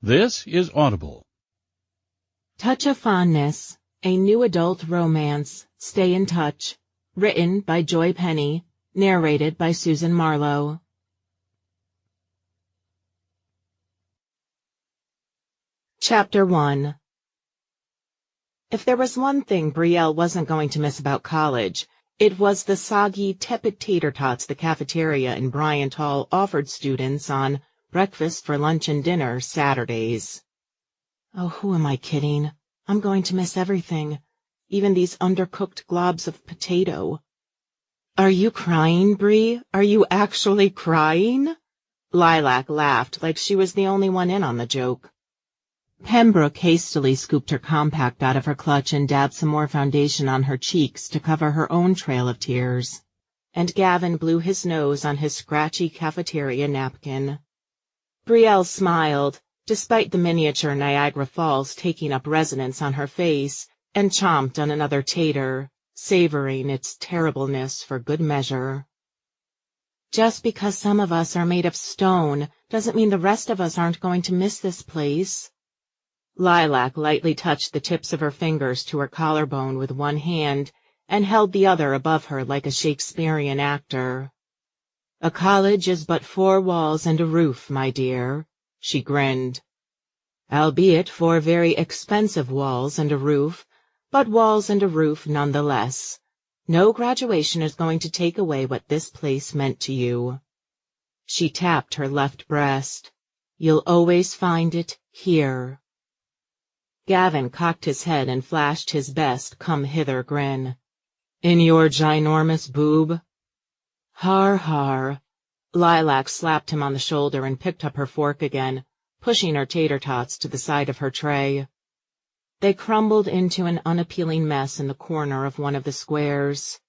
This is Audible. Touch of Fondness, a new adult romance. Stay in touch. Written by Joy Penny. Narrated by Susan Marlowe. Chapter 1. If there was one thing Brielle wasn't going to miss about college, it was the soggy, tepid tater tots the cafeteria in Bryant Hall offered students on breakfast for lunch and dinner Saturdays. Oh, who am I kidding? I'm going to miss everything, even these undercooked globs of potato. Are you crying, Brie? Are you actually crying? Lilac laughed like she was the only one in on the joke. Pembroke hastily scooped her compact out of her clutch and dabbed some more foundation on her cheeks to cover her own trail of tears. And Gavin blew his nose on his scratchy cafeteria napkin. Brielle smiled, despite the miniature Niagara Falls taking up residence on her face, and chomped on another tater, savoring its terribleness for good measure. Just because some of us are made of stone doesn't mean the rest of us aren't going to miss this place. Lilac lightly touched the tips of her fingers to her collarbone with one hand and held the other above her like a Shakespearean actor. A college is but 4 walls and a roof, my dear, she grinned. Albeit 4 very expensive walls and a roof, but walls and a roof nonetheless. No graduation is going to take away what this place meant to you. She tapped her left breast. You'll always find it here. Gavin cocked his head and flashed his best come-hither grin. In your ginormous boob? Har, har. Lilac slapped him on the shoulder and picked up her fork again, pushing her tater tots to the side of her tray. They crumbled into an unappealing mess in the corner of one of the squares.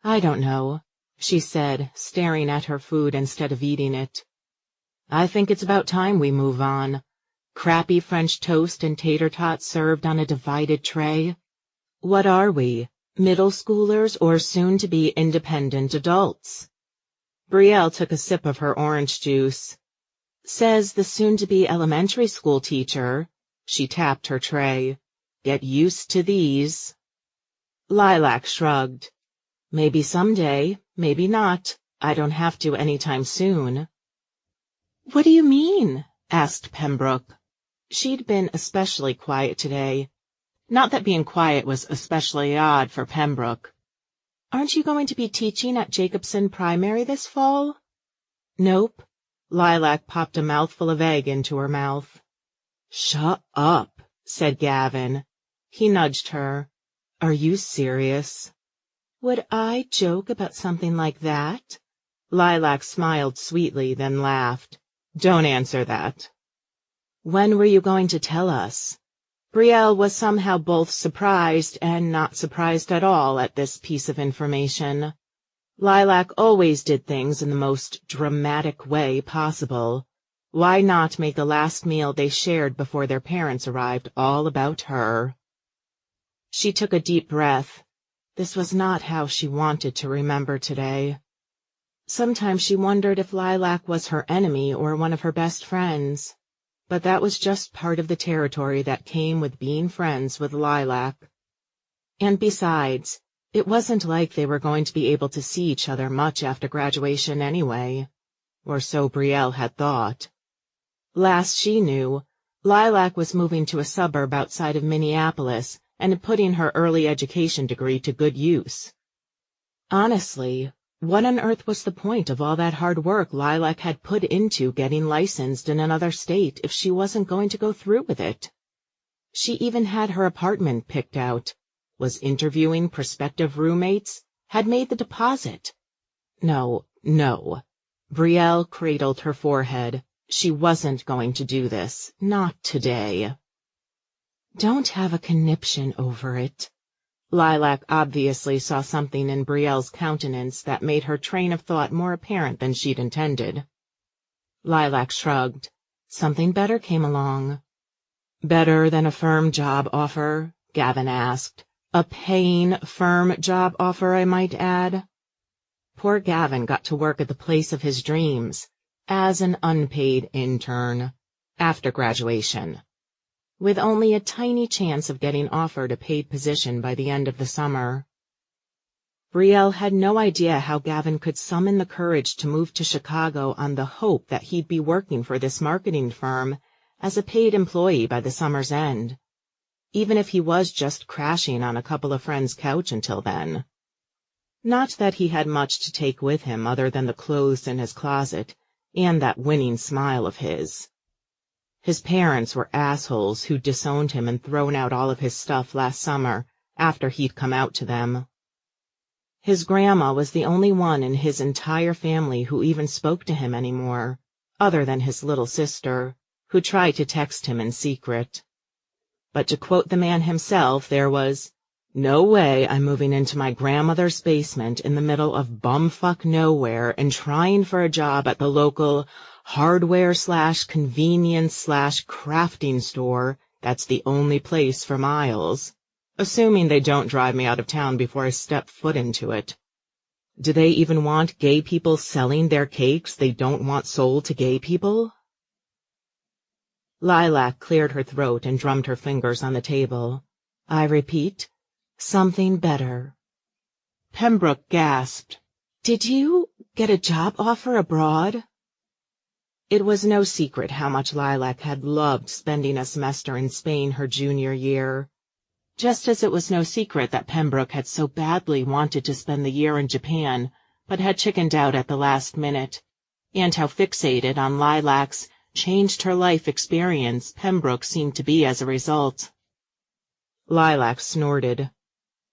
I don't know, she said, staring at her food instead of eating it. I think it's about time we move on. Crappy French toast and tater tots served on a divided tray. What are we, middle schoolers or soon-to-be independent adults? Brielle took a sip of her orange juice. Says the soon-to-be elementary school teacher. She tapped her tray. Get used to these. Lilac shrugged. Maybe someday, maybe not. I don't have to anytime soon. What do you mean? Asked Pembroke. She'd been especially quiet today. Not that being quiet was especially odd for Pembroke. Aren't you going to be teaching at Jacobson Primary this fall? Nope. Lilac popped a mouthful of egg into her mouth. Shut up, said Gavin. He nudged her. Are you serious? Would I joke about something like that? Lilac smiled sweetly, then laughed. Don't answer that. When were you going to tell us? Brielle was somehow both surprised and not surprised at all at this piece of information. Lilac always did things in the most dramatic way possible. Why not make the last meal they shared before their parents arrived all about her? She took a deep breath. This was not how she wanted to remember today. Sometimes she wondered if Lilac was her enemy or one of her best friends. But that was just part of the territory that came with being friends with Lilac. And besides, it wasn't like they were going to be able to see each other much after graduation anyway. Or so Brielle had thought. Last she knew, Lilac was moving to a suburb outside of Minneapolis and putting her early education degree to good use. Honestly, what on earth was the point of all that hard work Lilac had put into getting licensed in another state if she wasn't going to go through with it? She even had her apartment picked out, was interviewing prospective roommates, had made the deposit. No. Brielle cradled her forehead. She wasn't going to do this, not today. Don't have a conniption over it. Lilac obviously saw something in Brielle's countenance that made her train of thought more apparent than she'd intended. Lilac shrugged. Something better came along. Better than a firm job offer? Gavin asked. A paying, firm job offer, I might add. Poor Gavin got to work at the place of his dreams, as an unpaid intern. after graduation, with only a tiny chance of getting offered a paid position by the end of the summer. Brielle had no idea how Gavin could summon the courage to move to Chicago on the hope that he'd be working for this marketing firm as a paid employee by the summer's end, even if he was just crashing on a couple of friends' couch until then. Not that he had much to take with him other than the clothes in his closet and that winning smile of his. His parents were assholes who'd disowned him and thrown out all of his stuff last summer after he'd come out to them. His grandma was the only one in his entire family who even spoke to him anymore, other than his little sister, who tried to text him in secret. But to quote the man himself, there was no way I'm moving into my grandmother's basement in the middle of bumfuck nowhere and trying for a job at the local hardware/convenience/crafting store that's the only place for miles, assuming they don't drive me out of town before I step foot into it. Do they even want gay people selling their cakes they don't want sold to gay people? Lilac cleared her throat and drummed her fingers on the table. I repeat, something better. Pembroke gasped. Did you get a job offer abroad? It was no secret how much Lilac had loved spending a semester in Spain her junior year, just as it was no secret that Pembroke had so badly wanted to spend the year in Japan, but had chickened out at the last minute, and how fixated on Lilac's changed-her-life experience Pembroke seemed to be as a result. Lilac snorted.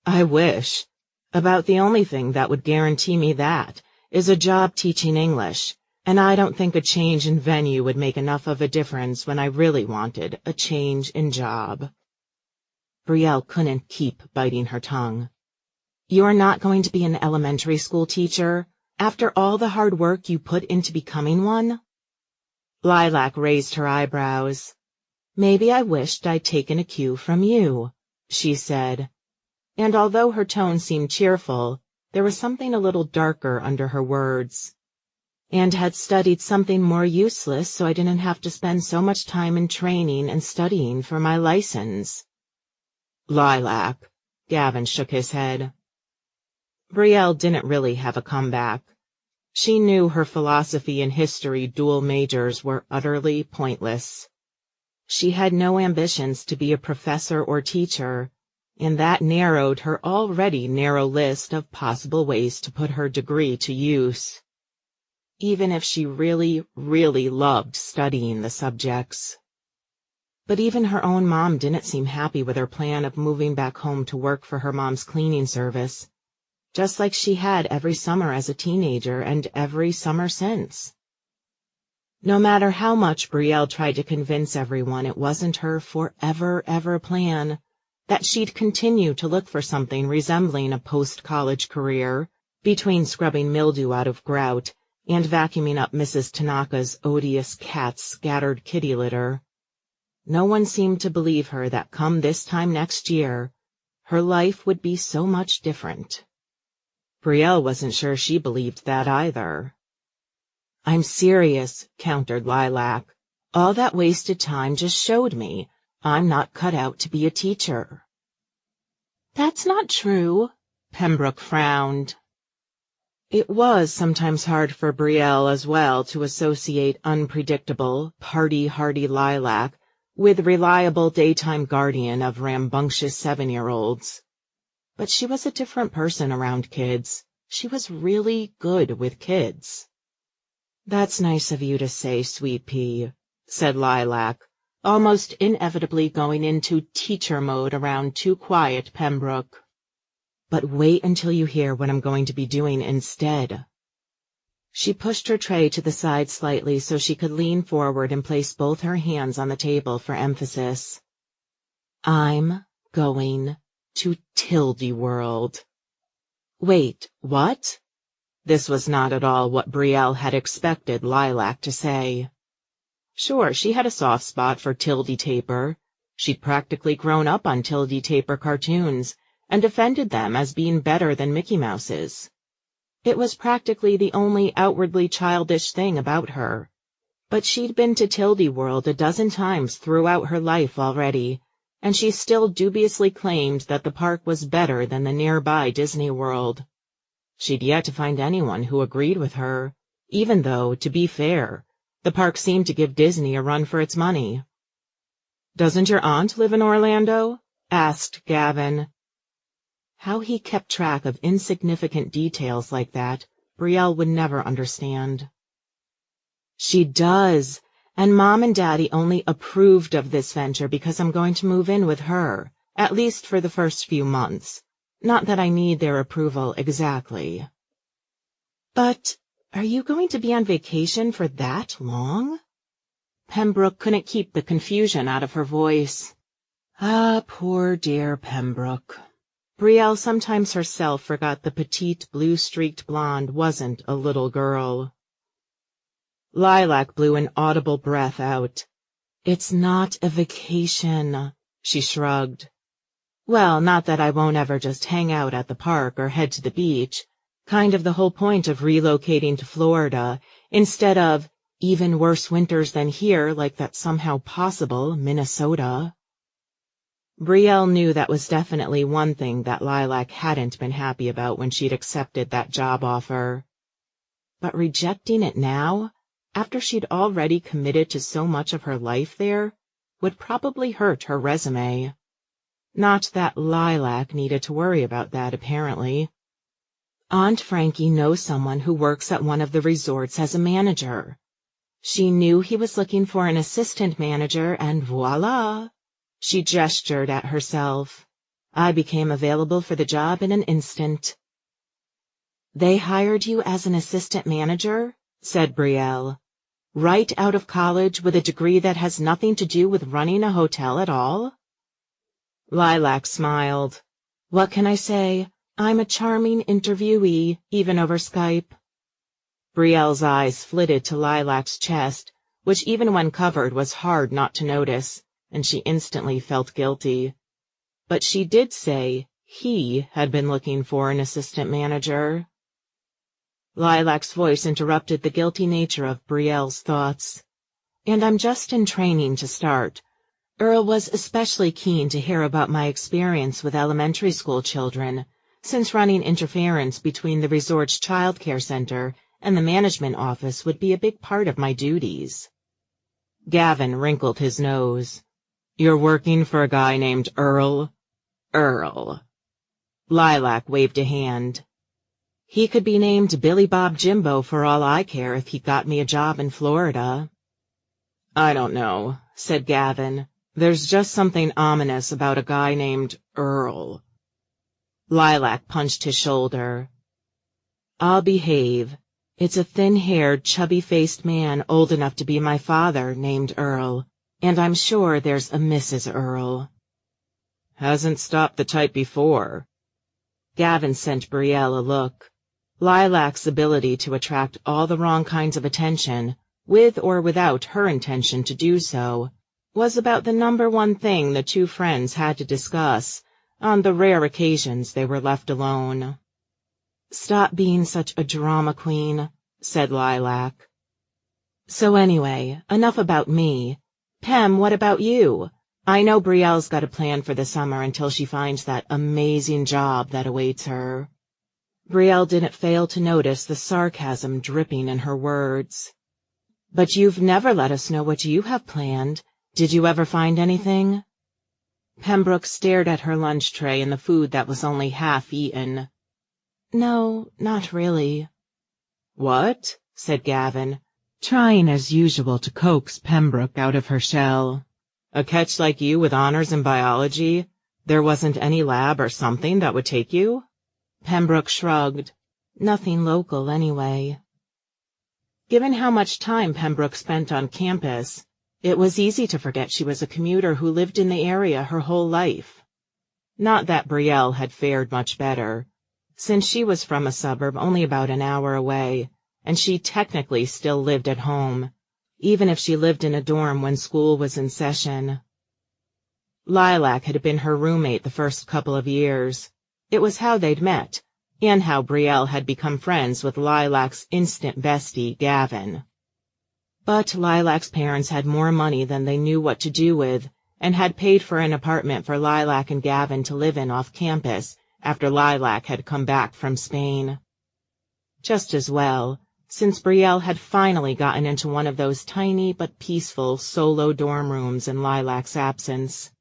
I wish. About the only thing that would guarantee me that is a job teaching English, and I don't think a change in venue would make enough of a difference when I really wanted a change in job. Brielle couldn't keep biting her tongue. You're not going to be an elementary school teacher, after all the hard work you put into becoming one? Lilac raised her eyebrows. Maybe I wished I'd taken a cue from you, she said, and although her tone seemed cheerful, there was something a little darker under her words. And had studied something more useless so I didn't have to spend so much time in training and studying for my license. Lilac, Gavin shook his head. Brielle didn't really have a comeback. She knew her philosophy and history dual majors were utterly pointless. She had no ambitions to be a professor or teacher, and that narrowed her already narrow list of possible ways to put her degree to use, even if she really, really loved studying the subjects. But even her own mom didn't seem happy with her plan of moving back home to work for her mom's cleaning service, just like she had every summer as a teenager and every summer since. No matter how much Brielle tried to convince everyone it wasn't her forever plan, that she'd continue to look for something resembling a post-college career, between scrubbing mildew out of grout and vacuuming up Mrs. Tanaka's odious cat's scattered kitty litter. No one seemed to believe her that come this time next year, her life would be so much different. Brielle wasn't sure she believed that either. I'm serious, countered Lilac. All that wasted time just showed me I'm not cut out to be a teacher. That's not true, Pembroke frowned. It was sometimes hard for Brielle as well to associate unpredictable, party-hardy Lilac with reliable daytime guardian of rambunctious 7-year-olds. But she was a different person around kids. She was really good with kids. That's nice of you to say, Sweet Pea, said Lilac, almost inevitably going into teacher mode around too quiet Pembroke. But wait until you hear what I'm going to be doing instead. She pushed her tray to the side slightly so she could lean forward and place both her hands on the table for emphasis. I'm going to Tildy World. Wait, what? This was not at all what Brielle had expected Lilac to say. Sure, she had a soft spot for Tildy Taper. She'd practically grown up on Tildy Taper cartoons and defended them as being better than Mickey Mouse's. It was practically the only outwardly childish thing about her. But she'd been to Tildy World a dozen times throughout her life already, and she still dubiously claimed that the park was better than the nearby Disney World. She'd yet to find anyone who agreed with her, even though, to be fair, the park seemed to give Disney a run for its money. "Doesn't your aunt live in Orlando?" asked Gavin. How he kept track of insignificant details like that, Brielle would never understand. "She does, and Mom and Daddy only approved of this venture because I'm going to move in with her, at least for the first few months. Not that I need their approval exactly." "But are you going to be on vacation for that long?" Pembroke couldn't keep the confusion out of her voice. Ah, poor dear Pembroke. Brielle sometimes herself forgot the petite blue-streaked blonde wasn't a little girl. Lilac blew an audible breath out. "It's not a vacation," she shrugged. "Well, not that I won't ever just hang out at the park or head to the beach. Kind of the whole point of relocating to Florida, instead of even worse winters than here, like that somehow possible Minnesota." Brielle knew that was definitely one thing that Lilac hadn't been happy about when she'd accepted that job offer. But rejecting it now, after she'd already committed to so much of her life there, would probably hurt her resume. Not that Lilac needed to worry about that, apparently. Aunt Frankie knows someone who works at one of the resorts as a manager. She knew he was looking for an assistant manager, and voila! She gestured at herself. I became available for the job in an instant. "They hired you as an assistant manager?" said Brielle. "Right out of college with a degree that has nothing to do with running a hotel at all?" Lilac smiled. "What can I say? I'm a charming interviewee, even over Skype." Brielle's eyes flitted to Lilac's chest, which even when covered was hard not to notice, and she instantly felt guilty. But she did say he had been looking for an assistant manager. Lilac's voice interrupted the guilty nature of Brielle's thoughts. "And I'm just in training to start. Earl was especially keen to hear about my experience with elementary school children, since running interference between the resort's child care center and the management office would be a big part of my duties." Gavin wrinkled his nose. "You're working for a guy named Earl?" "Earl." Lilac waved a hand. "He could be named Billy Bob Jimbo for all I care if he got me a job in Florida." "I don't know," said Gavin. "There's just something ominous about a guy named Earl." Lilac punched his shoulder. "I'll behave. It's a thin-haired, chubby-faced man old enough to be my father named Earl, and I'm sure there's a Mrs. Earl." "Hasn't stopped the type before." Gavin sent Brielle a look. Lilac's ability to attract all the wrong kinds of attention, with or without her intention to do so, was about the number one thing the two friends had to discuss on the rare occasions they were left alone. "Stop being such a drama queen," said Lilac. "So anyway, enough about me. Pem, what about you? I know Brielle's got a plan for the summer until she finds that amazing job that awaits her." Brielle didn't fail to notice the sarcasm dripping in her words. "But you've never let us know what you have planned. Did you ever find anything?" Pembroke stared at her lunch tray and the food that was only half eaten. "No, not really." "What?" said Gavin, trying as usual to coax Pembroke out of her shell. "A catch like you with honors in biology? There wasn't any lab or something that would take you?" Pembroke shrugged. "Nothing local, anyway." Given how much time Pembroke spent on campus, it was easy to forget she was a commuter who lived in the area her whole life. Not that Brielle had fared much better, since she was from a suburb only about an hour away, and she technically still lived at home, even if she lived in a dorm when school was in session. Lilac had been her roommate the first couple of years. It was how they'd met, and how Brielle had become friends with Lilac's instant bestie, Gavin. But Lilac's parents had more money than they knew what to do with, and had paid for an apartment for Lilac and Gavin to live in off campus after Lilac had come back from Spain. Just as well, since Brielle had finally gotten into one of those tiny but peaceful solo dorm rooms in Lilac's absence.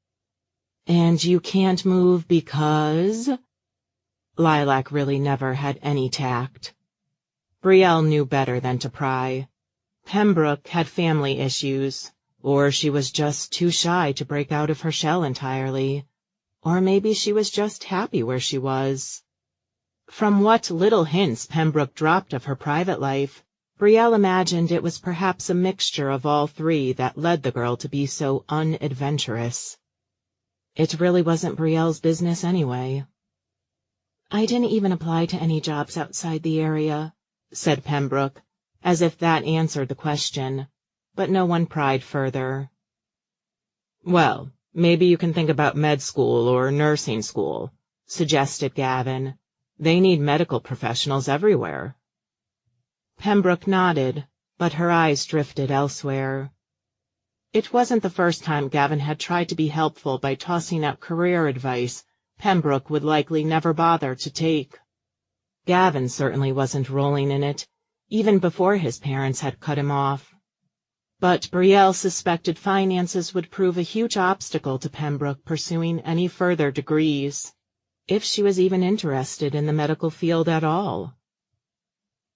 "And you can't move because?" Lilac really never had any tact. Brielle knew better than to pry. Pembroke had family issues, or she was just too shy to break out of her shell entirely, or maybe she was just happy where she was. From what little hints Pembroke dropped of her private life, Brielle imagined it was perhaps a mixture of all three that led the girl to be so unadventurous. It really wasn't Brielle's business anyway. "I didn't even apply to any jobs outside the area," said Pembroke, as if that answered the question, but no one pried further. "Well, maybe you can think about med school or nursing school," suggested Gavin. "They need medical professionals everywhere." Pembroke nodded, but her eyes drifted elsewhere. It wasn't the first time Gavin had tried to be helpful by tossing out career advice Pembroke would likely never bother to take. Gavin certainly wasn't rolling in it, even before his parents had cut him off. But Brielle suspected finances would prove a huge obstacle to Pembroke pursuing any further degrees, if she was even interested in the medical field at all.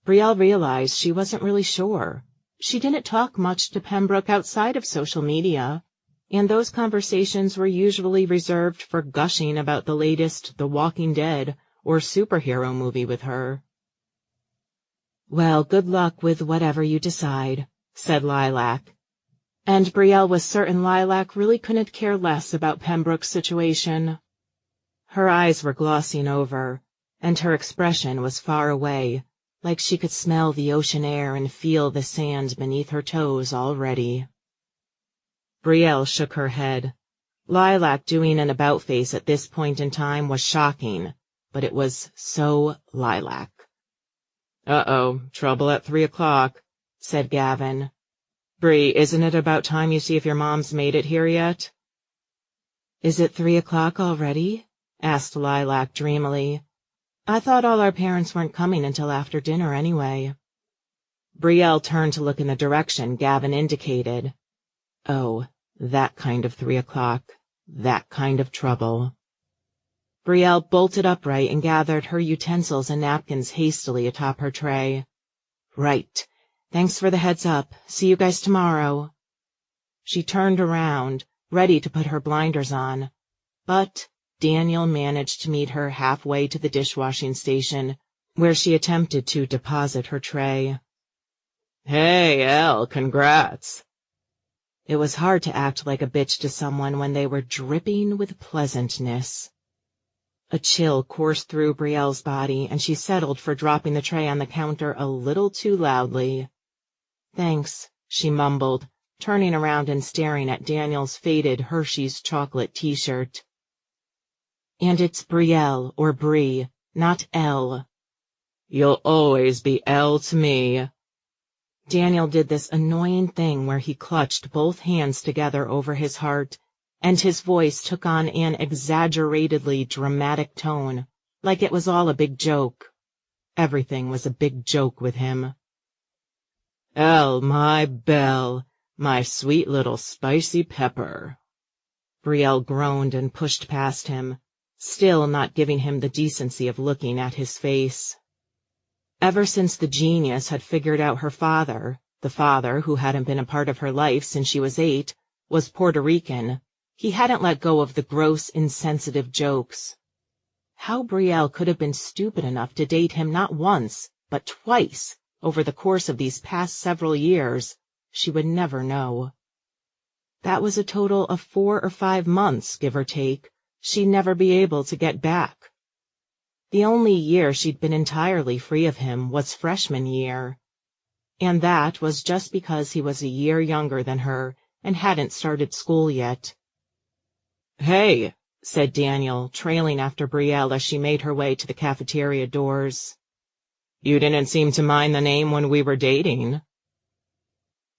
Brielle realized she wasn't really sure. She didn't talk much to Pembroke outside of social media, and those conversations were usually reserved for gushing about the latest The Walking Dead or superhero movie with her. "Well, good luck with whatever you decide," said Lilac. And Brielle was certain Lilac really couldn't care less about Pembroke's situation. Her eyes were glossing over, and her expression was far away, like she could smell the ocean air and feel the sand beneath her toes already. Brielle shook her head. Lilac doing an about-face at this point in time was shocking, but it was so Lilac. "Uh-oh, trouble at 3:00, said Gavin. "Bree, isn't it about time you see if your mom's made it here yet?" "Is it 3:00 already?" asked Lilac dreamily. "I thought all our parents weren't coming until after dinner anyway." Brielle turned to look in the direction Gavin indicated. Oh, that kind of 3:00, that kind of trouble. Brielle bolted upright and gathered her utensils and napkins hastily atop her tray. "Right. Thanks for the heads up. See you guys tomorrow." She turned around, ready to put her blinders on, but Daniel managed to meet her halfway to the dishwashing station, where she attempted to deposit her tray. "Hey, Elle, congrats." It was hard to act like a bitch to someone when they were dripping with pleasantness. A chill coursed through Brielle's body, and she settled for dropping the tray on the counter a little too loudly. "Thanks," she mumbled, turning around and staring at Daniel's faded Hershey's chocolate t-shirt. "And it's Brielle, or Brie, not Elle." "You'll always be Elle to me." Daniel did this annoying thing where he clutched both hands together over his heart, and his voice took on an exaggeratedly dramatic tone, like it was all a big joke. Everything was a big joke with him. "Elle, my belle, my sweet little spicy pepper." Brielle groaned and pushed past him, still not giving him the decency of looking at his face. Ever since the genius had figured out her father, the father who hadn't been a part of her life since she was 8, was Puerto Rican, he hadn't let go of the gross, insensitive jokes. How Brielle could have been stupid enough to date him not once, but twice, over the course of these past several years, she would never know. That was a total of 4 or 5 months, give or take, she'd never be able to get back. The only year she'd been entirely free of him was freshman year, and that was just because he was a year younger than her and hadn't started school yet. "Hey," said Daniel, trailing after Brielle as she made her way to the cafeteria doors. "You didn't seem to mind the name when we were dating."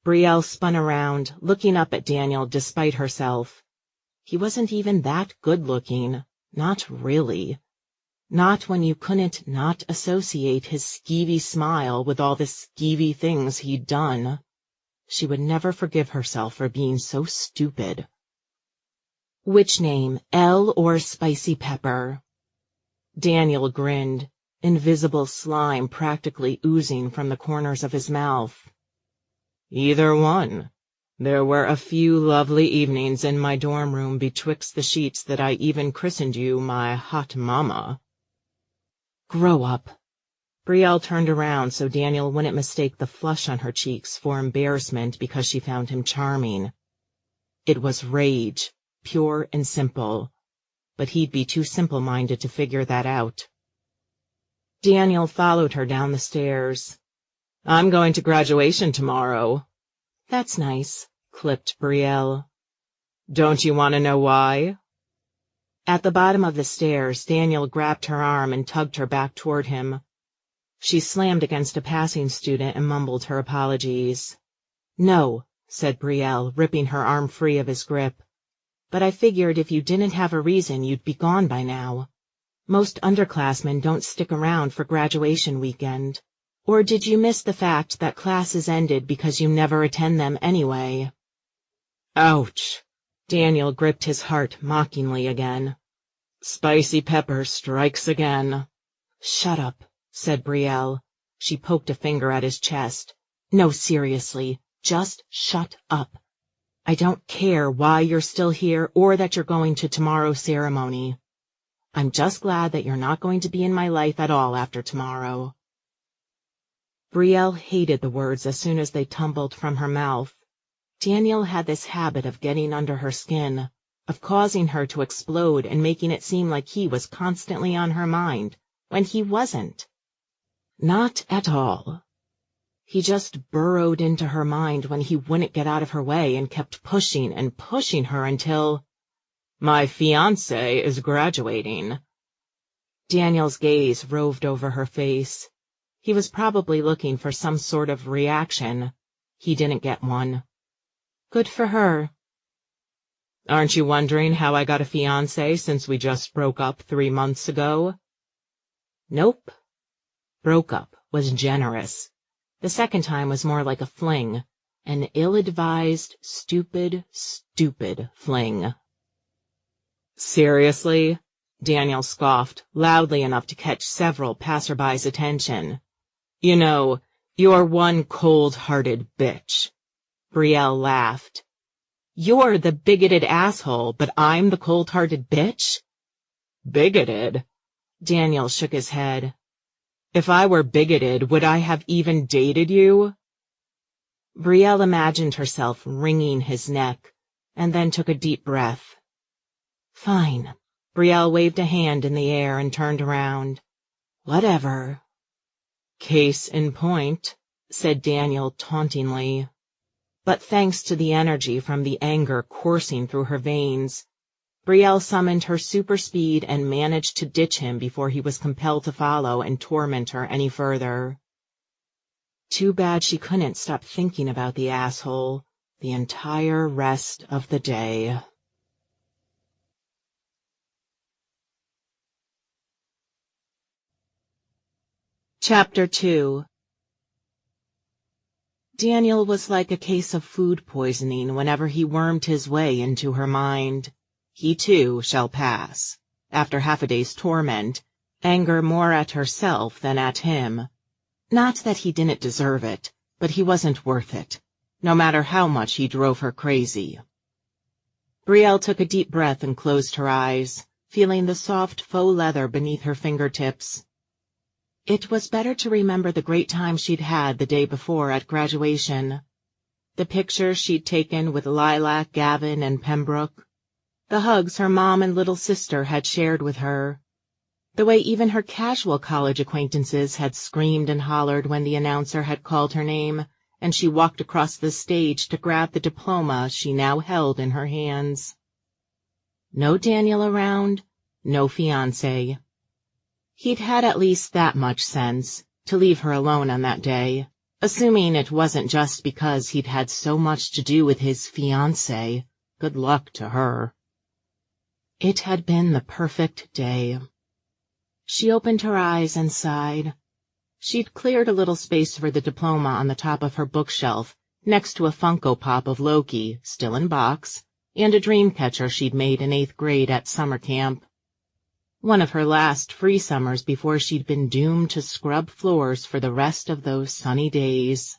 Brielle spun around, looking up at Daniel despite herself. He wasn't even that good-looking. Not really. Not when you couldn't not associate his skeevy smile with all the skeevy things he'd done. She would never forgive herself for being so stupid. Which name, Elle or Spicy Pepper? Daniel grinned, invisible slime practically oozing from the corners of his mouth. Either one. There were a few lovely evenings in my dorm room betwixt the sheets that I even christened you my hot mama. Grow up. Brielle turned around so Daniel wouldn't mistake the flush on her cheeks for embarrassment because she found him charming. It was rage, pure and simple, but he'd be too simple-minded to figure that out. Daniel followed her down the stairs. I'm going to graduation tomorrow. That's nice, clipped Brielle. Don't you want to know why? At the bottom of the stairs, Daniel grabbed her arm and tugged her back toward him. She slammed against a passing student and mumbled her apologies. No, said Brielle, ripping her arm free of his grip. But I figured if you didn't have a reason, you'd be gone by now. Most underclassmen don't stick around for graduation weekend. Or did you miss the fact that classes ended because you never attend them anyway? Ouch! Daniel gripped his heart mockingly again. Spicy Pepper strikes again. Shut up, said Brielle. She poked a finger at his chest. No, seriously, just shut up. I don't care why you're still here or that you're going to tomorrow's ceremony. I'm just glad that you're not going to be in my life at all after tomorrow. Brielle hated the words as soon as they tumbled from her mouth. Daniel had this habit of getting under her skin, of causing her to explode and making it seem like he was constantly on her mind, when he wasn't. Not at all. He just burrowed into her mind when he wouldn't get out of her way and kept pushing and pushing her until... My fiancé is graduating. Daniel's gaze roved over her face. He was probably looking for some sort of reaction. He didn't get one. Good for her. Aren't you wondering how I got a fiancé since we just broke up 3 months ago? Nope. Broke up was generous. The second time was more like a fling. An ill-advised, stupid fling. Seriously? Daniel scoffed, loudly enough to catch several passerbys' attention. You know, you're one cold-hearted bitch. Brielle laughed. You're the bigoted asshole, but I'm the cold-hearted bitch? Bigoted? Daniel shook his head. If I were bigoted, would I have even dated you? Brielle imagined herself wringing his neck, and then took a deep breath. Fine. Brielle waved a hand in the air and turned around. Whatever. Case in point, said Daniel tauntingly. But thanks to the energy from the anger coursing through her veins, Brielle summoned her super speed and managed to ditch him before he was compelled to follow and torment her any further. Too bad she couldn't stop thinking about the asshole the entire rest of the day. Chapter 2. Daniel was like a case of food poisoning whenever he wormed his way into her mind. He too shall pass. After half a day's torment, anger more at herself than at him. Not that he didn't deserve it, but he wasn't worth it, no matter how much he drove her crazy. Brielle took a deep breath and closed her eyes, feeling the soft faux leather beneath her fingertips. It was better to remember the great time she'd had the day before at graduation. The pictures she'd taken with Lilac, Gavin, and Pembroke. The hugs her mom and little sister had shared with her. The way even her casual college acquaintances had screamed and hollered when the announcer had called her name, and she walked across the stage to grab the diploma she now held in her hands. No Daniel around, no fiancé. He'd had at least that much sense, to leave her alone on that day, assuming it wasn't just because he'd had so much to do with his fiancée. Good luck to her. It had been the perfect day. She opened her eyes and sighed. She'd cleared a little space for the diploma on the top of her bookshelf, next to a Funko Pop of Loki, still in box, and a dream catcher she'd made in 8th grade at summer camp. One of her last free summers before she'd been doomed to scrub floors for the rest of those sunny days.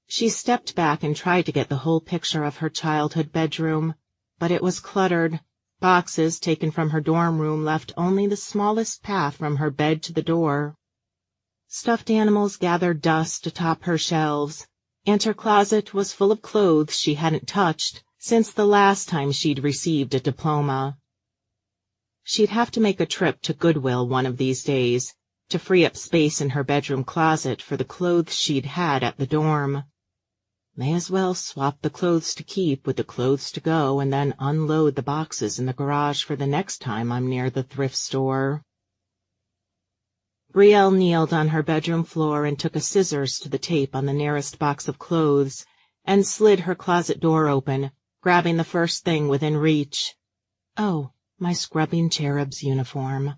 She stepped back and tried to get the whole picture of her childhood bedroom, but it was cluttered. Boxes taken from her dorm room left only the smallest path from her bed to the door. Stuffed animals gathered dust atop her shelves, and her closet was full of clothes she hadn't touched since the last time she'd received a diploma. She'd have to make a trip to Goodwill one of these days to free up space in her bedroom closet for the clothes she'd had at the dorm. May as well swap the clothes to keep with the clothes to go and then unload the boxes in the garage for the next time I'm near the thrift store. Brielle kneeled on her bedroom floor and took a scissors to the tape on the nearest box of clothes and slid her closet door open, grabbing the first thing within reach. Oh, my scrubbing cherub's uniform.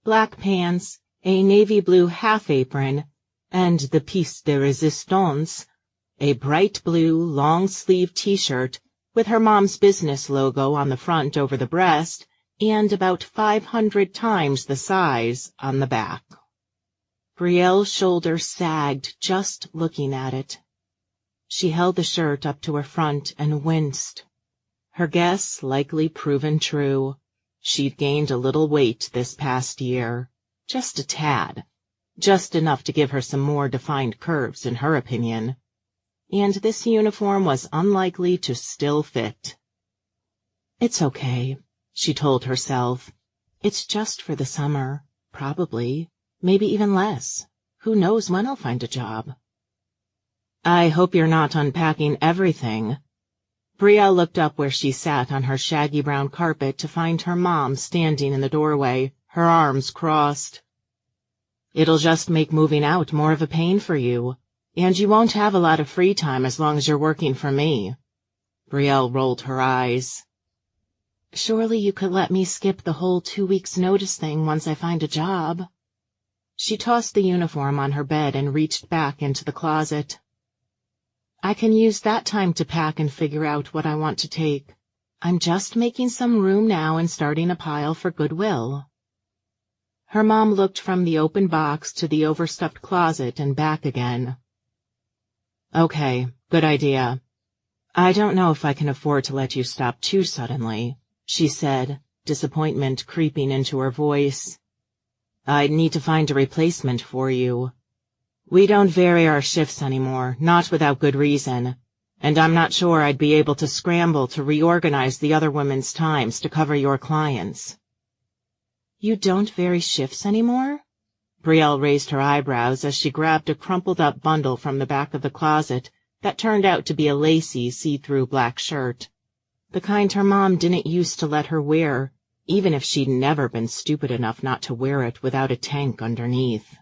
Black pants, a navy blue half-apron, and the piece de résistance, a bright blue, long-sleeved T-shirt with her mom's business logo on the front over the breast and about 500 times the size on the back. Brielle's shoulders sagged just looking at it. She held the shirt up to her front and winced. Her guess likely proven true. She'd gained a little weight this past year. Just a tad. Just enough to give her some more defined curves, in her opinion. And this uniform was unlikely to still fit. It's okay, she told herself. It's just for the summer, probably, maybe even less. Who knows when I'll find a job? I hope you're not unpacking everything. Brielle looked up where she sat on her shaggy brown carpet to find her mom standing in the doorway, her arms crossed. It'll just make moving out more of a pain for you. And you won't have a lot of free time as long as you're working for me. Brielle rolled her eyes. Surely you could let me skip the whole 2 weeks' notice thing once I find a job. She tossed the uniform on her bed and reached back into the closet. I can use that time to pack and figure out what I want to take. I'm just making some room now and starting a pile for Goodwill. Her mom looked from the open box to the overstuffed closet and back again. Okay, good idea. I don't know if I can afford to let you stop too suddenly, she said, disappointment creeping into her voice. I'd need to find a replacement for you. We don't vary our shifts anymore, not without good reason, and I'm not sure I'd be able to scramble to reorganize the other women's times to cover your clients. You don't vary shifts anymore? Brielle raised her eyebrows as she grabbed a crumpled-up bundle from the back of the closet that turned out to be a lacy, see-through black shirt, the kind her mom didn't used to let her wear, even if she'd never been stupid enough not to wear it without a tank underneath.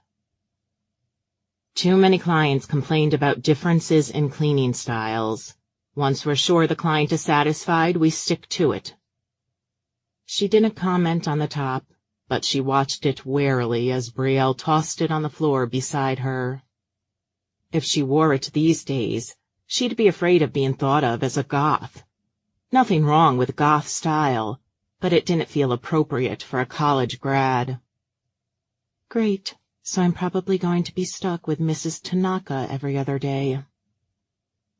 Too many clients complained about differences in cleaning styles. Once we're sure the client is satisfied, we stick to it. She didn't comment on the top, but she watched it warily as Brielle tossed it on the floor beside her. If she wore it these days, she'd be afraid of being thought of as a goth. Nothing wrong with goth style, but it didn't feel appropriate for a college grad. Great, so I'm probably going to be stuck with Mrs. Tanaka every other day.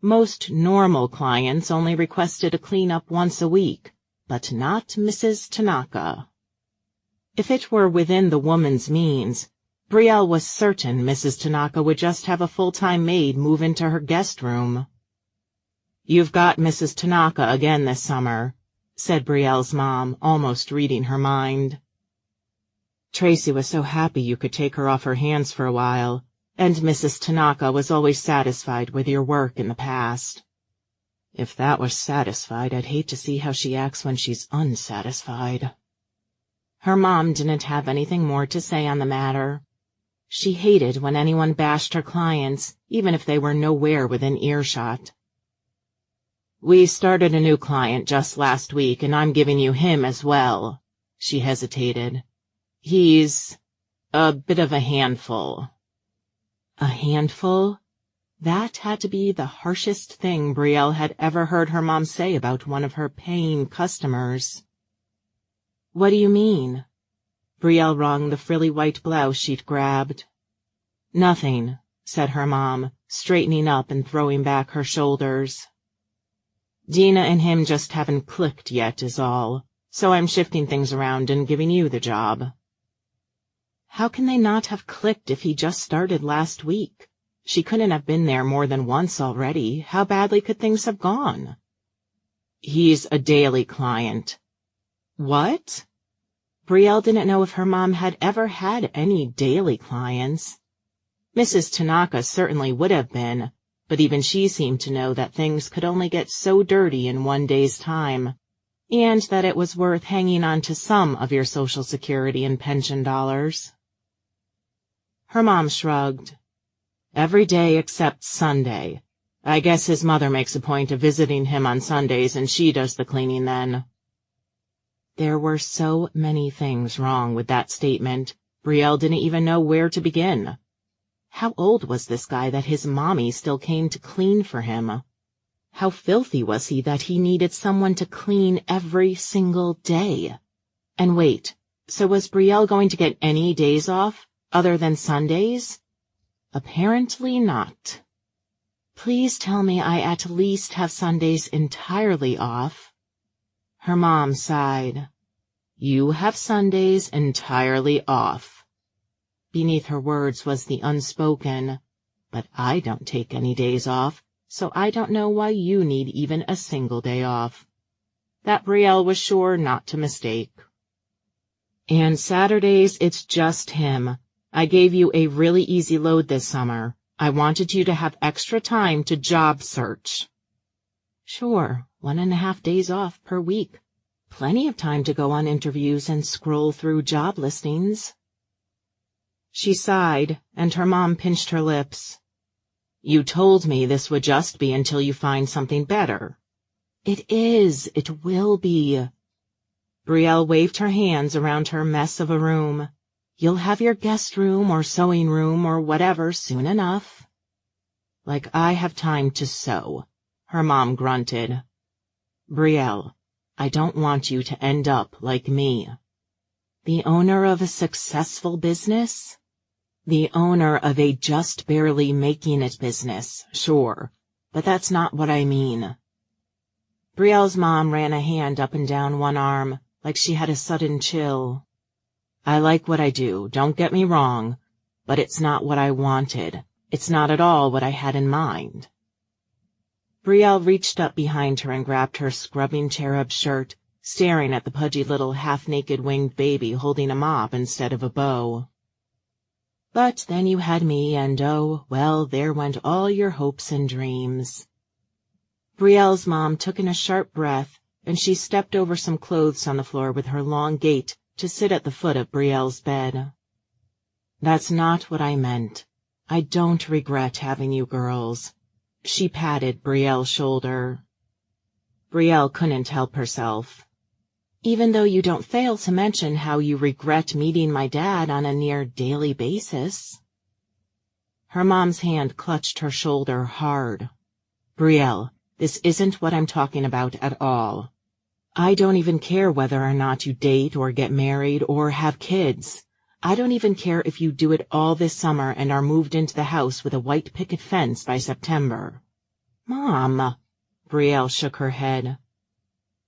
Most normal clients only requested a cleanup once a week, but not Mrs. Tanaka. If it were within the woman's means, Brielle was certain Mrs. Tanaka would just have a full-time maid move into her guest room. You've got Mrs. Tanaka again this summer, said Brielle's mom, almost reading her mind. Tracy was so happy you could take her off her hands for a while, and Mrs. Tanaka was always satisfied with your work in the past. If that was satisfied, I'd hate to see how she acts when she's unsatisfied. Her mom didn't have anything more to say on the matter. She hated when anyone bashed her clients, even if they were nowhere within earshot. "We started a new client just last week, and I'm giving you him as well." She hesitated. "He's a bit of a handful." A handful? That had to be the harshest thing Brielle had ever heard her mom say about one of her paying customers. "What do you mean?" Brielle wrung the frilly white blouse she'd grabbed. "Nothing," said her mom, straightening up and throwing back her shoulders. "Dina and him just haven't clicked yet is all, so I'm shifting things around and giving you the job." How can they not have clicked if he just started last week? She couldn't have been there more than once already. How badly could things have gone? "He's a daily client." What? Brielle didn't know if her mom had ever had any daily clients. Mrs. Tanaka certainly would have been, but even she seemed to know that things could only get so dirty in one day's time, and that it was worth hanging on to some of your Social Security and pension dollars. Her mom shrugged. "Every day except Sunday. I guess his mother makes a point of visiting him on Sundays, and she does the cleaning then." There were so many things wrong with that statement, Brielle didn't even know where to begin. How old was this guy that his mommy still came to clean for him? How filthy was he that he needed someone to clean every single day? And wait, so was Brielle going to get any days off, other than Sundays? Apparently not. "Please tell me I at least have Sundays entirely off." Her mom sighed. "You have Sundays entirely off." Beneath her words was the unspoken, "But I don't take any days off, so I don't know why you need even a single day off." That Brielle was sure not to mistake. "And Saturdays it's just him. I gave you a really easy load this summer. I wanted you to have extra time to job search." Sure, 1.5 days off per week. Plenty of time to go on interviews and scroll through job listings. She sighed, and her mom pinched her lips. "You told me this would just be until you find something better." "It is. It will be." Brielle waved her hands around her mess of a room. "You'll have your guest room or sewing room or whatever soon enough." "Like I have time to sew," her mom grunted. "Brielle, I don't want you to end up like me." The owner of a successful business? The owner of a just barely making it business, sure, but that's not what I mean. Brielle's mom ran a hand up and down one arm, like she had a sudden chill. "I like what I do, don't get me wrong, but it's not what I wanted. It's not at all what I had in mind." Brielle reached up behind her and grabbed her scrubbing cherub shirt, staring at the pudgy little half-naked winged baby holding a mop instead of a bow. "But then you had me, and oh, well, there went all your hopes and dreams." Brielle's mom took in a sharp breath, and she stepped over some clothes on the floor with her long gait to sit at the foot of Brielle's bed. "That's not what I meant. I don't regret having you girls." She patted Brielle's shoulder. Brielle couldn't help herself. "Even though you don't fail to mention how you regret meeting my dad on a near daily basis." Her mom's hand clutched her shoulder hard. "Brielle, this isn't what I'm talking about at all. I don't even care whether or not you date or get married or have kids. I don't even care if you do it all this summer and are moved into the house with a white picket fence by September." "Mom," Brielle shook her head.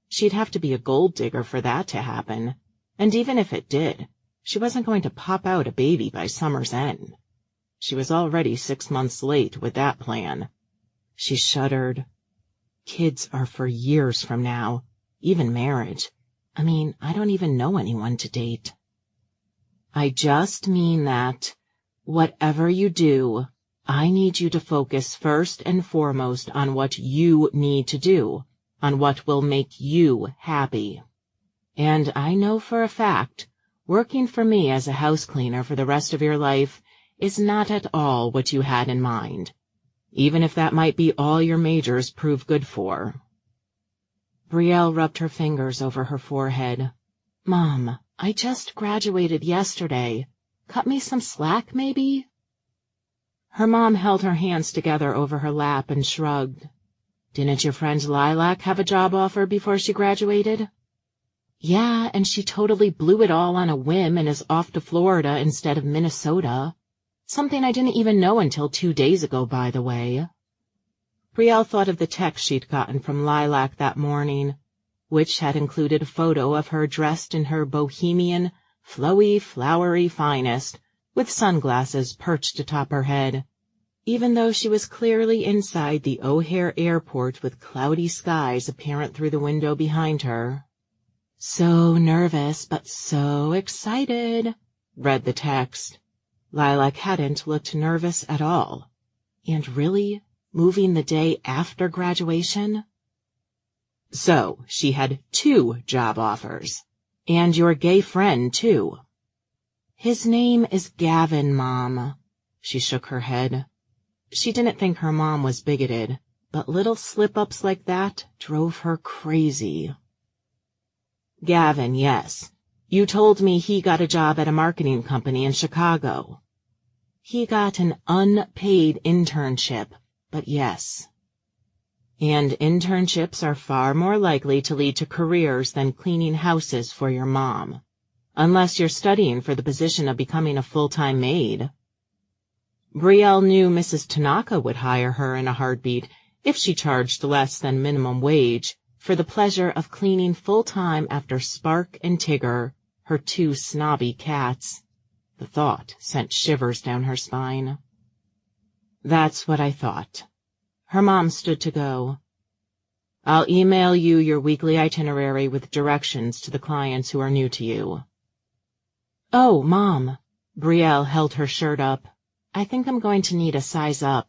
She'd have to be a gold digger for that to happen, and even if it did, she wasn't going to pop out a baby by summer's end. She was already 6 months late with that plan. She shuddered. Kids are for years from now, even marriage. I mean, I don't even know anyone to date. "I just mean that, whatever you do, I need you to focus first and foremost on what you need to do, on what will make you happy. And I know for a fact, working for me as a house cleaner for the rest of your life is not at all what you had in mind, even if that might be all your majors prove good for." Brielle rubbed her fingers over her forehead. "Mom, I just graduated yesterday. Cut me some slack, maybe?" Her mom held her hands together over her lap and shrugged. "Didn't your friend Lilac have a job offer before she graduated?" "Yeah, and she totally blew it all on a whim and is off to Florida instead of Minnesota. Something I didn't even know until 2 days ago, by the way." Brielle thought of the text she'd gotten from Lilac that morning, which had included a photo of her dressed in her bohemian, flowy, flowery finest, with sunglasses perched atop her head, even though she was clearly inside the O'Hare Airport with cloudy skies apparent through the window behind her. "So nervous, but so excited," read the text. Lilac hadn't looked nervous at all. And really, moving the day after graduation? So, she had 2 job offers. And your gay friend, too. "His name is Gavin, Mom." She shook her head. She didn't think her mom was bigoted, but little slip-ups like that drove her crazy. "Gavin, yes. You told me he got a job at a marketing company in Chicago." "He got an unpaid internship, but yes." "And internships are far more likely to lead to careers than cleaning houses for your mom, unless you're studying for the position of becoming a full-time maid." Brielle knew Mrs. Tanaka would hire her in a heartbeat if she charged less than minimum wage for the pleasure of cleaning full-time after Spark and Tigger, her 2 snobby cats. The thought sent shivers down her spine. "That's what I thought." Her mom stood to go. "I'll email you your weekly itinerary with directions to the clients who are new to you." "Oh, Mom." Brielle held her shirt up. "I think I'm going to need a size up."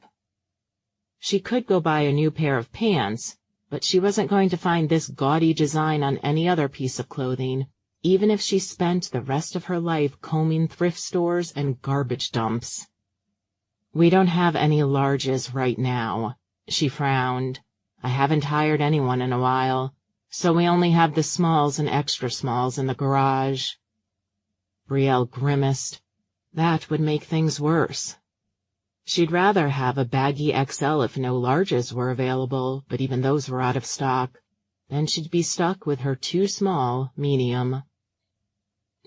She could go buy a new pair of pants, but she wasn't going to find this gaudy design on any other piece of clothing, even if she spent the rest of her life combing thrift stores and garbage dumps. "We don't have any larges right now," she frowned. "I haven't hired anyone in a while, so we only have the smalls and extra smalls in the garage." Brielle grimaced. That would make things worse. She'd rather have a baggy XL if no larges were available, but even those were out of stock. Then she'd be stuck with her too small medium.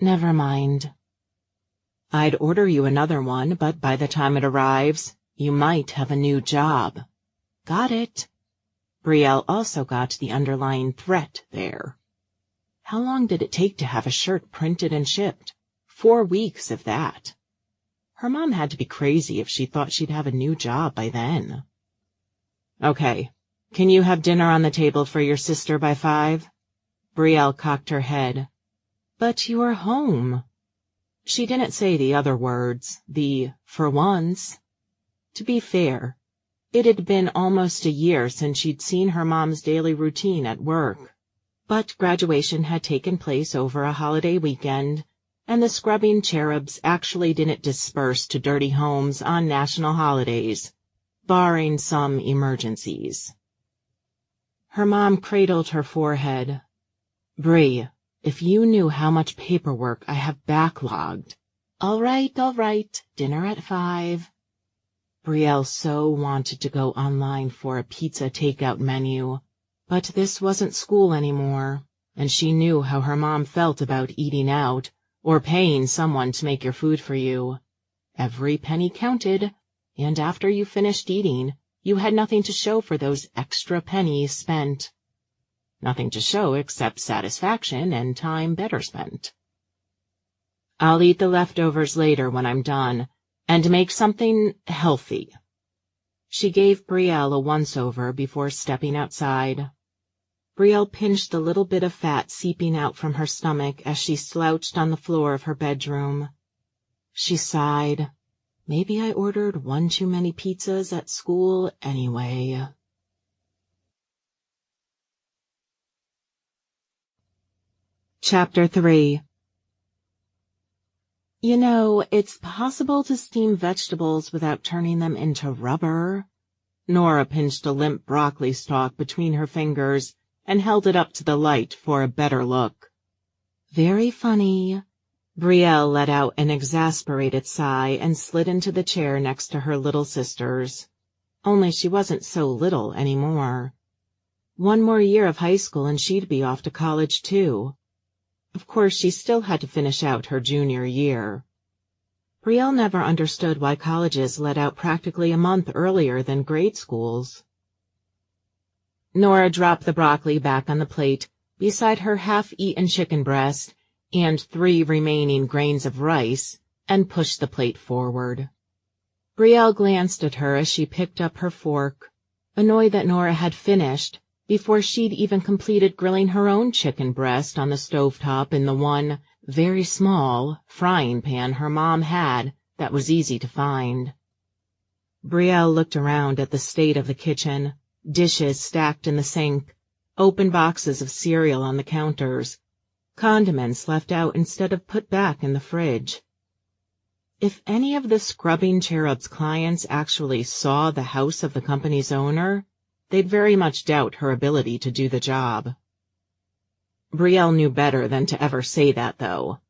"Never mind." "I'd order you another one, but by the time it arrives, you might have a new job." "Got it." Brielle also got the underlying threat there. How long did it take to have a shirt printed and shipped? 4 weeks, if that. Her mom had to be crazy if she thought she'd have a new job by then. "Okay, can you have dinner on the table for your sister by 5? Brielle cocked her head. "But you're home." She didn't say the other words, the "for once." To be fair, it had been almost a year since she'd seen her mom's daily routine at work. But graduation had taken place over a holiday weekend, and the scrubbing cherubs actually didn't disperse to dirty homes on national holidays, barring some emergencies. Her mom cradled her forehead. "Brie, if you knew how much paperwork I have backlogged." All right, dinner at 5. Brielle so wanted to go online for a pizza takeout menu, but this wasn't school anymore, and she knew how her mom felt about eating out or paying someone to make your food for you. Every penny counted, and after you finished eating, you had nothing to show for those extra pennies spent. Nothing to show except satisfaction and time better spent. "I'll eat the leftovers later when I'm done, and make something healthy." She gave Brielle a once-over before stepping outside. Brielle pinched a little bit of fat seeping out from her stomach as she slouched on the floor of her bedroom. She sighed. Maybe I ordered one too many pizzas at school anyway. Chapter 3. You know, it's possible to steam vegetables without turning them into rubber. Nora pinched a limp broccoli stalk between her fingers and held it up to the light for a better look. Very funny. Brielle let out an exasperated sigh and slid into the chair next to her little sisters. Only she wasn't so little anymore. One more year of high school and she'd be off to college too. Of course, she still had to finish out her junior year. Brielle never understood why colleges let out practically a month earlier than grade schools. Nora dropped the broccoli back on the plate beside her half-eaten chicken breast and 3 remaining grains of rice, and pushed the plate forward. Brielle glanced at her as she picked up her fork, annoyed that Nora had finished before she'd even completed grilling her own chicken breast on the stovetop in the one, very small, frying pan her mom had that was easy to find. Brielle looked around at the state of the kitchen, dishes stacked in the sink, open boxes of cereal on the counters, condiments left out instead of put back in the fridge. If any of the Scrubbing Cherub's clients actually saw the house of the company's owner, they'd very much doubt her ability to do the job. Brielle knew better than to ever say that, though.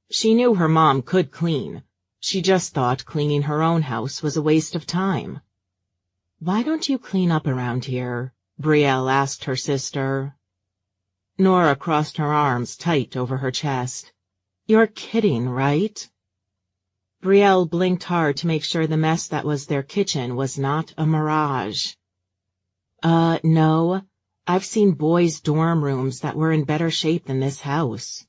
She knew her mom could clean. She just thought cleaning her own house was a waste of time. "Why don't you clean up around here?" Brielle asked her sister. Nora crossed her arms tight over her chest. "You're kidding, right?" Brielle blinked hard to make sure the mess that was their kitchen was not a mirage. No. I've seen boys' dorm rooms that were in better shape than this house."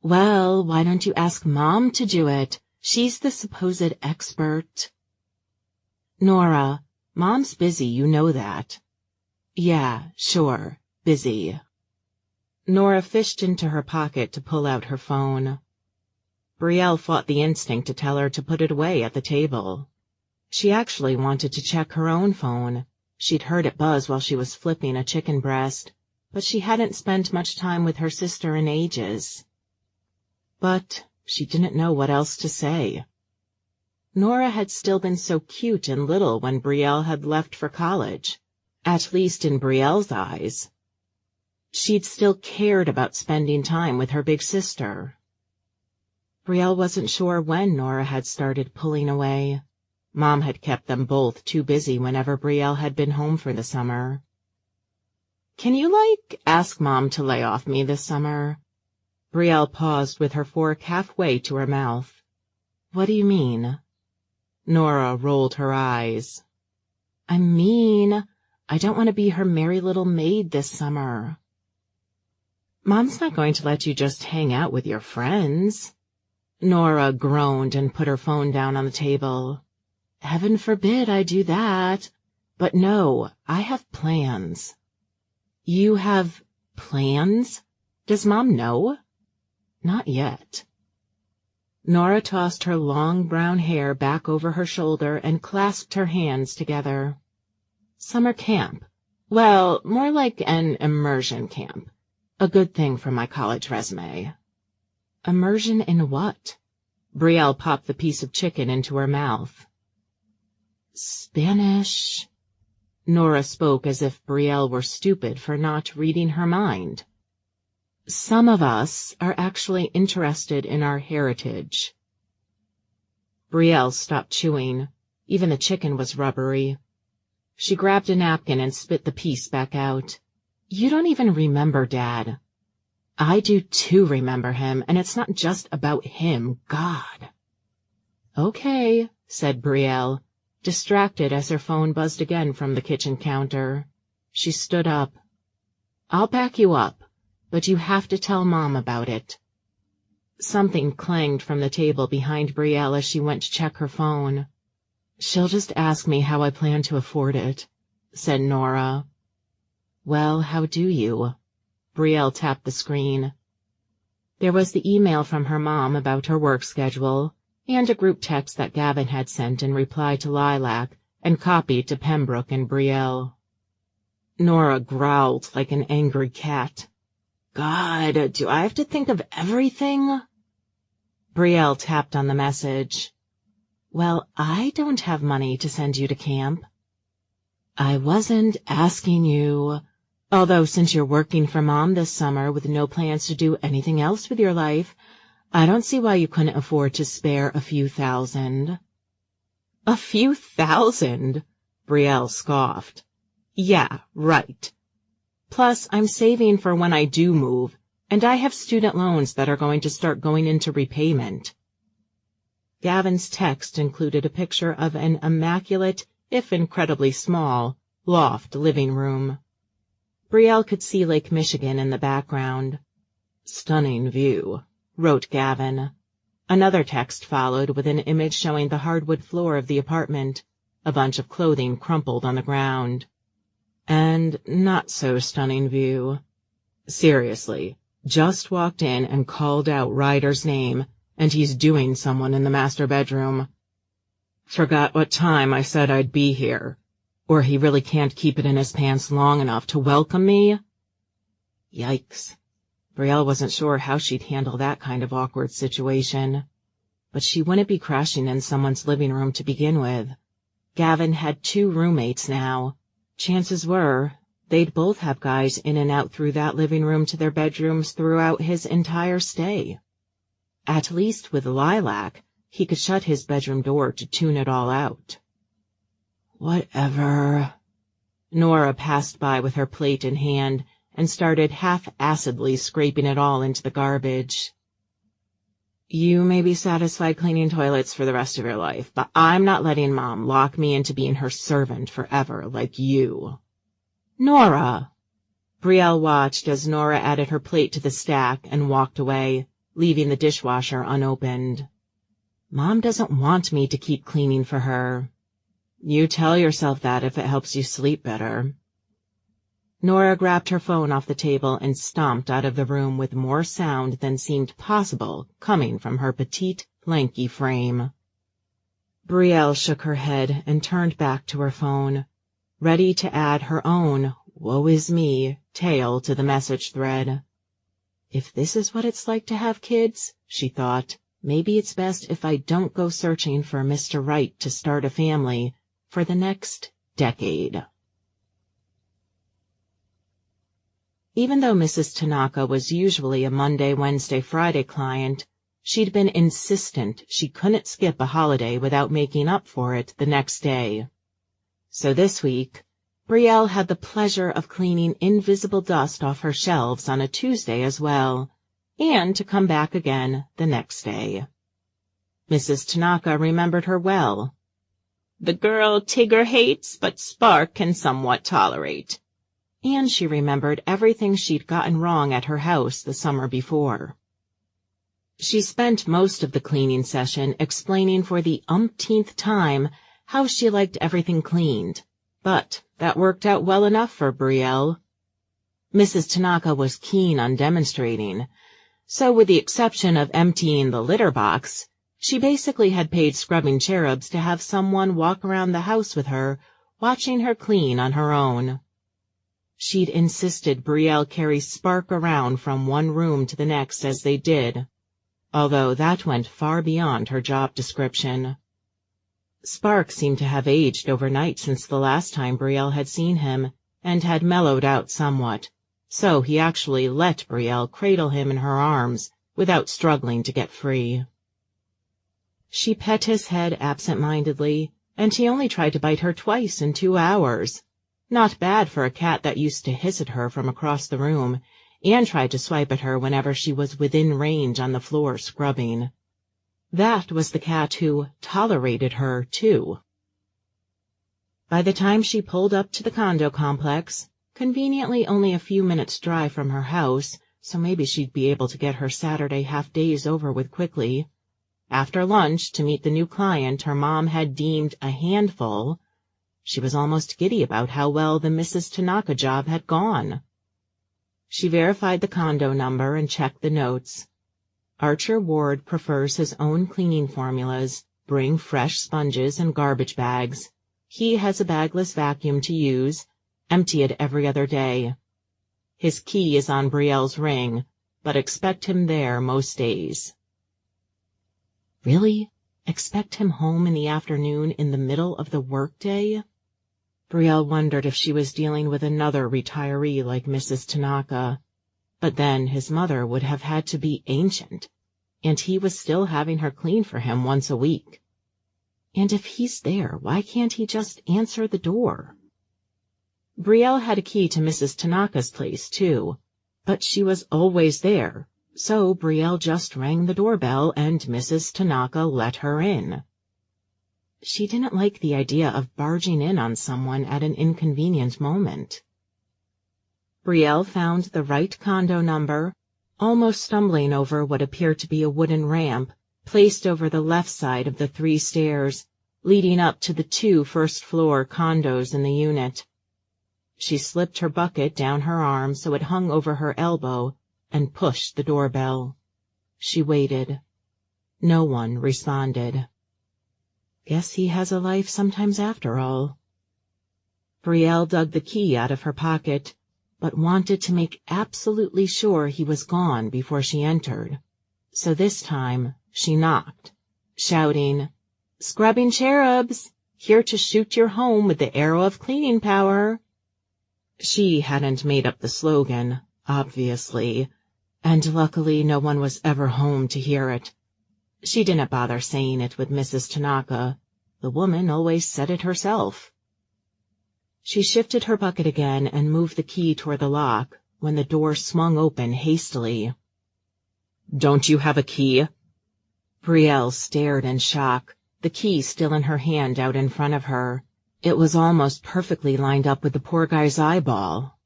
"Well, why don't you ask Mom to do it? She's the supposed expert." "Nora, Mom's busy, you know that." "Yeah, sure, busy." Nora fished into her pocket to pull out her phone. Brielle fought the instinct to tell her to put it away at the table. She actually wanted to check her own phone. She'd heard it buzz while she was flipping a chicken breast, but she hadn't spent much time with her sister in ages. But she didn't know what else to say. Nora had still been so cute and little when Brielle had left for college, at least in Brielle's eyes. She'd still cared about spending time with her big sister. Brielle wasn't sure when Nora had started pulling away. Mom had kept them both too busy whenever Brielle had been home for the summer. "Can you, ask Mom to lay off me this summer?" Brielle paused with her fork halfway to her mouth. "What do you mean?" Nora rolled her eyes. "I mean, I don't want to be her merry little maid this summer." "Mom's not going to let you just hang out with your friends." Nora groaned and put her phone down on the table. "Heaven forbid I do that. But no, I have plans." "You have plans? Does Mom know?" "Not yet." Nora tossed her long brown hair back over her shoulder and clasped her hands together. "Summer camp. Well, more like an immersion camp. A good thing for my college resume." "Immersion in what?" Brielle popped the piece of chicken into her mouth. "Spanish." Nora spoke as if Brielle were stupid for not reading her mind. "Some of us are actually interested in our heritage." Brielle stopped chewing. Even the chicken was rubbery. She grabbed a napkin and spit the piece back out. "You don't even remember Dad." "I do too remember him, and it's not just about him, God." "Okay," said Brielle, distracted as her phone buzzed again from the kitchen counter. She stood up. "I'll back you up, but you have to tell Mom about it." Something clanged from the table behind Brielle as she went to check her phone. "She'll just ask me how I plan to afford it," said Nora. "Well, how do you?" Brielle tapped the screen. There was the email from her mom about her work schedule, and a group text that Gavin had sent in reply to Lilac and copied to Pembroke and Brielle. Nora growled like an angry cat. "God, do I have to think of everything?" Brielle tapped on the message. Well, I don't have money to send you to camp. I wasn't asking you. Although since you're working for Mom this summer with no plans to do anything else with your life, I don't see why you couldn't afford to spare a few thousand. A few thousand? Brielle scoffed. Yeah, right. Plus, I'm saving for when I do move, and I have student loans that are going to start going into repayment. Gavin's text included a picture of an immaculate, if incredibly small, loft living room. Brielle could see Lake Michigan in the background. Stunning view, wrote Gavin. Another text followed with an image showing the hardwood floor of the apartment, a bunch of clothing crumpled on the ground. And not so stunning view. Seriously, just walked in and called out Ryder's name, and he's doing someone in the master bedroom. Forgot what time I said I'd be here. Or he really can't keep it in his pants long enough to welcome me? Yikes. Brielle wasn't sure how she'd handle that kind of awkward situation. But she wouldn't be crashing in someone's living room to begin with. Gavin had 2 roommates now. Chances were they'd both have guys in and out through that living room to their bedrooms throughout his entire stay. At least with Lilac, he could shut his bedroom door to tune it all out. Whatever. Nora passed by with her plate in hand and started half-acidly scraping it all into the garbage. You may be satisfied cleaning toilets for the rest of your life, but I'm not letting Mom lock me into being her servant forever like you. Nora! Brielle watched as Nora added her plate to the stack and walked away, leaving the dishwasher unopened. Mom doesn't want me to keep cleaning for her. You tell yourself that if it helps you sleep better. Nora grabbed her phone off the table and stomped out of the room with more sound than seemed possible coming from her petite, lanky frame. Brielle shook her head and turned back to her phone, ready to add her own woe is me tale to the message thread. If this is what it's like to have kids, she thought, maybe it's best if I don't go searching for Mr. Right to start a family for the next decade. Even though Mrs. Tanaka was usually a Monday, Wednesday, Friday client, she'd been insistent she couldn't skip a holiday without making up for it the next day. So this week, Brielle had the pleasure of cleaning invisible dust off her shelves on a Tuesday as well, and to come back again the next day. Mrs. Tanaka remembered her well. The girl Tigger hates, but Spark can somewhat tolerate. And she remembered everything she'd gotten wrong at her house the summer before. She spent most of the cleaning session explaining for the umpteenth time how she liked everything cleaned, but that worked out well enough for Brielle. Mrs. Tanaka was keen on demonstrating, so with the exception of emptying the litter box, she basically had paid scrubbing cherubs to have someone walk around the house with her, watching her clean on her own. She'd insisted Brielle carry Spark around from one room to the next as they did, although that went far beyond her job description. Spark seemed to have aged overnight since the last time Brielle had seen him, and had mellowed out somewhat, so he actually let Brielle cradle him in her arms without struggling to get free. She pet his head absent-mindedly, and he only tried to bite her twice in 2 hours. Not bad for a cat that used to hiss at her from across the room, and tried to swipe at her whenever she was within range on the floor scrubbing. That was the cat who tolerated her, too. By the time she pulled up to the condo complex, conveniently only a few minutes' drive from her house, so maybe she'd be able to get her Saturday half-days over with quickly, after lunch to meet the new client her mom had deemed a handful, she was almost giddy about how well the Mrs. Tanaka job had gone. She verified the condo number and checked the notes. Archer Ward prefers his own cleaning formulas. Bring fresh sponges and garbage bags. He has a bagless vacuum to use. Empty it every other day. His key is on Brielle's ring, but expect him there most days. Really? Expect him home in the afternoon in the middle of the workday? Brielle wondered if she was dealing with another retiree like Mrs. Tanaka. But then his mother would have had to be ancient, and he was still having her clean for him once a week. And if he's there, why can't he just answer the door? Brielle had a key to Mrs. Tanaka's place, too, but she was always there, so Brielle just rang the doorbell and Mrs. Tanaka let her in. She didn't like the idea of barging in on someone at an inconvenient moment. Brielle found the right condo number, almost stumbling over what appeared to be a wooden ramp placed over the left side of the 3 stairs, leading up to the 2 first-floor condos in the unit. She slipped her bucket down her arm so it hung over her elbow and pushed the doorbell. She waited. No one responded. Guess he has a life sometimes after all. Brielle dug the key out of her pocket, but wanted to make absolutely sure he was gone before she entered. So this time she knocked, shouting, "Scrubbing cherubs, here to shoot your home with the arrow of cleaning power." She hadn't made up the slogan, obviously, and luckily no one was ever home to hear it. She didn't bother saying it with Mrs. Tanaka. The woman always said it herself. She shifted her bucket again and moved the key toward the lock when the door swung open hastily. "Don't you have a key?" Brielle stared in shock, the key still in her hand out in front of her. It was almost perfectly lined up with the poor guy's eyeball.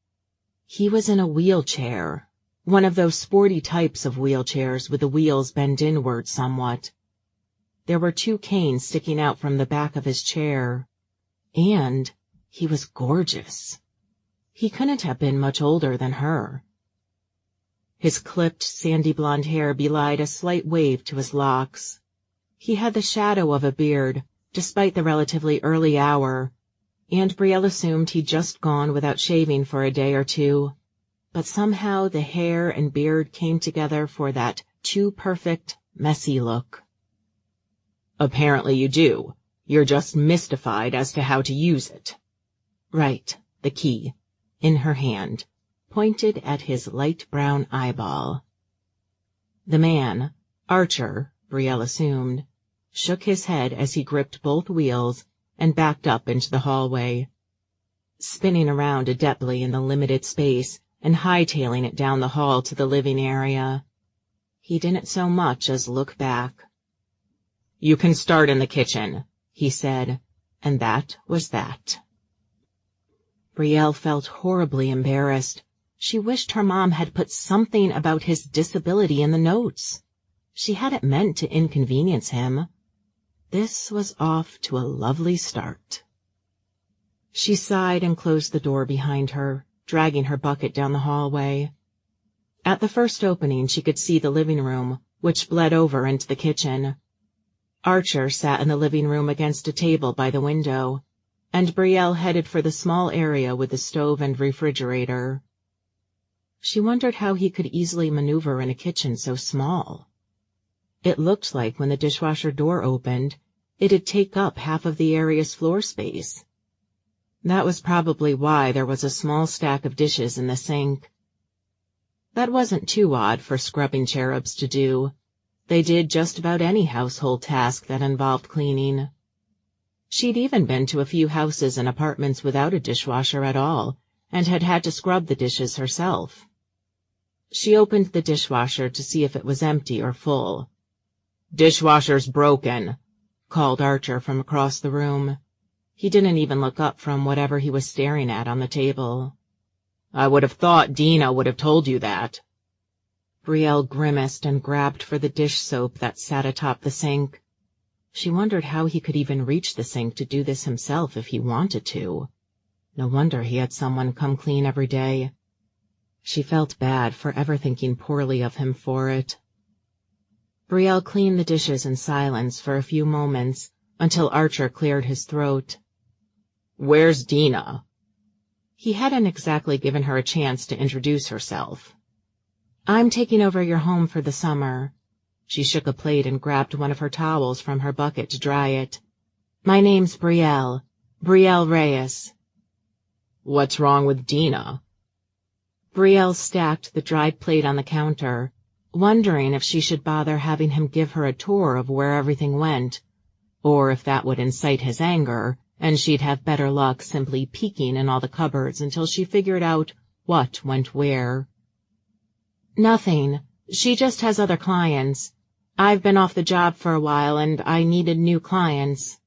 He was in a wheelchair, one of those sporty types of wheelchairs with the wheels bent inward somewhat. There were 2 canes sticking out from the back of his chair, and he was gorgeous. He couldn't have been much older than her. His clipped, sandy blonde hair belied a slight wave to his locks. He had the shadow of a beard, despite the relatively early hour, and Brielle assumed he'd just gone without shaving for a day or 2, but somehow the hair and beard came together for that too-perfect, messy look. "Apparently you do. You're just mystified as to how to use it." Right, the key, in her hand, pointed at his light brown eyeball. The man, Archer, Brielle assumed, shook his head as he gripped both wheels and backed up into the hallway, spinning around adeptly in the limited space and hightailing it down the hall to the living area. He didn't so much as look back. "You can start in the kitchen," he said, and that was that. Brielle felt horribly embarrassed. She wished her mom had put something about his disability in the notes. She hadn't meant to inconvenience him. This was off to a lovely start. She sighed and closed the door behind her, dragging her bucket down the hallway. At the first opening she could see the living room, which bled over into the kitchen. Archer sat in the living room against a table by the window, and Brielle headed for the small area with the stove and refrigerator. She wondered how he could easily maneuver in a kitchen so small. It looked like when the dishwasher door opened, it'd take up half of the area's floor space. That was probably why there was a small stack of dishes in the sink. That wasn't too odd for scrubbing cherubs to do. They did just about any household task that involved cleaning. She'd even been to a few houses and apartments without a dishwasher at all, and had had to scrub the dishes herself. She opened the dishwasher to see if it was empty or full. "Dishwasher's broken," called Archer from across the room. He didn't even look up from whatever he was staring at on the table. "I would have thought Dina would have told you that." Brielle grimaced and grabbed for the dish soap that sat atop the sink. She wondered how he could even reach the sink to do this himself if he wanted to. No wonder he had someone come clean every day. She felt bad for ever thinking poorly of him for it. Brielle cleaned the dishes in silence for a few moments, until Archer cleared his throat. "Where's Dina?" He hadn't exactly given her a chance to introduce herself. "I'm taking over your home for the summer. She shook a plate and grabbed one of her towels from her bucket to dry it. "My name's Brielle. Brielle Reyes." "What's wrong with Dina?" Brielle stacked the dried plate on the counter, wondering if she should bother having him give her a tour of where everything went, or if that would incite his anger, and she'd have better luck simply peeking in all the cupboards until she figured out what went where. "Nothing. She just has other clients. I've been off the job for a while, and I needed new clients."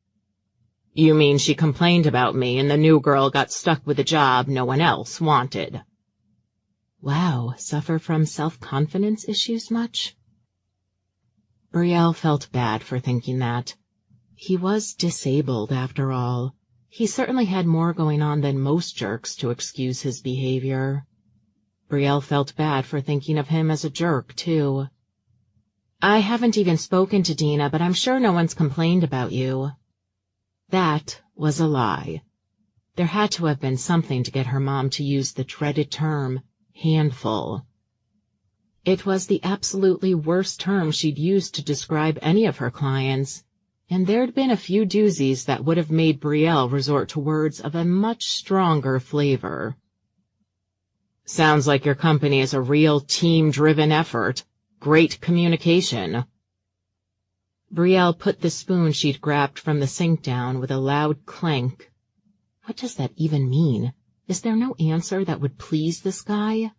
"You mean she complained about me and the new girl got stuck with a job no one else wanted?" Wow, suffer from self-confidence issues much? Brielle felt bad for thinking that. He was disabled, after all. He certainly had more going on than most jerks to excuse his behavior. Brielle felt bad for thinking of him as a jerk, too. "I haven't even spoken to Dina, but I'm sure no one's complained about you." That was a lie. There had to have been something to get her mom to use the dreaded term, handful. It was the absolutely worst term she'd used to describe any of her clients, and there'd been a few doozies that would have made Brielle resort to words of a much stronger flavor. "Sounds like your company is a real team-driven effort. Great communication." Brielle put the spoon she'd grabbed from the sink down with a loud clank. What does that even mean? Is there no answer that would please this guy?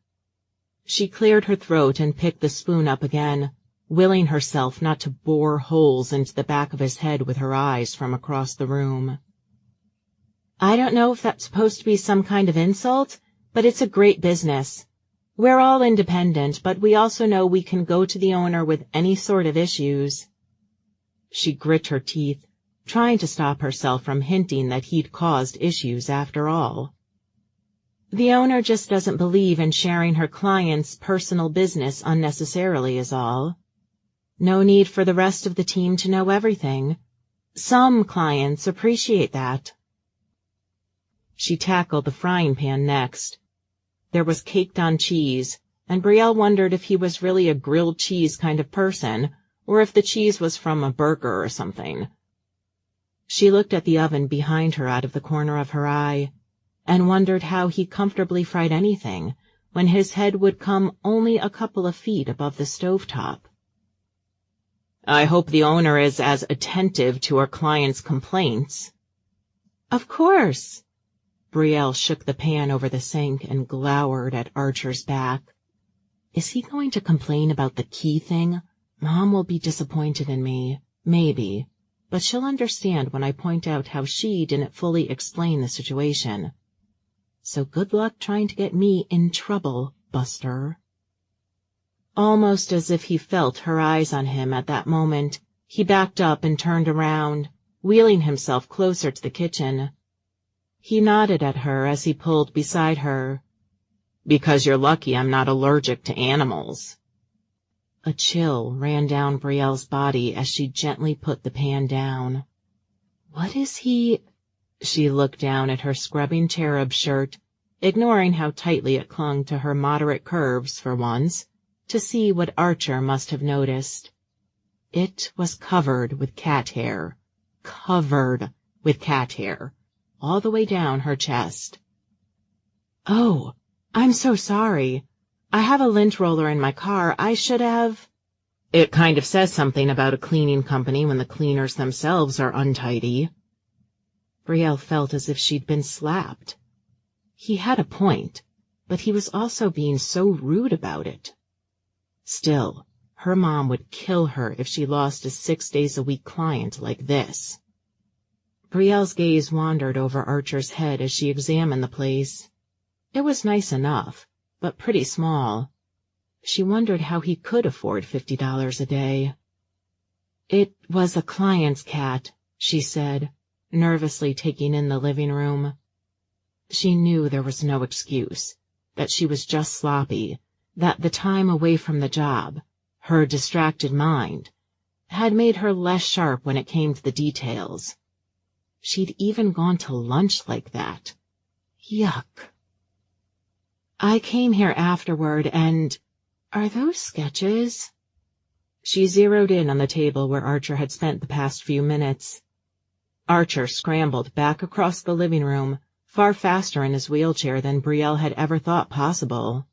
She cleared her throat and picked the spoon up again, willing herself not to bore holes into the back of his head with her eyes from across the room. "I don't know if that's supposed to be some kind of insult, but it's a great business. We're all independent, but we also know we can go to the owner with any sort of issues." She grit her teeth, trying to stop herself from hinting that he'd caused issues after all. "The owner just doesn't believe in sharing her clients' personal business unnecessarily is all. No need for the rest of the team to know everything. Some clients appreciate that." She tackled the frying pan next. There was caked-on cheese, and Brielle wondered if he was really a grilled cheese kind of person, or if the cheese was from a burger or something. She looked at the oven behind her out of the corner of her eye, and wondered how he comfortably fried anything when his head would come only a couple of feet above the stovetop. "I hope the owner is as attentive to her clients' complaints." "Of course." Brielle shook the pan over the sink and glowered at Archer's back. Is he going to complain about the key thing? Mom will be disappointed in me, maybe, but she'll understand when I point out how she didn't fully explain the situation. So good luck trying to get me in trouble, Buster. Almost as if he felt her eyes on him at that moment, he backed up and turned around, wheeling himself closer to the kitchen. He nodded at her as he pulled beside her. "Because you're lucky I'm not allergic to animals." A chill ran down Brielle's body as she gently put the pan down. What is he? She looked down at her scrubbing cherub shirt, ignoring how tightly it clung to her moderate curves for once, to see what Archer must have noticed. It was covered with cat hair. Covered with cat hair, all the way down her chest. "Oh, I'm so sorry. I have a lint roller in my car. I should have—" It kind of says something about a cleaning company when the cleaners themselves are untidy. Brielle felt as if she'd been slapped. He had a point, but he was also being so rude about it. Still, her mom would kill her if she lost a 6-days-a-week client like this. Brielle's gaze wandered over Archer's head as she examined the place. It was nice enough, but pretty small. She wondered how he could afford $50 a day. "It was a client's cat," she said, nervously taking in the living room. She knew there was no excuse, that she was just sloppy, that the time away from the job, her distracted mind, had made her less sharp when it came to the details. She'd even gone to lunch like that. Yuck. "I came here afterward, and— Are those sketches?" She zeroed in on the table where Archer had spent the past few minutes. Archer scrambled back across the living room, far faster in his wheelchair than Brielle had ever thought possible.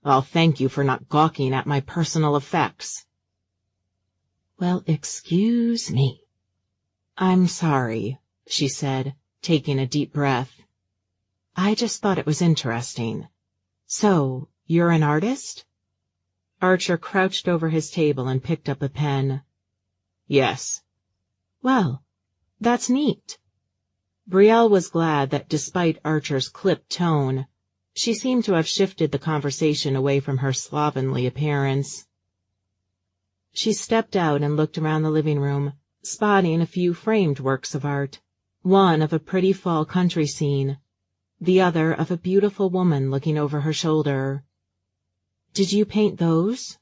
"I'll thank you for not gawking at my personal effects." "Well, excuse me." "I'm sorry," she said, taking a deep breath. "I just thought it was interesting. So, you're an artist?" Archer crouched over his table and picked up a pen. "Yes." "Well, that's neat." Brielle was glad that despite Archer's clipped tone, she seemed to have shifted the conversation away from her slovenly appearance. She stepped out and looked around the living room, spotting a few framed works of art, one of a pretty fall country scene, the other of a beautiful woman looking over her shoulder. "Did you paint those?"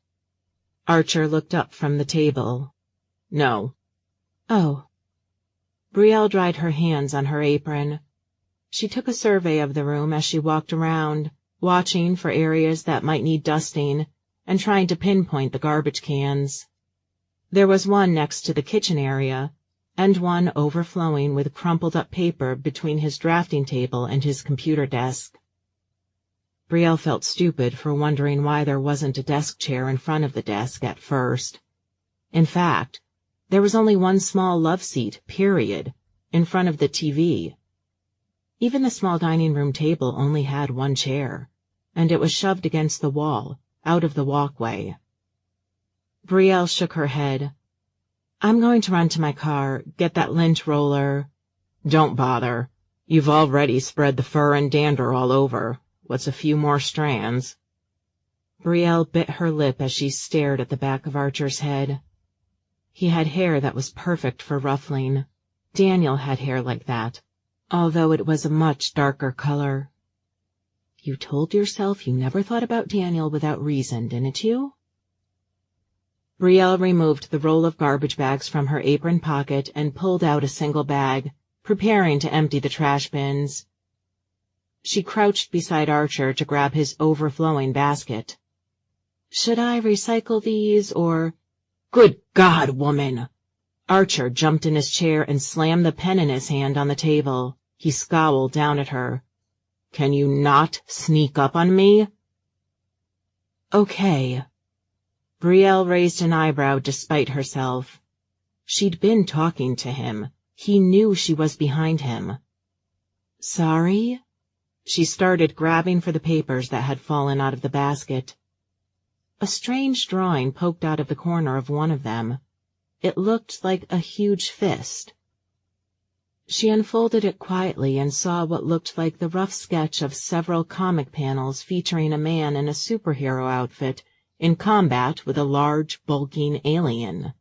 Archer looked up from the table. "No." "Oh." Brielle dried her hands on her apron. She took a survey of the room as she walked around, watching for areas that might need dusting and trying to pinpoint the garbage cans. There was one next to the kitchen area, and one overflowing with crumpled-up paper between his drafting table and his computer desk. Brielle felt stupid for wondering why there wasn't a desk chair in front of the desk at first. In fact, there was only one small love seat, period, in front of the TV. Even the small dining room table only had one chair, and it was shoved against the wall, out of the walkway. Brielle shook her head. "I'm going to run to my car, get that lint roller." "Don't bother. You've already spread the fur and dander all over. What's a few more strands?" Brielle bit her lip as she stared at the back of Archer's head. He had hair that was perfect for ruffling. Daniel had hair like that, although it was a much darker color. "You told yourself you never thought about Daniel without reason, didn't you?" Brielle removed the roll of garbage bags from her apron pocket and pulled out a single bag, preparing to empty the trash bins. She crouched beside Archer to grab his overflowing basket. "Should I recycle these, or—" "Good God, woman!" Archer jumped in his chair and slammed the pen in his hand on the table. He scowled down at her. "Can you not sneak up on me?" "Okay." Brielle raised an eyebrow despite herself. She'd been talking to him. He knew she was behind him. "Sorry?" She started grabbing for the papers that had fallen out of the basket. A strange drawing poked out of the corner of one of them. It looked like a huge fist. She unfolded it quietly and saw what looked like the rough sketch of several comic panels featuring a man in a superhero outfit in combat with a large, bulking alien.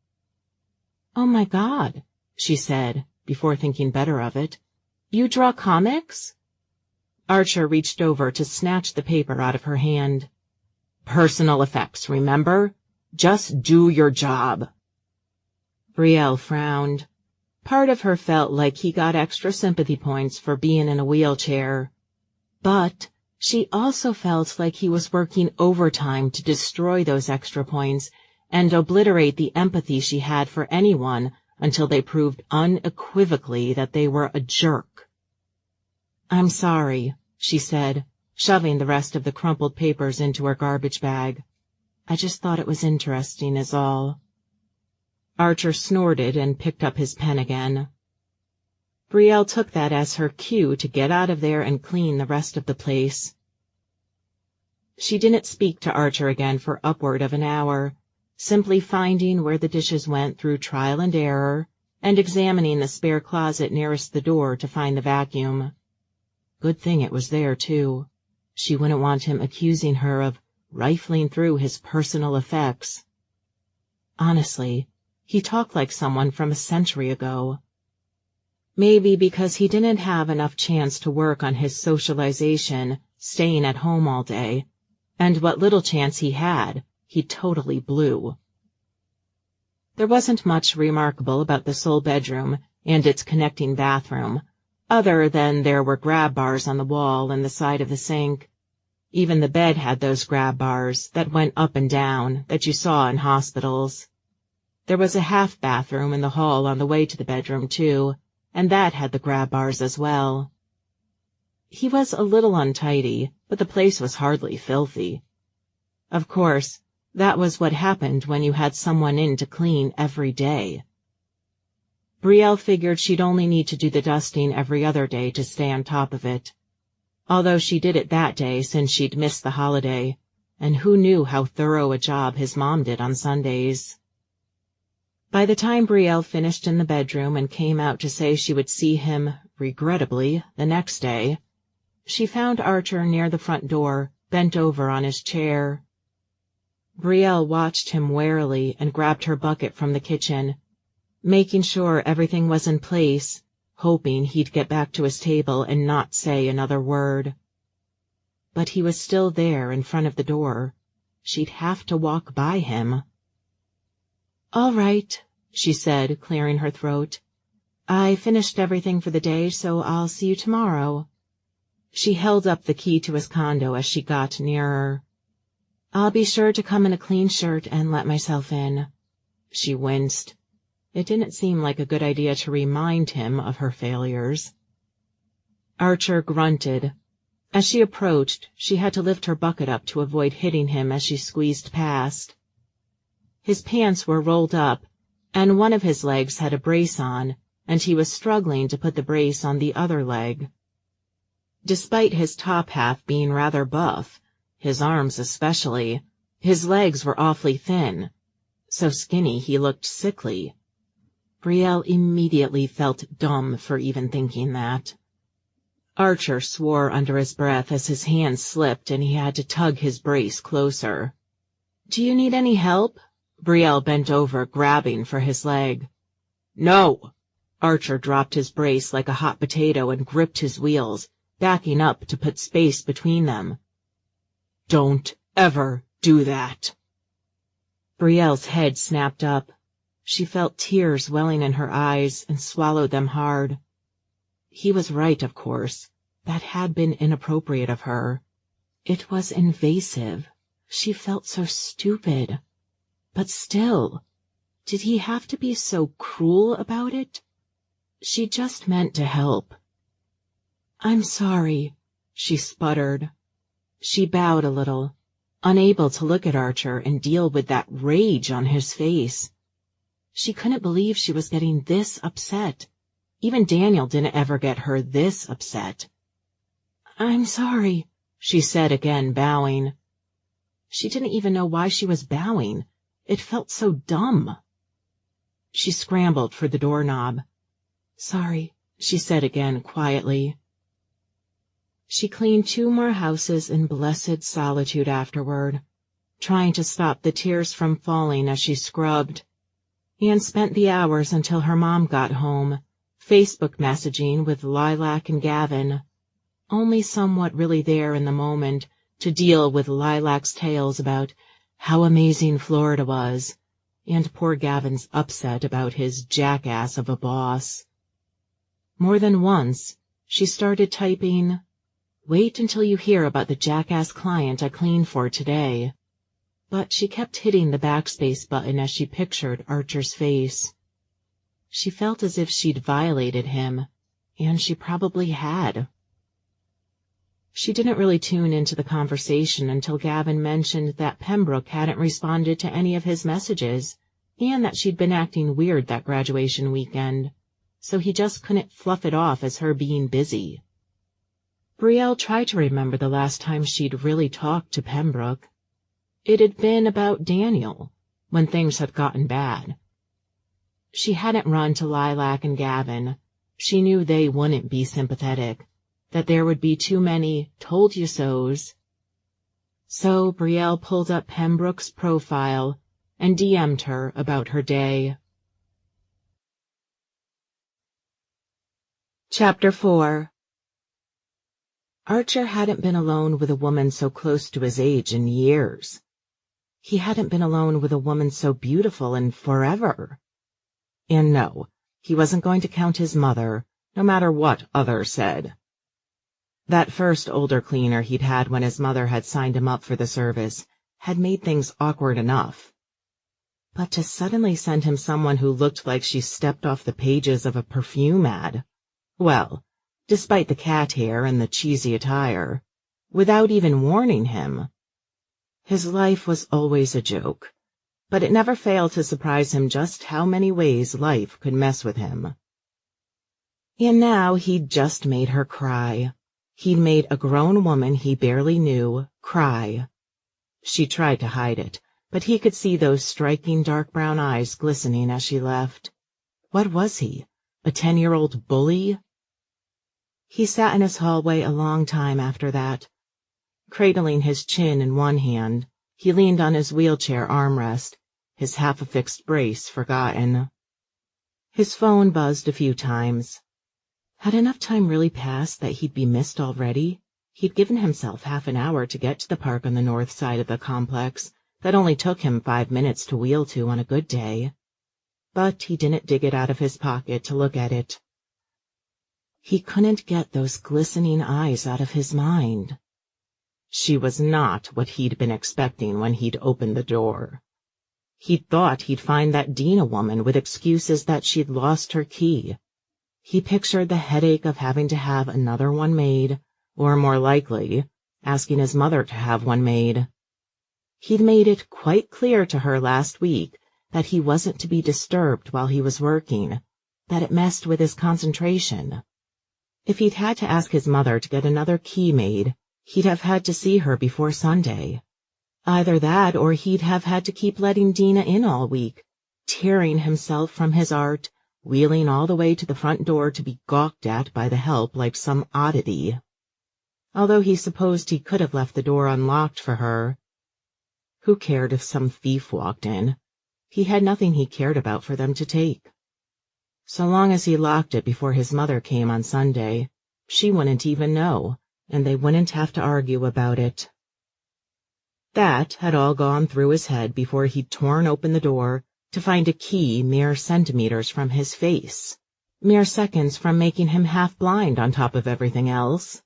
"Oh my God," she said, before thinking better of it. "You draw comics?" Archer reached over to snatch the paper out of her hand. "Personal effects, remember? Just do your job." Brielle frowned. Part of her felt like he got extra sympathy points for being in a wheelchair. But she also felt like he was working overtime to destroy those extra points and obliterate the empathy she had for anyone until they proved unequivocally that they were a jerk. "I'm sorry," she said, shoving the rest of the crumpled papers into her garbage bag. "I just thought it was interesting, is all." Archer snorted and picked up his pen again. Brielle took that as her cue to get out of there and clean the rest of the place. She didn't speak to Archer again for upward of an hour, simply finding where the dishes went through trial and error and examining the spare closet nearest the door to find the vacuum. Good thing it was there, too. She wouldn't want him accusing her of rifling through his personal effects. Honestly, he talked like someone from a century ago. Maybe because he didn't have enough chance to work on his socialization, staying at home all day, and what little chance he had, he totally blew. There wasn't much remarkable about the sole bedroom and its connecting bathroom, other than there were grab bars on the wall and the side of the sink. Even the bed had those grab bars that went up and down that you saw in hospitals. There was a half bathroom in the hall on the way to the bedroom, too, and that had the grab bars as well. He was a little untidy, but the place was hardly filthy. Of course, that was what happened when you had someone in to clean every day. Brielle figured she'd only need to do the dusting every other day to stay on top of it. Although she did it that day since she'd missed the holiday, and who knew how thorough a job his mom did on Sundays. By the time Brielle finished in the bedroom and came out to say she would see him, regrettably, the next day, she found Archer near the front door, bent over on his chair. Brielle watched him warily and grabbed her bucket from the kitchen, making sure everything was in place, hoping he'd get back to his table and not say another word. But he was still there in front of the door. She'd have to walk by him. "All right," she said, clearing her throat. "I finished everything for the day, so I'll see you tomorrow." She held up the key to his condo as she got nearer. "I'll be sure to come in a clean shirt and let myself in." She winced. It didn't seem like a good idea to remind him of her failures. Archer grunted. As she approached, she had to lift her bucket up to avoid hitting him as she squeezed past. His pants were rolled up, and one of his legs had a brace on, and he was struggling to put the brace on the other leg. Despite his top half being rather buff, his arms especially, his legs were awfully thin. So skinny he looked sickly. Brielle immediately felt dumb for even thinking that. Archer swore under his breath as his hand slipped and he had to tug his brace closer. "Do you need any help?" Brielle bent over, grabbing for his leg. "No!" Archer dropped his brace like a hot potato and gripped his wheels, backing up to put space between them. "Don't ever do that!" Brielle's head snapped up. She felt tears welling in her eyes and swallowed them hard. He was right, of course. That had been inappropriate of her. It was invasive. She felt so stupid. But still, did he have to be so cruel about it? She just meant to help. "I'm sorry," she sputtered. She bowed a little, unable to look at Archer and deal with that rage on his face. She couldn't believe she was getting this upset. Even Daniel didn't ever get her this upset. "I'm sorry," she said again, bowing. She didn't even know why she was bowing. It felt so dumb. She scrambled for the doorknob. "Sorry," she said again, quietly. She cleaned 2 more houses in blessed solitude afterward, trying to stop the tears from falling as she scrubbed, and spent the hours until her mom got home, Facebook messaging with Lilac and Gavin, only somewhat really there in the moment to deal with Lilac's tales about how amazing Florida was, and poor Gavin's upset about his jackass of a boss. More than once, she started typing, "Wait until you hear about the jackass client I cleaned for today." But she kept hitting the backspace button as she pictured Archer's face. She felt as if she'd violated him, and she probably had. She didn't really tune into the conversation until Gavin mentioned that Pembroke hadn't responded to any of his messages, and that she'd been acting weird that graduation weekend, so he just couldn't fluff it off as her being busy. Brielle tried to remember the last time she'd really talked to Pembroke. It had been about Daniel, when things had gotten bad. She hadn't run to Lilac and Gavin. She knew they wouldn't be sympathetic, that there would be too many told-you-sos. So Brielle pulled up Pembroke's profile and DM'd her about her day. Chapter 4. Archer hadn't been alone with a woman so close to his age in years. He hadn't been alone with a woman so beautiful in forever. And no, he wasn't going to count his mother, no matter what others said. That first older cleaner he'd had when his mother had signed him up for the service had made things awkward enough. But to suddenly send him someone who looked like she stepped off the pages of a perfume ad, well, despite the cat hair and the cheesy attire, without even warning him. His life was always a joke, but it never failed to surprise him just how many ways life could mess with him. And now he'd just made her cry. He'd made a grown woman he barely knew cry. She tried to hide it, but he could see those striking dark brown eyes glistening as she left. What was he, a 10-year-old bully? He sat in his hallway a long time after that. Cradling his chin in one hand, he leaned on his wheelchair armrest, his half-affixed brace forgotten. His phone buzzed a few times. Had enough time really passed that he'd be missed already? He'd given himself half an hour to get to the park on the north side of the complex that only took him 5 minutes to wheel to on a good day. But he didn't dig it out of his pocket to look at it. He couldn't get those glistening eyes out of his mind. She was not what he'd been expecting when he'd opened the door. He'd thought he'd find that Dina woman with excuses that she'd lost her key. He pictured the headache of having to have another one made, or more likely, asking his mother to have one made. He'd made it quite clear to her last week that he wasn't to be disturbed while he was working, that it messed with his concentration. If he'd had to ask his mother to get another key made, he'd have had to see her before Sunday. Either that or he'd have had to keep letting Dina in all week, tearing himself from his art, wheeling all the way to the front door to be gawked at by the help like some oddity. Although he supposed he could have left the door unlocked for her. Who cared if some thief walked in? He had nothing he cared about for them to take. So long as he locked it before his mother came on Sunday, she wouldn't even know, and they wouldn't have to argue about it. That had all gone through his head before he'd torn open the door to find a key mere centimeters from his face, mere seconds from making him half blind on top of everything else.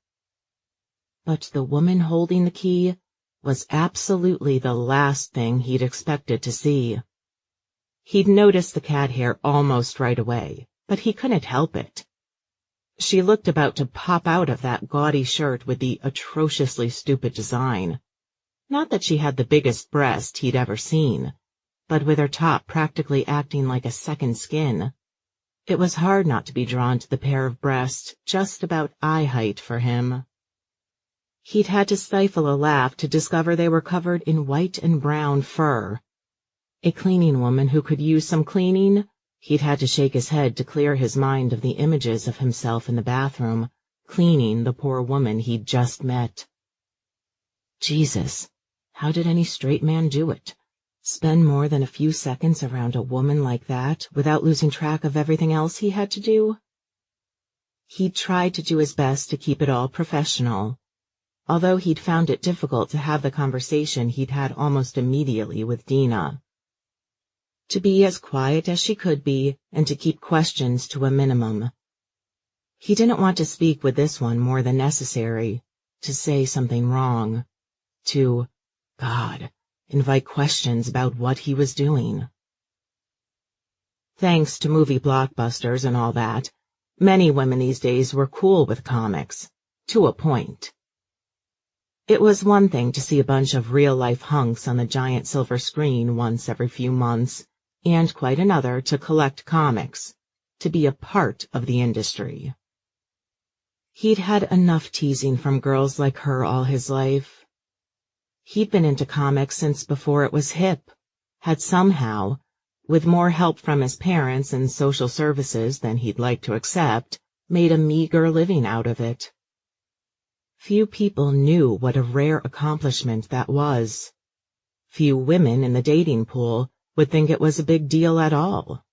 But the woman holding the key was absolutely the last thing he'd expected to see. He'd noticed the cat hair almost right away, but he couldn't help it. She looked about to pop out of that gaudy shirt with the atrociously stupid design. Not that she had the biggest breast he'd ever seen, but with her top practically acting like a second skin. It was hard not to be drawn to the pair of breasts just about eye height for him. He'd had to stifle a laugh to discover they were covered in white and brown fur. A cleaning woman who could use some cleaning? He'd had to shake his head to clear his mind of the images of himself in the bathroom, cleaning the poor woman he'd just met. Jesus, how did any straight man do it? Spend more than a few seconds around a woman like that without losing track of everything else he had to do? He'd tried to do his best to keep it all professional, although he'd found it difficult to have the conversation he'd had almost immediately with Dina. To be as quiet as she could be and to keep questions to a minimum. He didn't want to speak with this one more than necessary, to say something wrong, to, God, invite questions about what he was doing. Thanks to movie blockbusters and all that, many women these days were cool with comics, to a point. It was one thing to see a bunch of real-life hunks on the giant silver screen once every few months, and quite another to collect comics, to be a part of the industry. He'd had enough teasing from girls like her all his life. He'd been into comics since before it was hip, had somehow, with more help from his parents and social services than he'd like to accept, made a meager living out of it. Few people knew what a rare accomplishment that was. Few women in the dating pool would think it was a big deal at all.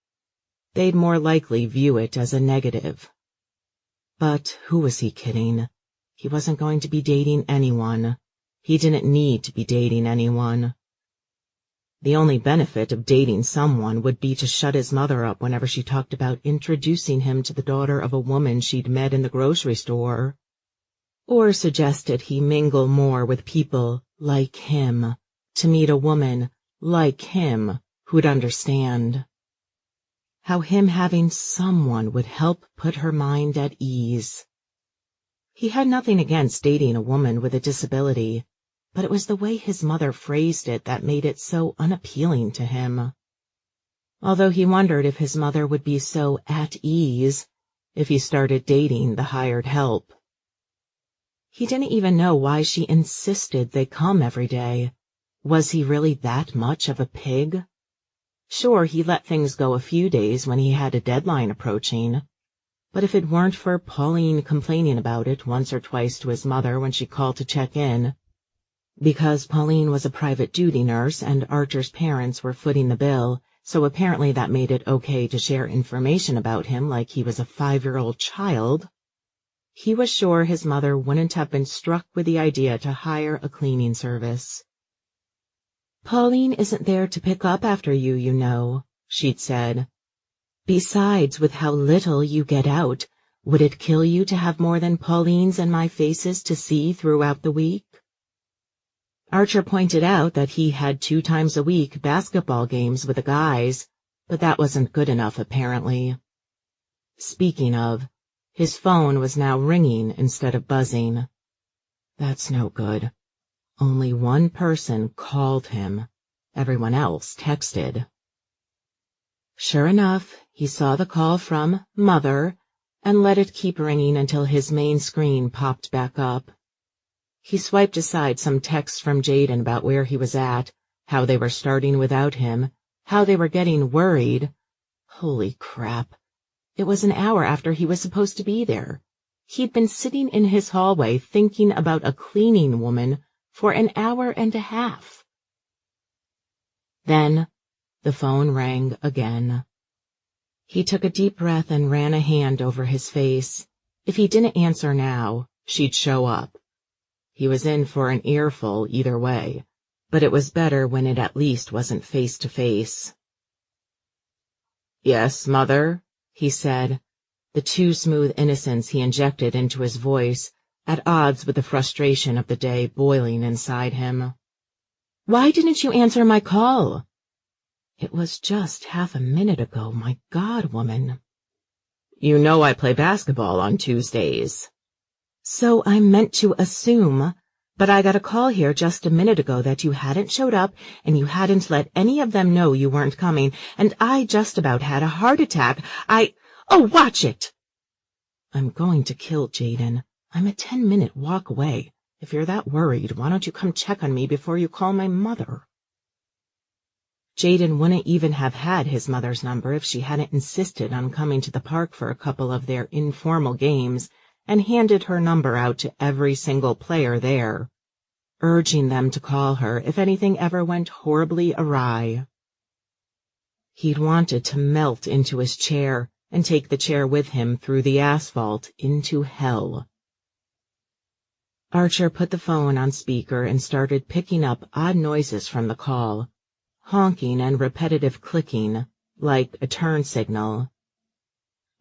They'd more likely view it as a negative. But who was he kidding? He wasn't going to be dating anyone. He didn't need to be dating anyone. The only benefit of dating someone would be to shut his mother up whenever she talked about introducing him to the daughter of a woman she'd met in the grocery store. or suggested he mingle more with people like him, to meet a woman like him who'd understand. How him having someone would help put her mind at ease. He had nothing against dating a woman with a disability, but it was the way his mother phrased it that made it so unappealing to him. Although he wondered if his mother would be so at ease if he started dating the hired help. He didn't even know why she insisted they come every day. Was he really that much of a pig? Sure, he let things go a few days when he had a deadline approaching, but if it weren't for Pauline complaining about it once or twice to his mother when she called to check in, because Pauline was a private duty nurse and Archer's parents were footing the bill, so apparently that made it okay to share information about him like he was a 5-year-old child, he was sure his mother wouldn't have been struck with the idea to hire a cleaning service. "Pauline isn't there to pick up after you, you know," she'd said. "Besides, with how little you get out, would it kill you to have more than Pauline's and my faces to see throughout the week?" Archer pointed out that he had 2 times a week basketball games with the guys, but that wasn't good enough apparently. Speaking of, his phone was now ringing instead of buzzing. That's no good. Only one person called him. Everyone else texted. Sure enough, he saw the call from Mother and let it keep ringing until his main screen popped back up. He swiped aside some texts from Jaden about where he was at, how they were starting without him, how they were getting worried. Holy crap. It was an hour after he was supposed to be there. He'd been sitting in his hallway thinking about a cleaning woman for an hour and a half. Then the phone rang again. He took a deep breath and ran a hand over his face. If he didn't answer now, she'd show up. He was in for an earful either way, but it was better when it at least wasn't face to face. "Yes, Mother?" he said, the too smooth innocence he injected into his voice at odds with the frustration of the day boiling inside him. "Why didn't you answer my call?" "It was just half a minute ago, my God, woman." "You know I play basketball on Tuesdays." "So I meant to assume, but I got a call here just a minute ago that you hadn't showed up and you hadn't let any of them know you weren't coming, and I just about had a heart attack. Oh, watch it!" "I'm going to kill Jaden. I'm a 10-minute walk away. If you're that worried, why don't you come check on me before you call my mother?" Jaden wouldn't even have had his mother's number if she hadn't insisted on coming to the park for a couple of their informal games and handed her number out to every single player there, urging them to call her if anything ever went horribly awry. He'd wanted to melt into his chair and take the chair with him through the asphalt into hell. Archer put the phone on speaker and started picking up odd noises from the call, honking and repetitive clicking, like a turn signal.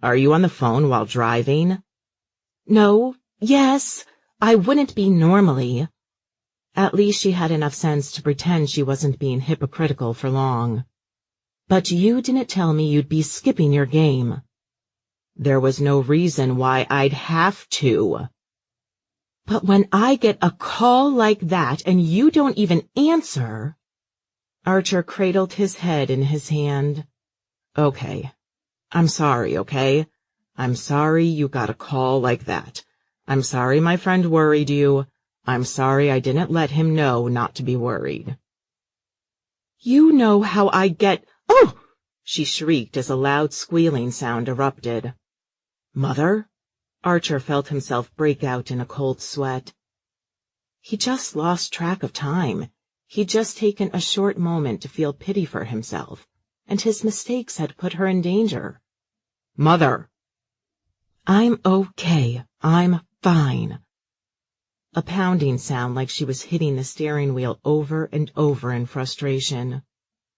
"Are you on the phone while driving?" "No, yes, I wouldn't be normally." At least she had enough sense to pretend she wasn't being hypocritical for long. "But you didn't tell me you'd be skipping your game." "There was no reason why I'd have to." "But when I get a call like that and you don't even answer—" Archer cradled his head in his hand. "Okay. I'm sorry, okay? I'm sorry you got a call like that. I'm sorry my friend worried you. I'm sorry I didn't let him know not to be worried." "You know how I get— Oh!" she shrieked as a loud squealing sound erupted. "Mother?" Archer felt himself break out in a cold sweat. He just lost track of time. He'd just taken a short moment to feel pity for himself, and his mistakes had put her in danger. "Mother!" "I'm okay. I'm fine." A pounding sound like she was hitting the steering wheel over and over in frustration,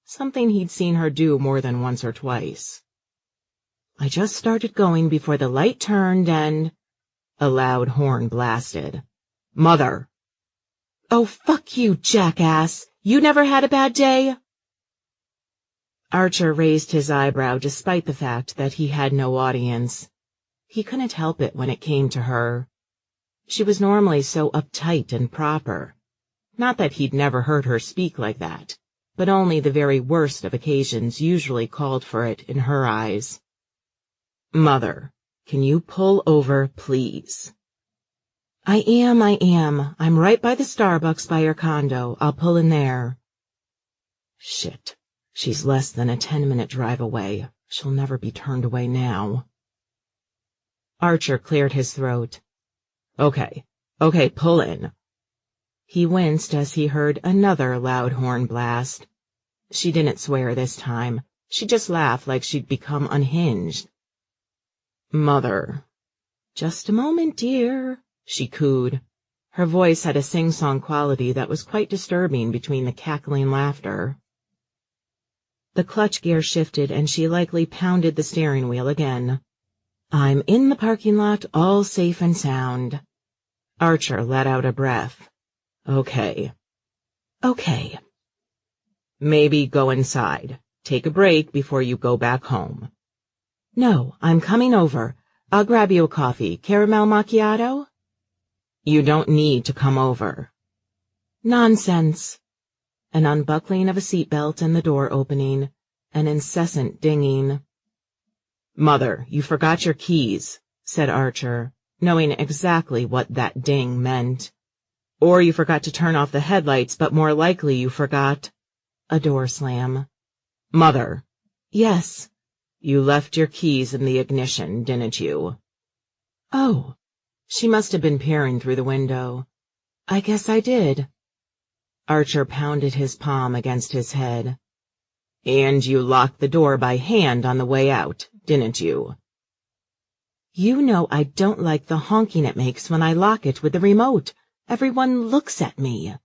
something he'd seen her do more than once or twice. "I just started going before the light turned and—" A loud horn blasted. "Mother!" "Oh, fuck you, jackass! You never had a bad day?" Archer raised his eyebrow despite the fact that he had no audience. He couldn't help it when it came to her. She was normally so uptight and proper. Not that he'd never heard her speak like that, but only the very worst of occasions usually called for it in her eyes. "Mother, can you pull over, please?" I am. I'm right by the Starbucks by your condo. I'll pull in there." Shit. She's less than a 10-minute drive away. She'll never be turned away now. Archer cleared his throat. Okay, pull in." He winced as he heard another loud horn blast. She didn't swear this time. She just laughed like she'd become unhinged. "Mother." "Just a moment, dear," she cooed. Her voice had a sing-song quality that was quite disturbing between the cackling laughter. The clutch gear shifted and she lightly pounded the steering wheel again. "I'm in the parking lot, all safe and sound." Archer let out a breath. Okay. "Maybe go inside. Take a break before you go back home." "No, I'm coming over. I'll grab you a coffee. Caramel macchiato?" "You don't need to come over." "Nonsense." An unbuckling of a seatbelt and the door opening, an incessant dinging. "Mother, you forgot your keys," said Archer, knowing exactly what that ding meant. "Or you forgot to turn off the headlights, but more likely you forgot—" A door slam. "Mother." "Yes." "You left your keys in the ignition, didn't you?" "Oh." She must have been peering through the window. "I guess I did." Archer pounded his palm against his head. "And you locked the door by hand on the way out, didn't you?" "You know I don't like the honking it makes when I lock it with the remote. Everyone looks at me."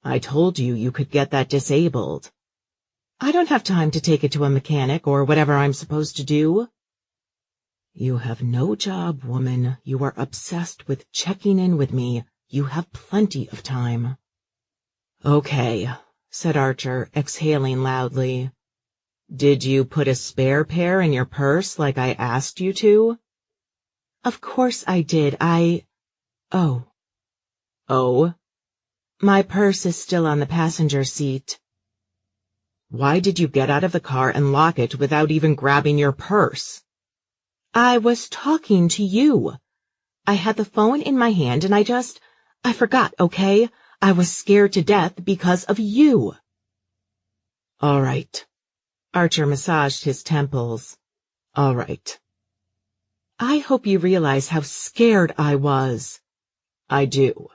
"I told you you could get that disabled." "I don't have time to take it to a mechanic or whatever I'm supposed to do." "You have no job, woman. You are obsessed with checking in with me. You have plenty of time." "Okay," said Archer, exhaling loudly. "Did you put a spare pair in your purse like I asked you to?" "Of course I did. Oh. Oh? My purse is still on the passenger seat." "Why did you get out of the car and lock it without even grabbing your purse?" "I was talking to you. I had the phone in my hand and I forgot, okay? I was scared to death because of you." "All right." Archer massaged his temples. "All right." "I hope you realize how scared I was." "I do."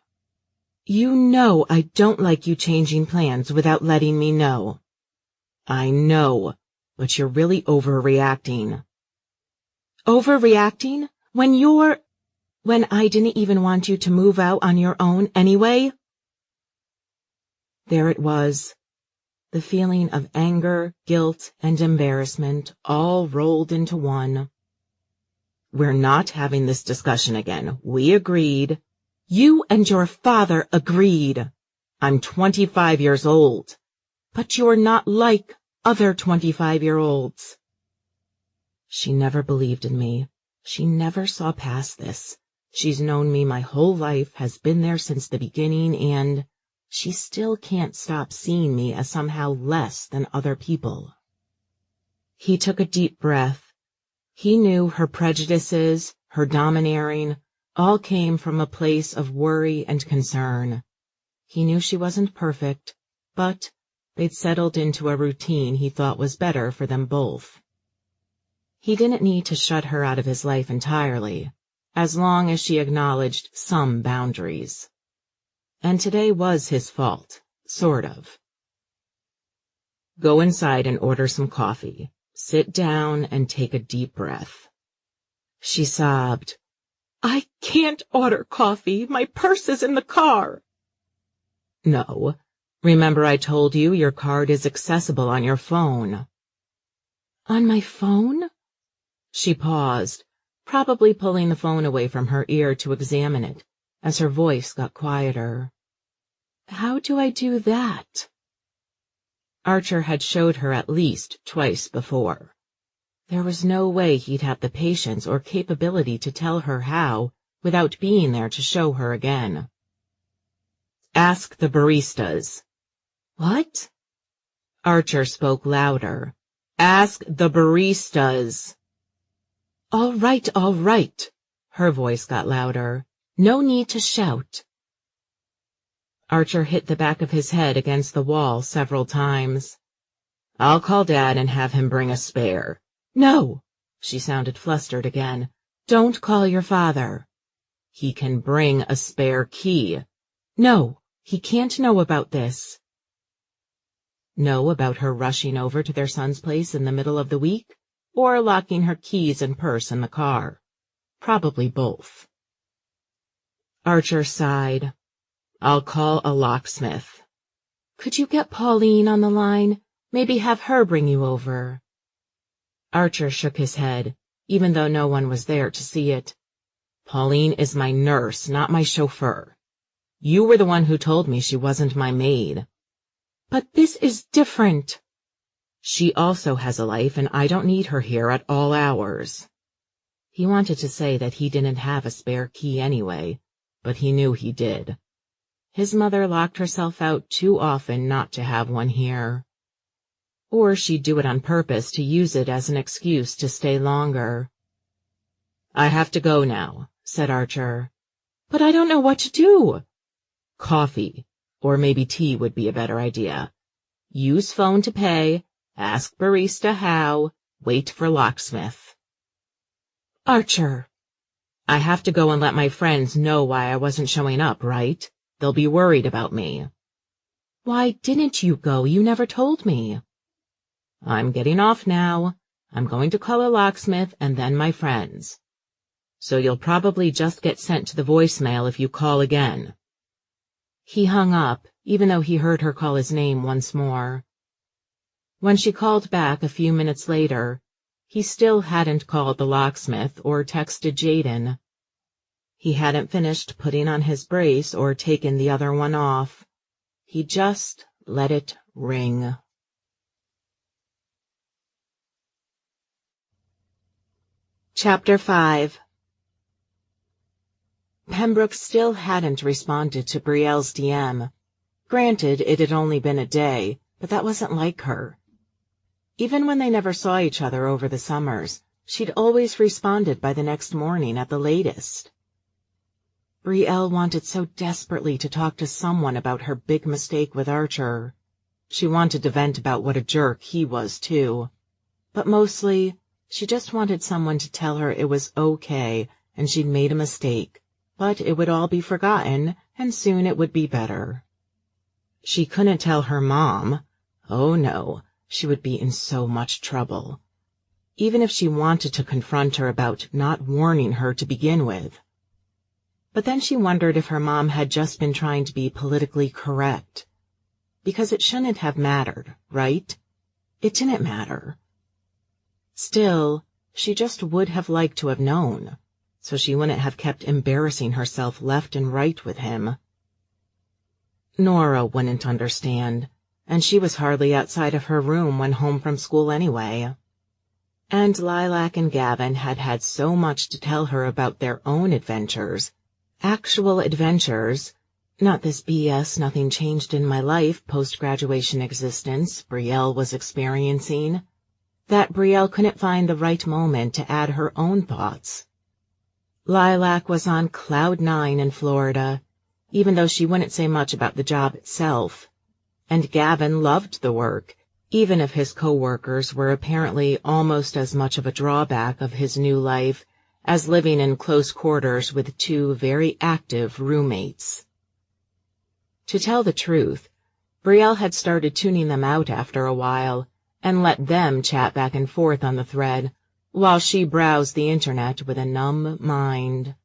"You know I don't like you changing plans without letting me know." "I know, but you're really overreacting." "Overreacting? When I didn't even want you to move out on your own anyway?" There it was. The feeling of anger, guilt, and embarrassment all rolled into one. "We're not having this discussion again. We agreed." "You and your father agreed." "I'm 25 years old." "But you're not like other 25-year-olds." She never believed in me. She never saw past this. She's known me my whole life, has been there since the beginning, and she still can't stop seeing me as somehow less than other people. He took a deep breath. He knew her prejudices, her domineering, all came from a place of worry and concern. He knew she wasn't perfect, but they'd settled into a routine he thought was better for them both. He didn't need to shut her out of his life entirely, as long as she acknowledged some boundaries. And today was his fault, sort of. "Go inside and order some coffee. Sit down and take a deep breath." She sobbed. "I can't order coffee. My purse is in the car." "No. Remember I told you your card is accessible on your phone." "On my phone?" She paused. probably pulling the phone away from her ear to examine it, as her voice got quieter. "How do I do that?" Archer had showed her at least twice before. There was no way he'd have the patience or capability to tell her how without being there to show her again. "Ask the baristas." "What?" Archer spoke louder. "Ask the baristas." All right. Her voice got louder. "No need to shout." Archer hit the back of his head against the wall several times. "I'll call Dad and have him bring a spare." "No!" She sounded flustered again. "Don't call your father." "He can bring a spare key." "No, he can't know about this." Know about her rushing over to their son's place in the middle of the week, or locking her keys and purse in the car? Probably both. Archer sighed. "I'll call a locksmith." "Could you get Pauline on the line? Maybe have her bring you over." Archer shook his head, even though no one was there to see it. "Pauline is my nurse, not my chauffeur. You were the one who told me she wasn't my maid." "But this is different." "She also has a life, and I don't need her here at all hours." He wanted to say that he didn't have a spare key anyway, but he knew he did. His mother locked herself out too often not to have one here. Or she'd do it on purpose to use it as an excuse to stay longer. "I have to go now," said Archer. "But I don't know what to do." "Coffee, or maybe tea would be a better idea. Use phone to pay, ask barista how, wait for locksmith." "Archer." "I have to go and let my friends know why I wasn't showing up, right? They'll be worried about me." "Why didn't you go? You never told me." "I'm getting off now. I'm going to call a locksmith and then my friends. So you'll probably just get sent to the voicemail if you call again." He hung up, even though he heard her call his name once more. When she called back a few minutes later, he still hadn't called the locksmith or texted Jaden. He hadn't finished putting on his brace or taken the other one off. He just let it ring. Chapter 5. Pembroke still hadn't responded to Brielle's DM. Granted, it had only been a day, but that wasn't like her. Even when they never saw each other over the summers, she'd always responded by the next morning at the latest. Brielle wanted so desperately to talk to someone about her big mistake with Archer. She wanted to vent about what a jerk he was, too. But mostly, she just wanted someone to tell her it was okay and she'd made a mistake, but it would all be forgotten and soon it would be better. She couldn't tell her mom. Oh no, she would be in so much trouble. Even if she wanted to confront her about not warning her to begin with. But then she wondered if her mom had just been trying to be politically correct. Because it shouldn't have mattered, right? It didn't matter. Still, she just would have liked to have known, so she wouldn't have kept embarrassing herself left and right with him. Nora wouldn't understand, and she was hardly outside of her room when home from school anyway. And Lilac and Gavin had had so much to tell her about their own adventures. Actual adventures, not this BS nothing changed in my life post-graduation existence Brielle was experiencing, that Brielle couldn't find the right moment to add her own thoughts. Lilac was on cloud 9 in Florida, even though she wouldn't say much about the job itself. And Gavin loved the work, even if his co-workers were apparently almost as much of a drawback of his new life as living in close quarters with two very active roommates. To tell the truth, Brielle had started tuning them out after a while and let them chat back and forth on the thread while she browsed the internet with a numb mind.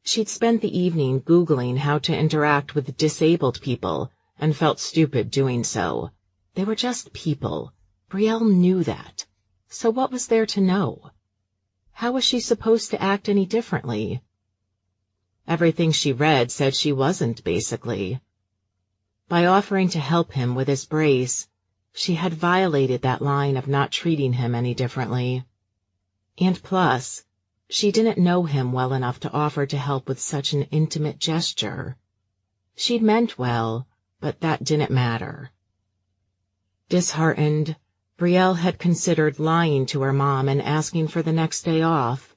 She'd spent the evening Googling how to interact with disabled people and felt stupid doing so. They were just people. Brielle knew that. So what was there to know? How was she supposed to act any differently? Everything she read said she wasn't, basically. By offering to help him with his brace, she had violated that line of not treating him any differently. And plus, she didn't know him well enough to offer to help with such an intimate gesture. She'd meant well, but that didn't matter. Disheartened, Brielle had considered lying to her mom and asking for the next day off,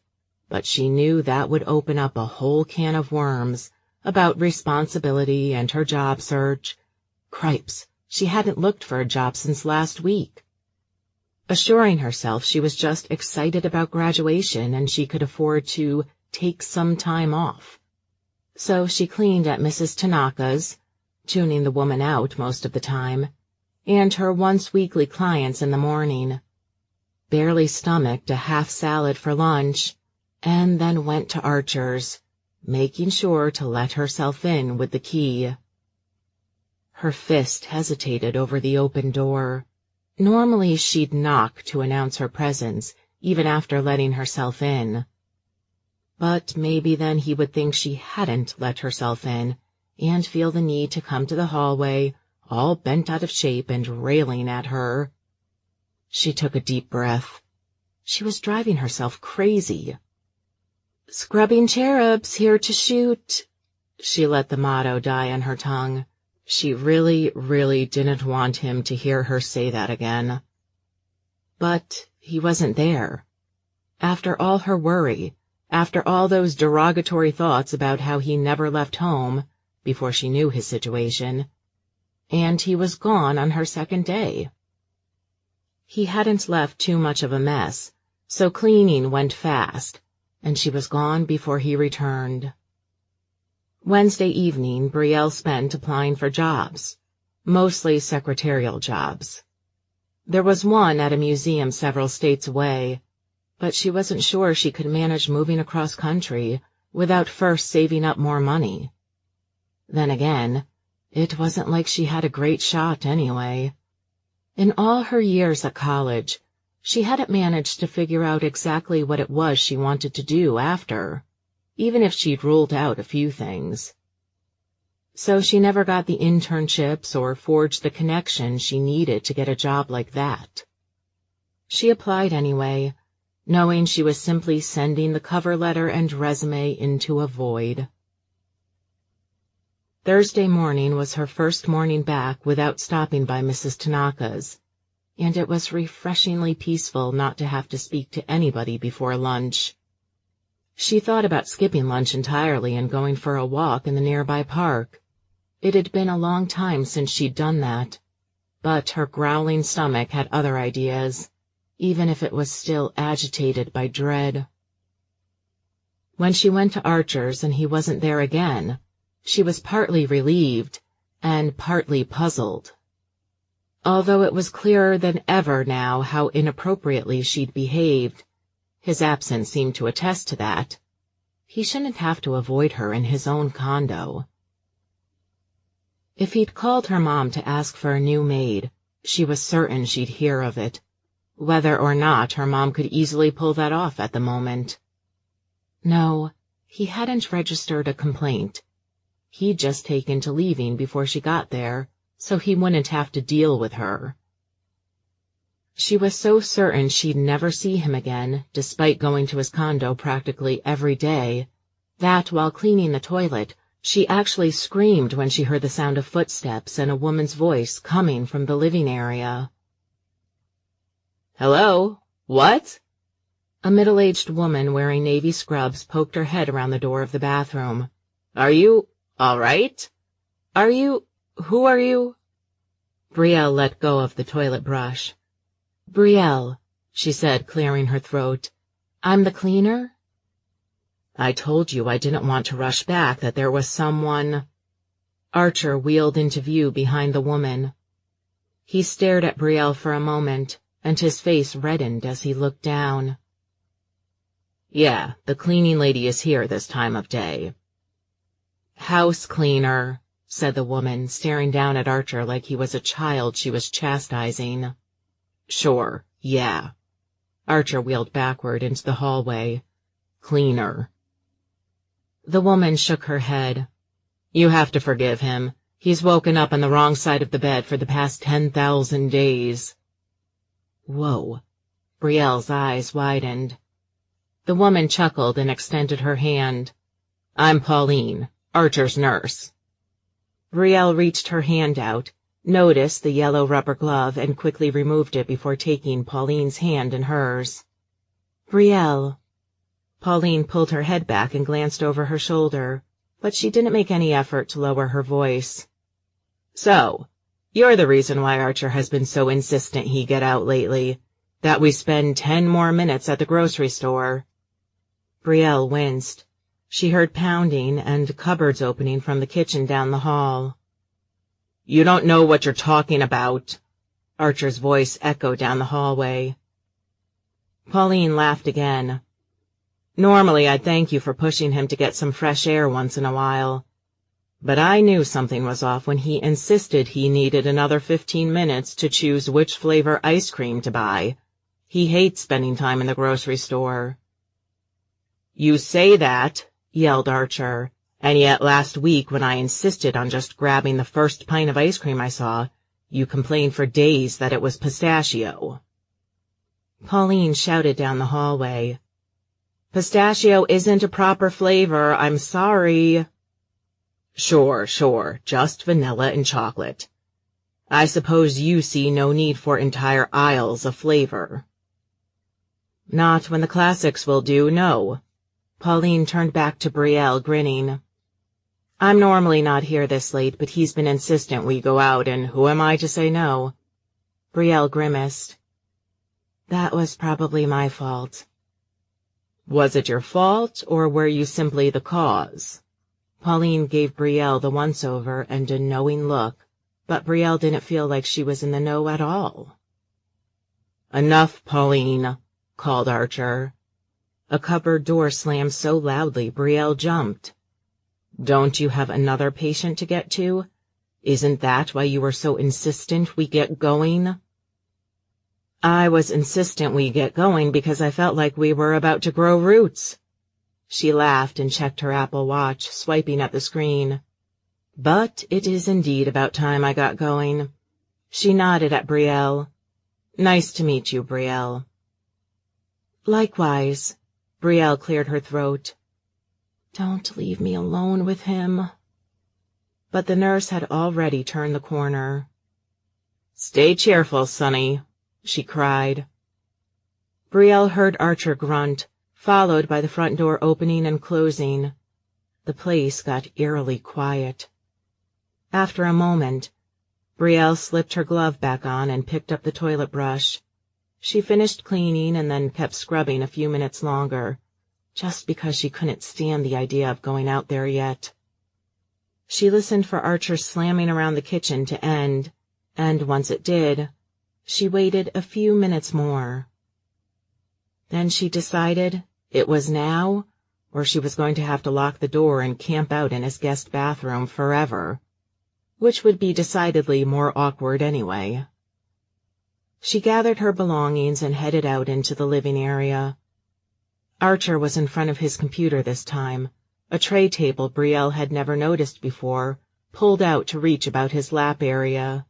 but she knew that would open up a whole can of worms about responsibility and her job search. Cripes, she hadn't looked for a job since last week. Assuring herself she was just excited about graduation and she could afford to take some time off. So she cleaned at Mrs. Tanaka's, tuning the woman out most of the time, and her once-weekly clients in the morning, barely stomached a half salad for lunch, and then went to Archer's, making sure to let herself in with the key. Her fist hesitated over the open door. Normally she'd knock to announce her presence, even after letting herself in. But maybe then he would think she hadn't let herself in, and feel the need to come to the hallway, all bent out of shape and railing at her. She took a deep breath. She was driving herself crazy. "Scrubbing cherubs, here to shoot." She let the motto die on her tongue. She really, really didn't want him to hear her say that again. But he wasn't there. After all her worry, after all those derogatory thoughts about how he never left home before she knew his situation, and he was gone on her second day. He hadn't left too much of a mess, so cleaning went fast, and she was gone before he returned. Wednesday evening, Brielle spent applying for jobs, mostly secretarial jobs. There was one at a museum several states away, but she wasn't sure she could manage moving across country without first saving up more money. Then again, it wasn't like she had a great shot anyway. In all her years at college, she hadn't managed to figure out exactly what it was she wanted to do after, even if she'd ruled out a few things. So she never got the internships or forged the connections she needed to get a job like that. She applied anyway, knowing she was simply sending the cover letter and resume into a void. Thursday morning was her first morning back without stopping by Mrs. Tanaka's, and it was refreshingly peaceful not to have to speak to anybody before lunch. She thought about skipping lunch entirely and going for a walk in the nearby park. It had been a long time since she'd done that, but her growling stomach had other ideas, even if it was still agitated by dread. When she went to Archer's and he wasn't there again, she was partly relieved and partly puzzled. Although it was clearer than ever now how inappropriately she'd behaved, his absence seemed to attest to that. He shouldn't have to avoid her in his own condo. If he'd called her mom to ask for a new maid, she was certain she'd hear of it, whether or not her mom could easily pull that off at the moment. No, he hadn't registered a complaint. He'd just taken to leaving before she got there, so he wouldn't have to deal with her. She was so certain she'd never see him again, despite going to his condo practically every day, that while cleaning the toilet, she actually screamed when she heard the sound of footsteps and a woman's voice coming from the living area. "Hello? What?" A middle-aged woman wearing navy scrubs poked her head around the door of the bathroom. "Are you all right? Who are you?" Brielle let go of the toilet brush. "Brielle," she said, clearing her throat. "I'm the cleaner?" "I told you I didn't want to rush back, that there was someone." Archer wheeled into view behind the woman. He stared at Brielle for a moment, and his face reddened as he looked down. "Yeah, the cleaning lady is here this time of day." "House cleaner," said the woman, staring down at Archer like he was a child she was chastising. "Sure, yeah." Archer wheeled backward into the hallway. Cleaner. The woman shook her head. You have to forgive him. He's woken up on the wrong side of the bed for the past 10,000 days. Whoa. Brielle's eyes widened. The woman chuckled and extended her hand. I'm Pauline, Archer's nurse. Brielle reached her hand out, noticed the yellow rubber glove, and quickly removed it before taking Pauline's hand in hers. Brielle. Pauline pulled her head back and glanced over her shoulder, but she didn't make any effort to lower her voice. So, you're the reason why Archer has been so insistent he get out lately, that we spend 10 more minutes at the grocery store. Brielle winced. She heard pounding and cupboards opening from the kitchen down the hall. You don't know what you're talking about, Archer's voice echoed down the hallway. Pauline laughed again. Normally I'd thank you for pushing him to get some fresh air once in a while. But I knew something was off when he insisted he needed another 15 minutes to choose which flavor ice cream to buy. He hates spending time in the grocery store. You say that, yelled Archer, and yet last week when I insisted on just grabbing the first pint of ice cream I saw, you complained for days that it was pistachio. Pauline shouted down the hallway. Pistachio isn't a proper flavor, I'm sorry. Sure, just vanilla and chocolate. I suppose you see no need for entire aisles of flavor. Not when the classics will do, no. Pauline turned back to Brielle, grinning. I'm normally not here this late, but he's been insistent we go out, and who am I to say no? Brielle grimaced. That was probably my fault. Was it your fault, or were you simply the cause? Pauline gave Brielle the once-over and a knowing look, but Brielle didn't feel like she was in the know at all. Enough, Pauline, called Archer. A cupboard door slammed so loudly Brielle jumped. Don't you have another patient to get to? Isn't that why you were so insistent we get going? I was insistent we get going because I felt like we were about to grow roots. She laughed and checked her Apple Watch, swiping at the screen. But it is indeed about time I got going. She nodded at Brielle. Nice to meet you, Brielle. Likewise. Brielle cleared her throat. Don't leave me alone with him. But the nurse had already turned the corner. Stay cheerful, Sonny, she cried. Brielle heard Archer grunt, followed by the front door opening and closing. The place got eerily quiet. After a moment, Brielle slipped her glove back on and picked up the toilet brush. She finished cleaning and then kept scrubbing a few minutes longer, just because she couldn't stand the idea of going out there yet. She listened for Archer slamming around the kitchen to end, and once it did, she waited a few minutes more. Then she decided it was now, or she was going to have to lock the door and camp out in his guest bathroom forever, which would be decidedly more awkward anyway. She gathered her belongings and headed out into the living area. Archer was in front of his computer this time, a tray table Brielle had never noticed before, pulled out to reach about his lap area.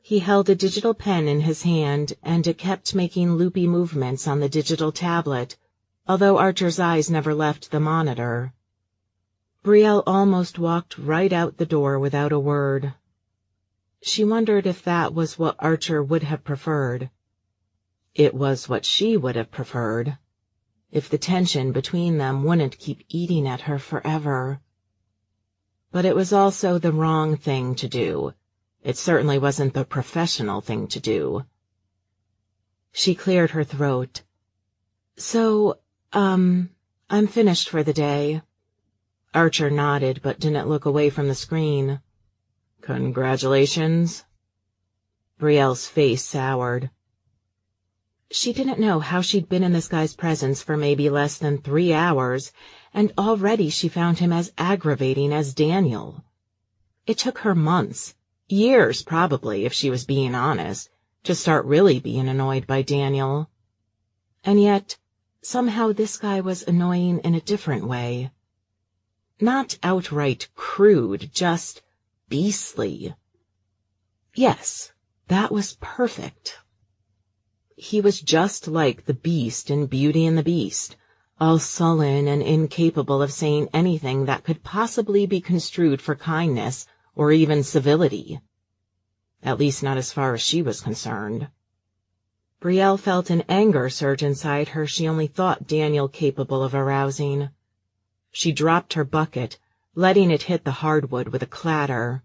He held a digital pen in his hand, and it kept making loopy movements on the digital tablet, although Archer's eyes never left the monitor. Brielle almost walked right out the door without a word. She wondered if that was what Archer would have preferred. It was what she would have preferred, if the tension between them wouldn't keep eating at her forever. But it was also the wrong thing to do. It certainly wasn't the professional thing to do. She cleared her throat. So, I'm finished for the day. Archer nodded but didn't look away from the screen. Congratulations. Brielle's face soured. She didn't know how she'd been in this guy's presence for maybe less than 3 hours, and already she found him as aggravating as Daniel. It took her months, years probably, if she was being honest, to start really being annoyed by Daniel. And yet, somehow this guy was annoying in a different way. Not outright crude, just beastly. Yes, that was perfect. He was just like the Beast in Beauty and the Beast, all sullen and incapable of saying anything that could possibly be construed for kindness or even civility. At least not as far as she was concerned. Brielle felt an anger surge inside her she only thought Daniel capable of arousing. She dropped her bucket, letting it hit the hardwood with a clatter.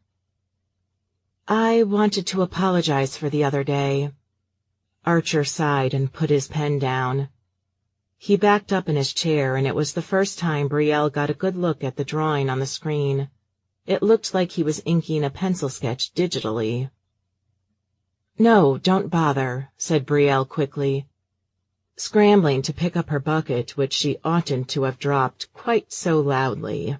"I wanted to apologize for the other day." Archer sighed and put his pen down. He backed up in his chair, and it was the first time Brielle got a good look at the drawing on the screen. It looked like he was inking a pencil sketch digitally. "No, don't bother," said Brielle quickly, scrambling to pick up her bucket, which she oughtn't to have dropped quite so loudly.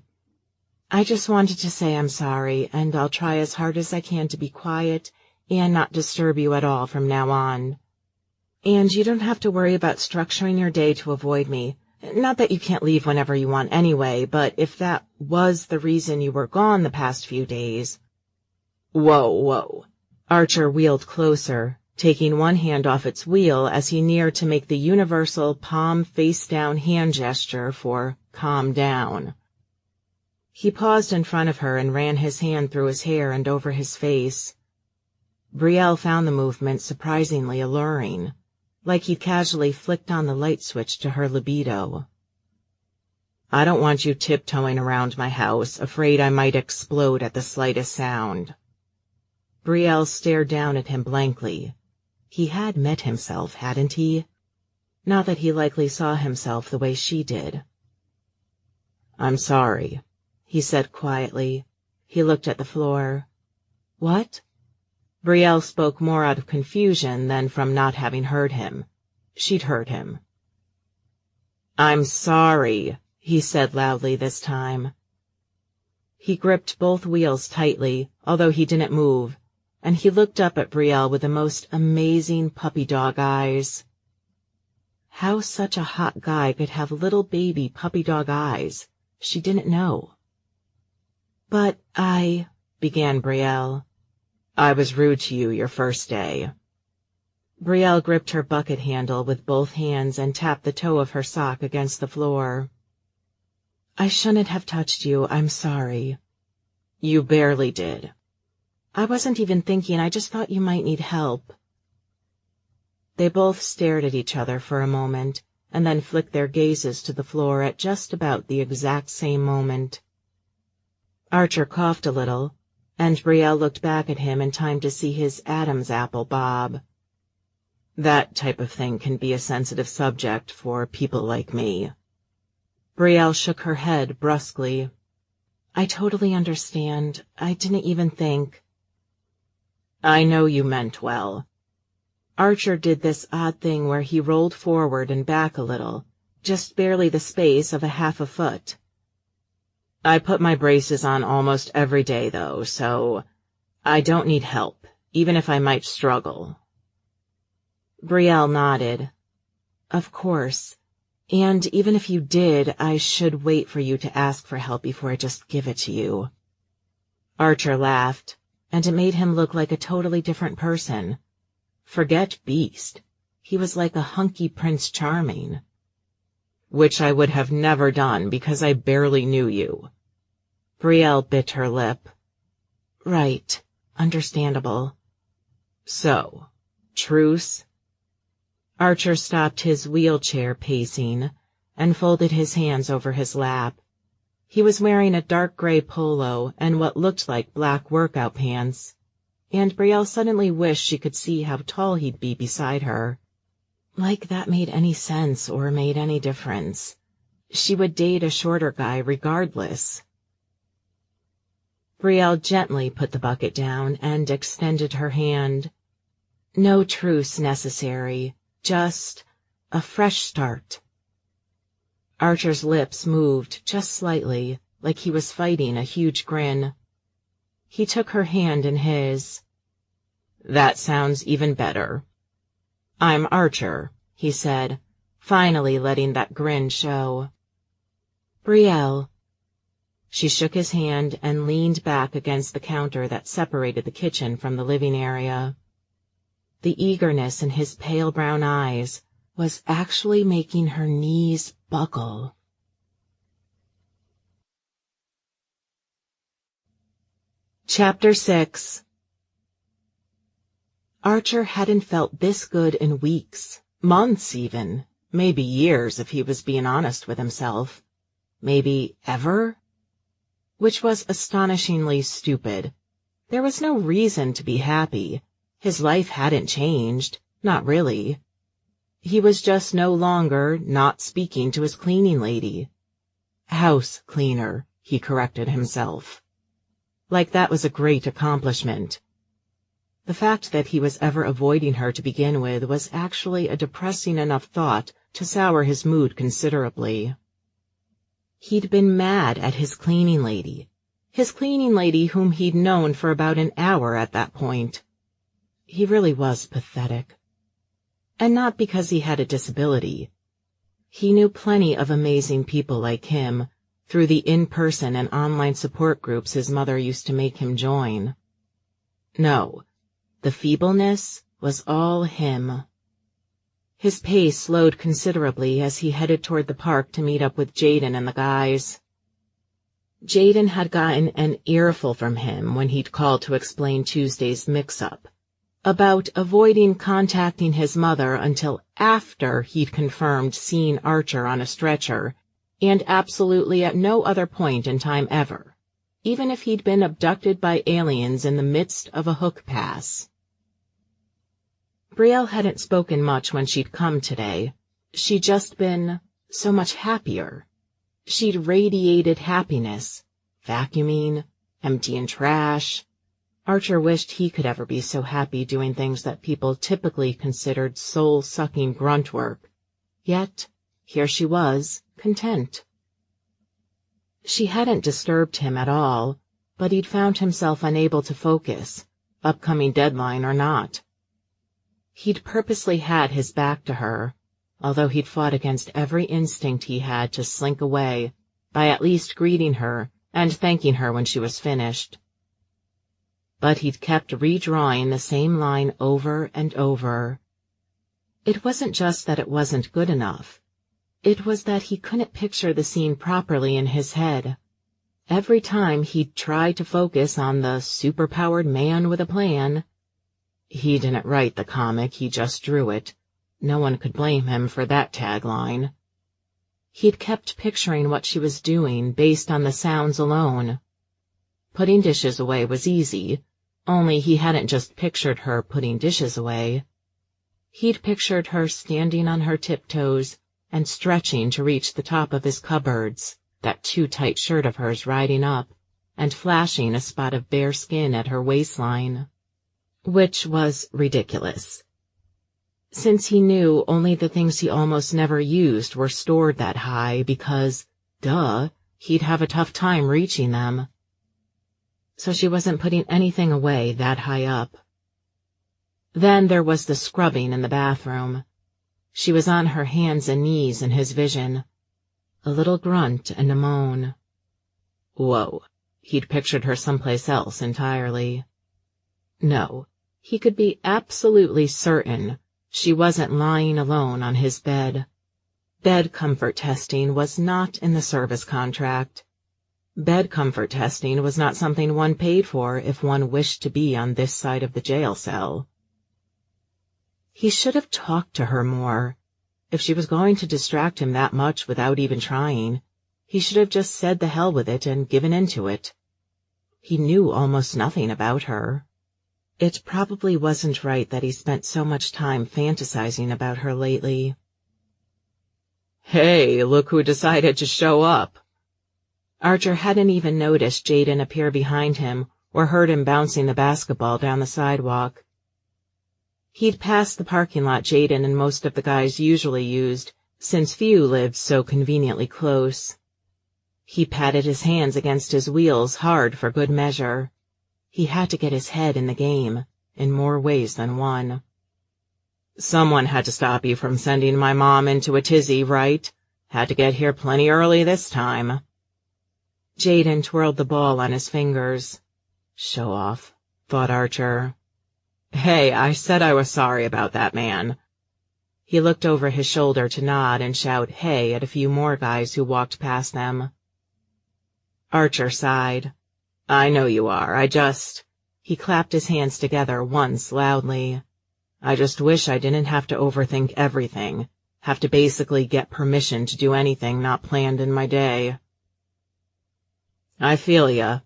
"I just wanted to say I'm sorry, and I'll try as hard as I can to be quiet and not disturb you at all from now on. And you don't have to worry about structuring your day to avoid me. Not that you can't leave whenever you want anyway, but if that was the reason you were gone the past few days—" Whoa. Archer wheeled closer, taking one hand off its wheel as he neared to make the universal palm face-down hand gesture for calm down. He paused in front of her and ran his hand through his hair and over his face. Brielle found the movement surprisingly alluring, like he'd casually flicked on the light switch to her libido. "I don't want you tiptoeing around my house, afraid I might explode at the slightest sound." Brielle stared down at him blankly. He had met himself, hadn't he? Not that he likely saw himself the way she did. "I'm sorry," he said quietly. He looked at the floor. "What?" Brielle spoke more out of confusion than from not having heard him. She'd heard him. "I'm sorry," he said loudly this time. He gripped both wheels tightly, although he didn't move, and he looked up at Brielle with the most amazing puppy-dog eyes. How such a hot guy could have little baby puppy-dog eyes, she didn't know. "But began Brielle. "I was rude to you your first day." Brielle gripped her bucket handle with both hands and tapped the toe of her sock against the floor. "I shouldn't have touched you, I'm sorry." "You barely did." "I wasn't even thinking, I just thought you might need help." They both stared at each other for a moment, and then flicked their gazes to the floor at just about the exact same moment. Archer coughed a little, and Brielle looked back at him in time to see his Adam's apple bob. "That type of thing can be a sensitive subject for people like me." Brielle shook her head brusquely. "I totally understand. I didn't even think." "I know you meant well." Archer did this odd thing where he rolled forward and back a little, just barely the space of a half a foot. "I put my braces on almost every day, though, so I don't need help, even if I might struggle." Brielle nodded. "Of course. And even if you did, I should wait for you to ask for help before I just give it to you." Archer laughed, and it made him look like a totally different person. Forget Beast. He was like a hunky Prince Charming. "Which I would have never done because I barely knew you." Brielle bit her lip. "Right. Understandable." "So, truce?" Archer stopped his wheelchair pacing and folded his hands over his lap. He was wearing a dark gray polo and what looked like black workout pants, and Brielle suddenly wished she could see how tall he'd be beside her. Like that made any sense or made any difference. She would date a shorter guy regardless. Brielle gently put the bucket down and extended her hand. "No truce necessary. Just a fresh start." Archer's lips moved just slightly, like he was fighting a huge grin. He took her hand in his. "That sounds even better." "I'm Archer," he said, finally letting that grin show. "Brielle." She shook his hand and leaned back against the counter that separated the kitchen from the living area. The eagerness in his pale brown eyes was actually making her knees buckle. Chapter 6. Archer hadn't felt this good in weeks, months even, maybe years if he was being honest with himself. Maybe ever? Which was astonishingly stupid. There was no reason to be happy. His life hadn't changed, not really. He was just no longer not speaking to his cleaning lady. House cleaner, he corrected himself. Like that was a great accomplishment. The fact that he was ever avoiding her to begin with was actually a depressing enough thought to sour his mood considerably. He'd been mad at his cleaning lady whom he'd known for about an hour at that point. He really was pathetic. And not because he had a disability. He knew plenty of amazing people like him through the in-person and online support groups his mother used to make him join. No, the feebleness was all him. His pace slowed considerably as he headed toward the park to meet up with Jaden and the guys. Jaden had gotten an earful from him when he'd called to explain Tuesday's mix-up, about avoiding contacting his mother until after he'd confirmed seeing Archer on a stretcher, and absolutely at no other point in time ever, even if he'd been abducted by aliens in the midst of a hook pass. Brielle hadn't spoken much when she'd come today. She'd just been so much happier. She'd radiated happiness, vacuuming, emptying trash. Archer wished he could ever be so happy doing things that people typically considered soul-sucking grunt work. Yet, here she was, content. She hadn't disturbed him at all, but he'd found himself unable to focus, upcoming deadline or not. He'd purposely had his back to her, although he'd fought against every instinct he had to slink away by at least greeting her and thanking her when she was finished. But he'd kept redrawing the same line over and over. It wasn't just that it wasn't good enough. It was that he couldn't picture the scene properly in his head. Every time he'd try to focus on the superpowered man with a plan. He didn't write the comic, he just drew it. No one could blame him for that tagline. He'd kept picturing what she was doing based on the sounds alone. Putting dishes away was easy, only he hadn't just pictured her putting dishes away. He'd pictured her standing on her tiptoes and stretching to reach the top of his cupboards, that too-tight shirt of hers riding up, and flashing a spot of bare skin at her waistline. Which was ridiculous, since he knew only the things he almost never used were stored that high because, duh, he'd have a tough time reaching them. So she wasn't putting anything away that high up. Then there was the scrubbing in the bathroom. She was on her hands and knees in his vision. A little grunt and a moan. Whoa, he'd pictured her someplace else entirely. No, he could be absolutely certain she wasn't lying alone on his bed. Bed comfort testing was not in the service contract. Bed comfort testing was not something one paid for if one wished to be on this side of the jail cell. He should have talked to her more. If she was going to distract him that much without even trying, he should have just said the hell with it and given in to it. He knew almost nothing about her. It probably wasn't right that he spent so much time fantasizing about her lately. Hey, look who decided to show up. Archer hadn't even noticed Jaden appear behind him or heard him bouncing the basketball down the sidewalk. He'd passed the parking lot Jaden and most of the guys usually used, since few lived so conveniently close. He patted his hands against his wheels hard for good measure. He had to get his head in the game, in more ways than one. Someone had to stop you from sending my mom into a tizzy, right? Had to get here plenty early this time. Jaden twirled the ball on his fingers. Show off, thought Archer. Hey, I said I was sorry about that man. He looked over his shoulder to nod and shout hey at a few more guys who walked past them. Archer sighed. I know you are, He clapped his hands together once loudly. I just wish I didn't have to overthink everything, have to basically get permission to do anything not planned in my day. I feel ya.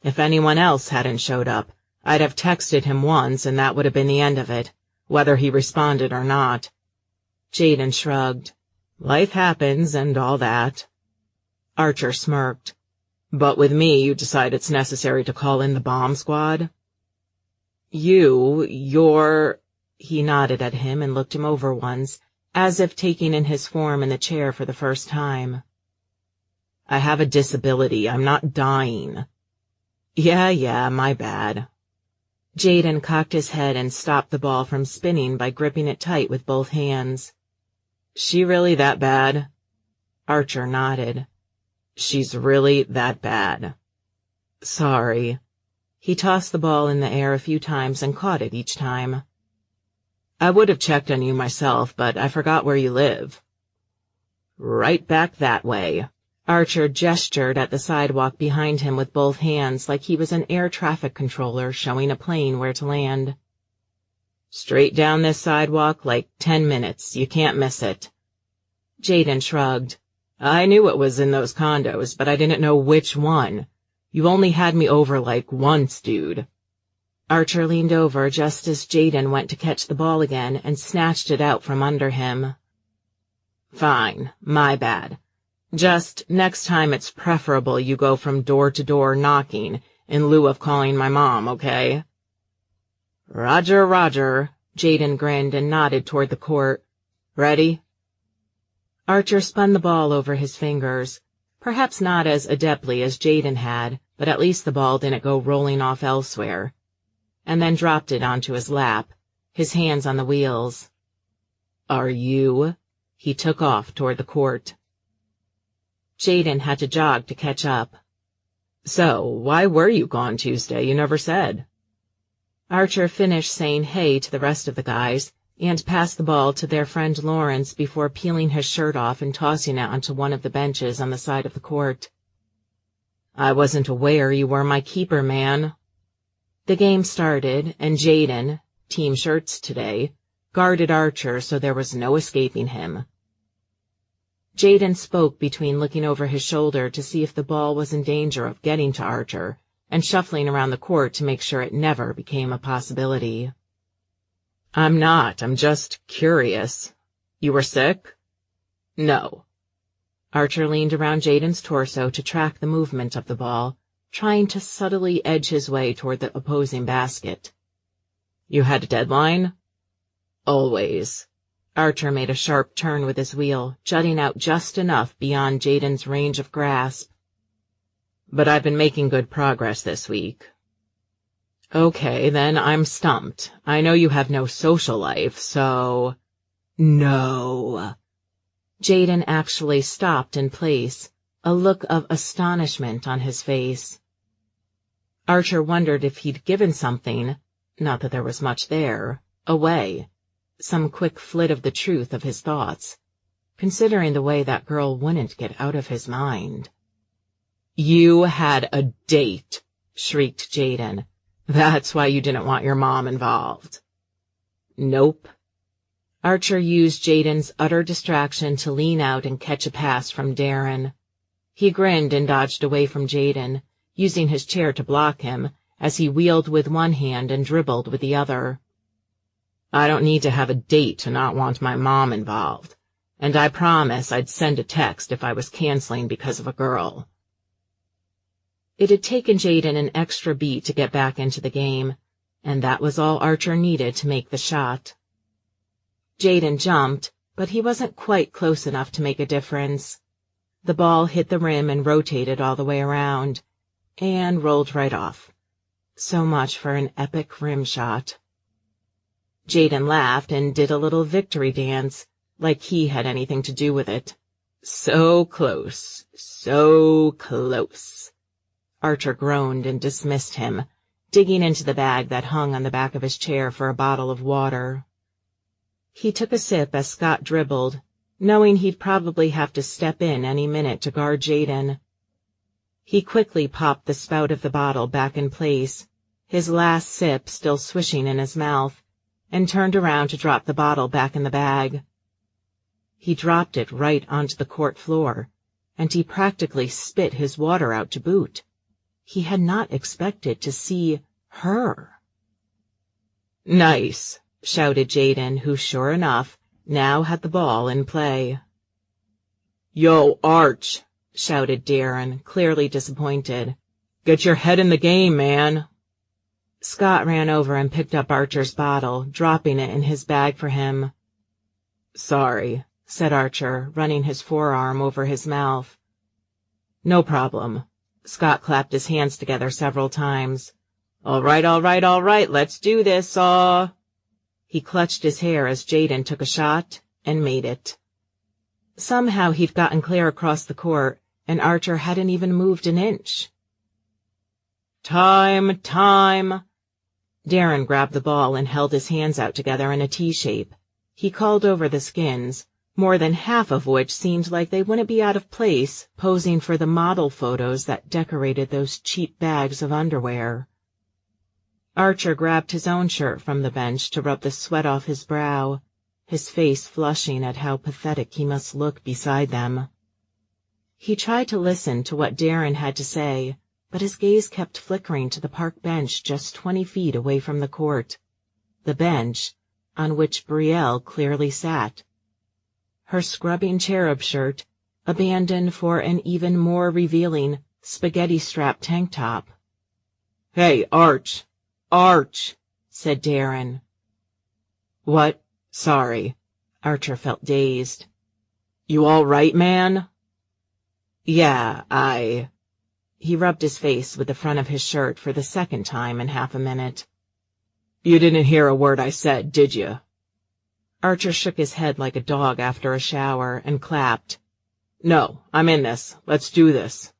If anyone else hadn't showed up, I'd have texted him once and that would have been the end of it, whether he responded or not. Jaden shrugged. Life happens and all that. Archer smirked. But with me, you decide it's necessary to call in the bomb squad? You're... He nodded at him and looked him over once, as if taking in his form in the chair for the first time. I have a disability. I'm not dying. Yeah, my bad. Jaden cocked his head and stopped the ball from spinning by gripping it tight with both hands. She really that bad? Archer nodded. She's really that bad. Sorry. He tossed the ball in the air a few times and caught it each time. I would have checked on you myself, but I forgot where you live. Right back that way. Archer gestured at the sidewalk behind him with both hands like he was an air traffic controller showing a plane where to land. Straight down this sidewalk, like 10 minutes. You can't miss it. Jaden shrugged. I knew it was in those condos, but I didn't know which one. You only had me over like once, dude. Archer leaned over just as Jaden went to catch the ball again and snatched it out from under him. Fine, my bad. Just next time it's preferable you go from door to door knocking in lieu of calling my mom, okay? Roger, Jaden grinned and nodded toward the court. Ready? Archer spun the ball over his fingers, perhaps not as adeptly as Jaden had, but at least the ball didn't go rolling off elsewhere, and then dropped it onto his lap, his hands on the wheels. Are you? He took off toward the court. Jaden had to jog to catch up. So, why were you gone Tuesday? You never said. Archer finished saying hey to the rest of the guys and passed the ball to their friend Lawrence before peeling his shirt off and tossing it onto one of the benches on the side of the court. I wasn't aware you were my keeper, man. The game started, and Jaden, team shirts today, guarded Archer so there was no escaping him. Jaden spoke between looking over his shoulder to see if the ball was in danger of getting to Archer and shuffling around the court to make sure it never became a possibility. I'm not, I'm just curious. You were sick? No. Archer leaned around Jaden's torso to track the movement of the ball, trying to subtly edge his way toward the opposing basket. You had a deadline? Always. Archer made a sharp turn with his wheel, jutting out just enough beyond Jaden's range of grasp. But I've been making good progress this week. Okay, then I'm stumped. I know you have no social life, so... No. Jaden actually stopped in place, a look of astonishment on his face. Archer wondered if he'd given something, not that there was much there, away, some quick flit of the truth of his thoughts, considering the way that girl wouldn't get out of his mind. You had a date, shrieked Jaden. That's why you didn't want your mom involved. Nope. Archer used Jaden's utter distraction to lean out and catch a pass from Darren. He grinned and dodged away from Jaden, using his chair to block him, as he wheeled with one hand and dribbled with the other. I don't need to have a date to not want my mom involved, and I promise I'd send a text if I was canceling because of a girl. It had taken Jaden an extra beat to get back into the game, and that was all Archer needed to make the shot. Jaden jumped, but he wasn't quite close enough to make a difference. The ball hit the rim and rotated all the way around, and rolled right off. So much for an epic rim shot. Jaden laughed and did a little victory dance, like he had anything to do with it. So close, so close. Archer groaned and dismissed him, digging into the bag that hung on the back of his chair for a bottle of water. He took a sip as Scott dribbled, knowing he'd probably have to step in any minute to guard Jaden. He quickly popped the spout of the bottle back in place, his last sip still swishing in his mouth, and turned around to drop the bottle back in the bag. He dropped it right onto the court floor, and he practically spit his water out to boot. He had not expected to see her. "Nice," shouted Jaden, who, sure enough, now had the ball in play. "Yo, Arch," shouted Darren, clearly disappointed. "Get your head in the game, man." Scott ran over and picked up Archer's bottle, dropping it in his bag for him. "Sorry," said Archer, running his forearm over his mouth. "No problem." Scott clapped his hands together several times. All right, let's do this, He clutched his hair as Jaden took a shot, and made it. Somehow he'd gotten clear across the court, and Archer hadn't even moved an inch. Time! Darren grabbed the ball and held his hands out together in a T shape. He called over the skins, more than half of which seemed like they wouldn't be out of place, posing for the model photos that decorated those cheap bags of underwear. Archer grabbed his own shirt from the bench to rub the sweat off his brow, his face flushing at how pathetic he must look beside them. He tried to listen to what Darren had to say, but his gaze kept flickering to the park bench just 20 feet away from the court, the bench on which Brielle clearly sat. Her scrubbing cherub shirt, abandoned for an even more revealing spaghetti-strap tank top. "Hey, Arch, said Darren. "What? Sorry." Archer felt dazed. "You all right, man?" "Yeah, He rubbed his face with the front of his shirt for the second time in half a minute. "You didn't hear a word I said, did you?" Archer shook his head like a dog after a shower and clapped. "No, I'm in this. Let's do this."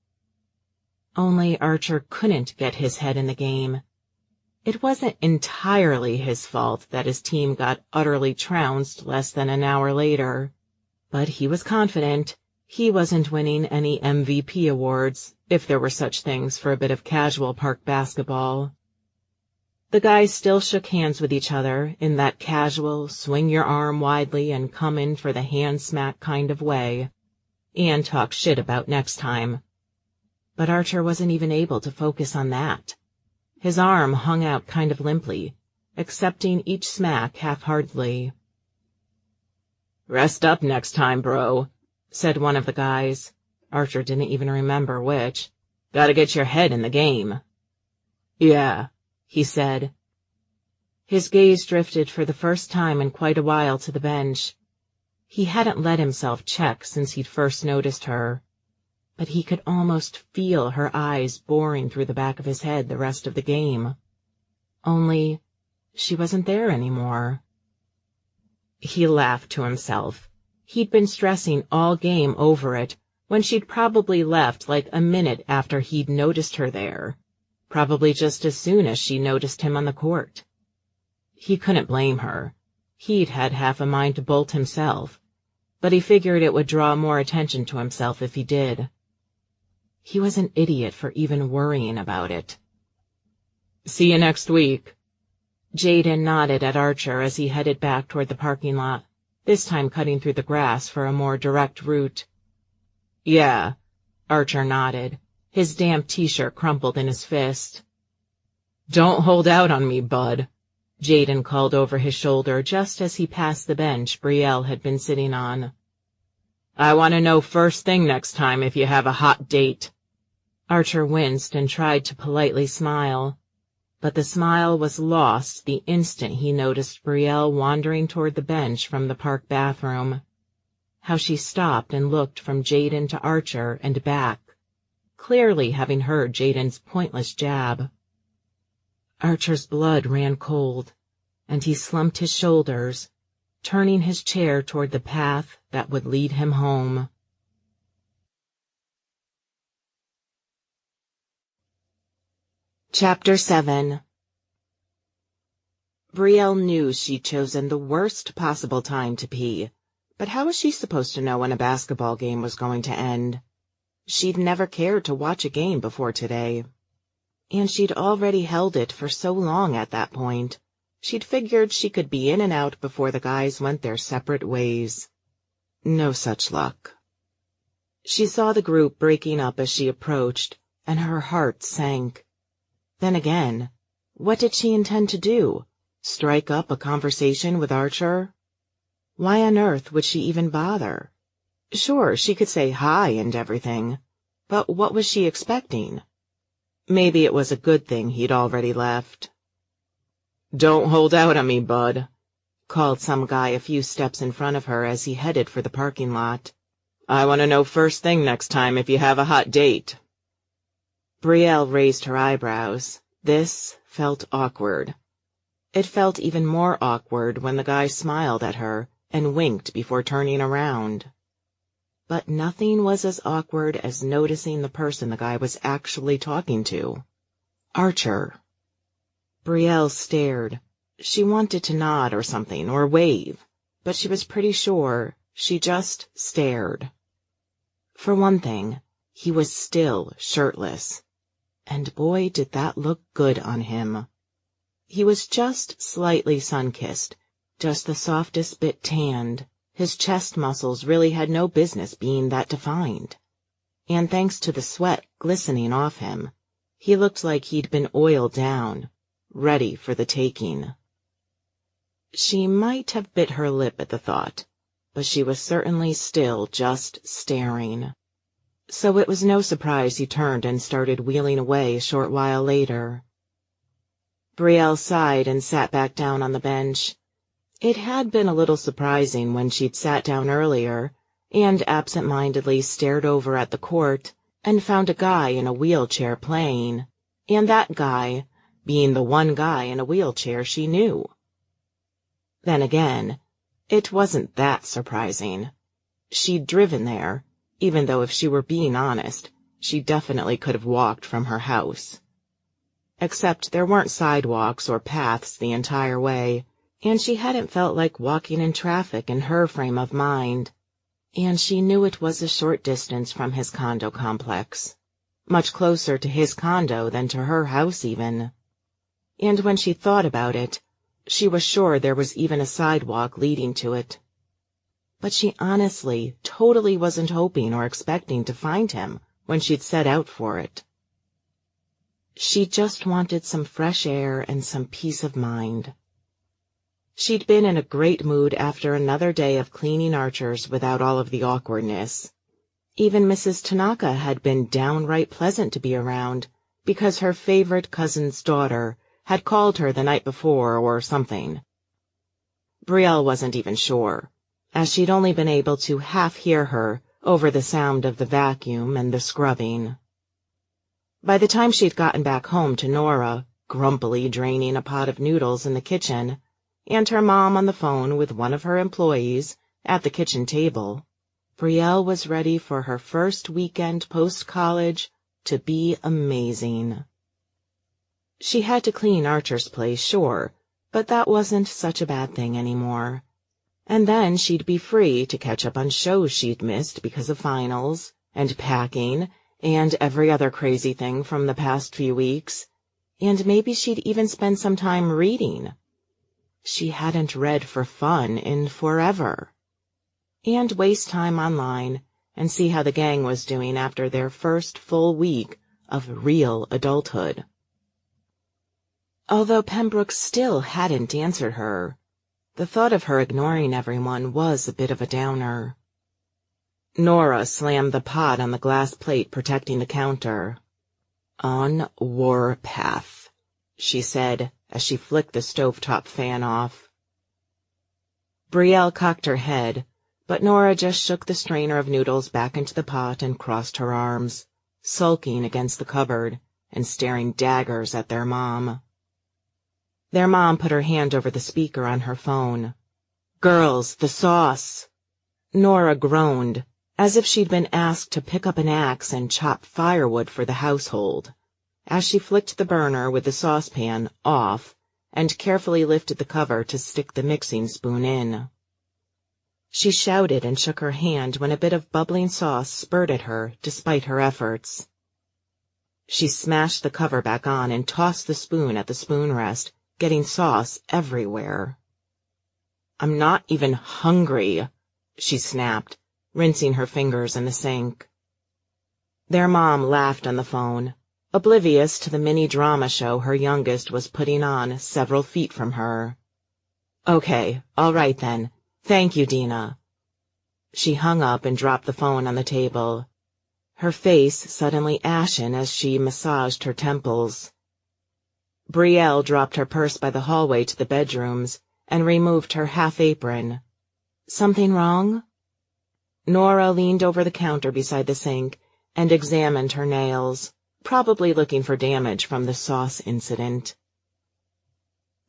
Only Archer couldn't get his head in the game. It wasn't entirely his fault that his team got utterly trounced less than an hour later, but he was confident he wasn't winning any MVP awards, if there were such things for a bit of casual park basketball. The guys still shook hands with each other in that casual, swing your arm widely and come in for the hand smack kind of way, and talk shit about next time. But Archer wasn't even able to focus on that. His arm hung out kind of limply, accepting each smack half-heartedly. "Rest up next time, bro," said one of the guys. Archer didn't even remember which. "Gotta get your head in the game." "Yeah," he said. His gaze drifted for the first time in quite a while to the bench. He hadn't let himself check since he'd first noticed her, but he could almost feel her eyes boring through the back of his head the rest of the game. Only, she wasn't there anymore. He laughed to himself. He'd been stressing all game over it when she'd probably left like a minute after he'd noticed her there, probably just as soon as she noticed him on the court. He couldn't blame her. He'd had half a mind to bolt himself, but he figured it would draw more attention to himself if he did. He was an idiot for even worrying about it. "See you next week." Jaden nodded at Archer as he headed back toward the parking lot, this time cutting through the grass for a more direct route. "Yeah," Archer nodded, his damp t-shirt crumpled in his fist. "Don't hold out on me, bud," Jaden called over his shoulder just as he passed the bench Brielle had been sitting on. "I want to know first thing next time if you have a hot date." Archer winced and tried to politely smile, but the smile was lost the instant he noticed Brielle wandering toward the bench from the park bathroom. How she stopped and looked from Jaden to Archer and back, clearly having heard Jaden's pointless jab. Archer's blood ran cold, and he slumped his shoulders, turning his chair toward the path that would lead him home. Chapter 7. Brielle knew she'd chosen the worst possible time to pee, but how was she supposed to know when a basketball game was going to end? She'd never cared to watch a game before today. And she'd already held it for so long at that point. She'd figured she could be in and out before the guys went their separate ways. No such luck. She saw the group breaking up as she approached, and her heart sank. Then again, what did she intend to do? Strike up a conversation with Archer? Why on earth would she even bother? Sure, she could say hi and everything, but what was she expecting? Maybe it was a good thing he'd already left. "Don't hold out on me, bud," called some guy a few steps in front of her as he headed for the parking lot. "I want to know first thing next time if you have a hot date." Brielle raised her eyebrows. This felt awkward. It felt even more awkward when the guy smiled at her and winked before turning around. But nothing was as awkward as noticing the person the guy was actually talking to. Archer. Brielle stared. She wanted to nod or something, or wave, but she was pretty sure she just stared. For one thing, he was still shirtless. And boy, did that look good on him. He was just slightly sun-kissed, just the softest bit tanned. His chest muscles really had no business being that defined. And thanks to the sweat glistening off him, he looked like he'd been oiled down, ready for the taking. She might have bit her lip at the thought, but she was certainly still just staring. So it was no surprise he turned and started wheeling away a short while later. Brielle sighed and sat back down on the bench. It had been a little surprising when she'd sat down earlier and absent-mindedly stared over at the court and found a guy in a wheelchair playing, and that guy being the one guy in a wheelchair she knew. Then again, it wasn't that surprising. She'd driven there, even though if she were being honest, she definitely could have walked from her house. Except there weren't sidewalks or paths the entire way, and she hadn't felt like walking in traffic in her frame of mind. And she knew it was a short distance from his condo complex, much closer to his condo than to her house even. And when she thought about it, she was sure there was even a sidewalk leading to it. But she honestly, totally wasn't hoping or expecting to find him when she'd set out for it. She just wanted some fresh air and some peace of mind. She'd been in a great mood after another day of cleaning Archer's without all of the awkwardness. Even Mrs. Tanaka had been downright pleasant to be around, because her favorite cousin's daughter had called her the night before or something. Brielle wasn't even sure, as she'd only been able to half hear her over the sound of the vacuum and the scrubbing. By the time she'd gotten back home to Nora, grumpily draining a pot of noodles in the kitchen, and her mom on the phone with one of her employees at the kitchen table, Brielle was ready for her first weekend post-college to be amazing. She had to clean Archer's place, sure, but that wasn't such a bad thing anymore. And then she'd be free to catch up on shows she'd missed because of finals, and packing, and every other crazy thing from the past few weeks, and maybe she'd even spend some time reading. She hadn't read for fun in forever. And waste time online and see how the gang was doing after their first full week of real adulthood. Although Pembroke still hadn't answered her, the thought of her ignoring everyone was a bit of a downer. Nora slammed the pot on the glass plate protecting the counter. "On warpath," she said as she flicked the stovetop fan off. Brielle cocked her head, but Nora just shook the strainer of noodles back into the pot and crossed her arms, sulking against the cupboard and staring daggers at their mom. Their mom put her hand over the speaker on her phone. "Girls, the sauce." Nora groaned, as if she'd been asked to pick up an axe and chop firewood for the household, as she flicked the burner with the saucepan off and carefully lifted the cover to stick the mixing spoon in. She shouted and shook her hand when a bit of bubbling sauce spurred at her despite her efforts. She smashed the cover back on and tossed the spoon at the spoon rest, getting sauce everywhere. "I'm not even hungry," she snapped, rinsing her fingers in the sink. Their mom laughed on the phone, oblivious to the mini-drama show her youngest was putting on several feet from her. "Okay, all right then. Thank you, Dina." She hung up and dropped the phone on the table, her face suddenly ashen as she massaged her temples. Brielle dropped her purse by the hallway to the bedrooms and removed her half-apron. "Something wrong?" Nora leaned over the counter beside the sink and examined her nails, probably looking for damage from the sauce incident.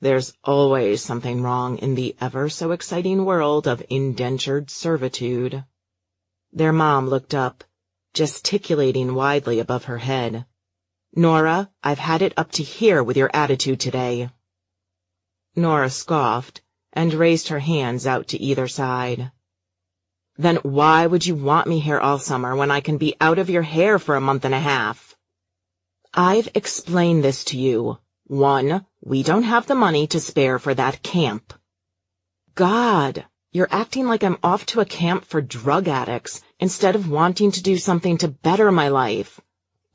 There's always something wrong in the ever-so-exciting world of indentured servitude. Their mom looked up, gesticulating widely above her head. "Nora, I've had it up to here with your attitude today." Nora scoffed and raised her hands out to either side. "Then why would you want me here all summer when I can be out of your hair for a month and a half?" "I've explained this to you. 1, we don't have the money to spare for that camp." "God, you're acting like I'm off to a camp for drug addicts instead of wanting to do something to better my life.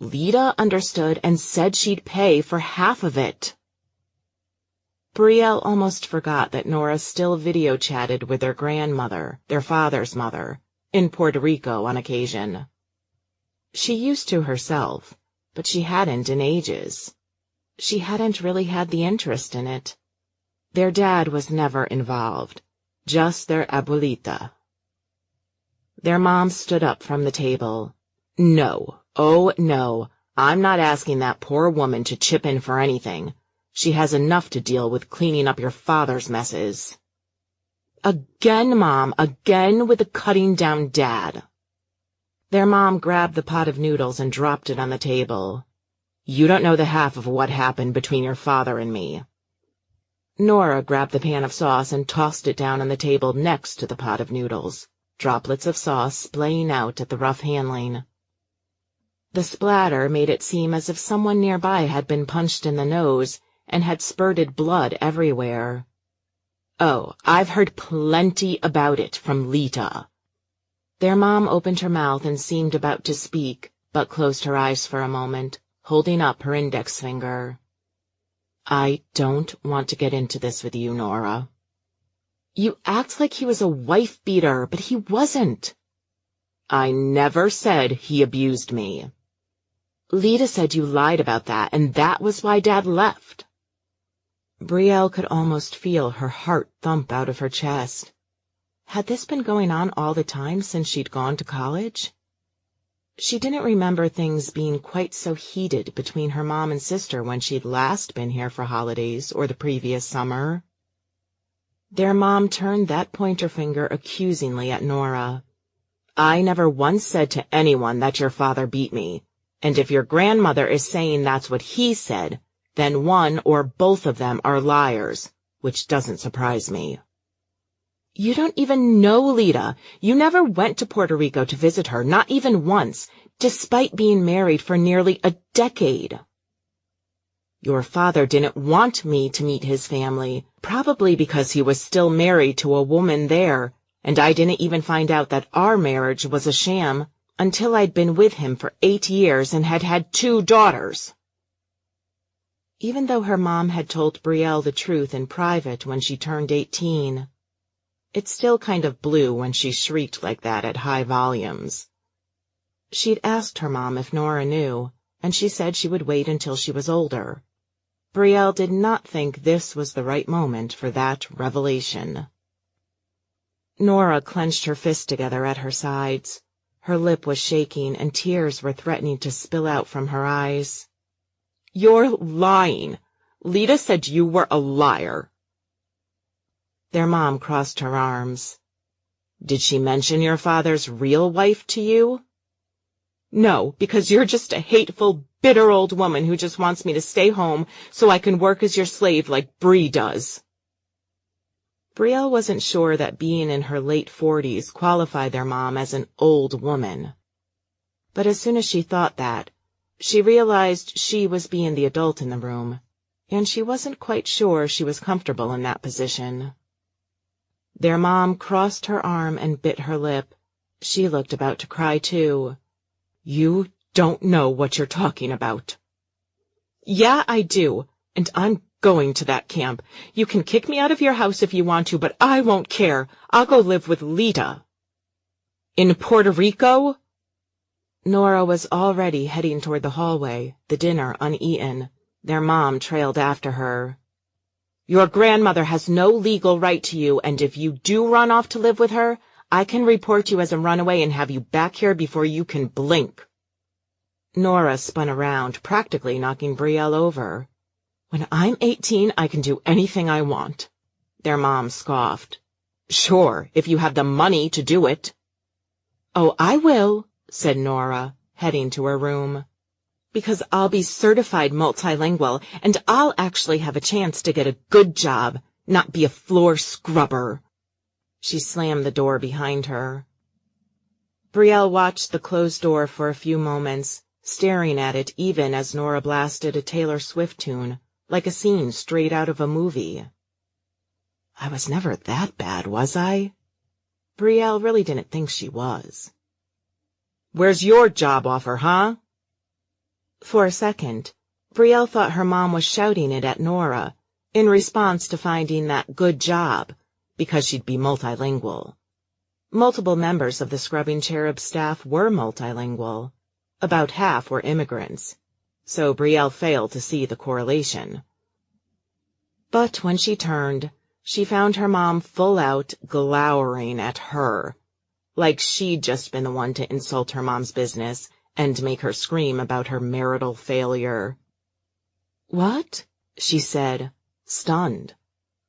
Lita understood and said she'd pay for half of it." Brielle almost forgot that Nora still video-chatted with their grandmother, their father's mother, in Puerto Rico on occasion. She used to herself, but she hadn't in ages. She hadn't really had the interest in it. Their dad was never involved, just their abuelita. Their mom stood up from the table. "No, oh no, I'm not asking that poor woman to chip in for anything. She has enough to deal with cleaning up your father's messes." "Again, Mom, again with the cutting down dad." Their mom grabbed the pot of noodles and dropped it on the table. "You don't know the half of what happened between your father and me." Nora grabbed the pan of sauce and tossed it down on the table next to the pot of noodles, droplets of sauce splaying out at the rough handling. The splatter made it seem as if someone nearby had been punched in the nose and had spurted blood everywhere. "Oh, I've heard plenty about it from Lita." Their mom opened her mouth and seemed about to speak, but closed her eyes for a moment, holding up her index finger. "I don't want to get into this with you, Nora." "You act like he was a wife-beater, but he wasn't." "I never said he abused me." "Lita said you lied about that, and that was why Dad left." Brielle could almost feel her heart thump out of her chest. Had this been going on all the time since she'd gone to college? She didn't remember things being quite so heated between her mom and sister when she'd last been here for holidays or the previous summer. Their mom turned that pointer finger accusingly at Nora. "I never once said to anyone that your father beat me, and if your grandmother is saying that's what he said, then one or both of them are liars, which doesn't surprise me." "You don't even know Lita. You never went to Puerto Rico to visit her, not even once, despite being married for nearly a decade." "Your father didn't want me to meet his family, probably because he was still married to a woman there, and I didn't even find out that our marriage was a sham until I'd been with him for 8 years and had had 2 daughters. Even though her mom had told Brielle the truth in private when she turned 18, it still kind of blew when she shrieked like that at high volumes. She'd asked her mom if Nora knew, and she said she would wait until she was older. Brielle did not think this was the right moment for that revelation. Nora clenched her fists together at her sides. Her lip was shaking and tears were threatening to spill out from her eyes. "You're lying. Lita said you were a liar." Their mom crossed her arms. "Did she mention your father's real wife to you?" "No, because you're just a hateful, bitter old woman who just wants me to stay home so I can work as your slave like Bree does." Brielle wasn't sure that being in her late 40s qualified their mom as an old woman. But as soon as she thought that, she realized she was being the adult in the room, and she wasn't quite sure she was comfortable in that position. Their mom crossed her arm and bit her lip. She looked about to cry, too. "You don't know what you're talking about." "Yeah, I do, and I'm going to that camp. You can kick me out of your house if you want to, but I won't care. I'll go live with Lita." "In Puerto Rico?" Nora was already heading toward the hallway, the dinner uneaten. Their mom trailed after her. "Your grandmother has no legal right to you, and if you do run off to live with her, I can report you as a runaway and have you back here before you can blink." Nora spun around, practically knocking Brielle over. "When I'm 18, I can do anything I want." Their mom scoffed. "Sure, if you have the money to do it." "Oh, I will," said Nora, heading to her room. "Because I'll be certified multilingual, and I'll actually have a chance to get a good job, not be a floor scrubber." She slammed the door behind her. Brielle watched the closed door for a few moments, staring at it even as Nora blasted a Taylor Swift tune, like a scene straight out of a movie. I was never that bad, was I? Brielle really didn't think she was. "Where's your job offer, huh?" For a second, Brielle thought her mom was shouting it at Nora, in response to finding that good job, because she'd be multilingual. Multiple members of the Scrubbing Cherub staff were multilingual. About half were immigrants, so Brielle failed to see the correlation. But when she turned, she found her mom full out glowering at her, like she'd just been the one to insult her mom's business and make her scream about her marital failure. "What?" she said, stunned,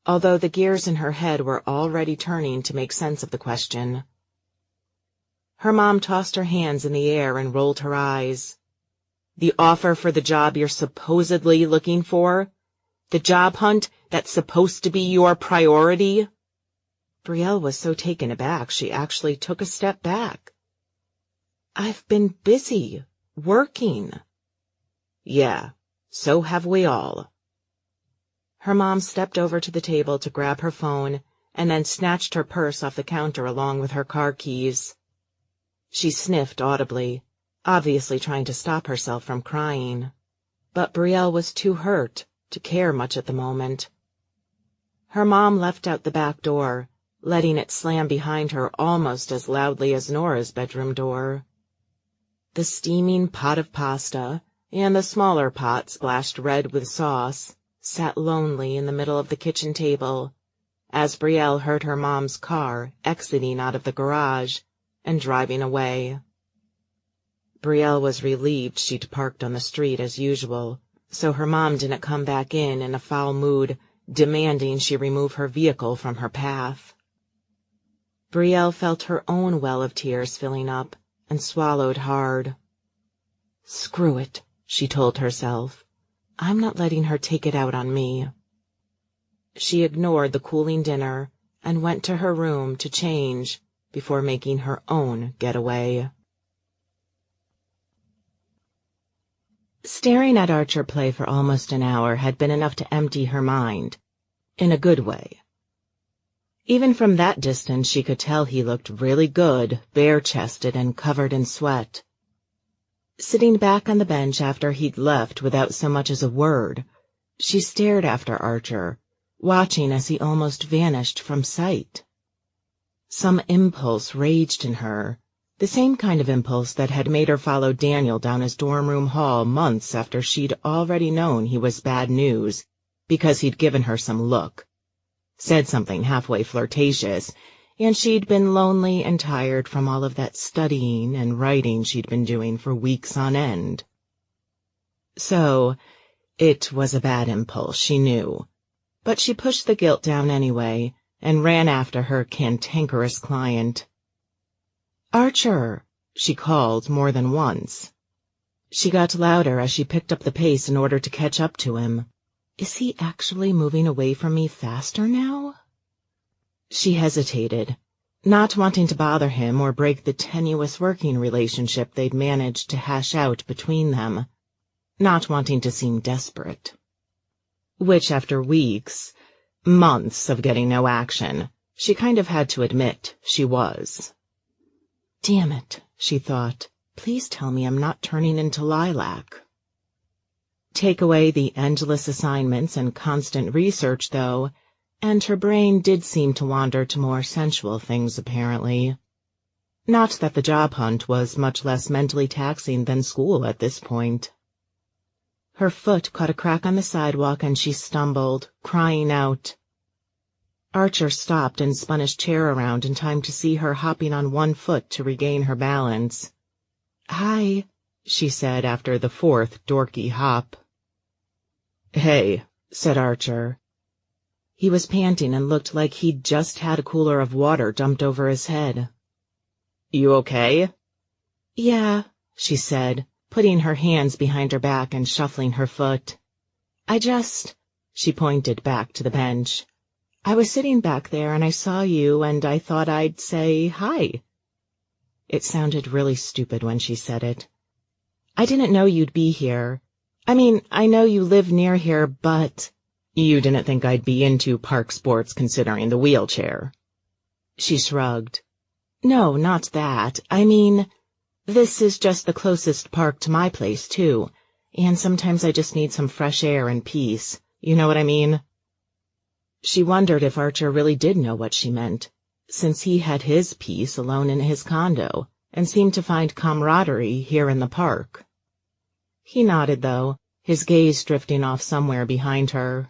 although the gears in her head were already turning to make sense of the question. Her mom tossed her hands in the air and rolled her eyes. "The offer for the job you're supposedly looking for? The job hunt that's supposed to be your priority?" Brielle was so taken aback she actually took a step back. "I've been busy, working." "Yeah, so have we all." Her mom stepped over to the table to grab her phone and then snatched her purse off the counter along with her car keys. She sniffed audibly, obviously trying to stop herself from crying. But Brielle was too hurt to care much at the moment. Her mom left out the back door, letting it slam behind her almost as loudly as Nora's bedroom door. The steaming pot of pasta, and the smaller pot splashed red with sauce, sat lonely in the middle of the kitchen table, as Brielle heard her mom's car exiting out of the garage and driving away. Brielle was relieved she'd parked on the street as usual, so her mom didn't come back in a foul mood, demanding she remove her vehicle from her path. Brielle felt her own well of tears filling up and swallowed hard. "Screw it," she told herself. "I'm not letting her take it out on me." She ignored the cooling dinner and went to her room to change before making her own getaway. Staring at Archer play for almost an hour had been enough to empty her mind, in a good way. Even from that distance she could tell he looked really good, bare-chested and covered in sweat. Sitting back on the bench after he'd left without so much as a word, she stared after Archer, watching as he almost vanished from sight. Some impulse raged in her, the same kind of impulse that had made her follow Daniel down his dorm room hall months after she'd already known he was bad news, because he'd given her some look, said something halfway flirtatious, and she'd been lonely and tired from all of that studying and writing she'd been doing for weeks on end. So, It was a bad impulse, she knew, but she pushed the guilt down anyway and ran after her cantankerous client. "Archer!" she called more than once. She got louder as she picked up the pace in order to catch up to him. Is he actually moving away from me faster now? She hesitated, not wanting to bother him or break the tenuous working relationship they'd managed to hash out between them, not wanting to seem desperate. Which, after weeks, months of getting no action, she kind of had to admit she was. Damn it, she thought. Please tell me I'm not turning into lilac. Take away the endless assignments and constant research, though, and her brain did seem to wander to more sensual things, apparently. Not that the job hunt was much less mentally taxing than school at this point. Her foot caught a crack on the sidewalk and she stumbled, crying out. Archer stopped and spun his chair around in time to see her hopping on one foot to regain her balance. "Hi," she said after the fourth dorky hop. "Hey," said Archer. He was panting and looked like he'd just had a cooler of water dumped over his head. "You okay?" "Yeah," she said, putting her hands behind her back and shuffling her foot. She pointed back to the bench. "I was sitting back there and I saw you and I thought I'd say hi." It sounded really stupid when she said it. "I didn't know you'd be here. I mean, I know you live near here, but—" "You didn't think I'd be into park sports considering the wheelchair?" She shrugged. "No, not that. I mean, this is just the closest park to my place, too, and sometimes I just need some fresh air and peace. You know what I mean?" She wondered if Archer really did know what she meant, since he had his peace alone in his condo and seemed to find camaraderie here in the park. He nodded, though, his gaze drifting off somewhere behind her.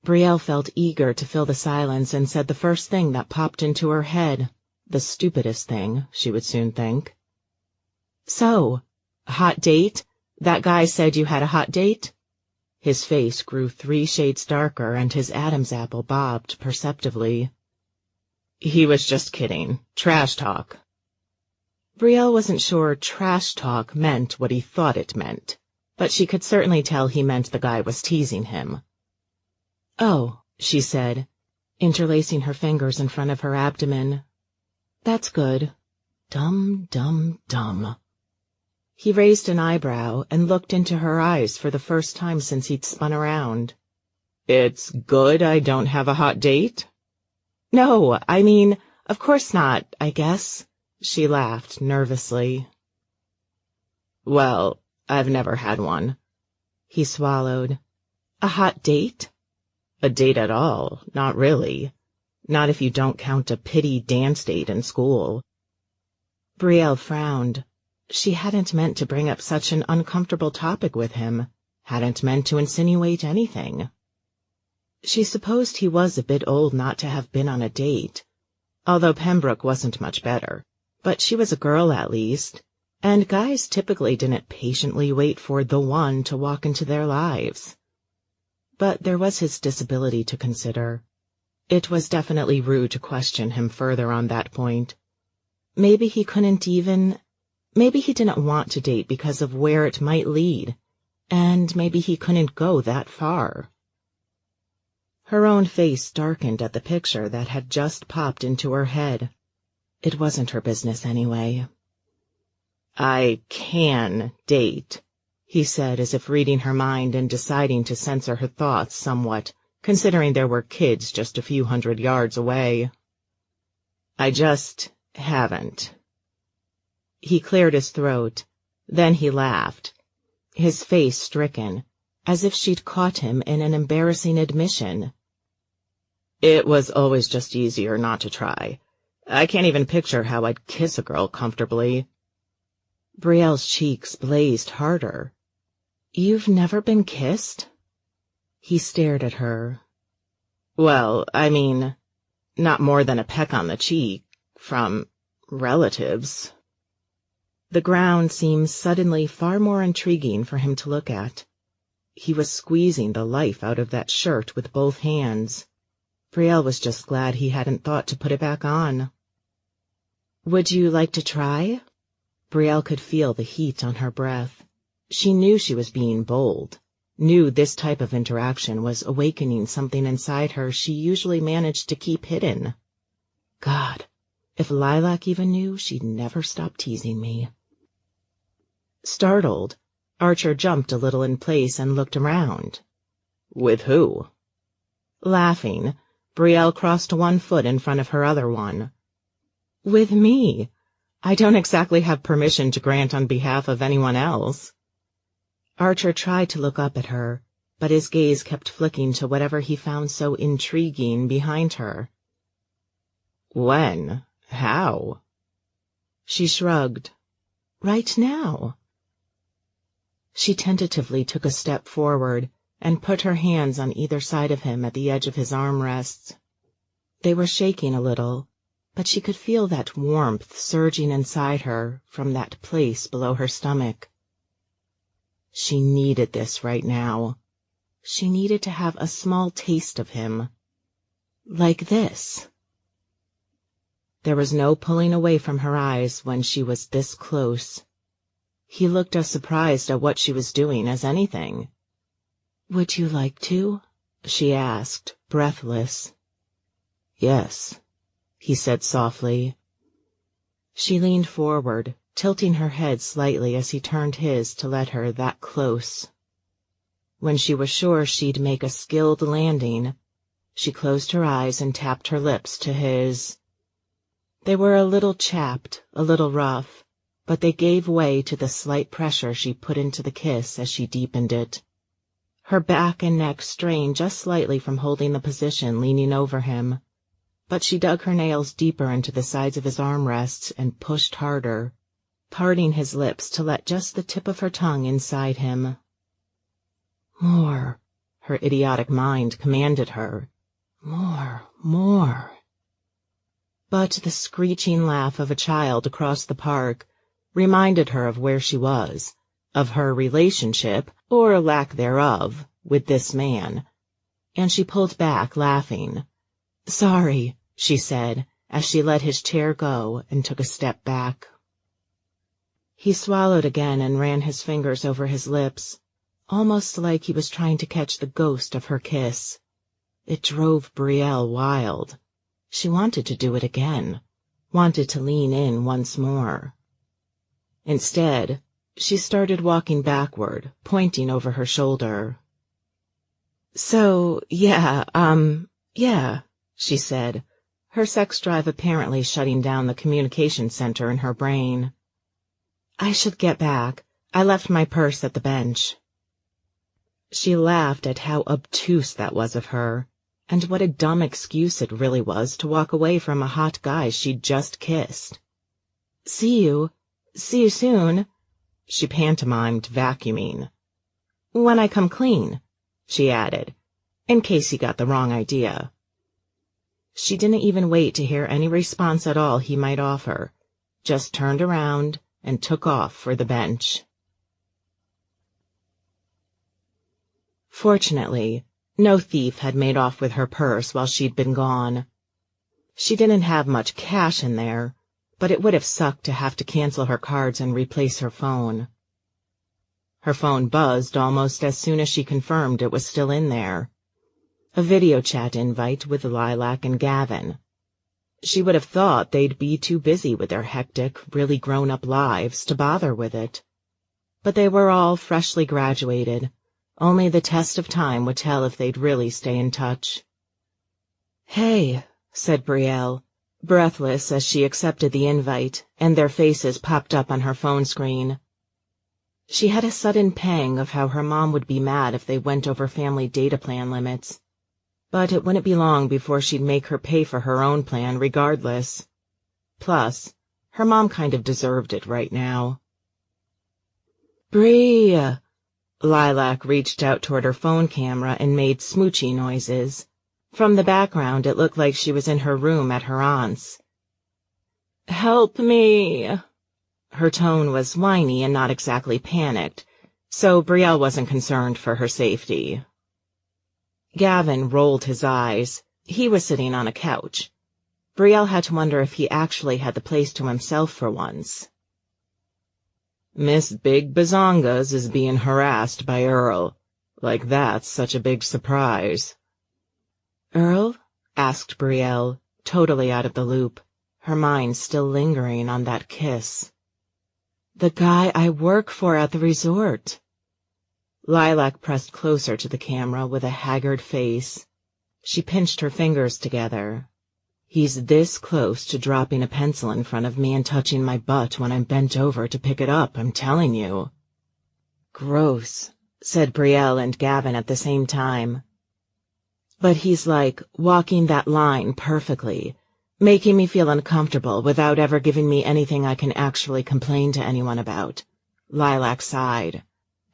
Brielle felt eager to fill the silence and said the first thing that popped into her head, the stupidest thing, she would soon think. "So, hot date? That guy said you had a hot date?" His face grew 3 shades darker and his Adam's apple bobbed perceptibly. "He was just kidding. Trash talk." Brielle wasn't sure trash talk meant what he thought it meant, but she could certainly tell he meant the guy was teasing him. "Oh," she said, interlacing her fingers in front of her abdomen. "That's good. Dumb, dumb, dumb." He raised an eyebrow and looked into her eyes for the first time since he'd spun around. "It's good I don't have a hot date?" "No, I mean, of course not, I guess." She laughed nervously. "Well, I've never had one." He swallowed. "A hot date?" "A date at all, not really. Not if you don't count a pity dance date in school." Brielle frowned. She hadn't meant to bring up such an uncomfortable topic with him, hadn't meant to insinuate anything. She supposed he was a bit old not to have been on a date, although Pembroke wasn't much better, but she was a girl at least, and guys typically didn't patiently wait for the one to walk into their lives. But there was his disability to consider. It was definitely rude to question him further on that point. Maybe he couldn't even... Maybe he didn't want to date because of where it might lead, and maybe he couldn't go that far. Her own face darkened at the picture that had just popped into her head. It wasn't her business anyway. "I can date," he said, as if reading her mind and deciding to censor her thoughts somewhat, considering there were kids just a few hundred yards away. "I just haven't." He cleared his throat. Then he laughed, his face stricken, as if she'd caught him in an embarrassing admission. "It was always just easier not to try. I can't even picture how I'd kiss a girl comfortably." Brielle's cheeks blazed harder. "You've never been kissed?" He stared at her. "Well, I mean, not more than a peck on the cheek, from relatives." The ground seemed suddenly far more intriguing for him to look at. He was squeezing the life out of that shirt with both hands. Brielle was just glad he hadn't thought to put it back on. "Would you like to try?" Brielle could feel the heat on her breath. She knew she was being bold, knew this type of interaction was awakening something inside her she usually managed to keep hidden. God, if Lilac even knew, she'd never stop teasing me. Startled, Archer jumped a little in place and looked around. With who? Laughing, Brielle crossed one foot in front of her other one. With me. I don't exactly have permission to grant on behalf of anyone else. Archer tried to look up at her, but his gaze kept flicking to whatever he found so intriguing behind her. When? How? She shrugged. Right now. She tentatively took a step forward and put her hands on either side of him at the edge of his armrests. They were shaking a little, but she could feel that warmth surging inside her from that place below her stomach. She needed this right now. She needed to have a small taste of him. Like this. There was no pulling away from her eyes when she was this close. He looked as surprised at what she was doing as anything. Would you like to? She asked, breathless. Yes, he said softly. She leaned forward, tilting her head slightly as he turned his to let her that close. When she was sure she'd make a skilled landing, she closed her eyes and tapped her lips to his. They were a little chapped, a little rough, but they gave way to the slight pressure she put into the kiss as she deepened it. Her back and neck strained just slightly from holding the position leaning over him, but she dug her nails deeper into the sides of his armrests and pushed harder, parting his lips to let just the tip of her tongue inside him. More, her idiotic mind commanded her. More, more. But the screeching laugh of a child across the park reminded her of where she was, of her relationship, or lack thereof, with this man, and she pulled back, laughing. Sorry, she said, as she let his chair go and took a step back. He swallowed again and ran his fingers over his lips, almost like he was trying to catch the ghost of her kiss. It drove Brielle wild. She wanted to do it again, wanted to lean in once more. Instead, she started walking backward, pointing over her shoulder. So, yeah, she said, her sex drive apparently shutting down the communication center in her brain. I should get back. I left my purse at the bench. She laughed at how obtuse that was of her, and what a dumb excuse it really was to walk away from a hot guy she'd just kissed. See you soon, she pantomimed, vacuuming. When I come clean, she added, in case he got the wrong idea. She didn't even wait to hear any response at all he might offer, just turned around and took off for the bench. Fortunately, no thief had made off with her purse while she'd been gone. She didn't have much cash in there, but it would have sucked to have to cancel her cards and replace her phone. Her phone buzzed almost as soon as she confirmed it was still in there. A video chat invite with Lilac and Gavin. She would have thought they'd be too busy with their hectic, really grown-up lives to bother with it. But they were all freshly graduated. Only the test of time would tell if they'd really stay in touch. Hey, said Brielle, breathless as she accepted the invite, and their faces popped up on her phone screen. She had a sudden pang of how her mom would be mad if they went over family data plan limits, but it wouldn't be long before she'd make her pay for her own plan regardless. Plus, her mom kind of deserved it right now. Brie! Lilac reached out toward her phone camera and made smoochy noises. From the background, it looked like she was in her room at her aunt's. Help me! Her tone was whiny and not exactly panicked, so Brielle wasn't concerned for her safety. Gavin rolled his eyes. He was sitting on a couch. Brielle had to wonder if he actually had the place to himself for once. "Miss Big Bazongas is being harassed by Earl. Like that's such a big surprise." "Earl?" asked Brielle, totally out of the loop, her mind still lingering on that kiss. "The guy I work for at the resort." Lilac pressed closer to the camera with a haggard face. She pinched her fingers together. "He's this close to dropping a pencil in front of me and touching my butt when I'm bent over to pick it up, I'm telling you." "Gross," said Brielle and Gavin at the same time. "But he's like walking that line perfectly, making me feel uncomfortable without ever giving me anything I can actually complain to anyone about." Lilac sighed.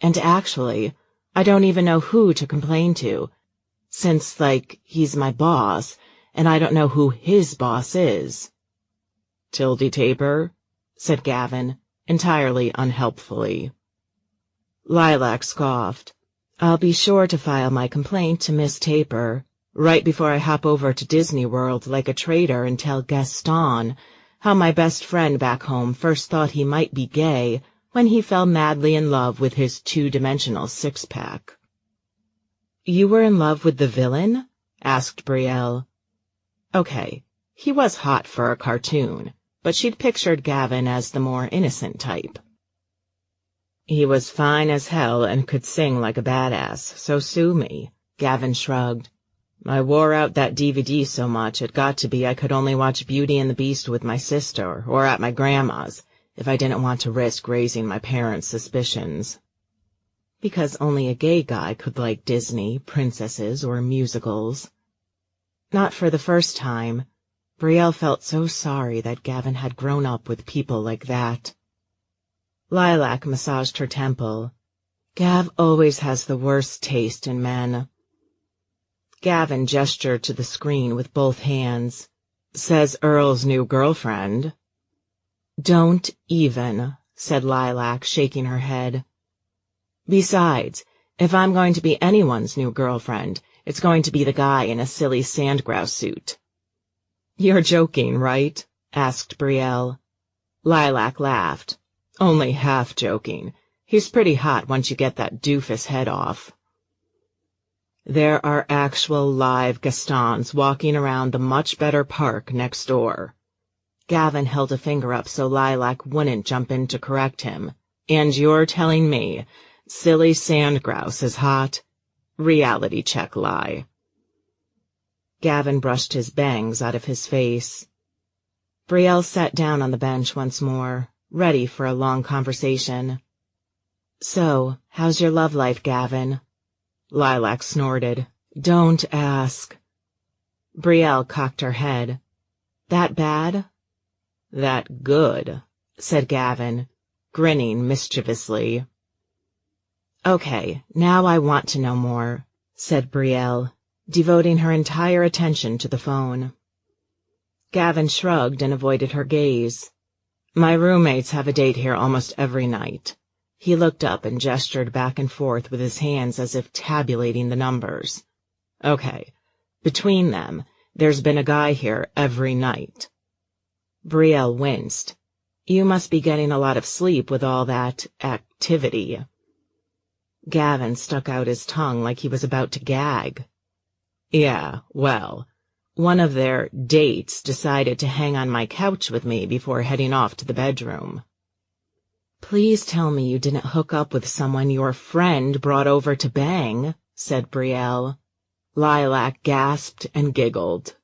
"And actually, I don't even know who to complain to, since, he's my boss, and I don't know who his boss is." "Tildy Taper?" said Gavin, entirely unhelpfully. Lilac scoffed. "I'll be sure to file my complaint to Miss Taper right before I hop over to Disney World like a traitor and tell Gaston how my best friend back home first thought he might be gay when he fell madly in love with his two-dimensional six-pack." "You were in love with the villain?" asked Brielle. Okay, he was hot for a cartoon, but she'd pictured Gavin as the more innocent type. "He was fine as hell and could sing like a badass, so sue me," Gavin shrugged. "I wore out that DVD so much it got to be I could only watch Beauty and the Beast with my sister or at my grandma's if I didn't want to risk raising my parents' suspicions." Because only a gay guy could like Disney, princesses, or musicals. Not for the first time. Brielle felt so sorry that Gavin had grown up with people like that. Lilac massaged her temple. "Gav always has the worst taste in men." Gavin gestured to the screen with both hands. "Says Earl's new girlfriend." "Don't even," said Lilac, shaking her head. "Besides, if I'm going to be anyone's new girlfriend, it's going to be the guy in a silly sandgrouse suit." "You're joking, right?" asked Brielle. Lilac laughed. "Only half joking. He's pretty hot once you get that doofus head off." "There are actual live Gastons walking around the much better park next door." Gavin held a finger up so Lilac wouldn't jump in to correct him. "And you're telling me silly sandgrouse is hot? Reality check lie." Gavin brushed his bangs out of his face. Brielle sat down on the bench once more, ready for a long conversation. "So, how's your love life, Gavin?" Lilac snorted. "Don't ask." Brielle cocked her head. "That bad?" "That good," said Gavin, grinning mischievously. "Okay, now I want to know more," said Brielle, devoting her entire attention to the phone. Gavin shrugged and avoided her gaze. "My roommates have a date here almost every night." He looked up and gestured back and forth with his hands as if tabulating the numbers. "Okay, between them, there's been a guy here every night." Brielle winced. "You must be getting a lot of sleep with all that activity." Gavin stuck out his tongue like he was about to gag. "Yeah, well, one of their dates decided to hang on my couch with me before heading off to the bedroom." "Please tell me you didn't hook up with someone your friend brought over to bang," said Brielle. Lilac gasped and giggled.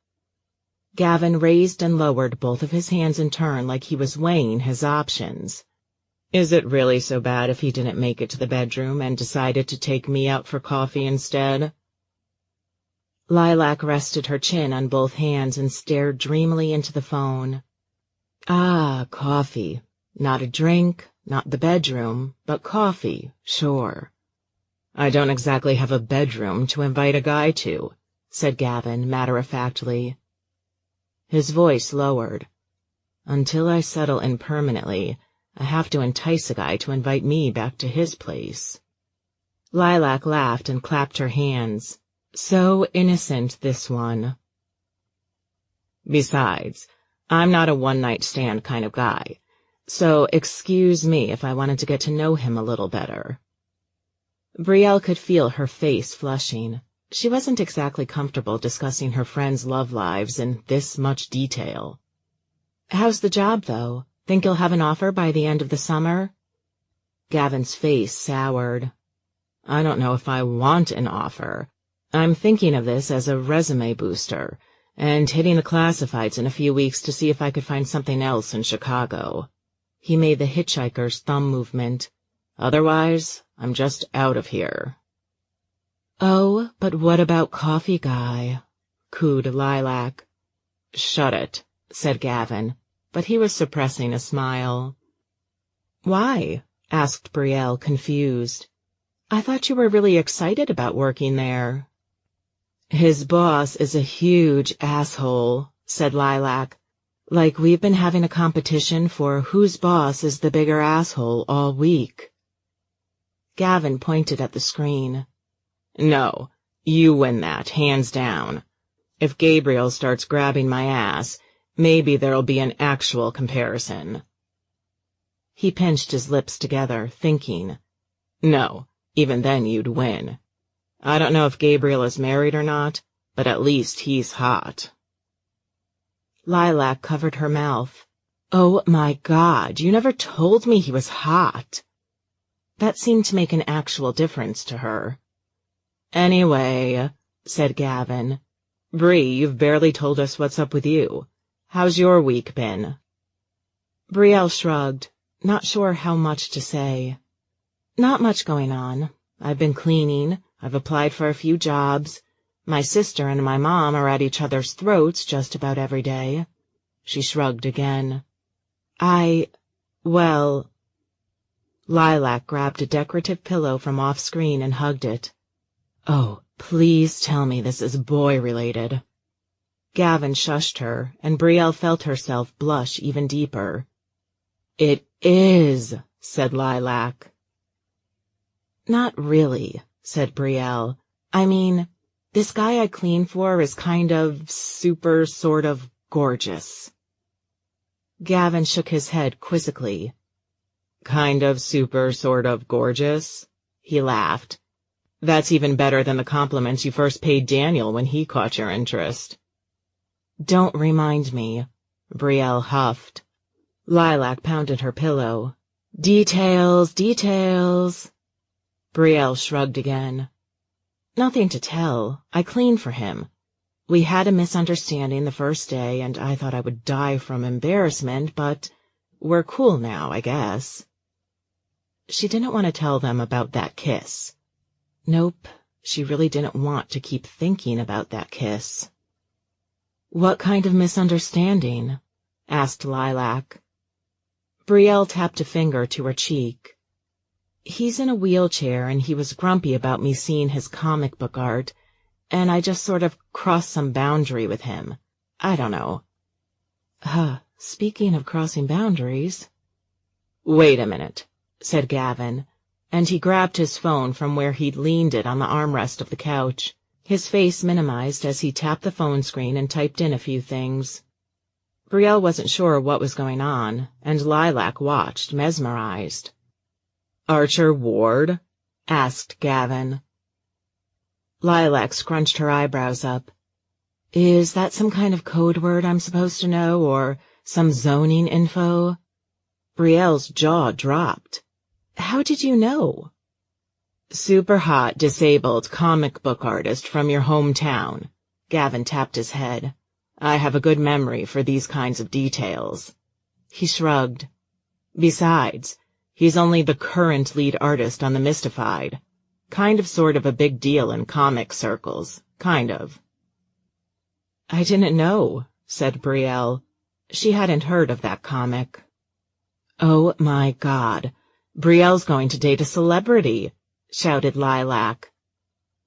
Gavin raised and lowered both of his hands in turn like he was weighing his options. Is it really so bad if he didn't make it to the bedroom and decided to take me out for coffee instead? Lilac rested her chin on both hands and stared dreamily into the phone. Ah, coffee. Not a drink, not the bedroom, but coffee, sure. I don't exactly have a bedroom to invite a guy to, said Gavin matter-of-factly. His voice lowered. Until I settle in permanently, I have to entice a guy to invite me back to his place. Lilac laughed and clapped her hands. So innocent, this one. Besides, I'm not a one-night stand kind of guy, so excuse me if I wanted to get to know him a little better. Brielle could feel her face flushing. She wasn't exactly comfortable discussing her friends' love lives in this much detail. How's the job, though? Think you'll have an offer by the end of the summer? Gavin's face soured. I don't know if I want an offer. I'm thinking of this as a resume booster, and hitting the classifieds in a few weeks to see if I could find something else in Chicago. He made the hitchhiker's thumb movement. Otherwise, I'm just out of here. Oh, but what about Coffee Guy? Cooed Lilac. Shut it, said Gavin, but he was suppressing a smile. Why? Asked Brielle, confused. I thought you were really excited about working there. His boss is a huge asshole, said Lilac. Like we've been having a competition for whose boss is the bigger asshole all week. Gavin pointed at the screen. No, you win that, hands down. If Gabriel starts grabbing my ass, maybe there'll be an actual comparison. He pinched his lips together, thinking. No, even then you'd win. I don't know if Gabriel is married or not, but at least he's hot. Lilac covered her mouth. Oh my God, you never told me he was hot. That seemed to make an actual difference to her. Anyway, said Gavin. Bree, you've barely told us what's up with you. How's your week been? Brielle shrugged, not sure how much to say. Not much going on. I've been cleaning. I've applied for a few jobs. My sister and my mom are at each other's throats just about every day. She shrugged again. Well... Lilac grabbed a decorative pillow from off-screen and hugged it. Oh, please tell me this is boy-related. Gavin shushed her, and Brielle felt herself blush even deeper. It is, said Lilac. Not really, said Brielle. I mean, this guy I clean for is kind of super sort of gorgeous. Gavin shook his head quizzically. Kind of super sort of gorgeous? He laughed. That's even better than the compliments you first paid Daniel when he caught your interest. Don't remind me, Brielle huffed. Lilac pounded her pillow. Details, details. Brielle shrugged again. Nothing to tell. I clean for him. We had a misunderstanding the first day, and I thought I would die from embarrassment, but we're cool now, I guess. She didn't want to tell them about that kiss. Nope, she really didn't want to keep thinking about that kiss. What kind of misunderstanding? Asked Lilac. Brielle tapped a finger to her cheek. He's in a wheelchair, and he was grumpy about me seeing his comic book art, and I just sort of crossed some boundary with him. I don't know. Speaking of crossing boundaries... Wait a minute, said Gavin, and he grabbed his phone from where he'd leaned it on the armrest of the couch. His face minimized as he tapped the phone screen and typed in a few things. Brielle wasn't sure what was going on, and Lilac watched, mesmerized. Archer Ward? Asked Gavin. Lilac scrunched her eyebrows up. Is that some kind of code word I'm supposed to know, or some zoning info? Brielle's jaw dropped. How did you know? Super hot, disabled comic book artist from your hometown. Gavin tapped his head. I have a good memory for these kinds of details. He shrugged. Besides, he's only the current lead artist on The Mystified. Kind of sort of a big deal in comic circles. Kind of. I didn't know, said Brielle. She hadn't heard of that comic. Oh my God. Brielle's going to date a celebrity, shouted Lilac.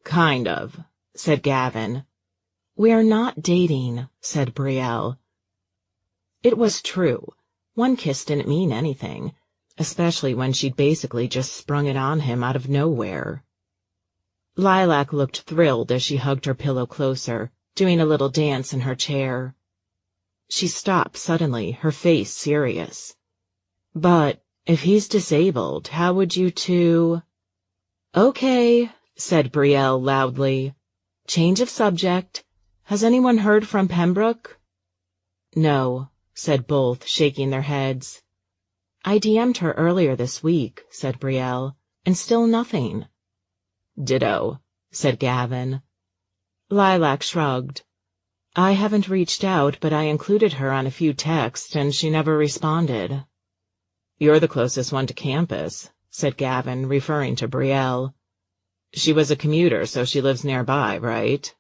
Kind of, said Gavin. We're not dating, said Brielle. It was true. One kiss didn't mean anything, especially when she'd basically just sprung it on him out of nowhere. Lilac looked thrilled as she hugged her pillow closer, doing a little dance in her chair. She stopped suddenly, her face serious. "But if he's disabled, how would you two—" "Okay," said Brielle loudly. "Change of subject. Has anyone heard from Pembroke?" "No," said both, shaking their heads. "I DM'd her earlier this week," said Brielle, "and still nothing." "Ditto," said Gavin. Lilac shrugged. "I haven't reached out, but I included her on a few texts, and she never responded." "You're the closest one to campus," said Gavin, referring to Brielle. "She was a commuter, so she lives nearby, right?"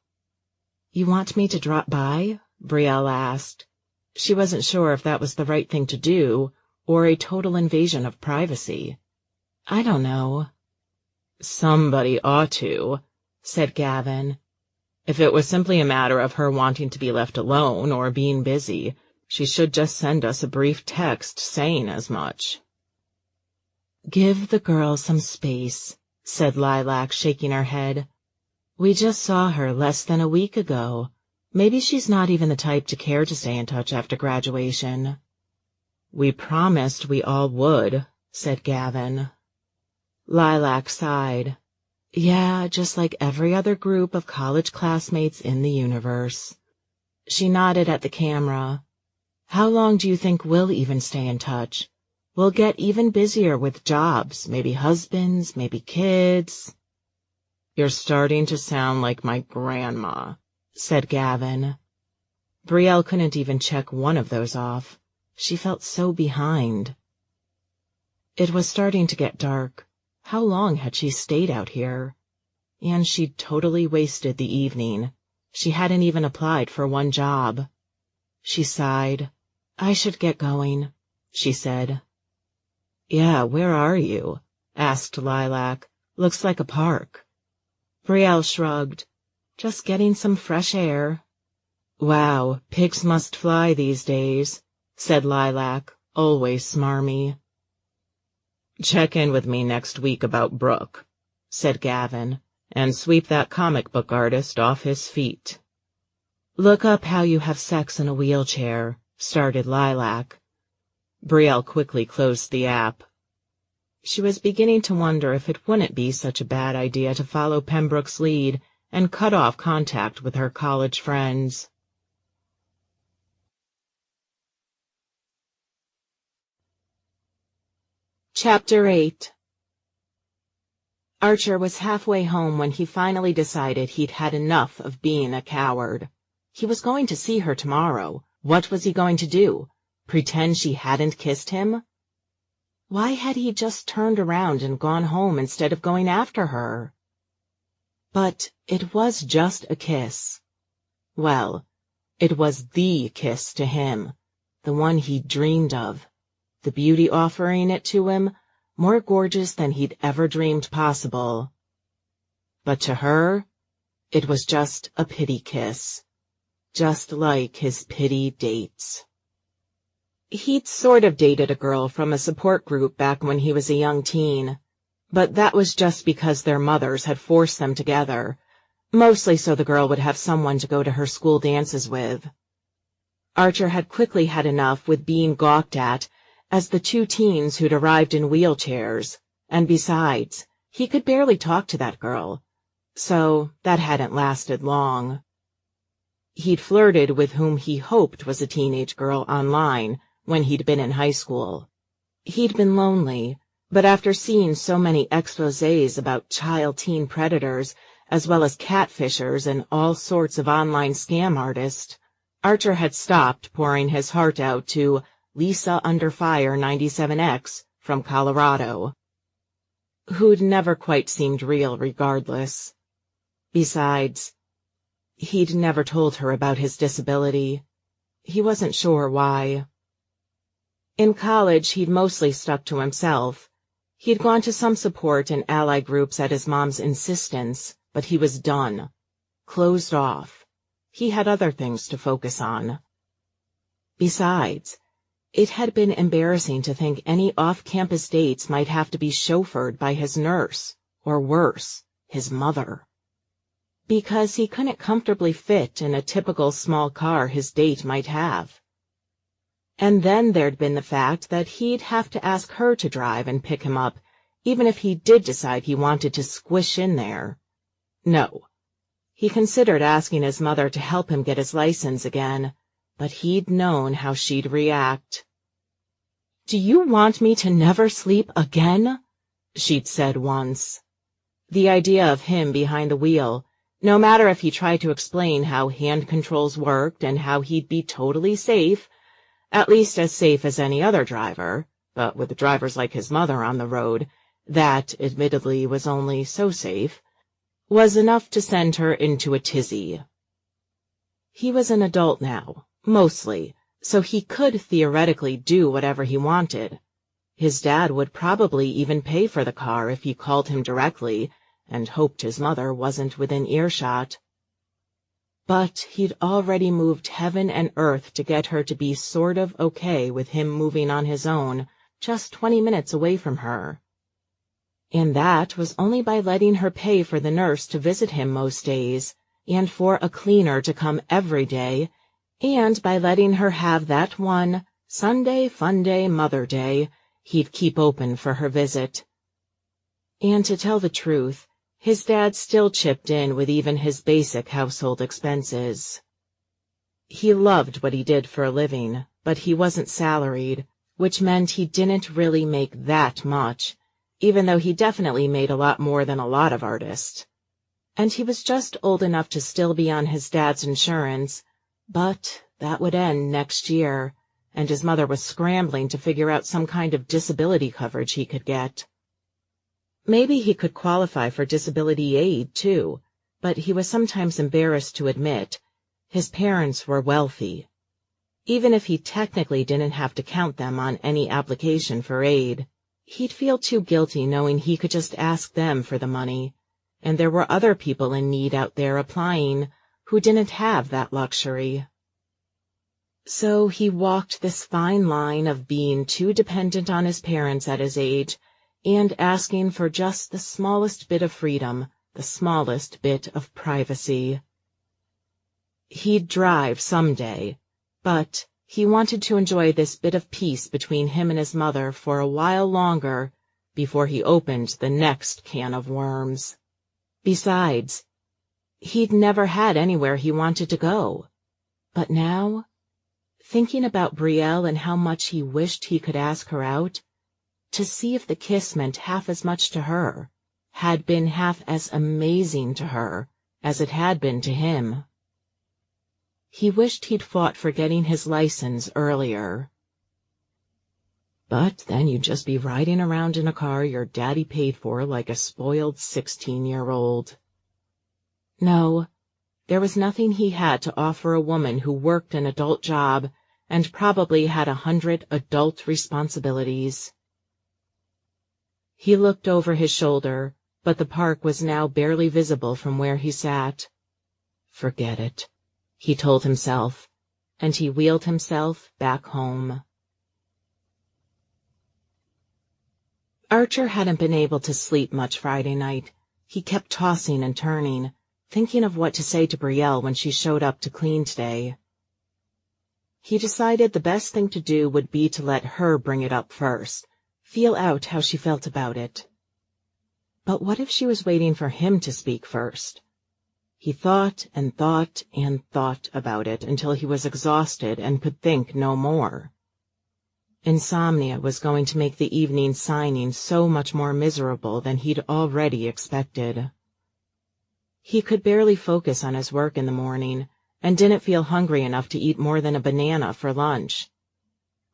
"You want me to drop by?" Brielle asked. She wasn't sure if that was the right thing to do, or a total invasion of privacy. "I don't know." "Somebody ought to," said Gavin. "If it was simply a matter of her wanting to be left alone or being busy, she should just send us a brief text saying as much." "Give the girl some space," said Lilac, shaking her head. "We just saw her less than a week ago. Maybe she's not even the type to care to stay in touch after graduation." "We promised we all would," said Gavin. Lilac sighed. "Yeah, just like every other group of college classmates in the universe." She nodded at the camera. "How long do you think we'll even stay in touch? We'll get even busier with jobs, maybe husbands, maybe kids." "You're starting to sound like my grandma," said Gavin. Brielle couldn't even check one of those off. She felt so behind. It was starting to get dark. How long had she stayed out here? And she'd totally wasted the evening. She hadn't even applied for one job. She sighed. "I should get going," she said. "Yeah, where are you?" asked Lilac. "Looks like a park." Brielle shrugged. "Just getting some fresh air." "Wow, pigs must fly these days," said Lilac, always smarmy. "Check in with me next week about Brooke," said Gavin, "and sweep that comic book artist off his feet." "Look up how you have sex in a wheelchair," started Lilac. Brielle quickly closed the app. She was beginning to wonder if it wouldn't be such a bad idea to follow Pembroke's lead and cut off contact with her college friends. Chapter 8. Archer was halfway home when he finally decided he'd had enough of being a coward. He was going to see her tomorrow. What was he going to do? Pretend she hadn't kissed him? Why had he just turned around and gone home instead of going after her? But it was just a kiss. Well, it was the kiss to him, the one he'd dreamed of. The beauty offering it to him, more gorgeous than he'd ever dreamed possible. But to her, it was just a pity kiss, just like his pity dates. He'd sort of dated a girl from a support group back when he was a young teen, but that was just because their mothers had forced them together, mostly so the girl would have someone to go to her school dances with. Archer had quickly had enough with being gawked at as the two teens who'd arrived in wheelchairs, and besides, he could barely talk to that girl, so that hadn't lasted long. He'd flirted with whom he hoped was a teenage girl online when he'd been in high school. He'd been lonely, but after seeing so many exposés about child-teen predators, as well as catfishers and all sorts of online scam artists, Archer had stopped pouring his heart out to Lisa Under Fire 97X from Colorado, who'd never quite seemed real regardless. Besides, he'd never told her about his disability. He wasn't sure why. In college, he'd mostly stuck to himself. He'd gone to some support and ally groups at his mom's insistence, but he was done. Closed off. He had other things to focus on. Besides, it had been embarrassing to think any off-campus dates might have to be chauffeured by his nurse, or worse, his mother. because he couldn't comfortably fit in a typical small car his date might have. And then there'd been the fact that he'd have to ask her to drive and pick him up, even if he did decide he wanted to squish in there. No. He considered asking his mother to help him get his license again, but he'd known how she'd react. "Do you want me to never sleep again?" she'd said once. The idea of him behind the wheel, no matter if he tried to explain how hand controls worked and how he'd be totally safe, at least as safe as any other driver, but with drivers like his mother on the road, that, admittedly, was only so safe, was enough to send her into a tizzy. He was an adult now, mostly, so he could theoretically do whatever he wanted. His dad would probably even pay for the car if he called him directly and hoped his mother wasn't within earshot. But he'd already moved heaven and earth to get her to be sort of okay with him moving on his own, just 20 minutes away from her. And that was only by letting her pay for the nurse to visit him most days, and for a cleaner to come every day, and by letting her have that one Sunday Funday Mother Day he'd keep open for her visit. And to tell the truth, his dad still chipped in with even his basic household expenses. He loved what he did for a living, but he wasn't salaried, which meant he didn't really make that much, even though he definitely made a lot more than a lot of artists. And he was just old enough to still be on his dad's insurance, but that would end next year, and his mother was scrambling to figure out some kind of disability coverage he could get. Maybe he could qualify for disability aid, too, but he was sometimes embarrassed to admit his parents were wealthy. Even if he technically didn't have to count them on any application for aid, he'd feel too guilty knowing he could just ask them for the money, and there were other people in need out there applying who didn't have that luxury. So he walked this fine line of being too dependent on his parents at his age and asking for just the smallest bit of freedom, the smallest bit of privacy. He'd drive someday, but he wanted to enjoy this bit of peace between him and his mother for a while longer before he opened the next can of worms. Besides, he'd never had anywhere he wanted to go. But now, thinking about Brielle and how much he wished he could ask her out, to see if the kiss meant half as much to her, had been half as amazing to her as it had been to him. He wished he'd fought for getting his license earlier. But then you'd just be riding around in a car your daddy paid for like a spoiled 16-year-old. No, there was nothing he had to offer a woman who worked an adult job and probably had 100 adult responsibilities. He looked over his shoulder, but the park was now barely visible from where he sat. Forget it, he told himself, and he wheeled himself back home. Archer hadn't been able to sleep much Friday night. He kept tossing and turning, thinking of what to say to Brielle when she showed up to clean today. He decided the best thing to do would be to let her bring it up first, feel out how she felt about it. But what if she was waiting for him to speak first? He thought and thought and thought about it until he was exhausted and could think no more. Insomnia was going to make the evening signing so much more miserable than he'd already expected. He could barely focus on his work in the morning, and didn't feel hungry enough to eat more than a banana for lunch.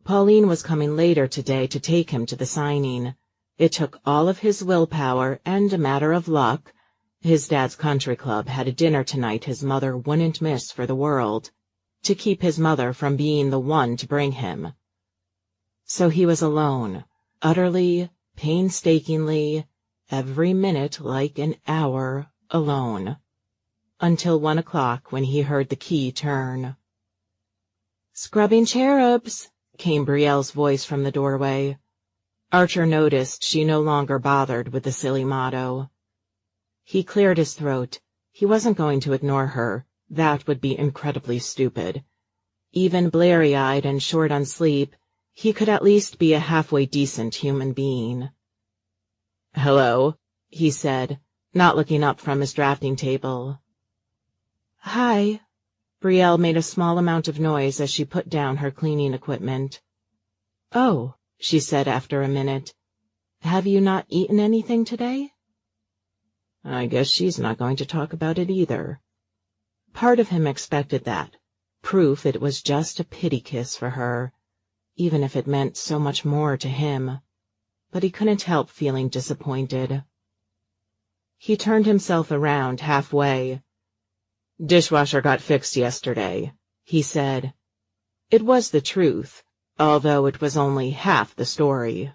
Pauline was coming later today to take him to the signing. It took all of his willpower and a matter of luck. His dad's country club had a dinner tonight his mother wouldn't miss for the world, to keep his mother from being the one to bring him. So he was alone, utterly, painstakingly, every minute like an hour alone, until 1 o'clock when he heard the key turn. "Scrubbing cherubs," came Brielle's voice from the doorway. Archer noticed she no longer bothered with the silly motto. He cleared his throat. He wasn't going to ignore her. That would be incredibly stupid. Even blary-eyed and short on sleep, he could at least be a halfway decent human being. "Hello," he said, not looking up from his drafting table. "Hi." Brielle made a small amount of noise as she put down her cleaning equipment. "Oh," she said after a minute. "Have you not eaten anything today?" I guess she's not going to talk about it either. Part of him expected that. Proof it was just a pity kiss for her, even if it meant so much more to him. But he couldn't help feeling disappointed. He turned himself around halfway. "Dishwasher got fixed yesterday," he said. It was the truth, although it was only half the story.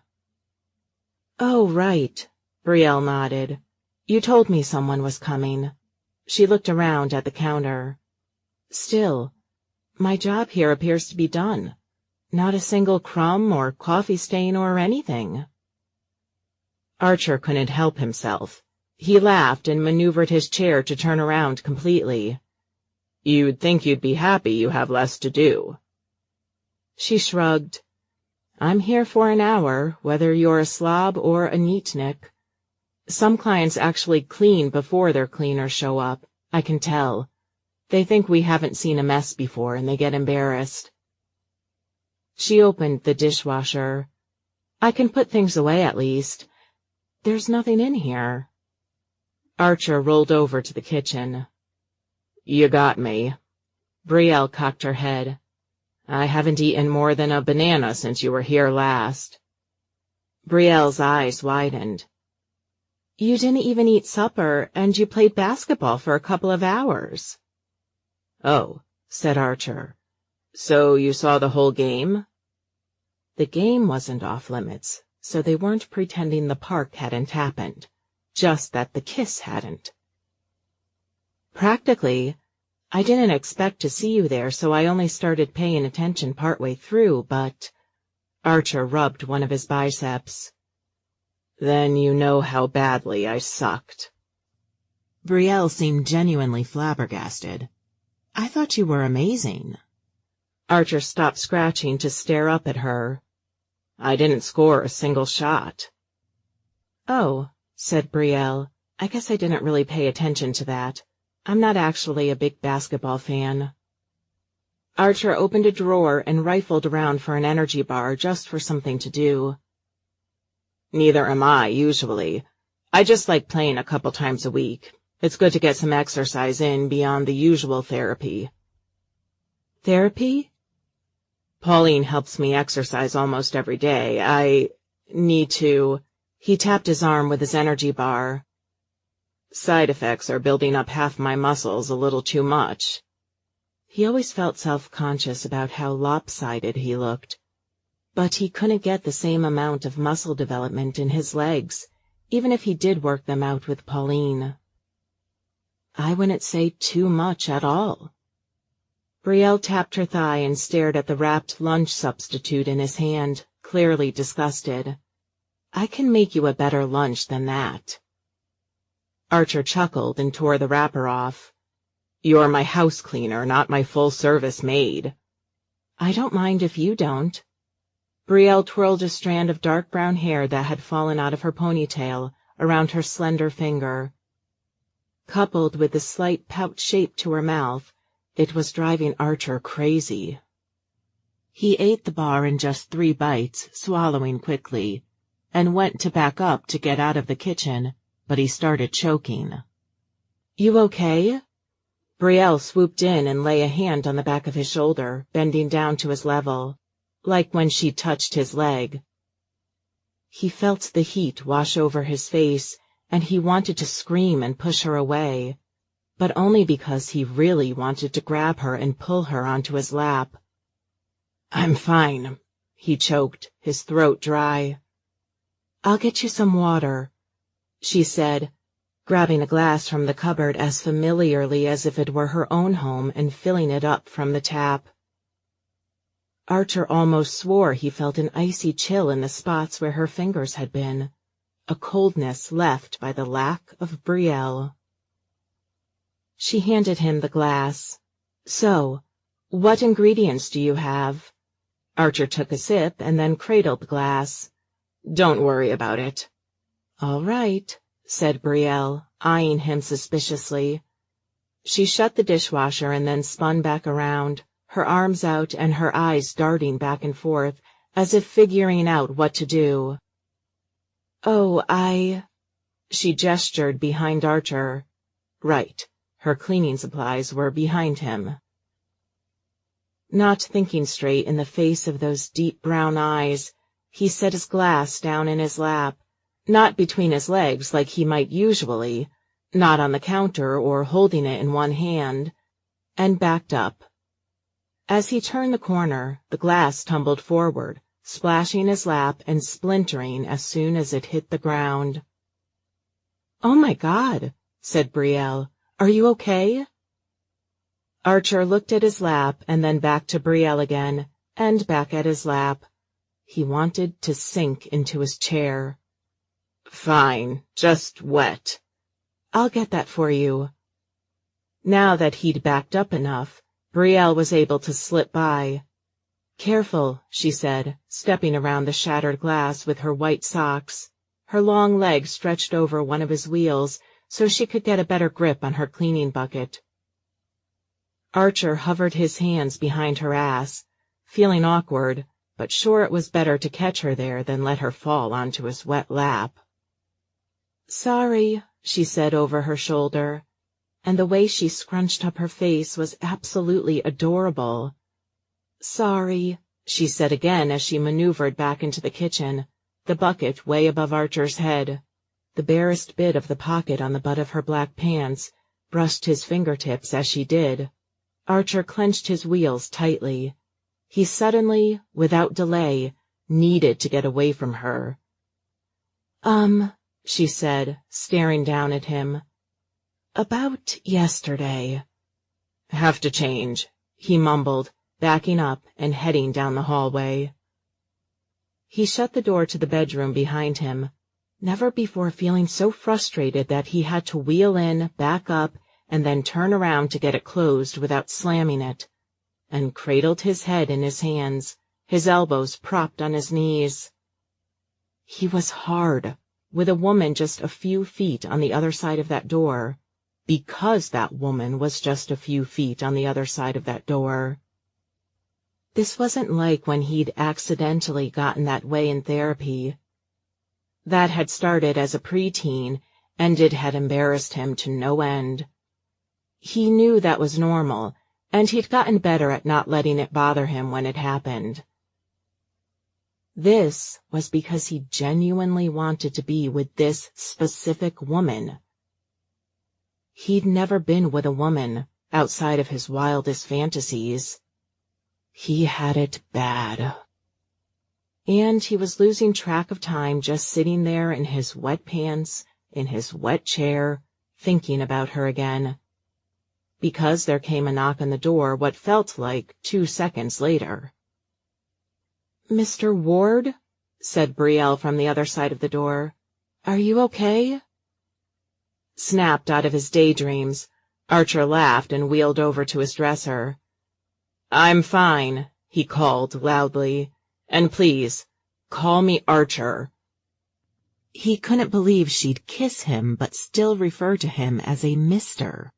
"Oh, right," Brielle nodded. "You told me someone was coming." She looked around at the counter. "Still, my job here appears to be done. Not a single crumb or coffee stain or anything." Archer couldn't help himself. He laughed and maneuvered his chair to turn around completely. "You'd think you'd be happy you have less to do." She shrugged. "I'm here for an hour, whether you're a slob or a neatnik. Some clients actually clean before their cleaners show up, I can tell. They think we haven't seen a mess before and they get embarrassed." She opened the dishwasher. "I can put things away at least. There's nothing in here." Archer rolled over to the kitchen. "You got me." Brielle cocked her head. "I haven't eaten more than a banana since you were here last." Brielle's eyes widened. "You didn't even eat supper, and you played basketball for a couple of hours." "Oh," said Archer. "So you saw the whole game?" The game wasn't off limits, so they weren't pretending the park hadn't happened, just that the kiss hadn't. "Practically. I didn't expect to see you there, so I only started paying attention partway through, but—" Archer rubbed one of his biceps. "Then you know how badly I sucked." Brielle seemed genuinely flabbergasted. "I thought you were amazing." Archer stopped scratching to stare up at her. "I didn't score a single shot." "Oh," said Brielle. "I guess I didn't really pay attention to that. I'm not actually a big basketball fan." Archer opened a drawer and rifled around for an energy bar just for something to do. "Neither am I, usually. I just like playing a couple times a week. It's good to get some exercise in beyond the usual therapy." "Therapy?" "Pauline helps me exercise almost every day. I need to—" He tapped his arm with his energy bar. "Side effects are building up half my muscles a little too much." He always felt self-conscious about how lopsided he looked. But he couldn't get the same amount of muscle development in his legs, even if he did work them out with Pauline. "I wouldn't say too much at all." Brielle tapped her thigh and stared at the wrapped lunch substitute in his hand, clearly disgusted. "I can make you a better lunch than that." Archer chuckled and tore the wrapper off. "You're my house cleaner, not my full-service maid." "I don't mind if you don't." Brielle twirled a strand of dark brown hair that had fallen out of her ponytail around her slender finger. Coupled with the slight pout shape to her mouth, it was driving Archer crazy. He ate the bar in just 3 bites, swallowing quickly, and went to back up to get out of the kitchen, but he started choking. "You okay?" Brielle swooped in and lay a hand on the back of his shoulder, bending down to his level, like when she touched his leg. He felt the heat wash over his face, and he wanted to scream and push her away, but only because he really wanted to grab her and pull her onto his lap. "I'm fine," he choked, his throat dry. "I'll get you some water," she said, grabbing a glass from the cupboard as familiarly as if it were her own home and filling it up from the tap. Archer almost swore he felt an icy chill in the spots where her fingers had been, a coldness left by the lack of Brielle. She handed him the glass. "So, what ingredients do you have?" Archer took a sip and then cradled the glass. "Don't worry about it." "All right," said Brielle, eyeing him suspiciously. She shut the dishwasher and then spun back around, her arms out and her eyes darting back and forth, as if figuring out what to do. "Oh, She gestured behind Archer. Right, her cleaning supplies were behind him. Not thinking straight in the face of those deep brown eyes, he set his glass down in his lap, not between his legs like he might usually, not on the counter or holding it in one hand, and backed up. As he turned the corner, the glass tumbled forward, splashing his lap and splintering as soon as it hit the ground. "Oh my God," said Brielle. "Are you okay?" Archer looked at his lap and then back to Brielle again, and back at his lap. He wanted to sink into his chair. "Fine, just wet." "I'll get that for you." Now that he'd backed up enough, Brielle was able to slip by. "Careful," she said, stepping around the shattered glass with her white socks, her long legs stretched over one of his wheels so she could get a better grip on her cleaning bucket. Archer hovered his hands behind her ass, feeling awkward, but sure it was better to catch her there than let her fall onto his wet lap. "Sorry," she said over her shoulder, and the way she scrunched up her face was absolutely adorable. "Sorry," she said again as she maneuvered back into the kitchen, the bucket way above Archer's head. The barest bit of the pocket on the butt of her black pants brushed his fingertips as she did. Archer clenched his wheels tightly. He suddenly, without delay, needed to get away from her. She said, staring down at him. "About yesterday." "Have to change," he mumbled, backing up and heading down the hallway. He shut the door to the bedroom behind him, never before feeling so frustrated that he had to wheel in, back up, and then turn around to get it closed without slamming it, and cradled his head in his hands, his elbows propped on his knees. He was hard, with a woman just a few feet on the other side of that door, because that woman was just a few feet on the other side of that door. This wasn't like when he'd accidentally gotten that way in therapy. That had started as a preteen, and it had embarrassed him to no end. He knew that was normal, and he'd gotten better at not letting it bother him when it happened. This was because he genuinely wanted to be with this specific woman. He'd never been with a woman outside of his wildest fantasies. He had it bad. And he was losing track of time just sitting there in his wet pants, in his wet chair, thinking about her again. Because there came a knock on the door what felt like 2 seconds later. "Mr. Ward?" said Brielle from the other side of the door. "Are you okay?" Snapped out of his daydreams, Archer laughed and wheeled over to his dresser. "I'm fine," he called loudly. "And please, call me Archer." He couldn't believe she'd kiss him but still refer to him as a mister.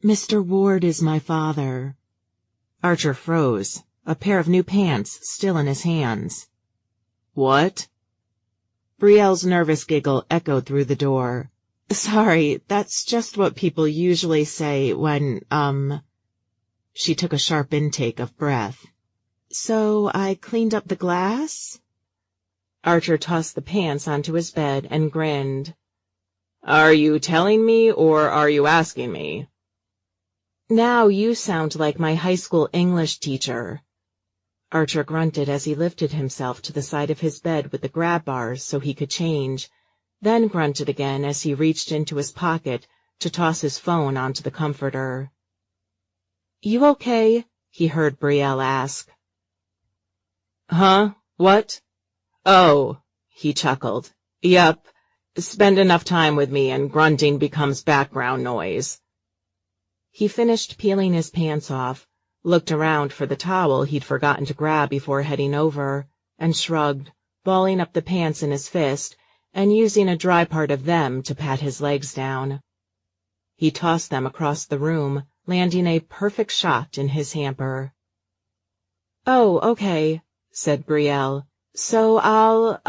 "Mr. Ward is my father." Archer froze, a pair of new pants still in his hands. "What?" Brielle's nervous giggle echoed through the door. "Sorry, that's just what people usually say when, She took a sharp intake of breath. "So I cleaned up the glass?" Archer tossed the pants onto his bed and grinned. "Are you telling me or are you asking me?" "Now you sound like my high school English teacher." Archer grunted as he lifted himself to the side of his bed with the grab bars so he could change, then grunted again as he reached into his pocket to toss his phone onto the comforter. "You okay?" he heard Brielle ask. "Huh? What? Oh," he chuckled. "Yup. Spend enough time with me and grunting becomes background noise." He finished peeling his pants off, looked around for the towel he'd forgotten to grab before heading over, and shrugged, balling up the pants in his fist and using a dry part of them to pat his legs down. He tossed them across the room, landing a perfect shot in his hamper. "Oh, okay," said Brielle. "So I'll,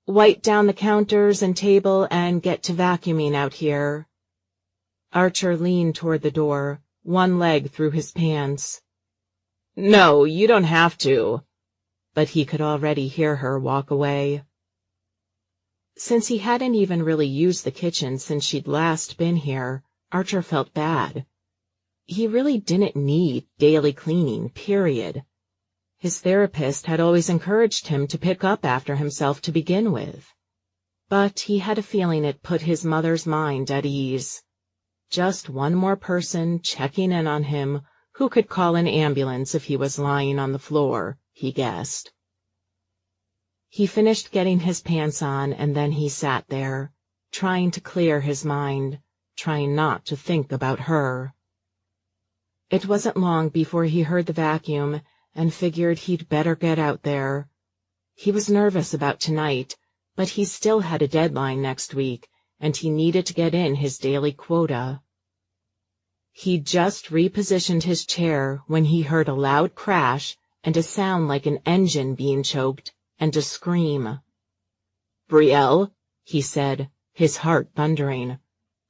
wipe down the counters and table and get to vacuuming out here." Archer leaned toward the door, one leg through his pants. "No, you don't have to." But he could already hear her walk away. Since he hadn't even really used the kitchen since she'd last been here, Archer felt bad. He really didn't need daily cleaning, period. His therapist had always encouraged him to pick up after himself to begin with. But he had a feeling it put his mother's mind at ease. Just one more person checking in on him who could call an ambulance if he was lying on the floor, he guessed. He finished getting his pants on, and then he sat there, trying to clear his mind, trying not to think about her. It wasn't long before he heard the vacuum and figured he'd better get out there. He was nervous about tonight, but he still had a deadline next week, and he needed to get in his daily quota. He'd just repositioned his chair when he heard a loud crash and a sound like an engine being choked, and a scream. "Brielle," he said, his heart thundering.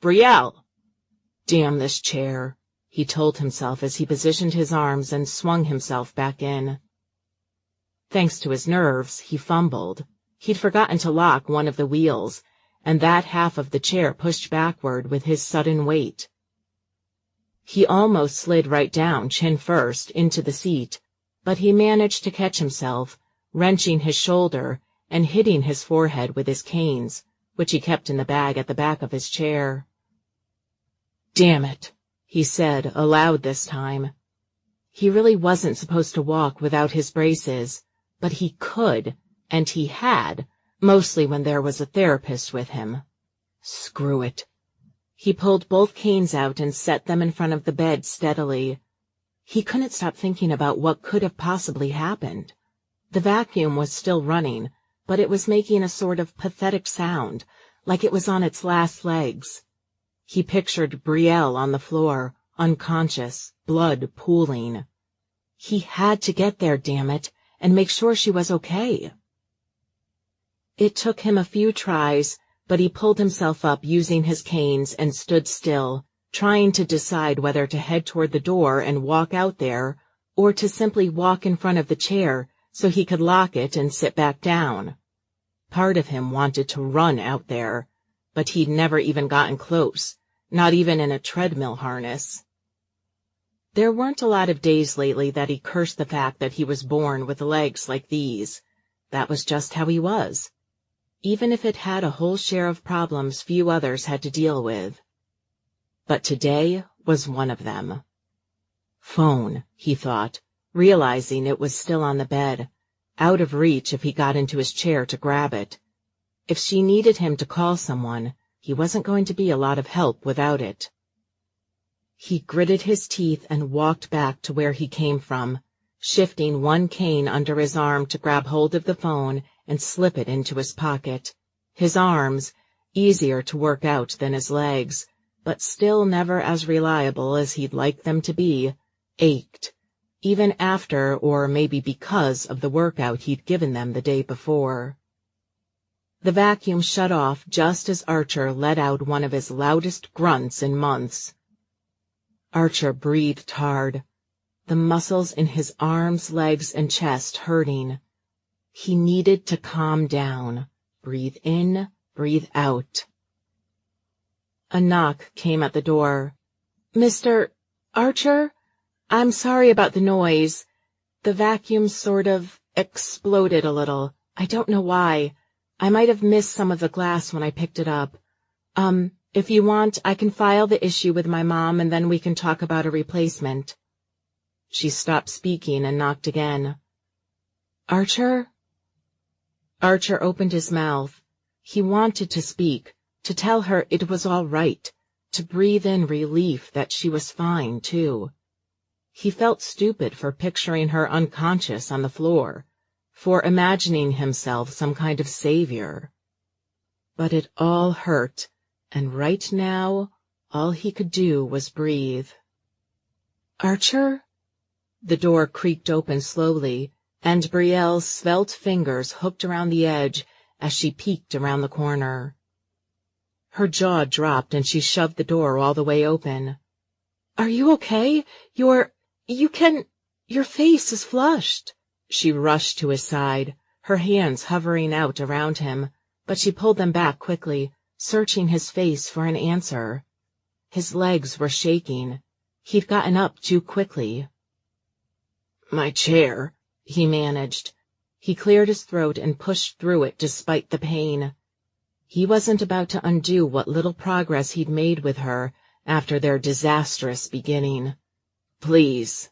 "Brielle!" "Damn this chair," he told himself as he positioned his arms and swung himself back in. Thanks to his nerves, he fumbled. He'd forgotten to lock one of the wheels, and that half of the chair pushed backward with his sudden weight. He almost slid right down, chin first, into the seat, but he managed to catch himself, wrenching his shoulder and hitting his forehead with his canes, which he kept in the bag at the back of his chair. "Damn it," he said, aloud this time. He really wasn't supposed to walk without his braces, but he could, and he had, mostly when there was a therapist with him. Screw it. He pulled both canes out and set them in front of the bed steadily. He couldn't stop thinking about what could have possibly happened. The vacuum was still running, but it was making a sort of pathetic sound, like it was on its last legs. He pictured Brielle on the floor, unconscious, blood pooling. He had to get there, damn it, and make sure she was okay. It took him a few tries, but he pulled himself up using his canes and stood still, trying to decide whether to head toward the door and walk out there, or to simply walk in front of the chair so he could lock it and sit back down. Part of him wanted to run out there, but he'd never even gotten close, not even in a treadmill harness. There weren't a lot of days lately that he cursed the fact that he was born with legs like these. That was just how he was, even if it had a whole share of problems few others had to deal with. But today was one of them. Phone, he thought, realizing it was still on the bed, out of reach if he got into his chair to grab it. If she needed him to call someone, he wasn't going to be a lot of help without it. He gritted his teeth and walked back to where he came from, shifting one cane under his arm to grab hold of the phone and slip it into his pocket. His arms, easier to work out than his legs, but still never as reliable as he'd like them to be, ached, even after or maybe because of the workout he'd given them the day before. The vacuum shut off just as Archer let out one of his loudest grunts in months. Archer breathed hard, the muscles in his arms, legs, and chest hurting. He needed to calm down, breathe in, breathe out. A knock came at the door. "Mr. Archer? I'm sorry about the noise. The vacuum sort of exploded a little. I don't know why. I might have missed some of the glass when I picked it up. If you want, I can file the issue with my mom and then we can talk about a replacement." She stopped speaking and knocked again. "Archer?" Archer opened his mouth. He wanted to speak, to tell her it was all right, to breathe in relief that she was fine, too. He felt stupid for picturing her unconscious on the floor, for imagining himself some kind of savior. But it all hurt, and right now, all he could do was breathe. "Archer?" The door creaked open slowly, and Brielle's svelte fingers hooked around the edge as she peeked around the corner. Her jaw dropped and she shoved the door all the way open. "Are you okay? Your face is flushed." She rushed to his side, her hands hovering out around him, but she pulled them back quickly, searching his face for an answer. His legs were shaking. He'd gotten up too quickly. "My chair," he managed. He cleared his throat and pushed through it despite the pain. He wasn't about to undo what little progress he'd made with her after their disastrous beginning. "Please."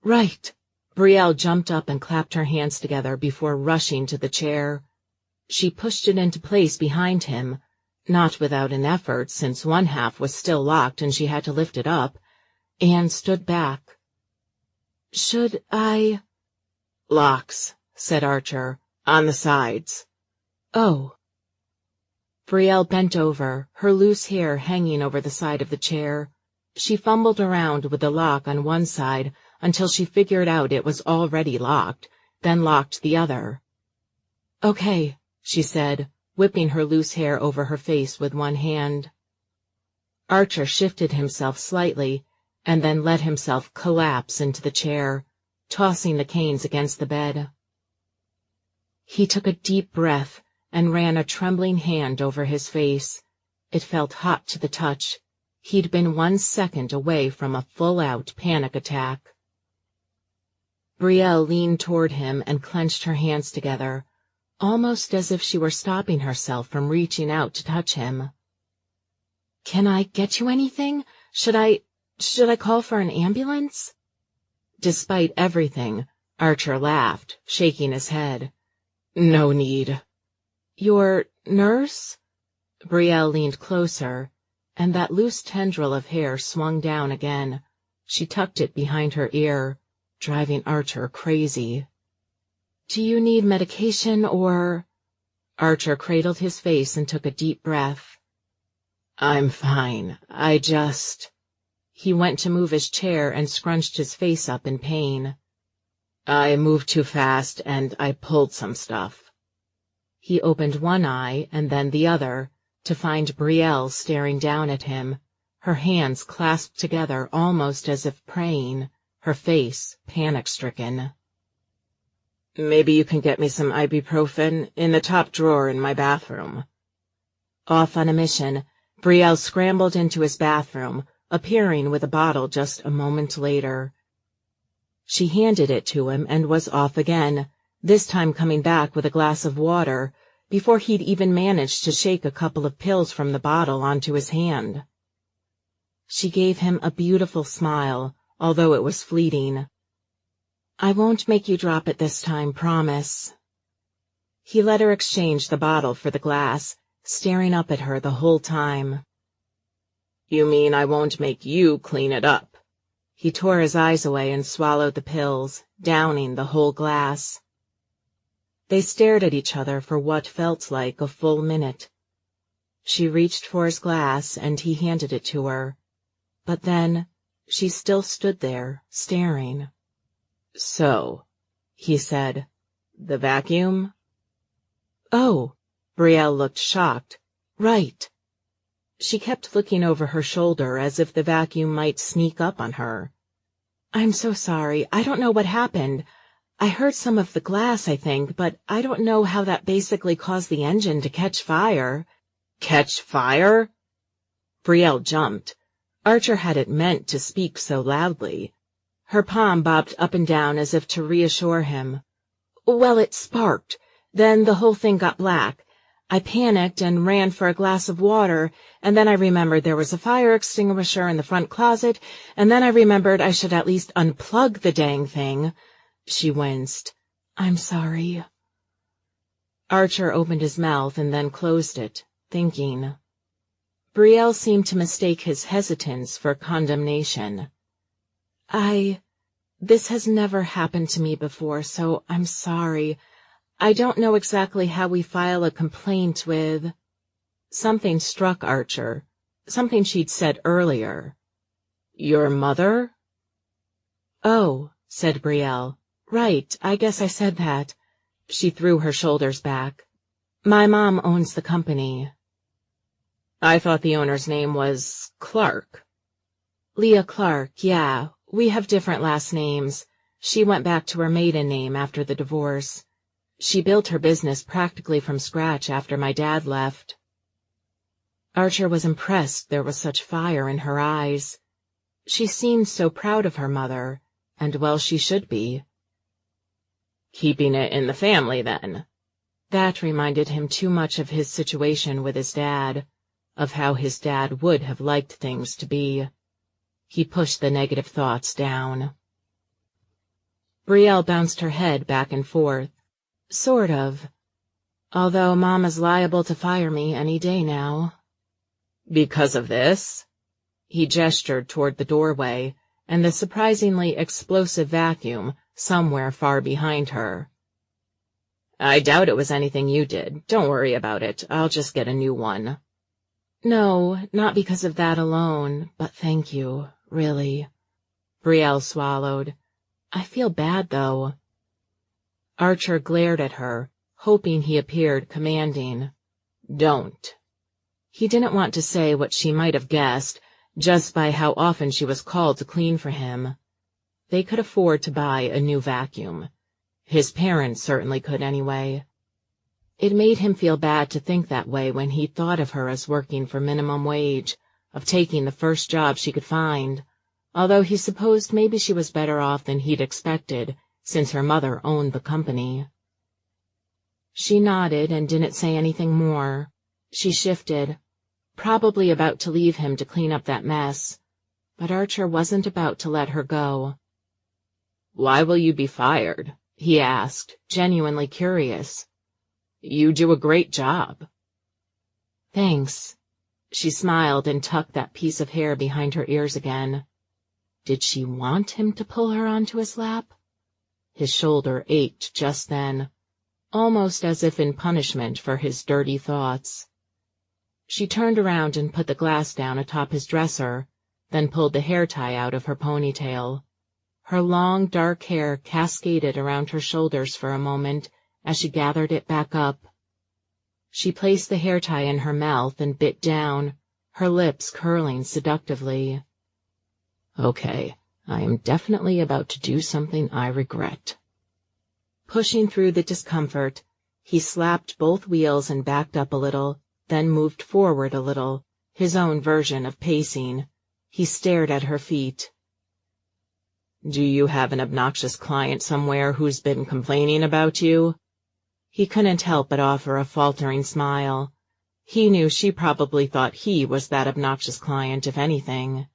"Right." Brielle jumped up and clapped her hands together before rushing to the chair. She pushed it into place behind him, not without an effort since one half was still locked and she had to lift it up, and stood back. "Should I—" "Locks," said Archer, "on the sides." "Oh." Brielle bent over, her loose hair hanging over the side of the chair. She fumbled around with the lock on one side until she figured out it was already locked, then locked the other. "Okay," she said, whipping her loose hair over her face with one hand. Archer shifted himself slightly and then let himself collapse into the chair, tossing the canes against the bed. He took a deep breath and ran a trembling hand over his face. It felt hot to the touch. He'd been 1 second away from a full-out panic attack. Brielle leaned toward him and clenched her hands together, almost as if she were stopping herself from reaching out to touch him. "Can I get you anything? Should I call for an ambulance?" Despite everything, Archer laughed, shaking his head. "No need." "Your nurse?" Brielle leaned closer, and that loose tendril of hair swung down again. She tucked it behind her ear, driving Archer crazy. "Do you need medication or—" Archer cradled his face and took a deep breath. "I'm fine. I just—" He went to move his chair and scrunched his face up in pain. "I moved too fast and I pulled some stuff." He opened one eye and then the other, to find Brielle staring down at him, her hands clasped together almost as if praying, her face panic-stricken. "Maybe you can get me some ibuprofen in the top drawer in my bathroom." Off on a mission, Brielle scrambled into his bathroom, appearing with a bottle just a moment later. She handed it to him and was off again, this time coming back with a glass of water, before he'd even managed to shake a couple of pills from the bottle onto his hand. She gave him a beautiful smile, although it was fleeting. "I won't make you drop it this time, promise." He let her exchange the bottle for the glass, staring up at her the whole time. "You mean I won't make you clean it up?" He tore his eyes away and swallowed the pills, downing the whole glass. They stared at each other for what felt like a full minute. She reached for his glass and he handed it to her. But then she still stood there, staring. "So," he said, "the vacuum?" "Oh." Brielle looked shocked. "Right." She kept looking over her shoulder as if the vacuum might sneak up on her. "I'm so sorry. I don't know what happened. I heard some of the glass, I think, but I don't know how that basically caused the engine to catch fire." "Catch fire?" Brielle jumped. Archer hadn't meant to speak so loudly. Her palm bobbed up and down as if to reassure him. "Well, it sparked. Then the whole thing got black. I panicked and ran for a glass of water, and then I remembered there was a fire extinguisher in the front closet, and then I remembered I should at least unplug the dang thing." She winced. "I'm sorry." Archer opened his mouth and then closed it, thinking. Brielle seemed to mistake his hesitance for condemnation. This has never happened to me before, so I'm sorry. I don't know exactly how we file a complaint with—" Something struck Archer, something she'd said earlier. "Your mother?" "Oh," said Brielle. "Right, I guess I said that." She threw her shoulders back. "My mom owns the company." "I thought the owner's name was Clark." "Leah Clark, yeah. We have different last names. She went back to her maiden name after the divorce. She built her business practically from scratch after my dad left." Archer was impressed there was such fire in her eyes. She seemed so proud of her mother, and well she should be. "Keeping it in the family, then?" That reminded him too much of his situation with his dad, of how his dad would have liked things to be. He pushed the negative thoughts down. Brielle bounced her head back and forth. "Sort of. Although Mama's liable to fire me any day now." "Because of this?" He gestured toward the doorway and the surprisingly explosive vacuum somewhere far behind her. "I doubt it was anything you did. Don't worry about it. I'll just get a new one." "No, not because of that alone, but thank you, really." Brielle swallowed. "I feel bad, though." Archer glared at her, hoping he appeared commanding. "Don't." He didn't want to say what she might have guessed, just by how often she was called to clean for him. They could afford to buy a new vacuum. His parents certainly could anyway. It made him feel bad to think that way when he thought of her as working for minimum wage, of taking the first job she could find, although he supposed maybe she was better off than he'd expected, since her mother owned the company. She nodded and didn't say anything more. She shifted, probably about to leave him to clean up that mess, but Archer wasn't about to let her go. "Why will you be fired?" he asked, genuinely curious. "You do a great job." "Thanks." She smiled and tucked that piece of hair behind her ears again. Did she want him to pull her onto his lap? His shoulder ached just then, almost as if in punishment for his dirty thoughts. She turned around and put the glass down atop his dresser, then pulled the hair tie out of her ponytail. Her long, dark hair cascaded around her shoulders for a moment as she gathered it back up. She placed the hair tie in her mouth and bit down, her lips curling seductively. "Okay, I am definitely about to do something I regret." Pushing through the discomfort, he slapped both wheels and backed up a little, then moved forward a little, his own version of pacing. He stared at her feet. "Do you have an obnoxious client somewhere who's been complaining about you?" He couldn't help but offer a faltering smile. He knew she probably thought he was that obnoxious client, if anything.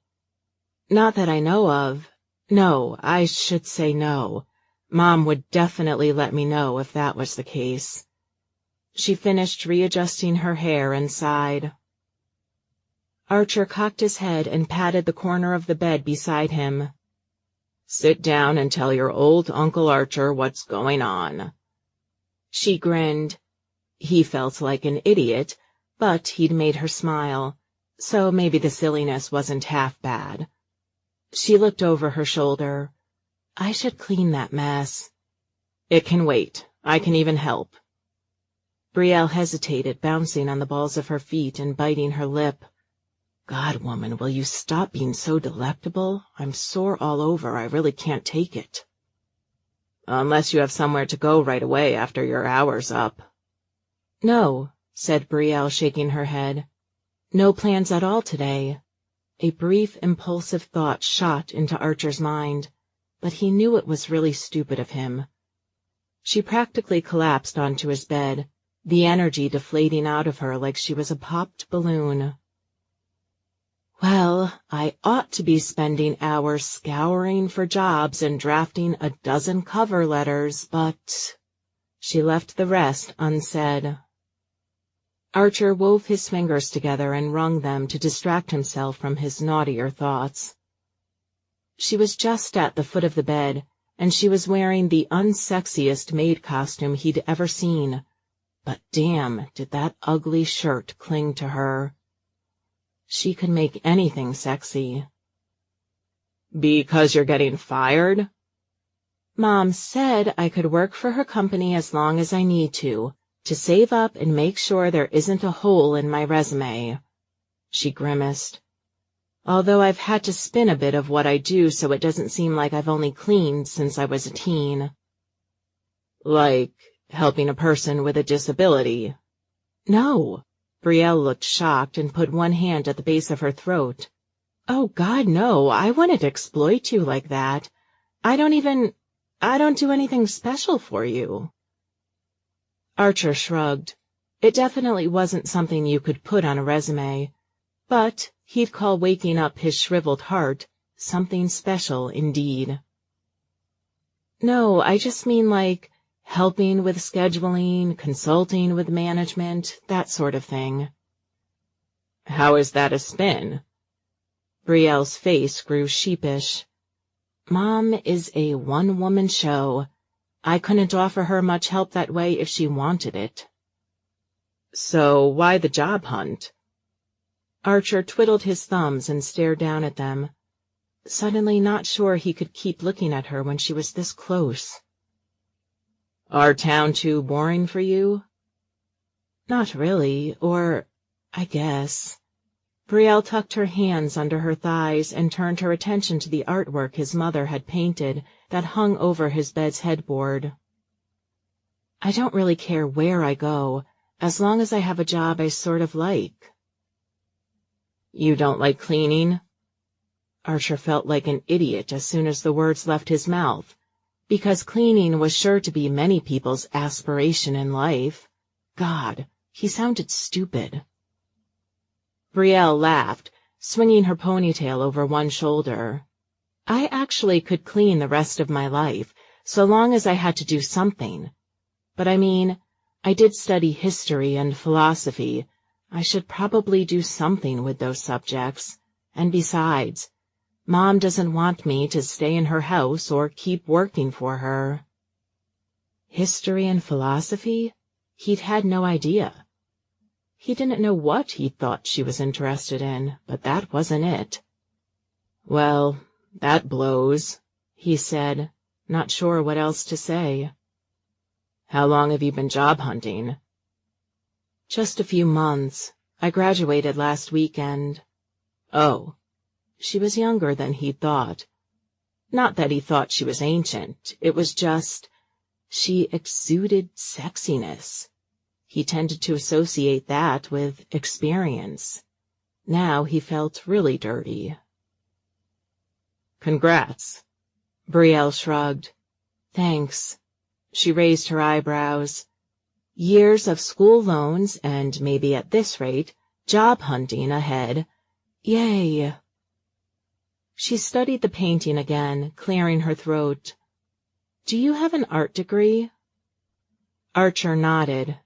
"Not that I know of. No, I should say no. Mom would definitely let me know if that was the case." She finished readjusting her hair and sighed. Archer cocked his head and patted the corner of the bed beside him. "Sit down and tell your old Uncle Archer what's going on." She grinned. He felt like an idiot, but he'd made her smile, so maybe the silliness wasn't half bad. She looked over her shoulder. "I should clean that mess." "It can wait. I can even help." Brielle hesitated, bouncing on the balls of her feet and biting her lip. "God, woman, will you stop being so delectable? I'm sore all over. I really can't take it." "Unless you have somewhere to go right away after your hour's up." "No," said Brielle, shaking her head. "No plans at all today." A brief, impulsive thought shot into Archer's mind, but he knew it was really stupid of him. She practically collapsed onto his bed, the energy deflating out of her like she was a popped balloon. "Well, I ought to be spending hours scouring for jobs and drafting a dozen cover letters, but—" She left the rest unsaid. Archer wove his fingers together and wrung them to distract himself from his naughtier thoughts. She was just at the foot of the bed, and she was wearing the unsexiest maid costume he'd ever seen. But damn, did that ugly shirt cling to her. She could make anything sexy. "Because you're getting fired?" "Mom said I could work for her company as long as I need to save up and make sure there isn't a hole in my resume." She grimaced. "Although I've had to spin a bit of what I do so it doesn't seem like I've only cleaned since I was a teen." "Like helping a person with a disability?" "No." Brielle looked shocked and put one hand at the base of her throat. "Oh, God, no, I wouldn't exploit you like that. I don't do anything special for you." Archer shrugged. It definitely wasn't something you could put on a resume, but he'd call waking up his shriveled heart something special indeed. "No, I just mean like helping with scheduling, consulting with management, that sort of thing." "How is that a spin?" Brielle's face grew sheepish. "Mom is a one-woman show. I couldn't offer her much help that way if she wanted it." "So why the job hunt?" Archer twiddled his thumbs and stared down at them, suddenly not sure he could keep looking at her when she was this close. "Our town too boring for you?" "Not really, or I guess." Brielle tucked her hands under her thighs and turned her attention to the artwork his mother had painted that hung over his bed's headboard. "I don't really care where I go, as long as I have a job I sort of like." "You don't like cleaning?" Archer felt like an idiot as soon as the words left his mouth, because cleaning was sure to be many people's aspiration in life. God, he sounded stupid. Brielle laughed, swinging her ponytail over one shoulder. "I actually could clean the rest of my life, so long as I had to do something. But I mean, I did study history and philosophy. I should probably do something with those subjects. And besides, Mom doesn't want me to stay in her house or keep working for her." History and philosophy? He'd had no idea. He didn't know what he thought she was interested in, but that wasn't it. "Well, that blows," he said, not sure what else to say. "How long have you been job hunting?" "Just a few months. I graduated last weekend." "Oh." She was younger than he'd thought. Not that he thought she was ancient, it was just, she exuded sexiness. He tended to associate that with experience. Now he felt really dirty. "Congrats." Brielle shrugged. "Thanks." She raised her eyebrows. Years of school loans and, maybe at this rate, job hunting ahead. Yay. She studied the painting again, clearing her throat. "Do you have an art degree?" Archer nodded.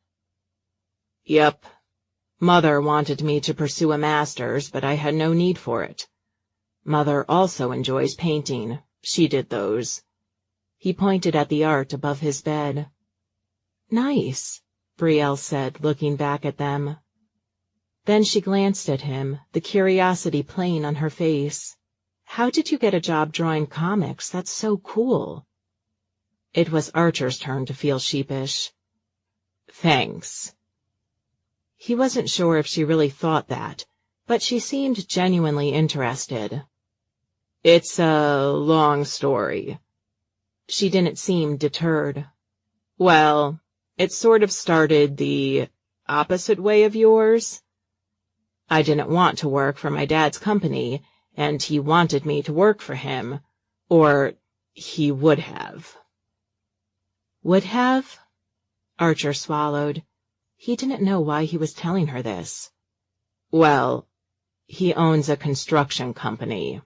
"Yep. Mother wanted me to pursue a master's, but I had no need for it. Mother also enjoys painting. She did those." He pointed at the art above his bed. "Nice," Brielle said, looking back at them. Then she glanced at him, the curiosity plain on her face. "How did you get a job drawing comics? That's so cool." It was Archer's turn to feel sheepish. "Thanks." He wasn't sure if she really thought that, but she seemed genuinely interested. "It's a long story." She didn't seem deterred. "Well, it sort of started the opposite way of yours. I didn't want to work for my dad's company, and he wanted me to work for him, or he would have." "Would have?" Archer swallowed. He didn't know why he was telling her this. "Well, he owns a construction company."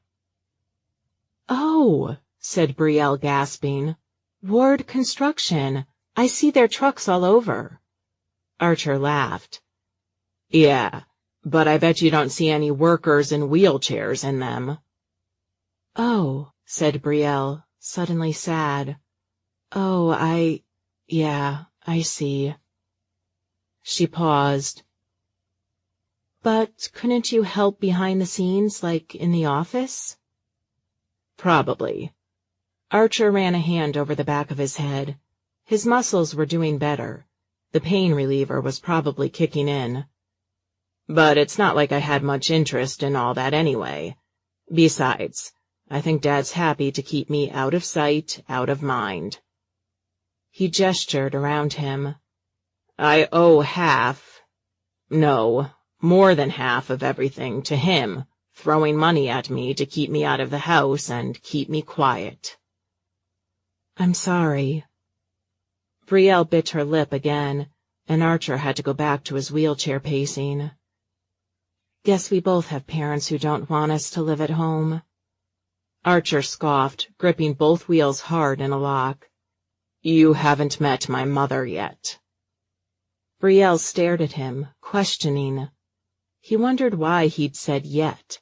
"Oh," said Brielle, gasping. "Ward Construction. I see their trucks all over." Archer laughed. Yeah, but I bet you don't see any workers in wheelchairs in them. Oh, said Brielle, suddenly sad. Oh, yeah, I see. She paused. But couldn't you help behind the scenes, like in the office? Probably. Archer ran a hand over the back of his head. His muscles were doing better. The pain reliever was probably kicking in. But it's not like I had much interest in all that anyway. Besides, I think Dad's happy to keep me out of sight, out of mind. He gestured around him. I owe more than half of everything to him, throwing money at me to keep me out of the house and keep me quiet. I'm sorry. Brielle bit her lip again, and Archer had to go back to his wheelchair pacing. Guess we both have parents who don't want us to live at home. Archer scoffed, gripping both wheels hard in a lock. You haven't met my mother yet. Brielle stared at him, questioning. He wondered why he'd said yet.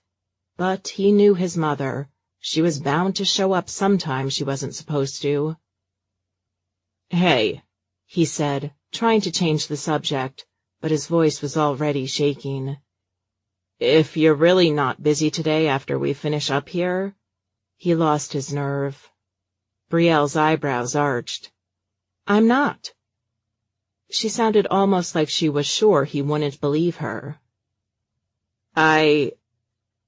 But he knew his mother. She was bound to show up sometime she wasn't supposed to. Hey, he said, trying to change the subject, but his voice was already shaking. If you're really not busy today after we finish up here... He lost his nerve. Brielle's eyebrows arched. I'm not. She sounded almost like she was sure he wouldn't believe her. I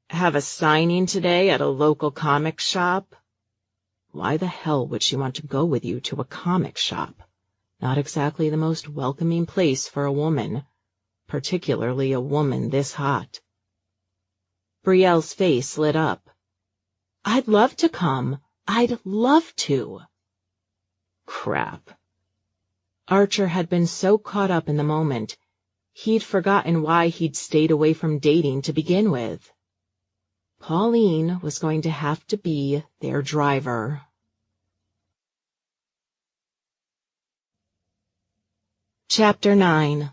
have a signing today at a local comic shop. Why the hell would she want to go with you to a comic shop? Not exactly the most welcoming place for a woman, particularly a woman this hot. Brielle's face lit up. I'd love to come. I'd love to. Crap. Archer had been so caught up in the moment, he'd forgotten why he'd stayed away from dating to begin with. Pauline was going to have to be their driver. Chapter 9.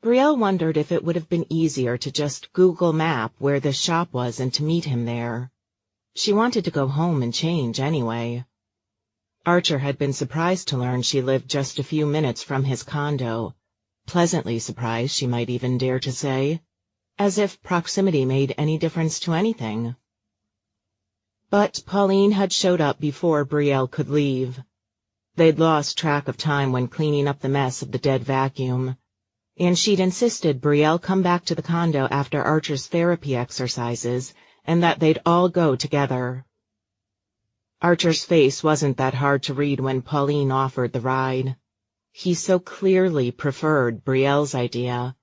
Brielle wondered if it would have been easier to just Google Map where the shop was and to meet him there. She wanted to go home and change anyway. Archer had been surprised to learn she lived just a few minutes from his condo. Pleasantly surprised, she might even dare to say, as if proximity made any difference to anything. But Pauline had showed up before Brielle could leave. They'd lost track of time when cleaning up the mess of the dead vacuum, and she'd insisted Brielle come back to the condo after Archer's therapy exercises and that they'd all go together. Archer's face wasn't that hard to read when Pauline offered the ride. He so clearly preferred Brielle's idea,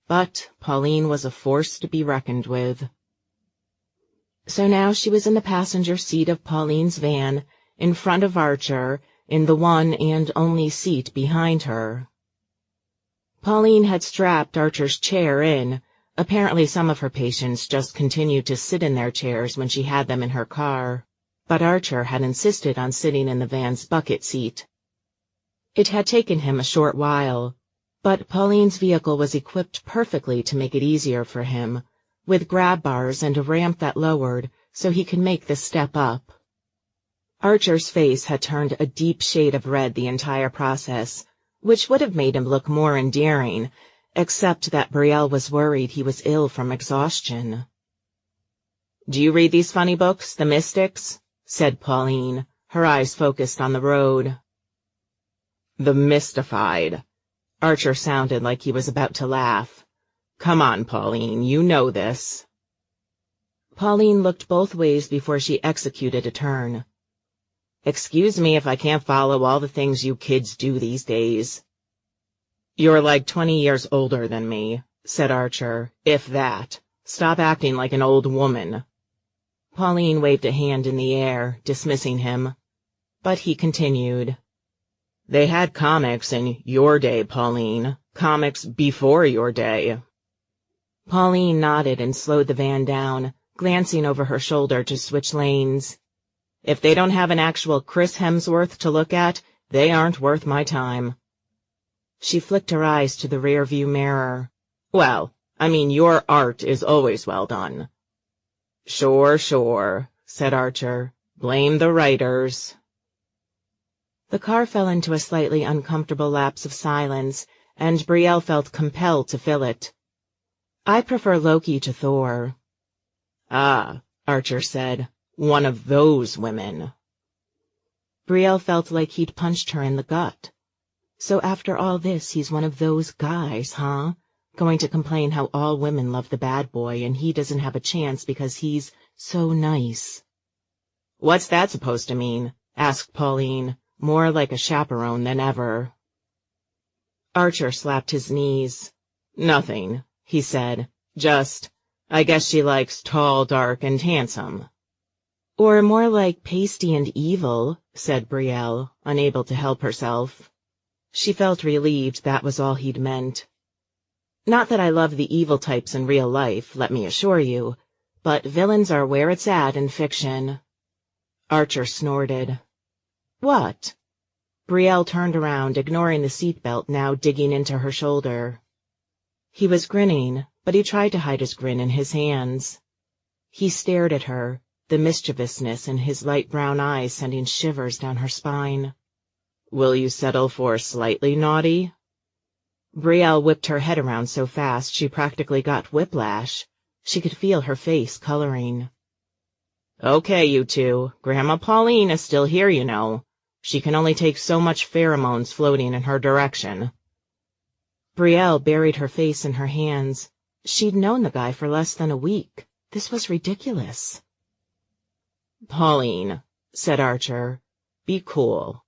but Pauline was a force to be reckoned with. So now she was in the passenger seat of Pauline's van, in front of Archer, in the one and only seat behind her. Pauline had strapped Archer's chair in. Apparently some of her patients just continued to sit in their chairs when she had them in her car, but Archer had insisted on sitting in the van's bucket seat. It had taken him a short while, but Pauline's vehicle was equipped perfectly to make it easier for him, with grab bars and a ramp that lowered so he could make the step up. Archer's face had turned a deep shade of red the entire process, which would have made him look more endearing, except that Brielle was worried he was ill from exhaustion. "Do you read these funny books, the Mystics?" said Pauline, her eyes focused on the road. "The Mystified." Archer sounded like he was about to laugh. "Come on, Pauline, you know this." Pauline looked both ways before she executed a turn. "Excuse me if I can't follow all the things you kids do these days." "You're like 20 years older than me," said Archer, "if that. Stop acting like an old woman." Pauline waved a hand in the air, dismissing him. But he continued. "They had comics in your day, Pauline. Comics before your day." Pauline nodded and slowed the van down, glancing over her shoulder to switch lanes. "If they don't have an actual Chris Hemsworth to look at, they aren't worth my time." She flicked her eyes to the rearview mirror. Well, I mean, your art is always well done. Sure, said Archer. Blame the writers. The car fell into a slightly uncomfortable lapse of silence, and Brielle felt compelled to fill it. I prefer Loki to Thor. Ah, Archer said. One of those women. Brielle felt like he'd punched her in the gut. So after all this, he's one of those guys, huh? Going to complain how all women love the bad boy and he doesn't have a chance because he's so nice. What's that supposed to mean? Asked Pauline, more like a chaperone than ever. Archer slapped his knees. Nothing, he said. Just, I guess she likes tall, dark, and handsome. Or more like pasty and evil, said Brielle, unable to help herself. She felt relieved that was all he'd meant. Not that I love the evil types in real life, let me assure you, but villains are where it's at in fiction. Archer snorted. What? Brielle turned around, ignoring the seatbelt now digging into her shoulder. He was grinning, but he tried to hide his grin in his hands. He stared at her, the mischievousness in his light brown eyes sending shivers down her spine. Will you settle for slightly naughty? Brielle whipped her head around so fast she practically got whiplash. She could feel her face coloring. Okay, you two. Grandma Pauline is still here, you know. She can only take so much pheromones floating in her direction. Brielle buried her face in her hands. She'd known the guy for less than a week. This was ridiculous. Pauline, said Archer, be cool.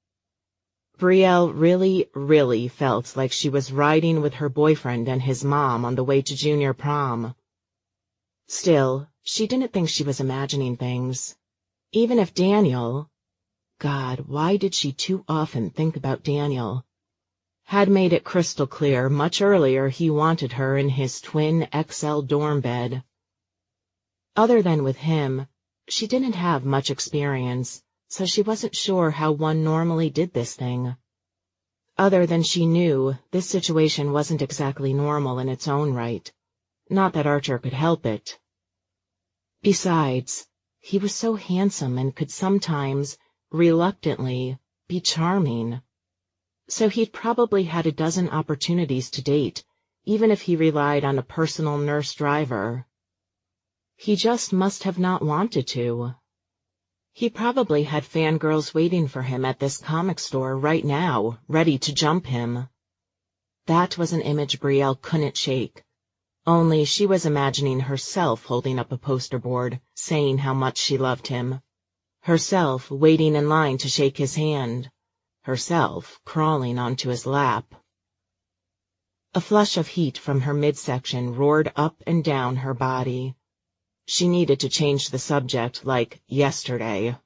Brielle really felt like she was riding with her boyfriend and his mom on the way to junior prom. Still, she didn't think she was imagining things. Even if Daniel— God, why did she too often think about Daniel— had made it crystal clear much earlier he wanted her in his twin XL dorm bed. Other than with him, she didn't have much experience, so she wasn't sure how one normally did this thing. Other than she knew, this situation wasn't exactly normal in its own right. Not that Archer could help it. Besides, he was so handsome and could sometimes, reluctantly, be charming. So he'd probably had a dozen opportunities to date, even if he relied on a personal nurse driver. He just must have not wanted to. He probably had fangirls waiting for him at this comic store right now, ready to jump him. That was an image Brielle couldn't shake. Only she was imagining herself holding up a poster board, saying how much she loved him. Herself waiting in line to shake his hand. Herself crawling onto his lap. A flush of heat from her midsection roared up and down her body. She needed to change the subject like yesterday.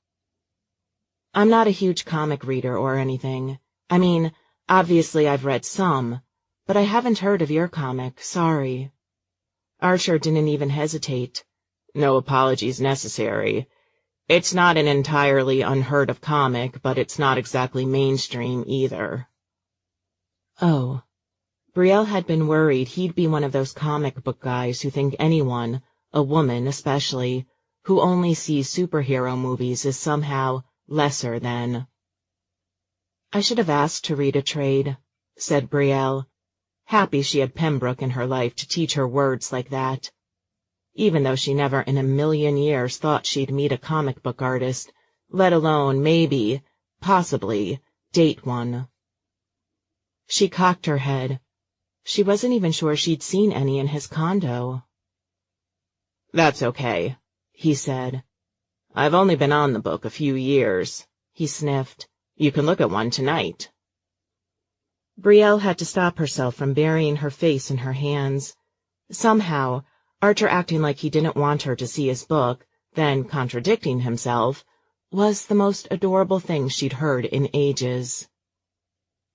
I'm not a huge comic reader or anything. I mean, obviously I've read some, but I haven't heard of your comic, sorry. Archer didn't even hesitate. No apologies necessary. It's not an entirely unheard of comic, but it's not exactly mainstream either. Oh. Brielle had been worried he'd be one of those comic book guys who think anyone, a woman especially, who only sees superhero movies is somehow lesser than. I should have asked to read a trade, said Brielle, happy she had Pembroke in her life to teach her words like that. Even though she never in a million years thought she'd meet a comic book artist, let alone maybe, possibly, date one. She cocked her head. She wasn't even sure she'd seen any in his condo. That's okay, he said. I've only been on the book a few years, he sniffed. You can look at one tonight. Brielle had to stop herself from burying her face in her hands. Somehow, Archer acting like he didn't want her to see his book, then contradicting himself, was the most adorable thing she'd heard in ages.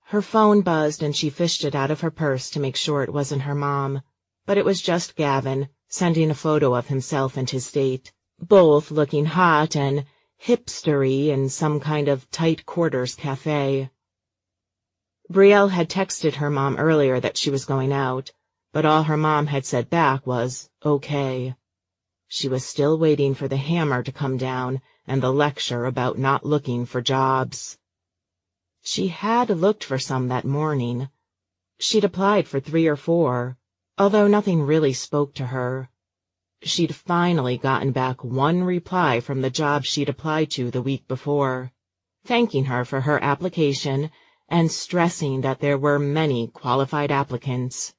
Her phone buzzed and she fished it out of her purse to make sure it wasn't her mom, but it was just Gavin, sending a photo of himself and his date, both looking hot and hipstery in some kind of tight quarters cafe. Brielle had texted her mom earlier that she was going out, but all her mom had said back was, okay. She was still waiting for the hammer to come down and the lecture about not looking for jobs. She had looked for some that morning. She'd applied for 3 or 4, although nothing really spoke to her. She'd finally gotten back one reply from the job she'd applied to the week before, thanking her for her application and stressing that there were many qualified applicants.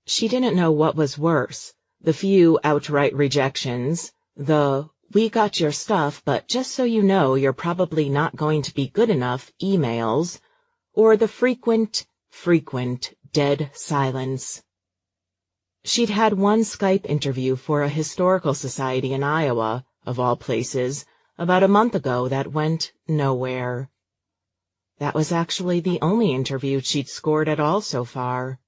She didn't know what was worse, the few outright rejections, the "we got your stuff, but just so you know you're probably not going to be good enough" emails, or the frequent dead silence. She'd had one Skype interview for a historical society in Iowa, of all places, about a month ago that went nowhere. That was actually the only interview she'd scored at all so far.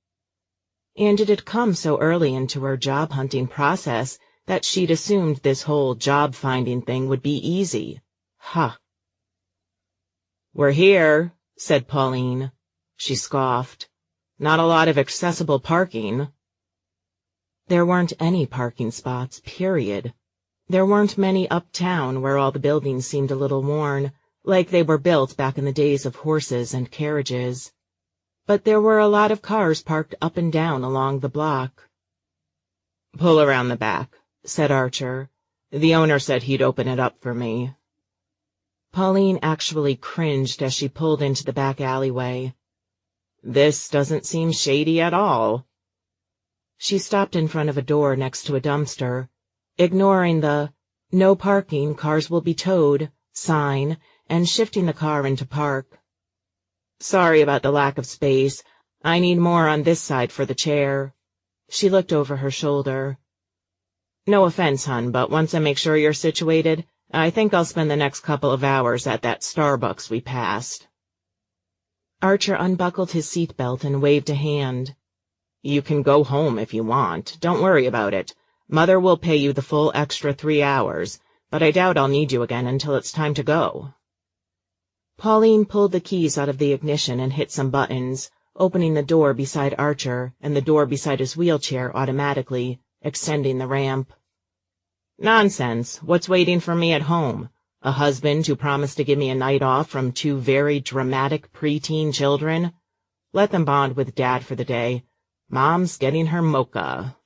And it had come so early into her job-hunting process that she'd assumed this whole job-finding thing would be easy. "We're here," said Pauline. She scoffed. "Not a lot of accessible parking." There weren't any parking spots, period. There weren't many uptown, where all the buildings seemed a little worn, like they were built back in the days of horses and carriages. But there were a lot of cars parked up and down along the block. "Pull around the back," said Archer. "The owner said he'd open it up for me." Pauline actually cringed as she pulled into the back alleyway. "This doesn't seem shady at all." She stopped in front of a door next to a dumpster, ignoring the "No parking, cars will be towed" sign, and shifting the car into park. "Sorry about the lack of space. I need more on this side for the chair." She looked over her shoulder. "No offense, hun, but once I make sure you're situated, I think I'll spend the next couple of hours at that Starbucks we passed." Archer unbuckled his seatbelt and waved a hand. "You can go home if you want. Don't worry about it. Mother will pay you the full extra 3 hours, but I doubt I'll need you again until it's time to go." Pauline pulled the keys out of the ignition and hit some buttons, opening the door beside Archer and the door beside his wheelchair automatically, extending the ramp. "Nonsense. What's waiting for me at home? A husband who promised to give me a night off from 2 very dramatic preteen children? Let them bond with Dad for the day. Mom's getting her mocha."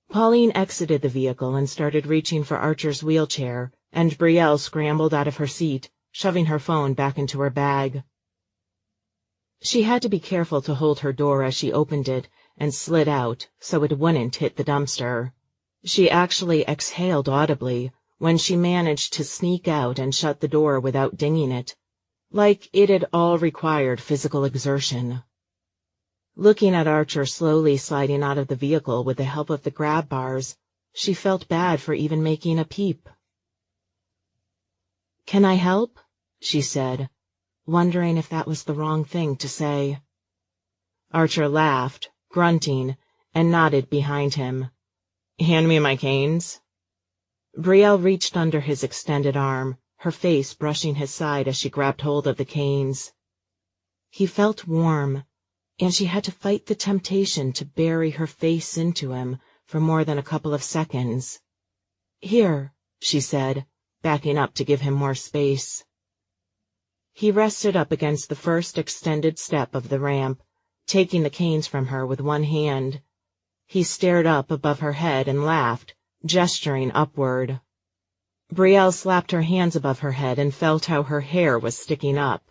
Pauline exited the vehicle and started reaching for Archer's wheelchair, and Brielle scrambled out of her seat, shoving her phone back into her bag. She had to be careful to hold her door as she opened it and slid out so it wouldn't hit the dumpster. She actually exhaled audibly when she managed to sneak out and shut the door without dinging it, like it had all required physical exertion. Looking at Archer slowly sliding out of the vehicle with the help of the grab bars, she felt bad for even making a peep. "Can I help?" she said, wondering if that was the wrong thing to say. Archer laughed, grunting, and nodded behind him. "Hand me my canes." Brielle reached under his extended arm, her face brushing his side as she grabbed hold of the canes. He felt warm, and she had to fight the temptation to bury her face into him for more than a couple of seconds. "Here," she said, backing up to give him more space. He rested up against the first extended step of the ramp, taking the canes from her with one hand. He stared up above her head and laughed, gesturing upward. Brielle slapped her hands above her head and felt how her hair was sticking up.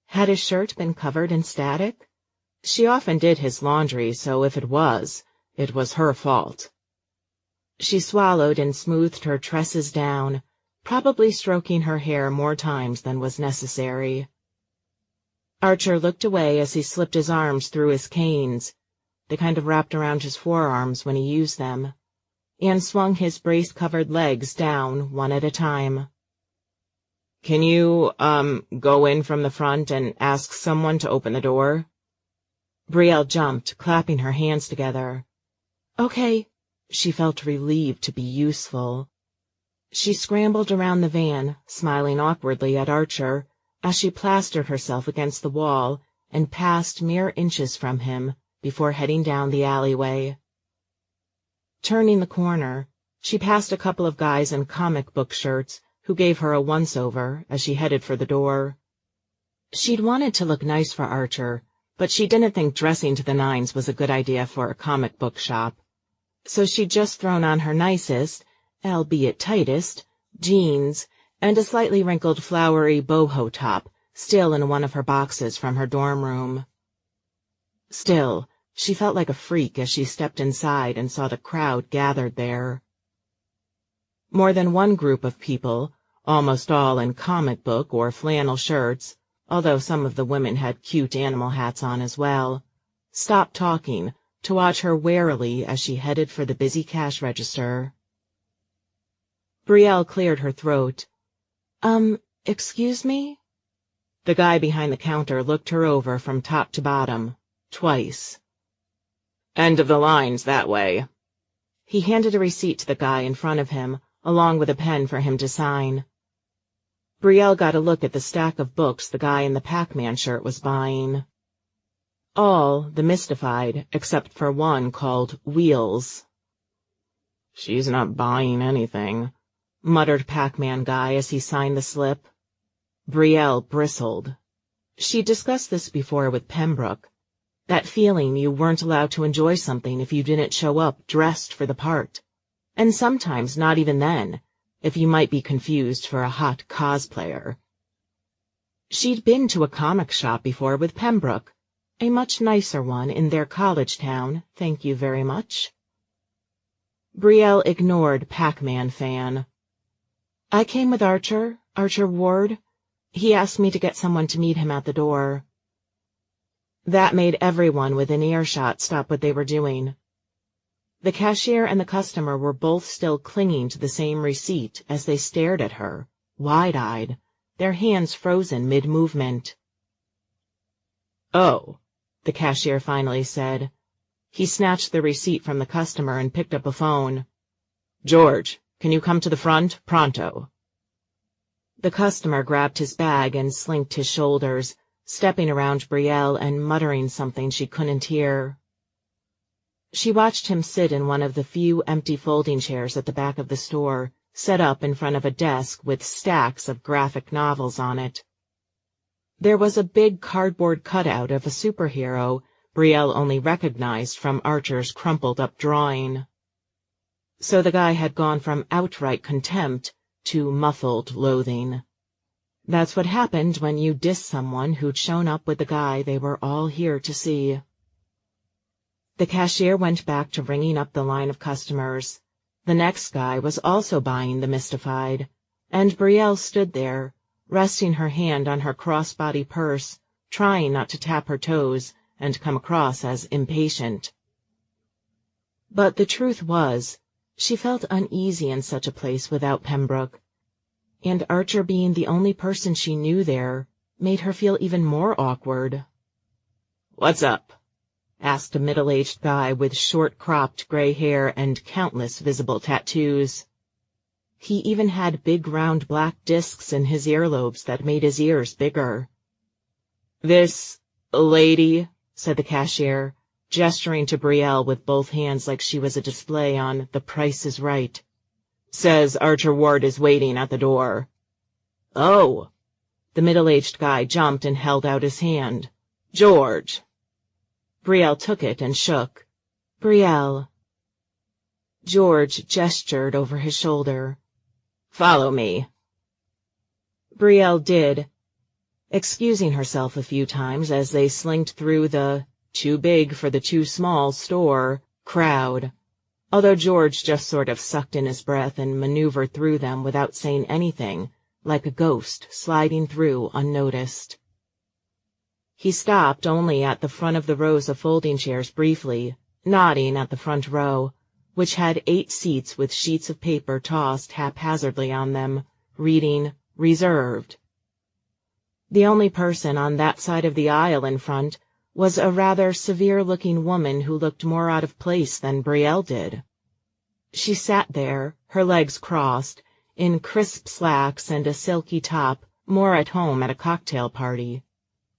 Had his shirt been covered in static? She often did his laundry, so if it was her fault. She swallowed and smoothed her tresses down, probably stroking her hair more times than was necessary. Archer looked away as he slipped his arms through his canes, they kind of wrapped around his forearms when he used them, and swung his brace-covered legs down one at a time. "Can you, go in from the front and ask someone to open the door?" Brielle jumped, clapping her hands together. "Okay." She felt relieved to be useful. She scrambled around the van, smiling awkwardly at Archer, as she plastered herself against the wall and passed mere inches from him, before heading down the alleyway. Turning the corner, she passed a couple of guys in comic book shirts who gave her a once-over as she headed for the door. She'd wanted to look nice for Archer, but she didn't think dressing to the nines was a good idea for a comic book shop. So she'd just thrown on her nicest, albeit tightest, jeans, and a slightly wrinkled flowery boho top, still in one of her boxes from her dorm room. Still, she felt like a freak as she stepped inside and saw the crowd gathered there. More than one group of people, almost all in comic book or flannel shirts, although some of the women had cute animal hats on as well, stopped talking to watch her warily as she headed for the busy cash register. Brielle cleared her throat. Excuse me?" The guy behind the counter looked her over from top to bottom, twice. "End of the lines that way." He handed a receipt to the guy in front of him, along with a pen for him to sign. Brielle got a look at the stack of books the guy in the Pac-Man shirt was buying. All the Mystified, except for one called Wheels. "She's not buying anything," muttered Pac-Man guy as he signed the slip. Brielle bristled. She'd discussed this before with Pembroke. That feeling you weren't allowed to enjoy something if you didn't show up dressed for the part. And sometimes not even then, if you might be confused for a hot cosplayer. She'd been to a comic shop before with Pembroke, a much nicer one in their college town, thank you very much. Brielle ignored Pac-Man fan. "I came with Archer Ward. He asked me to get someone to meet him at the door." That made everyone within earshot stop what they were doing. The cashier and the customer were both still clinging to the same receipt as they stared at her, wide-eyed, their hands frozen mid-movement. "Oh," the cashier finally said. He snatched the receipt from the customer and picked up a phone. "George, can you come to the front, pronto?" The customer grabbed his bag and slinked his shoulders, stepping around Brielle and muttering something she couldn't hear. She watched him sit in one of the few empty folding chairs at the back of the store, set up in front of a desk with stacks of graphic novels on it. There was a big cardboard cutout of a superhero Brielle only recognized from Archer's crumpled-up drawing. So the guy had gone from outright contempt to muffled loathing. That's what happened when you diss someone who'd shown up with the guy they were all here to see. The cashier went back to ringing up the line of customers. The next guy was also buying the Mystified, and Brielle stood there, resting her hand on her crossbody purse, trying not to tap her toes and come across as impatient. But the truth was, she felt uneasy in such a place without Pembroke, and Archer being the only person she knew there made her feel even more awkward. "What's up?" asked a middle-aged guy with short-cropped gray hair and countless visible tattoos. He even had big round black discs in his earlobes that made his ears bigger. "This lady," said the cashier, gesturing to Brielle with both hands like she was a display on The Price is Right, "says Archer Ward is waiting at the door." "Oh!" The middle-aged guy jumped and held out his hand. "George!" Brielle took it and shook. "Brielle." George gestured over his shoulder. "Follow me." Brielle did, excusing herself a few times as they slinked through the too big for the too small store crowd, although George just sort of sucked in his breath and maneuvered through them without saying anything, like a ghost sliding through unnoticed. He stopped only at the front of the rows of folding chairs briefly, nodding at the front row, which had 8 seats with sheets of paper tossed haphazardly on them, reading "Reserved." The only person on that side of the aisle in front was a rather severe-looking woman who looked more out of place than Brielle did. She sat there, her legs crossed, in crisp slacks and a silky top, more at home at a cocktail party,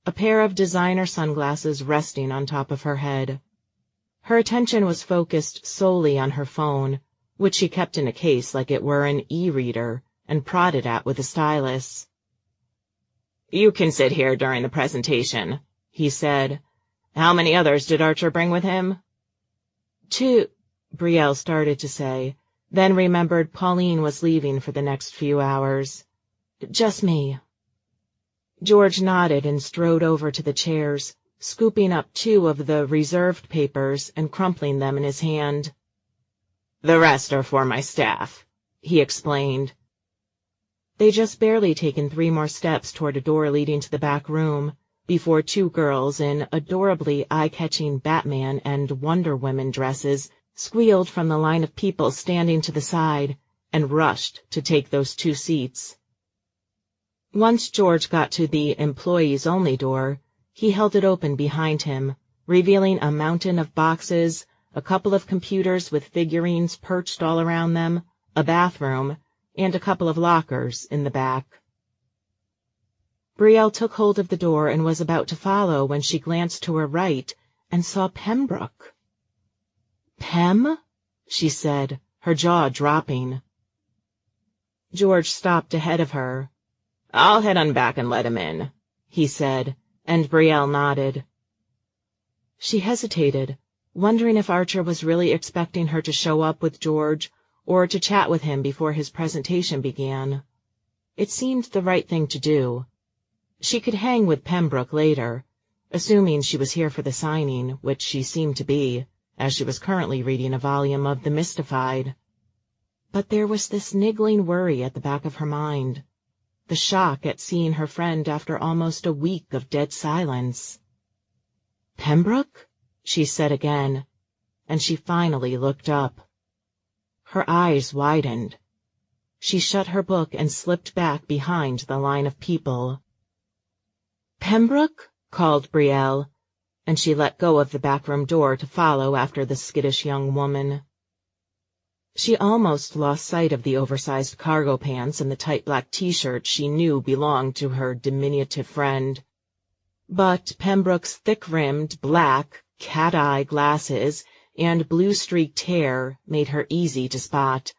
a pair of designer sunglasses resting on top of her head. Her attention was focused solely on her phone, which she kept in a case like it were an e-reader, and prodded at with a stylus. "You can sit here during the presentation," he said. "How many others did Archer bring with him?" "Two," Brielle started to say, then remembered Pauline was leaving for the next few hours. "Just me." George nodded and strode over to the chairs, scooping up 2 of the reserved papers and crumpling them in his hand. "The rest are for my staff," he explained. They'd just barely taken 3 more steps toward a door leading to the back room before 2 girls in adorably eye-catching Batman and Wonder Woman dresses squealed from the line of people standing to the side and rushed to take those 2 seats. Once George got to the employees-only door, he held it open behind him, revealing a mountain of boxes, a couple of computers with figurines perched all around them, a bathroom, and a couple of lockers in the back. Brielle took hold of the door and was about to follow when she glanced to her right and saw Pembroke. "Pem?" she said, her jaw dropping. George stopped ahead of her. "I'll head on back and let him in," he said, and Brielle nodded. She hesitated, wondering if Archer was really expecting her to show up with George or to chat with him before his presentation began. It seemed the right thing to do. She could hang with Pembroke later, assuming she was here for the signing, which she seemed to be, as she was currently reading a volume of The Mystified. But there was this niggling worry at the back of her mind, the shock at seeing her friend after almost a week of dead silence. "Pembroke?" she said again, and she finally looked up. Her eyes widened. She shut her book and slipped back behind the line of people. "Pembroke?" called Brielle, and she let go of the backroom door to follow after the skittish young woman. She almost lost sight of the oversized cargo pants and the tight black t-shirt she knew belonged to her diminutive friend. But Pembroke's thick-rimmed, black, cat-eye glasses and blue-streaked hair made her easy to spot,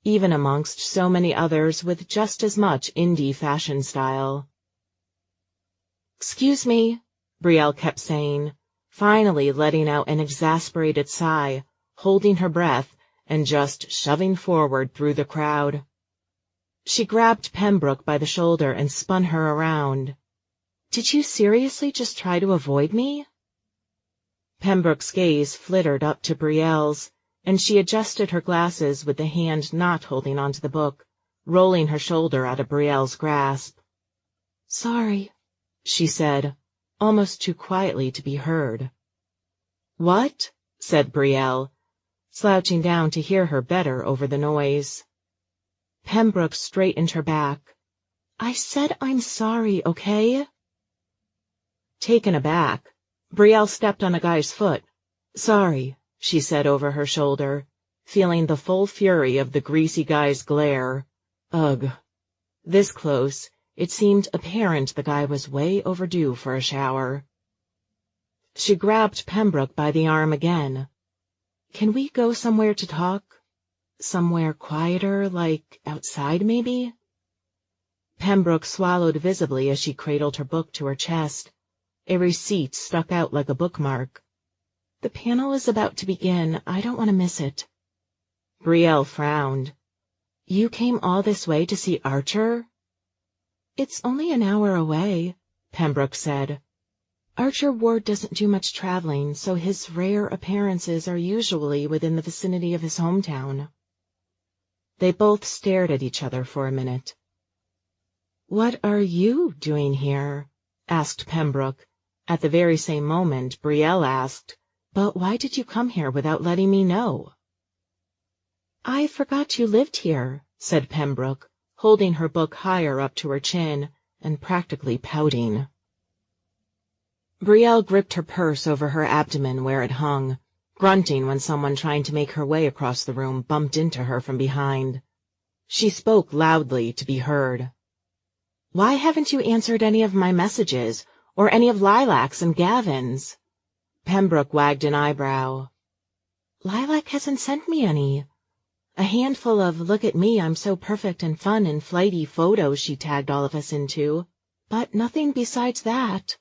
even amongst so many others with just as much indie fashion style. "Excuse me," Brielle kept saying, finally letting out an exasperated sigh, holding her breath, and just shoving forward through the crowd. She grabbed Pembroke by the shoulder and spun her around. "Did you seriously just try to avoid me?" Pembroke's gaze flittered up to Brielle's, and she adjusted her glasses with the hand not holding onto the book, rolling her shoulder out of Brielle's grasp. "Sorry," she said, almost too quietly to be heard. "What?" said Brielle, slouching down to hear her better over the noise. Pembroke straightened her back. "I said I'm sorry, okay?" Taken aback, Brielle stepped on a guy's foot. "Sorry," she said over her shoulder, feeling the full fury of the greasy guy's glare. Ugh. This close, it seemed apparent the guy was way overdue for a shower. She grabbed Pembroke by the arm again. "Can we go somewhere to talk? Somewhere quieter, like outside, maybe?" Pembroke swallowed visibly as she cradled her book to her chest. A receipt stuck out like a bookmark. "The panel is about to begin. I don't want to miss it." Brielle frowned. "You came all this way to see Archer?" "It's only an hour away," Pembroke said. "Archer Ward doesn't do much traveling, so his rare appearances are usually within the vicinity of his hometown." They both stared at each other for a minute. "What are you doing here?" asked Pembroke. At the very same moment, Brielle asked, "But why did you come here without letting me know?" "I forgot you lived here," said Pembroke, holding her book higher up to her chin and practically pouting. Brielle gripped her purse over her abdomen where it hung, grunting when someone trying to make her way across the room bumped into her from behind. She spoke loudly to be heard. "Why haven't you answered any of my messages, or any of Lilac's and Gavin's?" Pembroke wagged an eyebrow. Lilac hasn't sent me any. A handful of look at me, I'm so perfect and fun and flighty photos she tagged all of us into, but nothing besides that.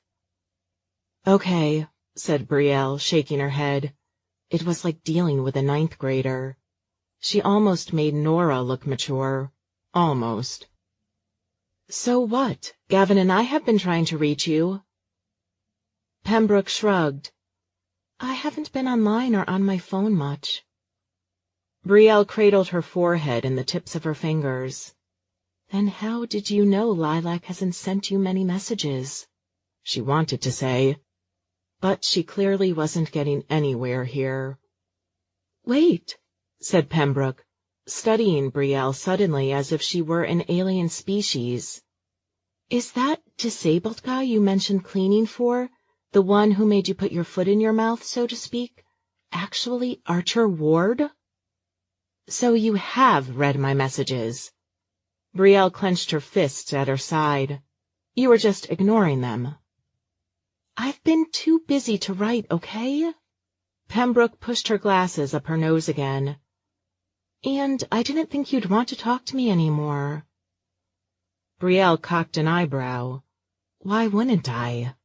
Okay, said Brielle, shaking her head. It was like dealing with a ninth grader. She almost made Nora look mature. Almost. So what? Gavin and I have been trying to reach you. Pembroke shrugged. I haven't been online or on my phone much. Brielle cradled her forehead in the tips of her fingers. Then how did you know Lilac hasn't sent you many messages? She wanted to say, but she clearly wasn't getting anywhere here. Wait, said Pembroke, studying Brielle suddenly as if she were an alien species. Is that disabled guy you mentioned cleaning for, the one who made you put your foot in your mouth, so to speak, actually Archer Ward? So you have read my messages. Brielle clenched her fists at her side. You were just ignoring them. I've been too busy to write, okay? Pembroke pushed her glasses up her nose again. And I didn't think you'd want to talk to me anymore. Brielle cocked an eyebrow. Why wouldn't I?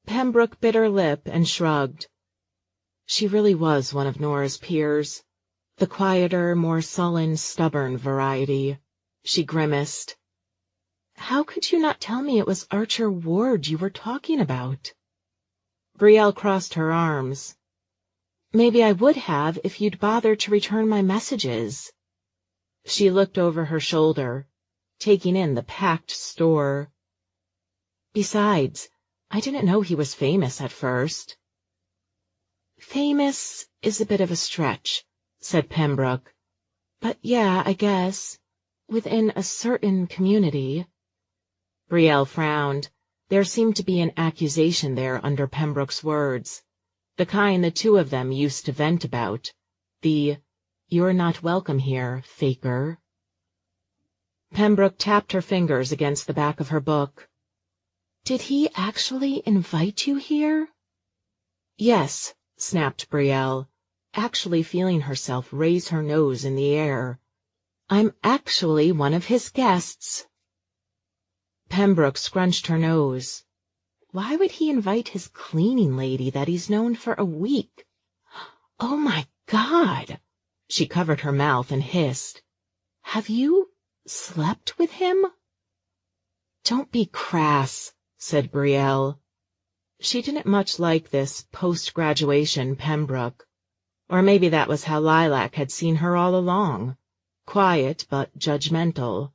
Pembroke bit her lip and shrugged. She really was one of Nora's peers. The quieter, more sullen, stubborn variety. She grimaced. How could you not tell me it was Archer Ward you were talking about? Brielle crossed her arms. Maybe I would have if you'd bothered to return my messages. She looked over her shoulder, taking in the packed store. Besides, I didn't know he was famous at first. Famous is a bit of a stretch, said Pembroke. But yeah, I guess, within a certain community. Brielle frowned. There seemed to be an accusation there under Pembroke's words, the kind the two of them used to vent about, the "you're not welcome here, faker." Pembroke tapped her fingers against the back of her book. Did he actually invite you here? Yes, snapped Brielle, actually feeling herself raise her nose in the air. I'm actually one of his guests. Pembroke scrunched her nose. Why would he invite his cleaning lady that he's known for a week? Oh, my God! She covered her mouth and hissed. Have you slept with him? Don't be crass, said Brielle. She didn't much like this post-graduation Pembroke. Or maybe that was how Lilac had seen her all along. Quiet but judgmental.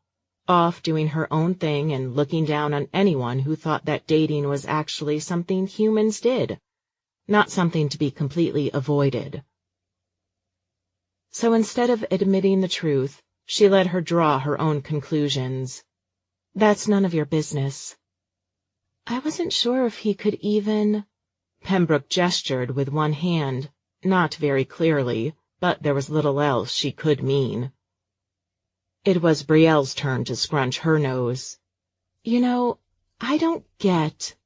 Off doing her own thing and looking down on anyone who thought that dating was actually something humans did, not something to be completely avoided. So instead of admitting the truth, she let her draw her own conclusions. That's none of your business. I wasn't sure if he could even... Pembroke gestured with one hand, not very clearly, but there was little else she could mean. It was Brielle's turn to scrunch her nose. You know, I don't get...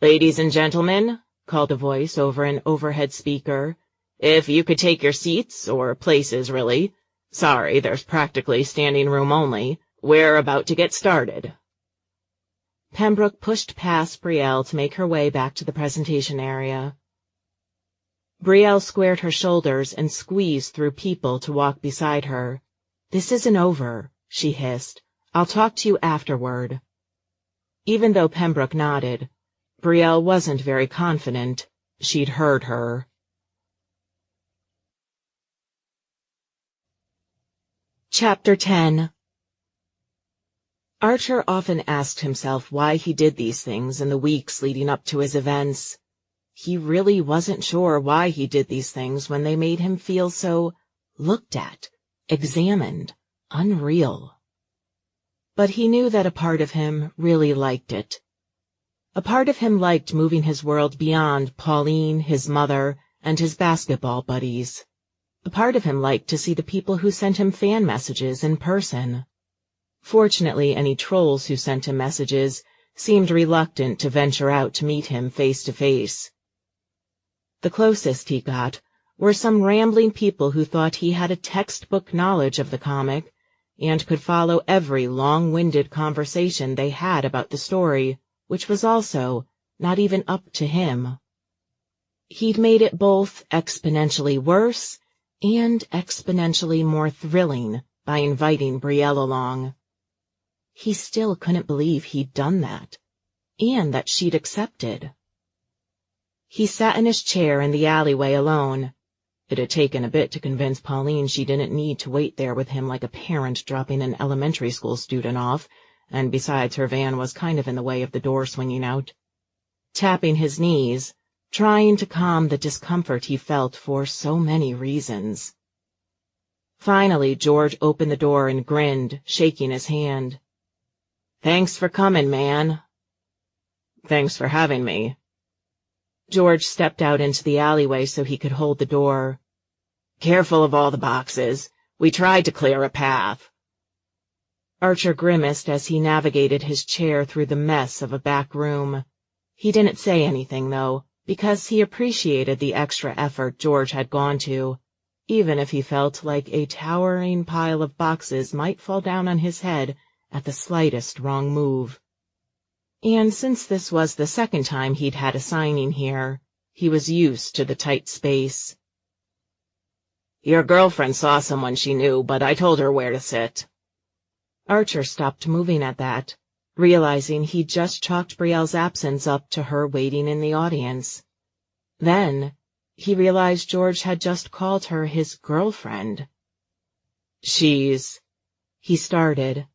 Ladies and gentlemen, called a voice over an overhead speaker, if you could take your seats, or places, really. Sorry, there's practically standing room only. We're about to get started. Pembroke pushed past Brielle to make her way back to the presentation area. Brielle squared her shoulders and squeezed through people to walk beside her. This isn't over, she hissed. I'll talk to you afterward. Even though Pembroke nodded, Brielle wasn't very confident. She'd heard her. Chapter 10. Archer often asked himself why he did these things in the weeks leading up to his events. He really wasn't sure why he did these things when they made him feel so looked at, examined, unreal. But he knew that a part of him really liked it. A part of him liked moving his world beyond Pauline, his mother, and his basketball buddies. A part of him liked to see the people who sent him fan messages in person. Fortunately, any trolls who sent him messages seemed reluctant to venture out to meet him face to face. The closest he got were some rambling people who thought he had a textbook knowledge of the comic and could follow every long-winded conversation they had about the story, which was also not even up to him. He'd made it both exponentially worse and exponentially more thrilling by inviting Brielle along. He still couldn't believe he'd done that, and that she'd accepted. He sat in his chair in the alleyway alone. It had taken a bit to convince Pauline she didn't need to wait there with him like a parent dropping an elementary school student off, and besides her van was kind of in the way of the door swinging out. Tapping his knees, trying to calm the discomfort he felt for so many reasons. Finally, George opened the door and grinned, shaking his hand. "Thanks for coming, man." "Thanks for having me." George stepped out into the alleyway so he could hold the door. "Careful of all the boxes. We tried to clear a path." Archer grimaced as he navigated his chair through the mess of a back room. He didn't say anything, though, because he appreciated the extra effort George had gone to, even if he felt like a towering pile of boxes might fall down on his head at the slightest wrong move. And since this was the second time he'd had a signing here, he was used to the tight space. "Your girlfriend saw someone she knew, but I told her where to sit." Archer stopped moving at that, realizing he'd just chalked Brielle's absence up to her waiting in the audience. Then he realized George had just called her his girlfriend. He started,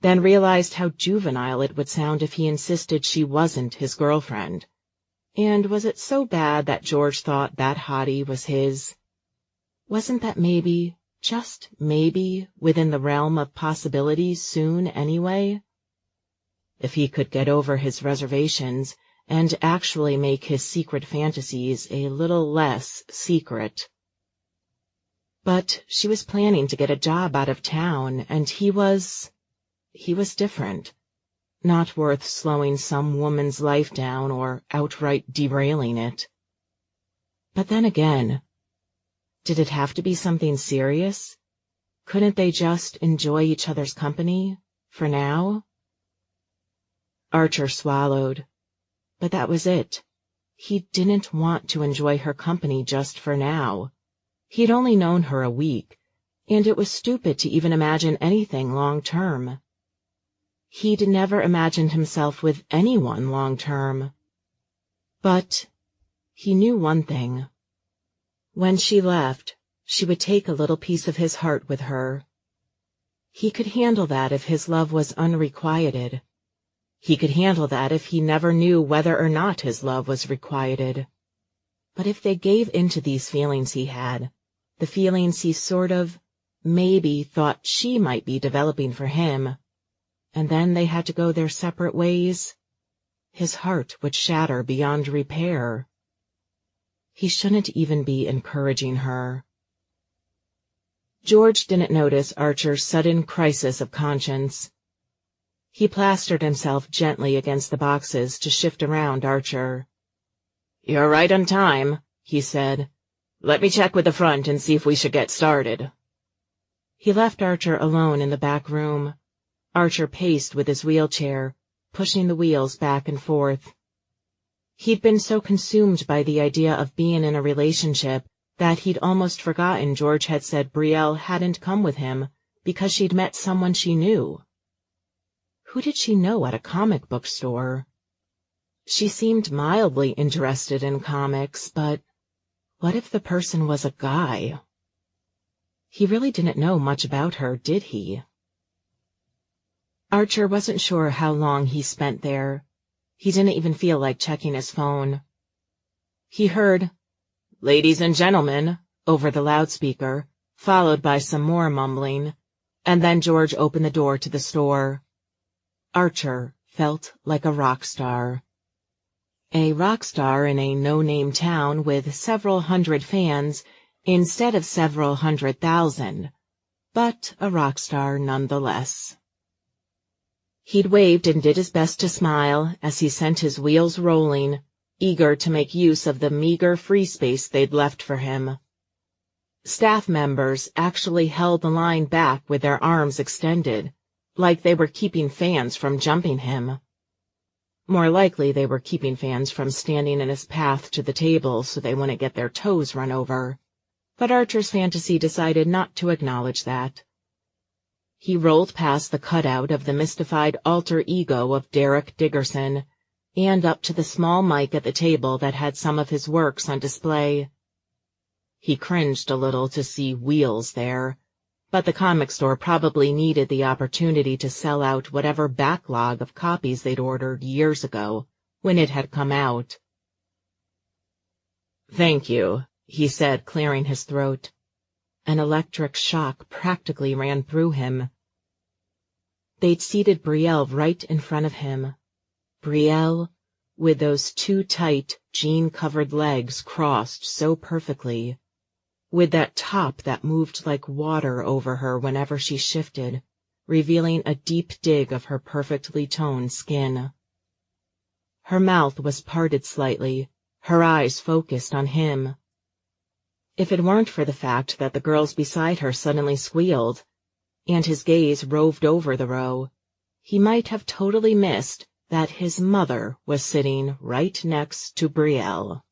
then realized how juvenile it would sound if he insisted she wasn't his girlfriend. And was it so bad that George thought that hottie was his? Wasn't that maybe, just maybe, within the realm of possibilities soon anyway? If he could get over his reservations and actually make his secret fantasies a little less secret. But she was planning to get a job out of town, and he was different. Not worth slowing some woman's life down or outright derailing it. But then again, did it have to be something serious? Couldn't they just enjoy each other's company, for now? Archer swallowed. But that was it. He didn't want to enjoy her company just for now. He'd only known her a week, and it was stupid to even imagine anything long-term. He'd never imagined himself with anyone long-term. But he knew one thing. When she left, she would take a little piece of his heart with her. He could handle that if his love was unrequited. He could handle that if he never knew whether or not his love was requited. But if they gave into these feelings he had, the feelings he sort of, maybe, thought she might be developing for him, and then they had to go their separate ways, his heart would shatter beyond repair. He shouldn't even be encouraging her. George didn't notice Archer's sudden crisis of conscience. He plastered himself gently against the boxes to shift around Archer. "You're right on time," he said. "Let me check with the front and see if we should get started." He left Archer alone in the back room. Archer paced with his wheelchair, pushing the wheels back and forth. He'd been so consumed by the idea of being in a relationship that he'd almost forgotten George had said Brielle hadn't come with him because she'd met someone she knew. Who did she know at a comic book store? She seemed mildly interested in comics, but what if the person was a guy? He really didn't know much about her, did he? Archer wasn't sure how long he spent there. He didn't even feel like checking his phone. He heard, "Ladies and gentlemen," over the loudspeaker, followed by some more mumbling, and then George opened the door to the store. Archer felt like a rock star. A rock star in a no-name town with several hundred fans instead of several 100,000, but a rock star nonetheless. He'd waved and did his best to smile as he sent his wheels rolling, eager to make use of the meager free space they'd left for him. Staff members actually held the line back with their arms extended, like they were keeping fans from jumping him. More likely they were keeping fans from standing in his path to the table so they wouldn't get their toes run over. But Archer's fantasy decided not to acknowledge that. He rolled past the cutout of the mystified alter ego of Derek Diggerson, and up to the small mic at the table that had some of his works on display. He cringed a little to see Wheels there, but the comic store probably needed the opportunity to sell out whatever backlog of copies they'd ordered years ago, when it had come out. "Thank you," he said, clearing his throat. An electric shock practically ran through him. They'd seated Brielle right in front of him. Brielle, with those two tight, jean-covered legs crossed so perfectly, with that top that moved like water over her whenever she shifted, revealing a deep dig of her perfectly toned skin. Her mouth was parted slightly, her eyes focused on him. If it weren't for the fact that the girls beside her suddenly squealed, and his gaze roved over the row, he might have totally missed that his mother was sitting right next to Brielle.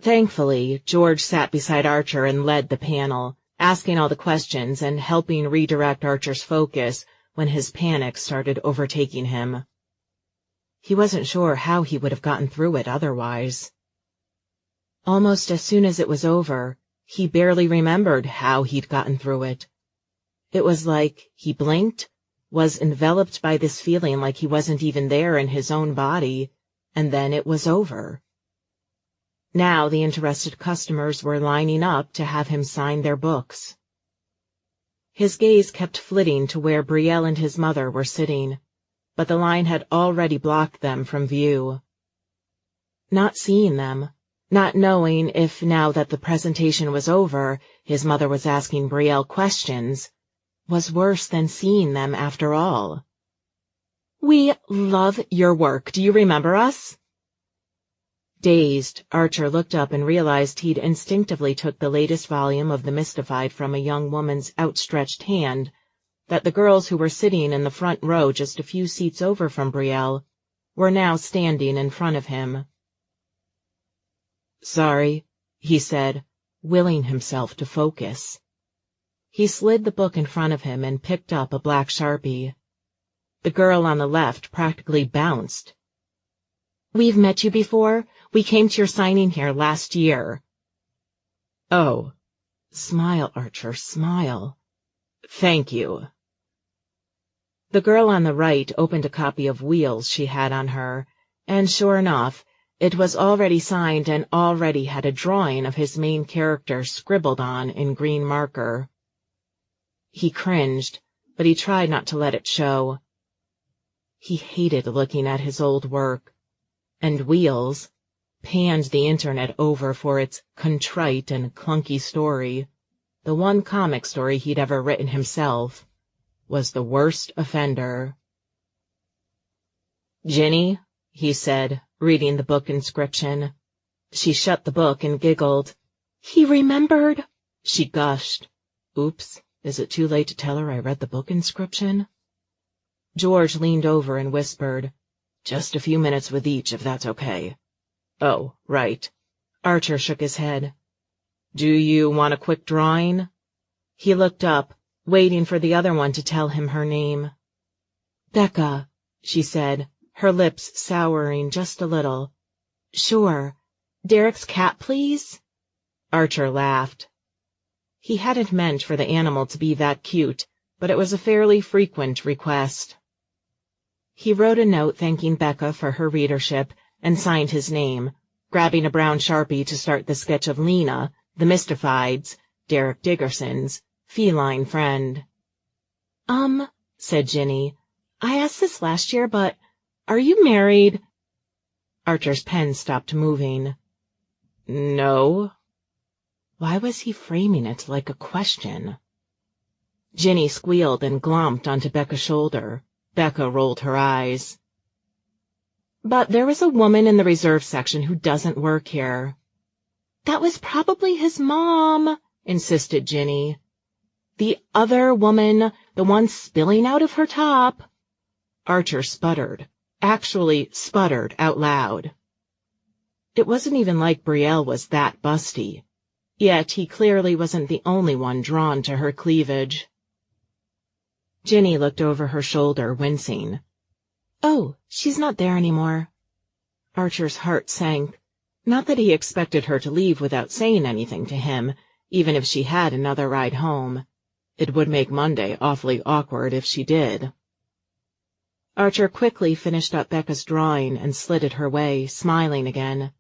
Thankfully, George sat beside Archer and led the panel, asking all the questions and helping redirect Archer's focus when his panic started overtaking him. He wasn't sure how he would have gotten through it otherwise. Almost as soon as it was over, he barely remembered how he'd gotten through it. It was like he blinked, was enveloped by this feeling like he wasn't even there in his own body, and then it was over. Now the interested customers were lining up to have him sign their books. His gaze kept flitting to where Brielle and his mother were sitting, but the line had already blocked them from view. Not seeing them, not knowing if, now that the presentation was over, his mother was asking Brielle questions, was worse than seeing them after all. "We love your work. Do you remember us?" Dazed, Archer looked up and realized he'd instinctively took the latest volume of The Mystified from a young woman's outstretched hand, that the girls who were sitting in the front row just a few seats over from Brielle were now standing in front of him. "Sorry," he said, willing himself to focus. He slid the book in front of him and picked up a black Sharpie. The girl on the left practically bounced. "We've met you before. We came to your signing here last year." "Oh. Smile, Archer, smile. Thank you." The girl on the right opened a copy of Wheels she had on her, and sure enough, it was already signed and already had a drawing of his main character scribbled on in green marker. He cringed, but he tried not to let it show. He hated looking at his old work, and Wheels, panned the internet over for its contrite and clunky story, the one comic story he'd ever written himself, was the worst offender. "Ginny," he said, reading the book inscription. She shut the book and giggled. "He remembered," she gushed. "Oops, is it too late to tell her I read the book inscription?" George leaned over and whispered, "Just a few minutes with each, if that's okay." "Oh, right." Archer shook his head. "Do you want a quick drawing?" He looked up, waiting for the other one to tell him her name. "Becca," she said, her lips souring just a little. "Sure. Derek's cat, please?" Archer laughed. He hadn't meant for the animal to be that cute, but it was a fairly frequent request. He wrote a note thanking Becca for her readership and signed his name, grabbing a brown Sharpie to start the sketch of Lena, the Mystified's, Derek Diggerson's, feline friend. Said Ginny, "I asked this last year, but are you married?" Archer's pen stopped moving. "No." Why was he framing it like a question? Ginny squealed and glomped onto Becca's shoulder. Becca rolled her eyes. "But there is a woman in the reserve section who doesn't work here." That was probably his mom, insisted Ginny. The other woman, the one spilling out of her top. Archer sputtered, actually sputtered out loud. It wasn't even like Brielle was that busty, yet he clearly wasn't the only one drawn to her cleavage. Ginny looked over her shoulder, wincing. Oh, she's not there anymore. Archer's heart sank. Not that he expected her to leave without saying anything to him, even if she had another ride home. It would make Monday awfully awkward if she did. Archer quickly finished up Becca's drawing and slid it her way, smiling again.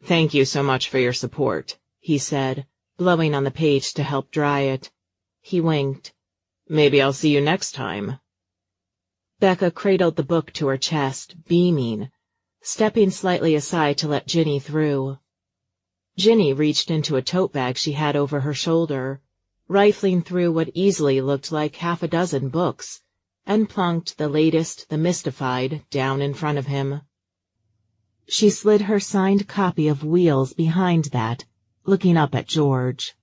Thank you so much for your support, he said, blowing on the page to help dry it. He winked. Maybe I'll see you next time. Becca cradled the book to her chest, beaming, stepping slightly aside to let Ginny through. Ginny reached into a tote bag she had over her shoulder, rifling through what easily looked like half a dozen books, and plunked the latest, The Mystified, down in front of him. She slid her signed copy of Wheels behind that, looking up at George.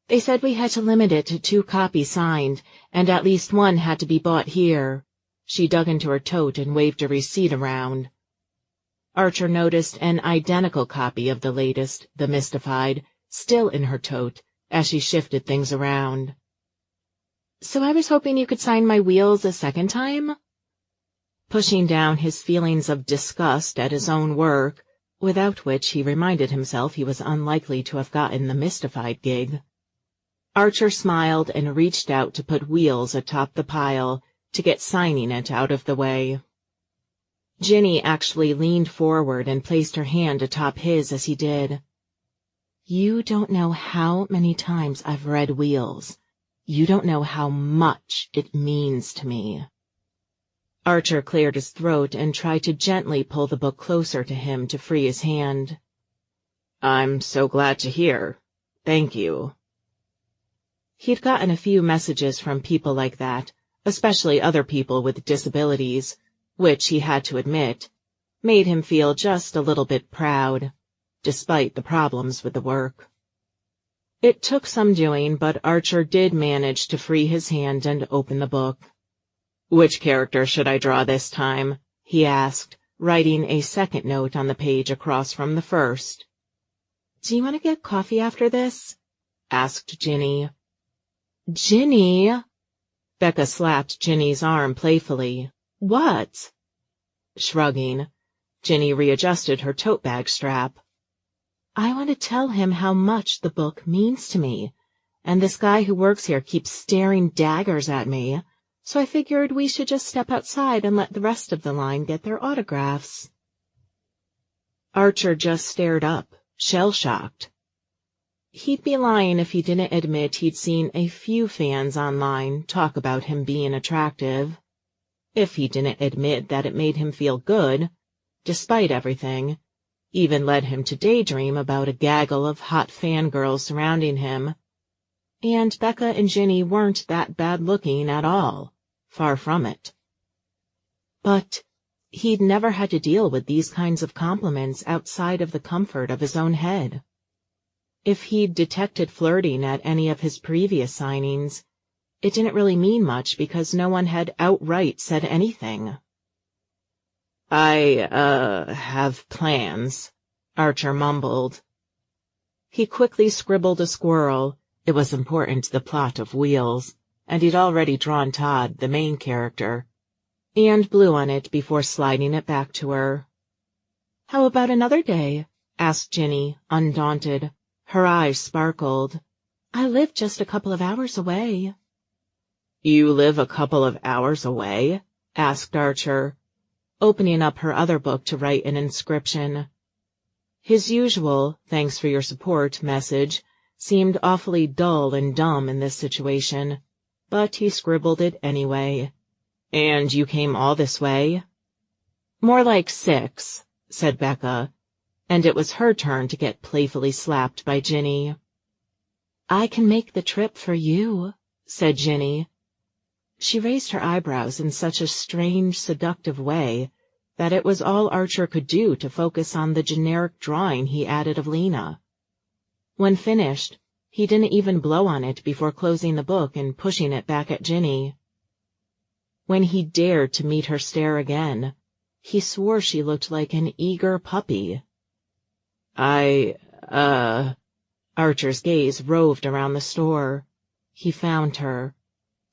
They said we had to limit it to 2 copies signed, and at least one had to be bought here. She dug into her tote and waved a receipt around. Archer noticed an identical copy of the latest, The Mystified, still in her tote as she shifted things around. So I was hoping you could sign my Wheels a second time? Pushing down his feelings of disgust at his own work, without which he reminded himself he was unlikely to have gotten the Mystified gig. Archer smiled and reached out to put Wheels atop the pile to get signing it out of the way. Ginny actually leaned forward and placed her hand atop his as he did. You don't know how many times I've read Wheels. You don't know how much it means to me. Archer cleared his throat and tried to gently pull the book closer to him to free his hand. I'm so glad to hear. Thank you. He'd gotten a few messages from people like that, especially other people with disabilities, which, he had to admit, made him feel just a little bit proud, despite the problems with the work. It took some doing, but Archer did manage to free his hand and open the book. Which character should I draw this time? He asked, writing a second note on the page across from the first. Do you want to get coffee after this? Asked Ginny. Ginny! Becca slapped Ginny's arm playfully. What? Shrugging, Ginny readjusted her tote bag strap. I want to tell him how much the book means to me, and this guy who works here keeps staring daggers at me, so I figured we should just step outside and let the rest of the line get their autographs. Archer just stared up, shell-shocked. He'd be lying if he didn't admit he'd seen a few fans online talk about him being attractive. If he didn't admit that it made him feel good, despite everything, even led him to daydream about a gaggle of hot fangirls surrounding him. And Becca and Ginny weren't that bad-looking at all, far from it. But he'd never had to deal with these kinds of compliments outside of the comfort of his own head. If he'd detected flirting at any of his previous signings, it didn't really mean much because no one had outright said anything. I have plans, Archer mumbled. He quickly scribbled a squirrel. It was important to the plot of Wheels, and he'd already drawn Todd, the main character, and blew on it before sliding it back to her. How about another day? Asked Ginny, undaunted. Her eyes sparkled. I live just a couple of hours away. You live a couple of hours away? Asked Archer, opening up her other book to write an inscription. His usual, thanks for your support, message seemed awfully dull and dumb in this situation, but he scribbled it anyway. And you came all this way? More like 6, said Becca, and it was her turn to get playfully slapped by Ginny. I can make the trip for you, said Ginny. She raised her eyebrows in such a strange, seductive way that it was all Archer could do to focus on the generic drawing he added of Lena. When finished, he didn't even blow on it before closing the book and pushing it back at Ginny. When he dared to meet her stare again, he swore she looked like an eager puppy. Archer's gaze roved around the store. He found her.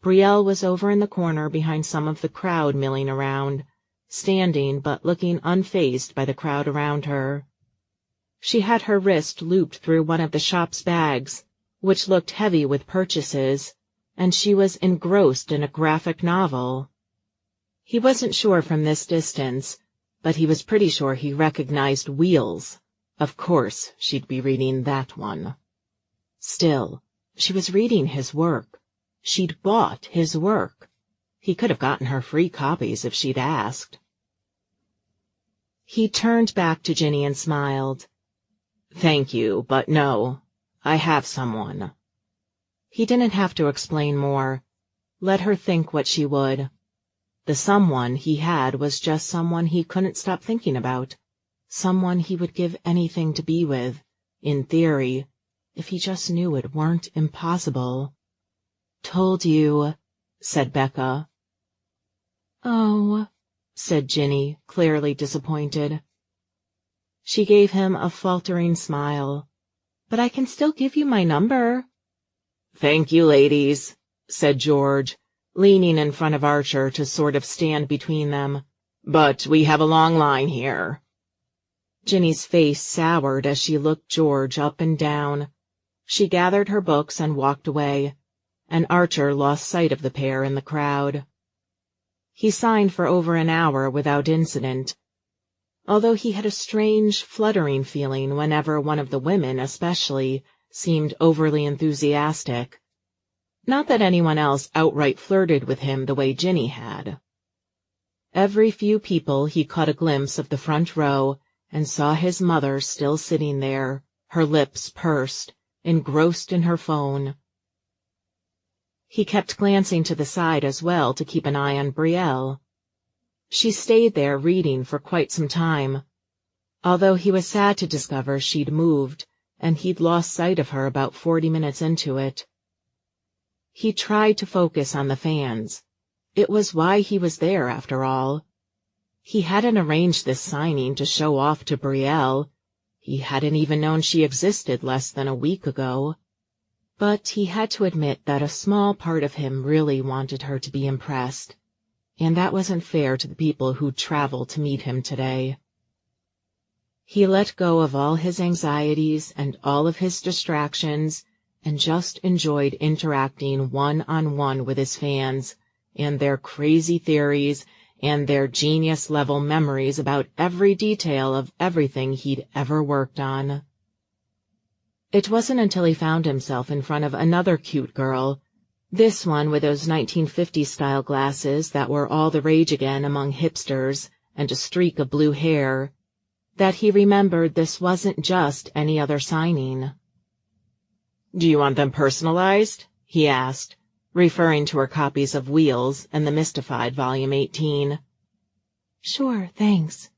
Brielle was over in the corner behind some of the crowd milling around, standing but looking unfazed by the crowd around her. She had her wrist looped through one of the shop's bags, which looked heavy with purchases, and she was engrossed in a graphic novel. He wasn't sure from this distance, but he was pretty sure he recognized Wheels. Of course she'd be reading that one. Still, she was reading his work. She'd bought his work. He could have gotten her free copies if she'd asked. He turned back to Ginny and smiled. "Thank you, but no. I have someone." He didn't have to explain more. Let her think what she would. The someone he had was just someone he couldn't stop thinking about. Someone he would give anything to be with, in theory, if he just knew it weren't impossible. "Told you," said Becca. "Oh," said Ginny, clearly disappointed. She gave him a faltering smile. "But I can still give you my number." "Thank you, ladies," said George, leaning in front of Archer to sort of stand between them. "But we have a long line here." Ginny's face soured as she looked George up and down. She gathered her books and walked away, and Archer lost sight of the pair in the crowd. He signed for over an hour without incident, although he had a strange, fluttering feeling whenever one of the women especially seemed overly enthusiastic. Not that anyone else outright flirted with him the way Ginny had. Every few people he caught a glimpse of the front row and saw his mother still sitting there, her lips pursed, engrossed in her phone. He kept glancing to the side as well to keep an eye on Brielle. She stayed there reading for quite some time, although he was sad to discover she'd moved, and he'd lost sight of her about 40 minutes into it. He tried to focus on the fans. It was why he was there, after all. He hadn't arranged this signing to show off to Brielle. He hadn't even known she existed less than a week ago. But he had to admit that a small part of him really wanted her to be impressed, and that wasn't fair to the people who'd traveled to meet him today. He let go of all his anxieties and all of his distractions and just enjoyed interacting one-on-one with his fans and their crazy theories and their genius-level memories about every detail of everything he'd ever worked on. It wasn't until he found himself in front of another cute girl, this one with those 1950s-style glasses that were all the rage again among hipsters and a streak of blue hair, that he remembered this wasn't just any other signing. "Do you want them personalized?" he asked, referring to her copies of Wheels and the Mystified Volume 18. "Sure, thanks."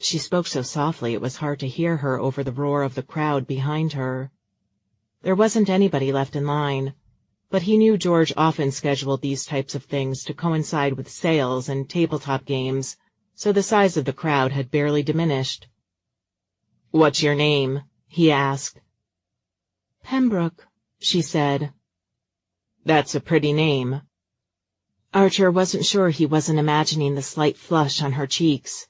She spoke so softly it was hard to hear her over the roar of the crowd behind her. There wasn't anybody left in line, but he knew George often scheduled these types of things to coincide with sales and tabletop games, so the size of the crowd had barely diminished. "What's your name?" he asked. "Pembroke," she said. "That's a pretty name." Archer wasn't sure he wasn't imagining the slight flush on her cheeks.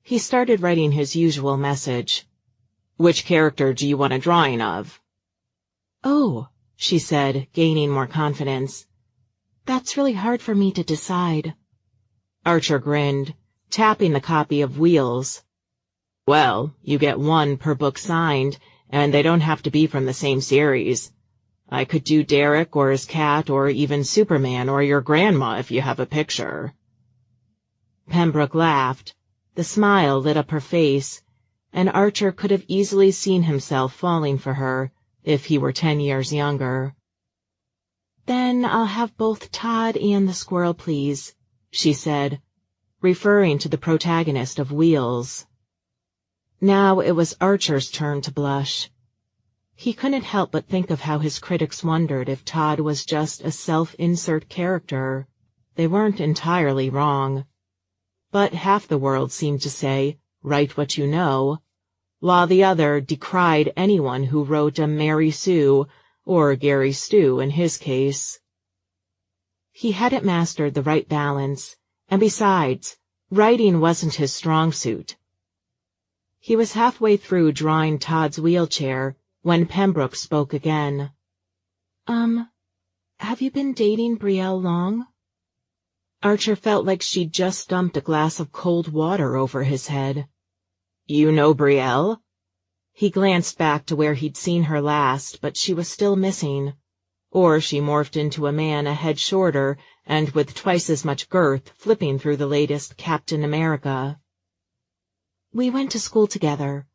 He started writing his usual message. "Which character do you want a drawing of?" "Oh," she said, gaining more confidence. "That's really hard for me to decide." Archer grinned, tapping the copy of Wheels. "Well, you get one per book signed, and they don't have to be from the same series. I could do Derek or his cat or even Superman or your grandma if you have a picture." Pembroke laughed. The smile lit up her face, and Archer could have easily seen himself falling for her if he were 10 years younger. "Then I'll have both Todd and the squirrel, please," she said. referring to the protagonist of Wheels. Now it was Archer's turn to blush. He couldn't help but think of how his critics wondered if Todd was just a self-insert character. They weren't entirely wrong. But half the world seemed to say, "Write what you know," while the other decried anyone who wrote a Mary Sue, or Gary Stu in his case. He hadn't mastered the right balance, and besides, writing wasn't his strong suit. He was halfway through drawing Todd's wheelchair when Pembroke spoke again. Have you been dating Brielle long?" Archer felt like she'd just dumped a glass of cold water over his head. "You know Brielle?" He glanced back to where he'd seen her last, but she was still missing. Or she morphed into a man a head shorter and with twice as much girth, flipping through the latest Captain America. "We went to school together."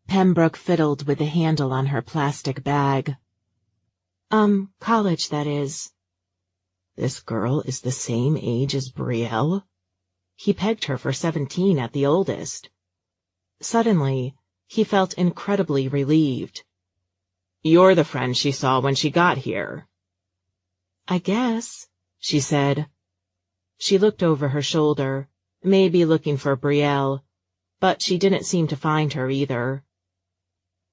Pembroke fiddled with the handle on her plastic bag. College, that is." "This girl is the same age as Brielle?" He pegged her for 17 at the oldest. Suddenly, he felt incredibly relieved. "You're the friend she saw when she got here." "I guess," she said. She looked over her shoulder, maybe looking for Brielle, but she didn't seem to find her either.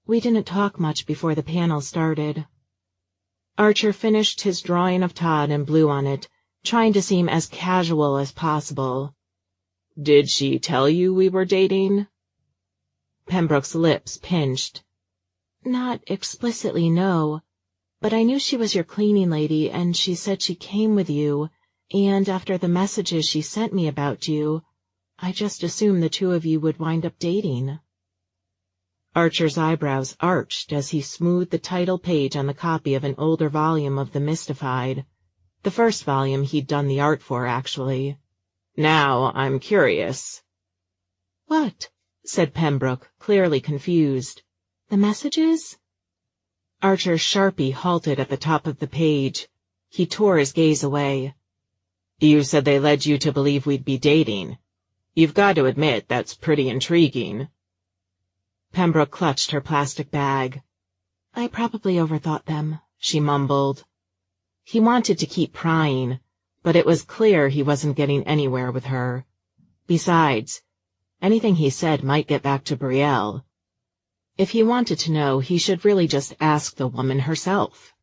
"We didn't talk much before the panel started." Archer finished his drawing of Todd and blew on it, trying to seem as casual as possible. "Did she tell you we were dating?" Pembroke's lips pinched. "Not explicitly, no. But I knew she was your cleaning lady, and she said she came with you, and after the messages she sent me about you, I just assumed the two of you would wind up dating." Archer's eyebrows arched as he smoothed the title page on the copy of an older volume of The Mystified. The first volume he'd done the art for, actually. "Now I'm curious." "What?" said Pembroke, clearly confused. "The messages?" Archer's Sharpie halted at the top of the page. He tore his gaze away. "You said they led you to believe we'd be dating. You've got to admit that's pretty intriguing." Pembroke clutched her plastic bag. "I probably overthought them," she mumbled. He wanted to keep prying, but it was clear he wasn't getting anywhere with her. Besides, anything he said might get back to Brielle. If he wanted to know, he should really just ask the woman herself.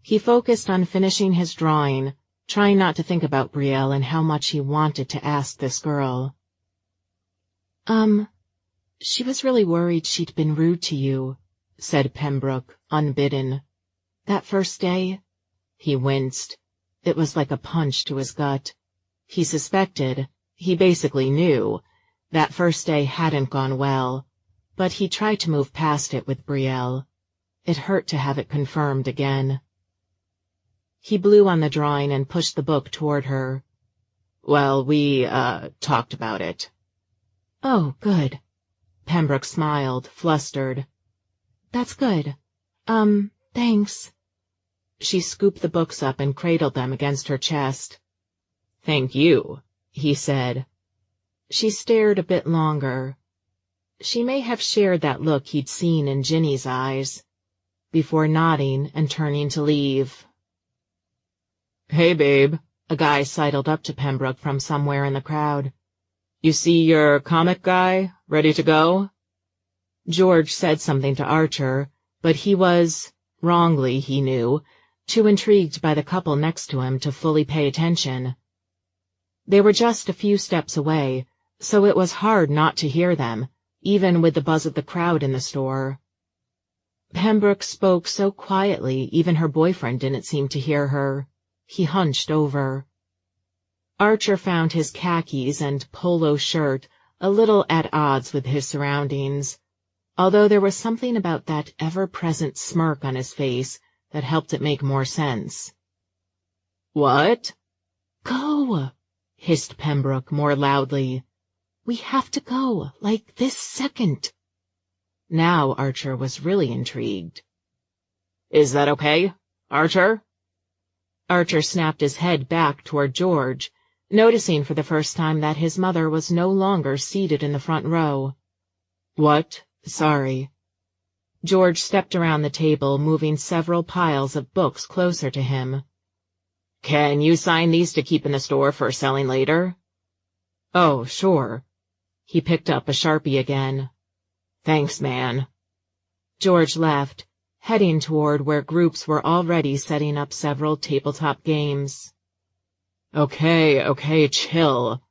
He focused on finishing his drawing, trying not to think about Brielle and how much he wanted to ask this girl. She was really worried she'd been rude to you," said Pembroke, unbidden. "That first day?" He winced. It was like a punch to his gut. He suspected, he basically knew, that first day hadn't gone well, but he tried to move past it with Brielle. It hurt to have it confirmed again. He blew on the drawing and pushed the book toward her. "Well, we, talked about it." "Oh, good." Pembroke smiled, flustered. "That's good. Thanks." She scooped the books up and cradled them against her chest. "Thank you," he said. She stared a bit longer. She may have shared that look he'd seen in Ginny's eyes, before nodding and turning to leave. "Hey, babe," a guy sidled up to Pembroke from somewhere in the crowd. "You see your comic guy, ready to go?" George said something to Archer, but he was, wrongly he knew, too intrigued by the couple next to him to fully pay attention. They were just a few steps away, so it was hard not to hear them, even with the buzz of the crowd in the store. Pembroke spoke so quietly even her boyfriend didn't seem to hear her. He hunched over. Archer found his khakis and polo shirt a little at odds with his surroundings, although there was something about that ever-present smirk on his face that helped it make more sense. "What?" "Go!" hissed Pembroke more loudly. "We have to go, like this second." Now Archer was really intrigued. "Is that okay, Archer?" Archer snapped his head back toward George, noticing for the first time that his mother was no longer seated in the front row. "What? Sorry." George stepped around the table, moving several piles of books closer to him. "Can you sign these to keep in the store for selling later?" "Oh, sure." He picked up a Sharpie again. "Thanks, man." George left, heading toward where groups were already setting up several tabletop games. Okay, chill."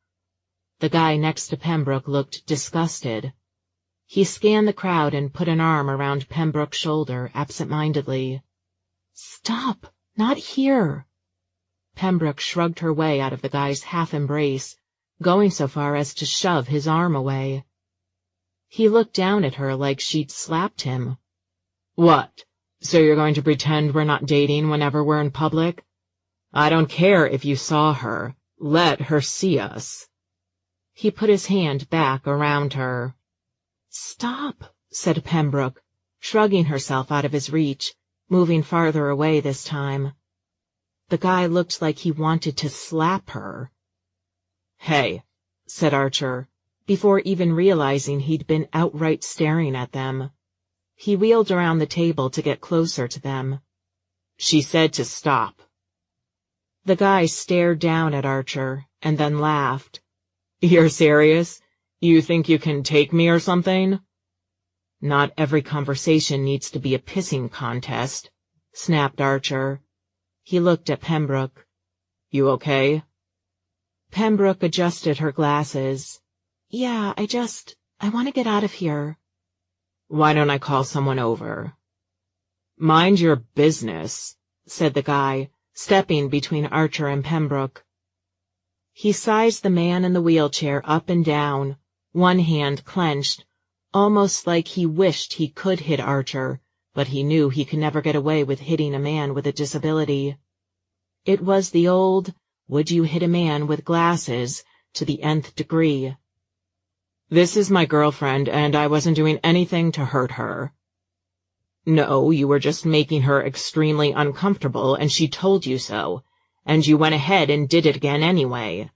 The guy next to Pembroke looked disgusted. He scanned the crowd and put an arm around Pembroke's shoulder absent-mindedly. "Stop! Not here!" Pembroke shrugged her way out of the guy's half-embrace, going so far as to shove his arm away. He looked down at her like she'd slapped him. "What? So you're going to pretend we're not dating whenever we're in public? I don't care if you saw her. Let her see us." He put his hand back around her. "Stop," said Pembroke, shrugging herself out of his reach, moving farther away this time. The guy looked like he wanted to slap her. "Hey," said Archer, before even realizing he'd been outright staring at them. He wheeled around the table to get closer to them. "She said to stop." The guy stared down at Archer, and then laughed. "You're serious? You think you can take me or something?" "Not every conversation needs to be a pissing contest," snapped Archer. He looked at Pembroke. "You okay?" Pembroke adjusted her glasses. "Yeah, I want to get out of here." "Why don't I call someone over?" "Mind your business," said the guy, stepping between Archer and Pembroke. He sized the man in the wheelchair up and down, one hand clenched, almost like he wished he could hit Archer, but he knew he could never get away with hitting a man with a disability. It was the old, would you hit a man with glasses, to the nth degree. "This is my girlfriend, and I wasn't doing anything to hurt her." "No, you were just making her extremely uncomfortable, and she told you so, and you went ahead and did it again anyway."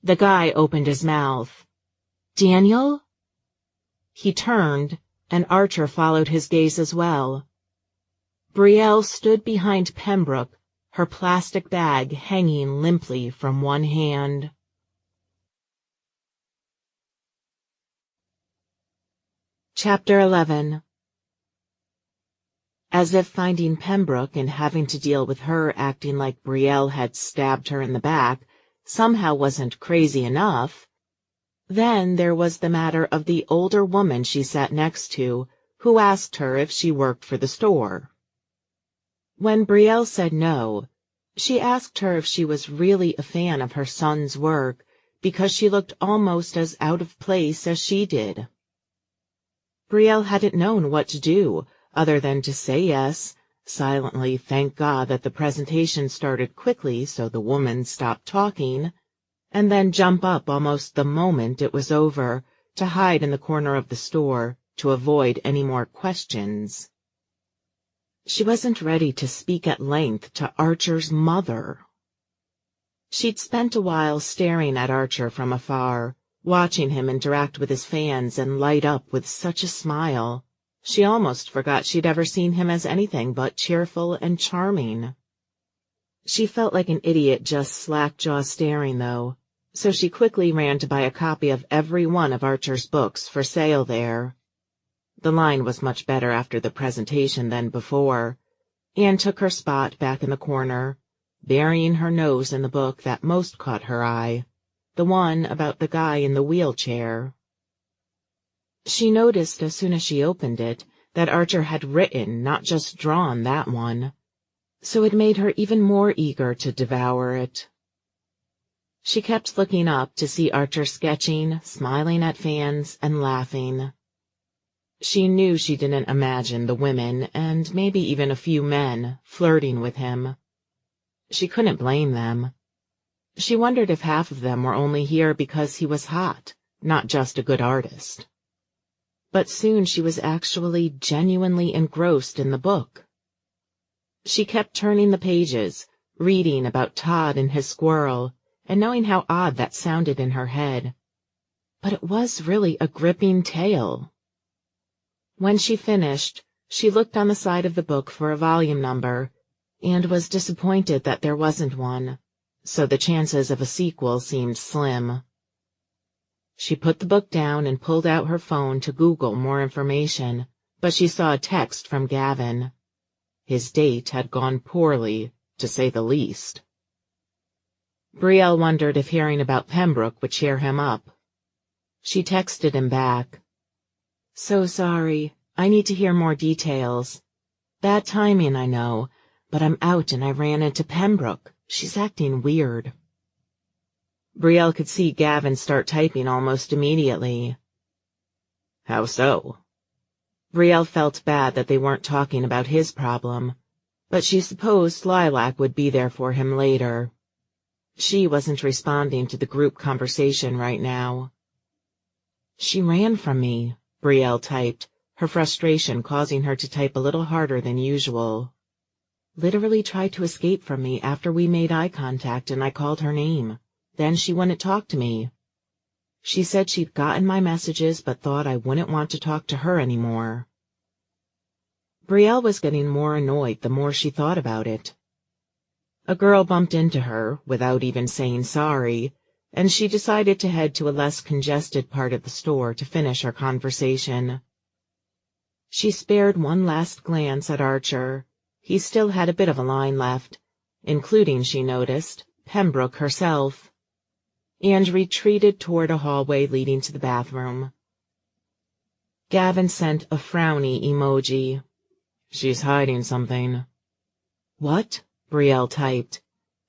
The guy opened his mouth. "Daniel?" He turned, and Archer followed his gaze as well. Brielle stood behind Pembroke, her plastic bag hanging limply from one hand. Chapter 11. As if finding Pembroke and having to deal with her acting like Brielle had stabbed her in the back somehow wasn't crazy enough, then there was the matter of the older woman she sat next to, who asked her if she worked for the store. When Brielle said no, she asked her if she was really a fan of her son's work, because she looked almost as out of place as she did. Brielle hadn't known what to do, other than to say yes, silently thank God that the presentation started quickly so the woman stopped talking, and then jump up almost the moment it was over, to hide in the corner of the store, to avoid any more questions. She wasn't ready to speak at length to Archer's mother. She'd spent a while staring at Archer from afar, watching him interact with his fans and light up with such a smile. She almost forgot she'd ever seen him as anything but cheerful and charming. She felt like an idiot just slack-jaw staring, though, so she quickly ran to buy a copy of every one of Archer's books for sale there. The line was much better after the presentation than before. Anne took her spot back in the corner, burying her nose in the book that most caught her eye, the one about the guy in the wheelchair. She noticed as soon as she opened it that Archer had written, not just drawn, that one, so it made her even more eager to devour it. She kept looking up to see Archer sketching, smiling at fans, and laughing. She knew she didn't imagine the women, and maybe even a few men, flirting with him. She couldn't blame them. She wondered if half of them were only here because he was hot, not just a good artist. But soon she was actually genuinely engrossed in the book. She kept turning the pages, reading about Todd and his squirrel, and knowing how odd that sounded in her head. But it was really a gripping tale. When she finished, she looked on the side of the book for a volume number, and was disappointed that there wasn't one, so the chances of a sequel seemed slim. She put the book down and pulled out her phone to Google more information, but she saw a text from Gavin. His date had gone poorly, to say the least. Brielle wondered if hearing about Pembroke would cheer him up. She texted him back. "So sorry. I need to hear more details. Bad timing, I know, but I'm out and I ran into Pembroke. She's acting weird." Brielle could see Gavin start typing almost immediately. "How so?" Brielle felt bad that they weren't talking about his problem, but she supposed Lilac would be there for him later. She wasn't responding to the group conversation right now. "She ran from me," Brielle typed, her frustration causing her to type a little harder than usual. "Literally tried to escape from me after we made eye contact and I called her name. Then she wouldn't talk to me. She said she'd gotten my messages but thought I wouldn't want to talk to her anymore." Brielle was getting more annoyed the more she thought about it. A girl bumped into her, without even saying sorry, and she decided to head to a less congested part of the store to finish her conversation. She spared one last glance at Archer. He still had a bit of a line left, including, she noticed, Pembroke herself, and retreated toward a hallway leading to the bathroom. Gavin sent a frowny emoji. "She's hiding something." "What?" Brielle typed.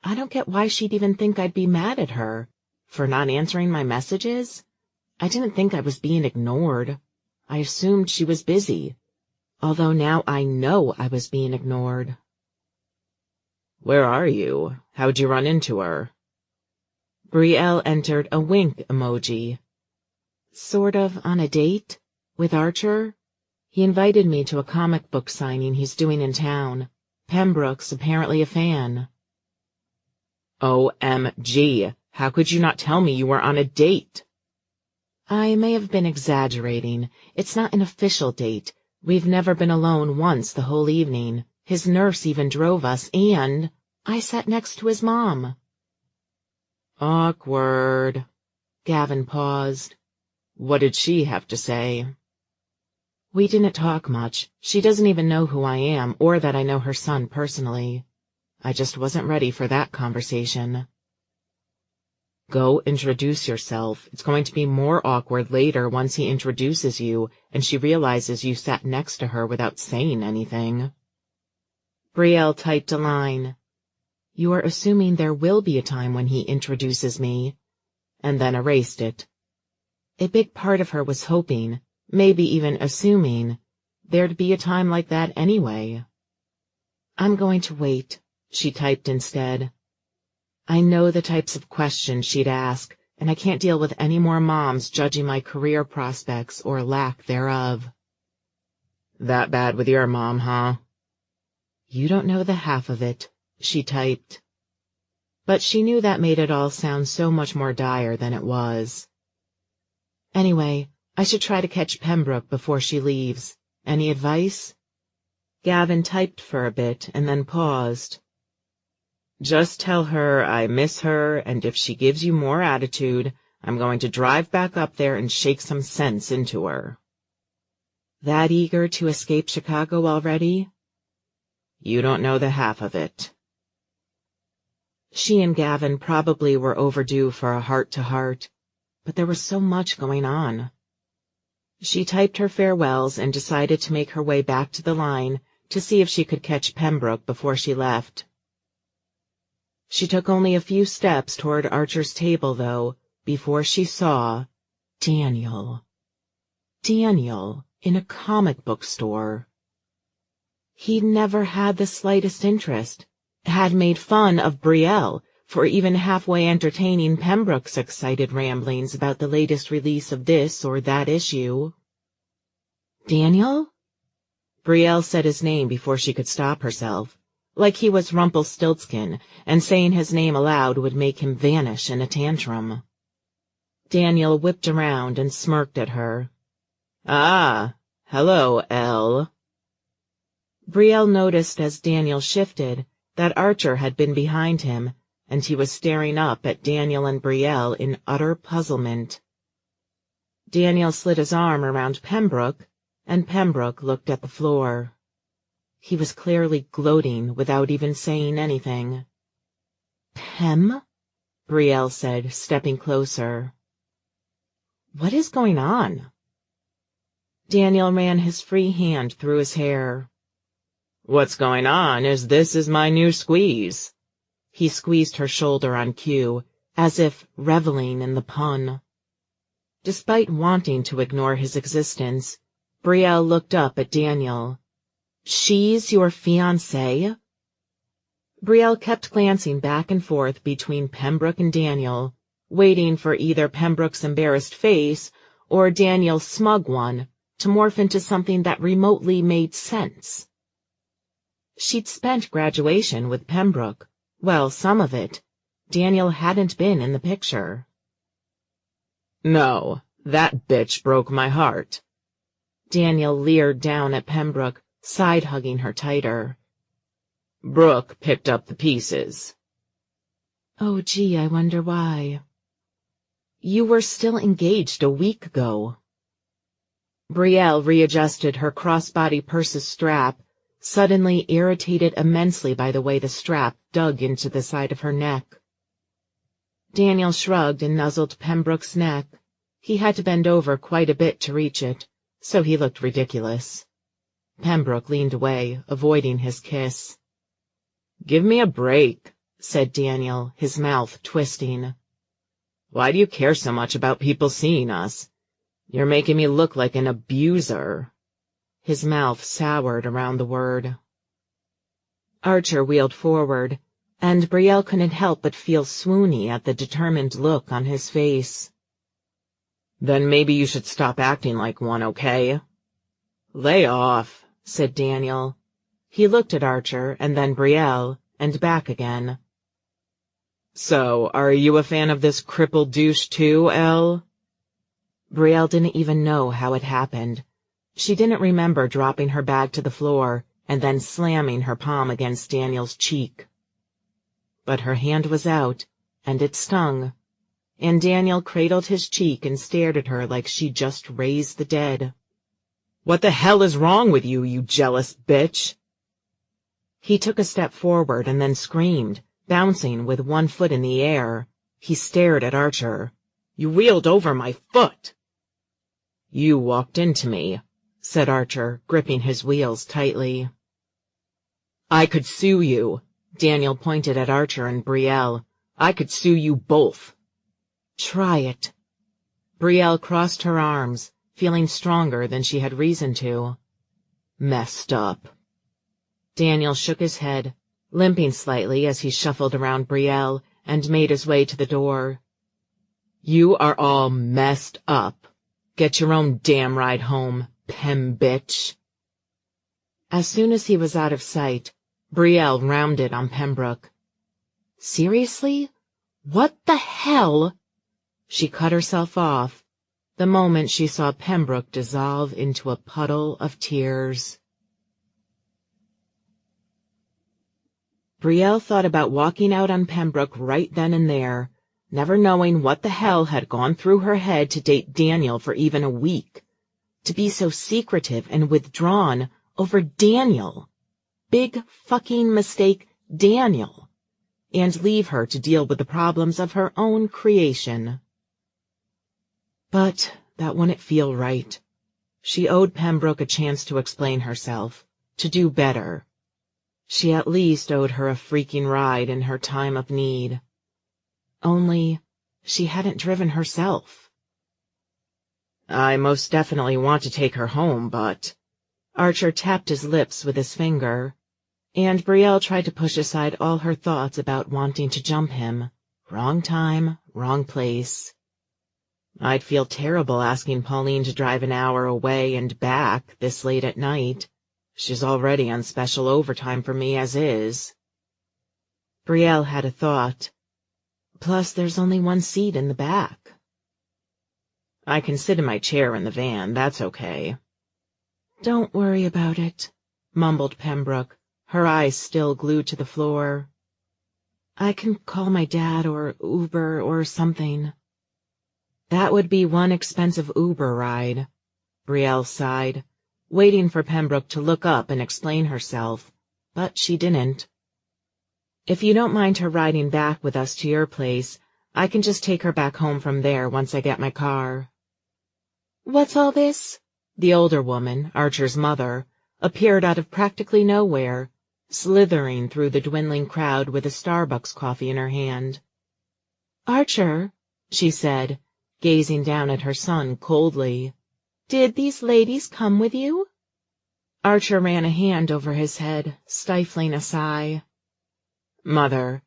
"I don't get why she'd even think I'd be mad at her. For not answering my messages? I didn't think I was being ignored. I assumed she was busy. Although now I know I was being ignored." "Where are you? How'd you run into her?" Brielle entered a wink emoji. "Sort of on a date? With Archer? He invited me to a comic book signing he's doing in town. Pembroke's apparently a fan." "OMG, how could you not tell me you were on a date?" "I may have been exaggerating. It's not an official date. We've never been alone once the whole evening. His nurse even drove us, and I sat next to his mom." "Awkward." Gavin paused. "What did she have to say?" "We didn't talk much. She doesn't even know who I am, or that I know her son personally. I just wasn't ready for that conversation." "Go introduce yourself. It's going to be more awkward later once he introduces you and she realizes you sat next to her without saying anything." Brielle typed a line. "You are assuming there will be a time when he introduces me," and then erased it. A big part of her was hoping, maybe even assuming, there'd be a time like that anyway. "I'm going to wait," she typed instead. I know the types of questions she'd ask, and I can't deal with any more moms judging my career prospects or lack thereof. "That bad with your mom, huh?" "You don't know the half of it," she typed. But she knew that made it all sound so much more dire than it was. "Anyway, I should try to catch Pembroke before she leaves. Any advice?" Gavin typed for a bit and then paused. "Just tell her I miss her, and if she gives you more attitude, I'm going to drive back up there and shake some sense into her." "That eager to escape Chicago already?" "You don't know the half of it." She and Gavin probably were overdue for a heart-to-heart, but there was so much going on. She typed her farewells and decided to make her way back to the line to see if she could catch Pembroke before she left. She took only a few steps toward Archer's table, though, before she saw Daniel. Daniel in a comic book store. He'd never had the slightest interest, had made fun of Brielle for even halfway entertaining Pembroke's excited ramblings about the latest release of this or that issue. "Daniel?" Brielle said his name before she could stop herself, like he was Rumpelstiltskin, and saying his name aloud would make him vanish in a tantrum. Daniel whipped around and smirked at her. "Ah, hello, Elle." Brielle noticed as Daniel shifted that Archer had been behind him, and he was staring up at Daniel and Brielle in utter puzzlement. Daniel slid his arm around Pembroke, and Pembroke looked at the floor. He was clearly gloating without even saying anything. "Pem?" Brielle said, stepping closer. "What is going on?" Daniel ran his free hand through his hair. "What's going on is this is my new squeeze." He squeezed her shoulder on cue, as if reveling in the pun. Despite wanting to ignore his existence, Brielle looked up at Daniel. "She's your fiancée?" Brielle kept glancing back and forth between Pembroke and Daniel, waiting for either Pembroke's embarrassed face or Daniel's smug one to morph into something that remotely made sense. She'd spent graduation with Pembroke. Well, some of it. Daniel hadn't been in the picture. "No, that bitch broke my heart." Daniel leered down at Pembroke, side-hugging her tighter. "Brooke picked up the pieces." "Oh, gee, I wonder why." "You were still engaged a week ago." Brielle readjusted her crossbody purse's strap, suddenly irritated immensely by the way the strap dug into the side of her neck. Daniel shrugged and nuzzled Pembroke's neck. He had to bend over quite a bit to reach it, so he looked ridiculous. Pembroke leaned away, avoiding his kiss. "Give me a break," said Daniel, his mouth twisting. "Why do you care so much about people seeing us? You're making me look like an abuser." His mouth soured around the word. Archer wheeled forward, and Brielle couldn't help but feel swoony at the determined look on his face. "Then maybe you should stop acting like one, okay?" "Lay off," said Daniel. He looked at Archer and then Brielle, and back again. "So, are you a fan of this crippled douche too, Elle?" Brielle didn't even know how it happened. She didn't remember dropping her bag to the floor and then slamming her palm against Daniel's cheek. But her hand was out, and it stung, and Daniel cradled his cheek and stared at her like she'd just raised the dead. "What the hell is wrong with you, you jealous bitch?" He took a step forward and then screamed, bouncing with one foot in the air. He stared at Archer. "You wheeled over my foot!" "You walked into me," said Archer, gripping his wheels tightly. "I could sue you." Daniel pointed at Archer and Brielle. "I could sue you both." "Try it." Brielle crossed her arms, feeling stronger than she had reason to. "Messed up." Daniel shook his head, limping slightly as he shuffled around Brielle and made his way to the door. "You are all messed up. Get your own damn ride home, Pem bitch." As soon as he was out of sight, Brielle rounded on Pembroke. "Seriously? What the hell?" She cut herself off the moment she saw Pembroke dissolve into a puddle of tears. Brielle thought about walking out on Pembroke right then and there, never knowing what the hell had gone through her head to date Daniel for even a week. To be so secretive and withdrawn over Daniel. Big fucking mistake, Daniel. And leave her to deal with the problems of her own creation. But that wouldn't feel right. She owed Pembroke a chance to explain herself, to do better. She at least owed her a freaking ride in her time of need. Only, she hadn't driven herself. "I most definitely want to take her home, but—" Archer tapped his lips with his finger, and Brielle tried to push aside all her thoughts about wanting to jump him. Wrong time, wrong place. "I'd feel terrible asking Pauline to drive an hour away and back this late at night," She's already on special overtime for me as is. Brielle had a thought. Plus, there's only one seat in the back. I can sit in my chair in the van, that's okay. Don't worry about it, mumbled Pembroke, her eyes still glued to the floor. I can call my dad or Uber or something. That would be one expensive Uber ride, Brielle sighed, waiting for Pembroke to look up and explain herself, but she didn't. If you don't mind her riding back with us to your place, I can just take her back home from there once I get my car. What's all this? The older woman, Archer's mother, appeared out of practically nowhere, slithering through the dwindling crowd with a Starbucks coffee in her hand. Archer, she said, gazing down at her son coldly, did these ladies come with you? Archer ran a hand over his head, stifling a sigh. Mother,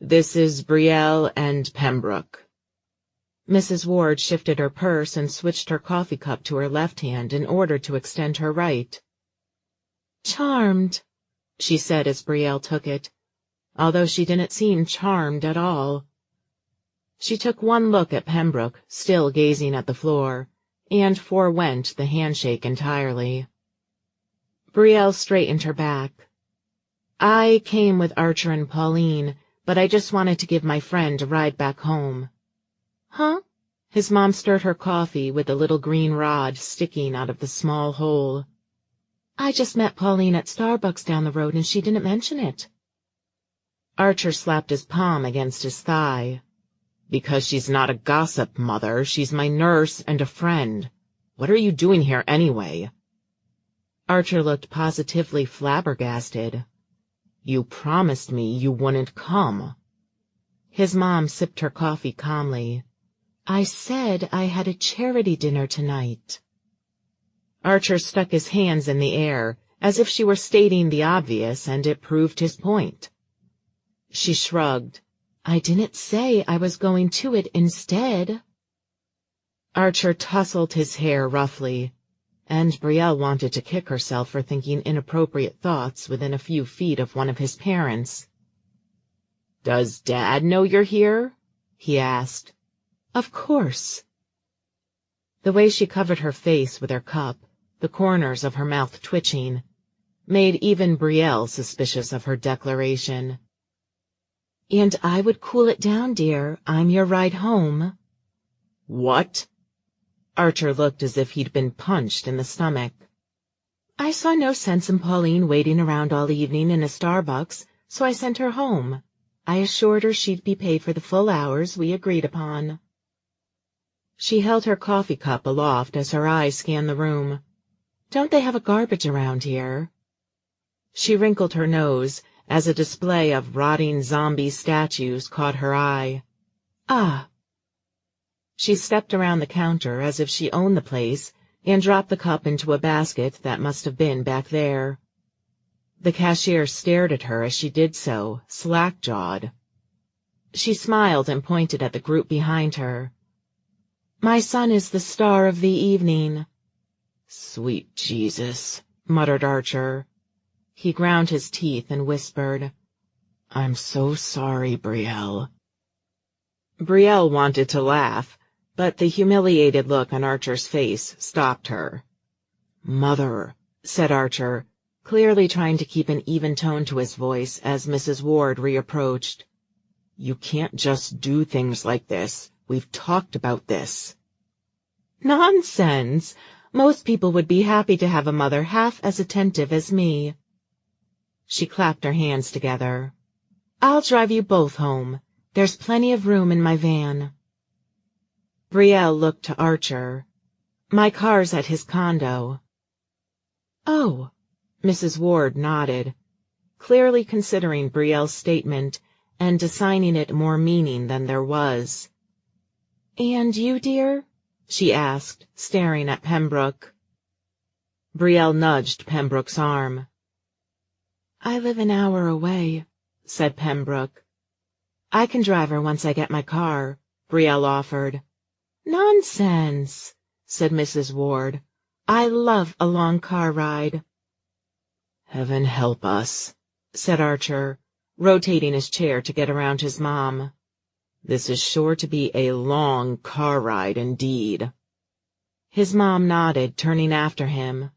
this is Brielle and Pembroke. Mrs. Ward shifted her purse and switched her coffee cup to her left hand in order to extend her right. Charmed, she said as Brielle took it, although she didn't seem charmed at all. She took one look at Pembroke, still gazing at the floor, and forewent the handshake entirely. Brielle straightened her back. I came with Archer and Pauline, but I just wanted to give my friend a ride back home. Huh? His mom stirred her coffee with the little green rod sticking out of the small hole. I just met Pauline at Starbucks down the road and she didn't mention it. Archer slapped his palm against his thigh. Because she's not a gossip, Mother. She's my nurse and a friend. What are you doing here anyway? Archer looked positively flabbergasted. You promised me you wouldn't come. His mom sipped her coffee calmly. I said I had a charity dinner tonight. Archer stuck his hands in the air, as if she were stating the obvious, and it proved his point. She shrugged. I didn't say I was going to it instead. Archer tousled his hair roughly, and Brielle wanted to kick herself for thinking inappropriate thoughts within a few feet of one of his parents. Does Dad know you're here? He asked. Of course. The way she covered her face with her cup, the corners of her mouth twitching, made even Brielle suspicious of her declaration. And I would cool it down, dear. I'm your ride home. What? Archer looked as if he'd been punched in the stomach. I saw no sense in Pauline waiting around all evening in a Starbucks, so I sent her home. I assured her she'd be paid for the full hours we agreed upon. She held her coffee cup aloft as her eyes scanned the room. Don't they have a garbage around here? She wrinkled her nose as a display of rotting zombie statues caught her eye. Ah! She stepped around the counter as if she owned the place and dropped the cup into a basket that must have been back there. The cashier stared at her as she did so, slack-jawed. She smiled and pointed at the group behind her. My son is the star of the evening. Sweet Jesus, muttered Archer. He ground his teeth and whispered, I'm so sorry, Brielle. Brielle wanted to laugh, but the humiliated look on Archer's face stopped her. Mother, said Archer, clearly trying to keep an even tone to his voice as Mrs. Ward reapproached. You can't just do things like this. We've talked about this. Nonsense! Most people would be happy to have a mother half as attentive as me. She clapped her hands together. I'll drive you both home. There's plenty of room in my van. Brielle looked to Archer. My car's at his condo. Oh, Mrs. Ward nodded, clearly considering Brielle's statement and assigning it more meaning than there was. And you, dear? She asked, staring at Pembroke. Brielle nudged Pembroke's arm. I live an hour away, said Pembroke. I can drive her once I get my car, Brielle offered. Nonsense, said Mrs. Ward. I love a long car ride. "Heaven help us," said Archer, rotating his chair to get around his mom. "This is sure to be a long car ride indeed." His mom nodded, turning after him.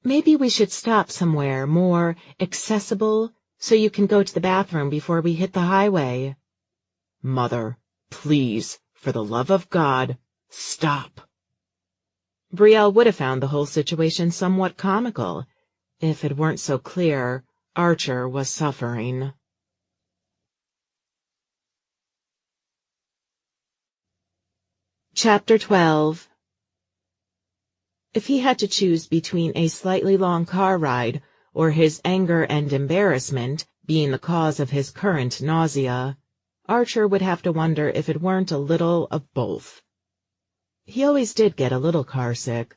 "Maybe we should stop somewhere more accessible so you can go to the bathroom before we hit the highway." "Mother, please, for the love of God, stop." Brielle would have found the whole situation somewhat comical if it weren't so clear Archer was suffering. Chapter 12. If he had to choose between a slightly long car ride or his anger and embarrassment being the cause of his current nausea, Archer would have to wonder if it weren't a little of both. He always did get a little carsick,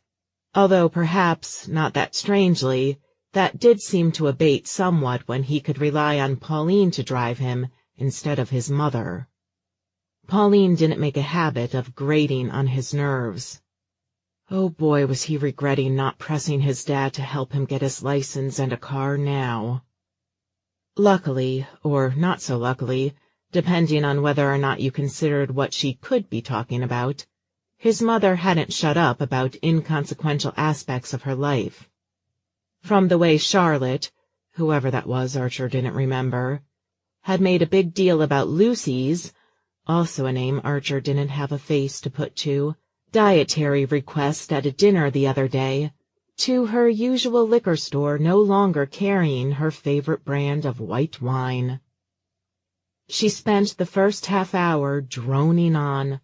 although perhaps, not that strangely, that did seem to abate somewhat when he could rely on Pauline to drive him instead of his mother. Pauline didn't make a habit of grating on his nerves. Oh boy, was he regretting not pressing his dad to help him get his license and a car now. Luckily, or not so luckily, depending on whether or not you considered what she could be talking about, his mother hadn't shut up about inconsequential aspects of her life. From the way Charlotte, whoever that was Archer didn't remember, had made a big deal about Lucy's, also a name Archer didn't have a face to put to, dietary request at a dinner the other day, to her usual liquor store no longer carrying her favorite brand of white wine. She spent the first half hour droning on,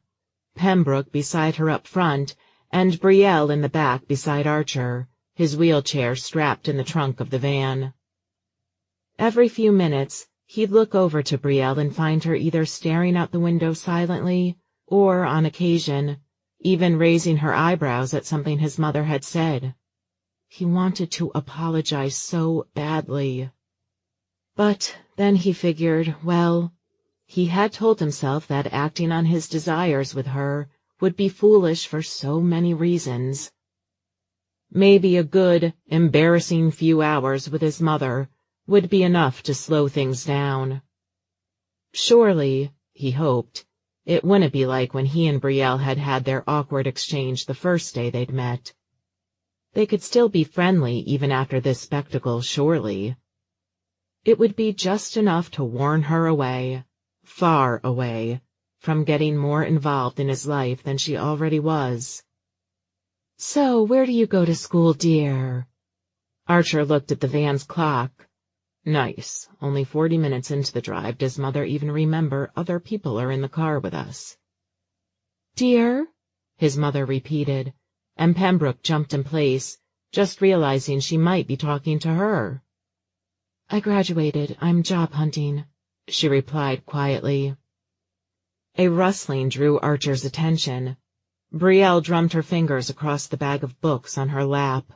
Pembroke beside her up front, and Brielle in the back beside Archer, his wheelchair strapped in the trunk of the van. Every few minutes, he'd look over to Brielle and find her either staring out the window silently, or, on occasion, even raising her eyebrows at something his mother had said. He wanted to apologize so badly. But then he figured, well, he had told himself that acting on his desires with her would be foolish for so many reasons. Maybe a good, embarrassing few hours with his mother would be enough to slow things down. Surely, he hoped, it wouldn't be like when he and Brielle had had their awkward exchange the first day they'd met. They could still be friendly even after this spectacle, surely. It would be just enough to warn her away, far away, from getting more involved in his life than she already was. "So, where do you go to school, dear?" Archer looked at the van's clock. Nice. Only 40 minutes into the drive does Mother even remember other people are in the car with us. "Dear?" his mother repeated, and Pembroke jumped in place, just realizing she might be talking to her. "I graduated. I'm job hunting," she replied quietly. A rustling drew Archer's attention. Brielle drummed her fingers across the bag of books on her lap.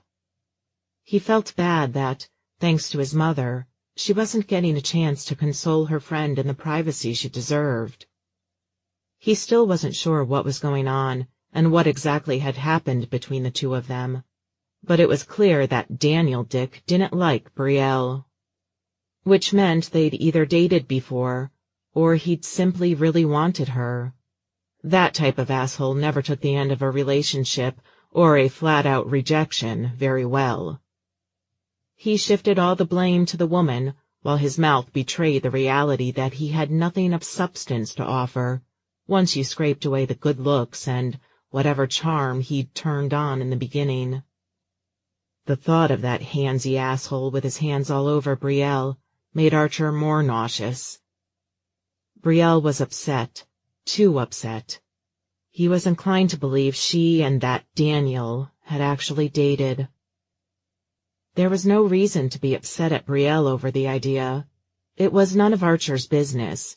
He felt bad that, thanks to his mother, she wasn't getting a chance to console her friend in the privacy she deserved. He still wasn't sure what was going on and what exactly had happened between the two of them, but it was clear that Daniel Dick didn't like Brielle. Which meant they'd either dated before, or he'd simply really wanted her. That type of asshole never took the end of a relationship or a flat-out rejection very well. He shifted all the blame to the woman, while his mouth betrayed the reality that he had nothing of substance to offer, once you scraped away the good looks and whatever charm he'd turned on in the beginning. The thought of that handsy asshole with his hands all over Brielle made Archer more nauseous. Brielle was upset, too upset. He was inclined to believe she and that Daniel had actually dated. There was no reason to be upset at Brielle over the idea. It was none of Archer's business,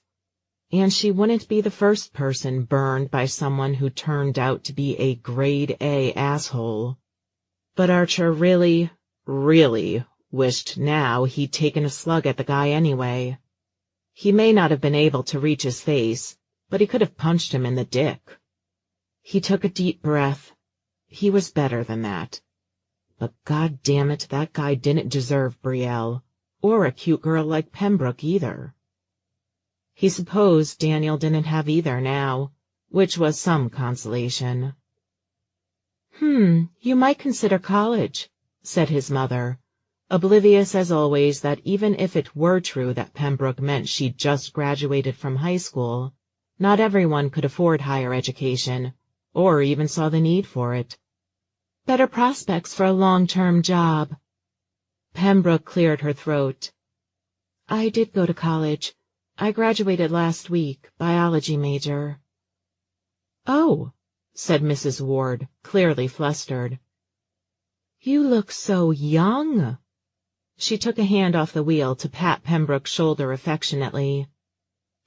and she wouldn't be the first person burned by someone who turned out to be a grade A asshole. But Archer really, really wished now he'd taken a slug at the guy anyway. He may not have been able to reach his face, but he could have punched him in the dick. He took a deep breath. He was better than that. But God damn it, that guy didn't deserve Brielle, or a cute girl like Pembroke either. He supposed Daniel didn't have either now, which was some consolation. You might consider college," said his mother, oblivious as always that even if it were true that Pembroke meant she'd just graduated from high school, not everyone could afford higher education, or even saw the need for it. "Better prospects for a long-term job." Pembroke cleared her throat. "I did go to college. I graduated last week, biology major." "Oh," said Mrs. Ward, clearly flustered. "You look so young." She took a hand off the wheel to pat Pembroke's shoulder affectionately.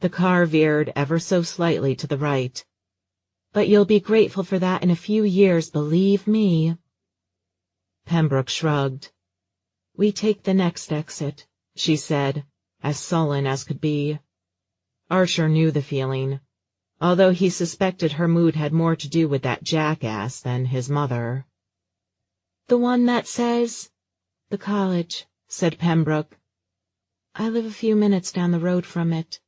The car veered ever so slightly to the right. "But you'll be grateful for that in a few years, believe me." Pembroke shrugged. "We take the next exit," she said, as sullen as could be. Archer knew the feeling, although he suspected her mood had more to do with that jackass than his mother. "The one that says—" "The college," said Pembroke. "I live a few minutes down the road from it."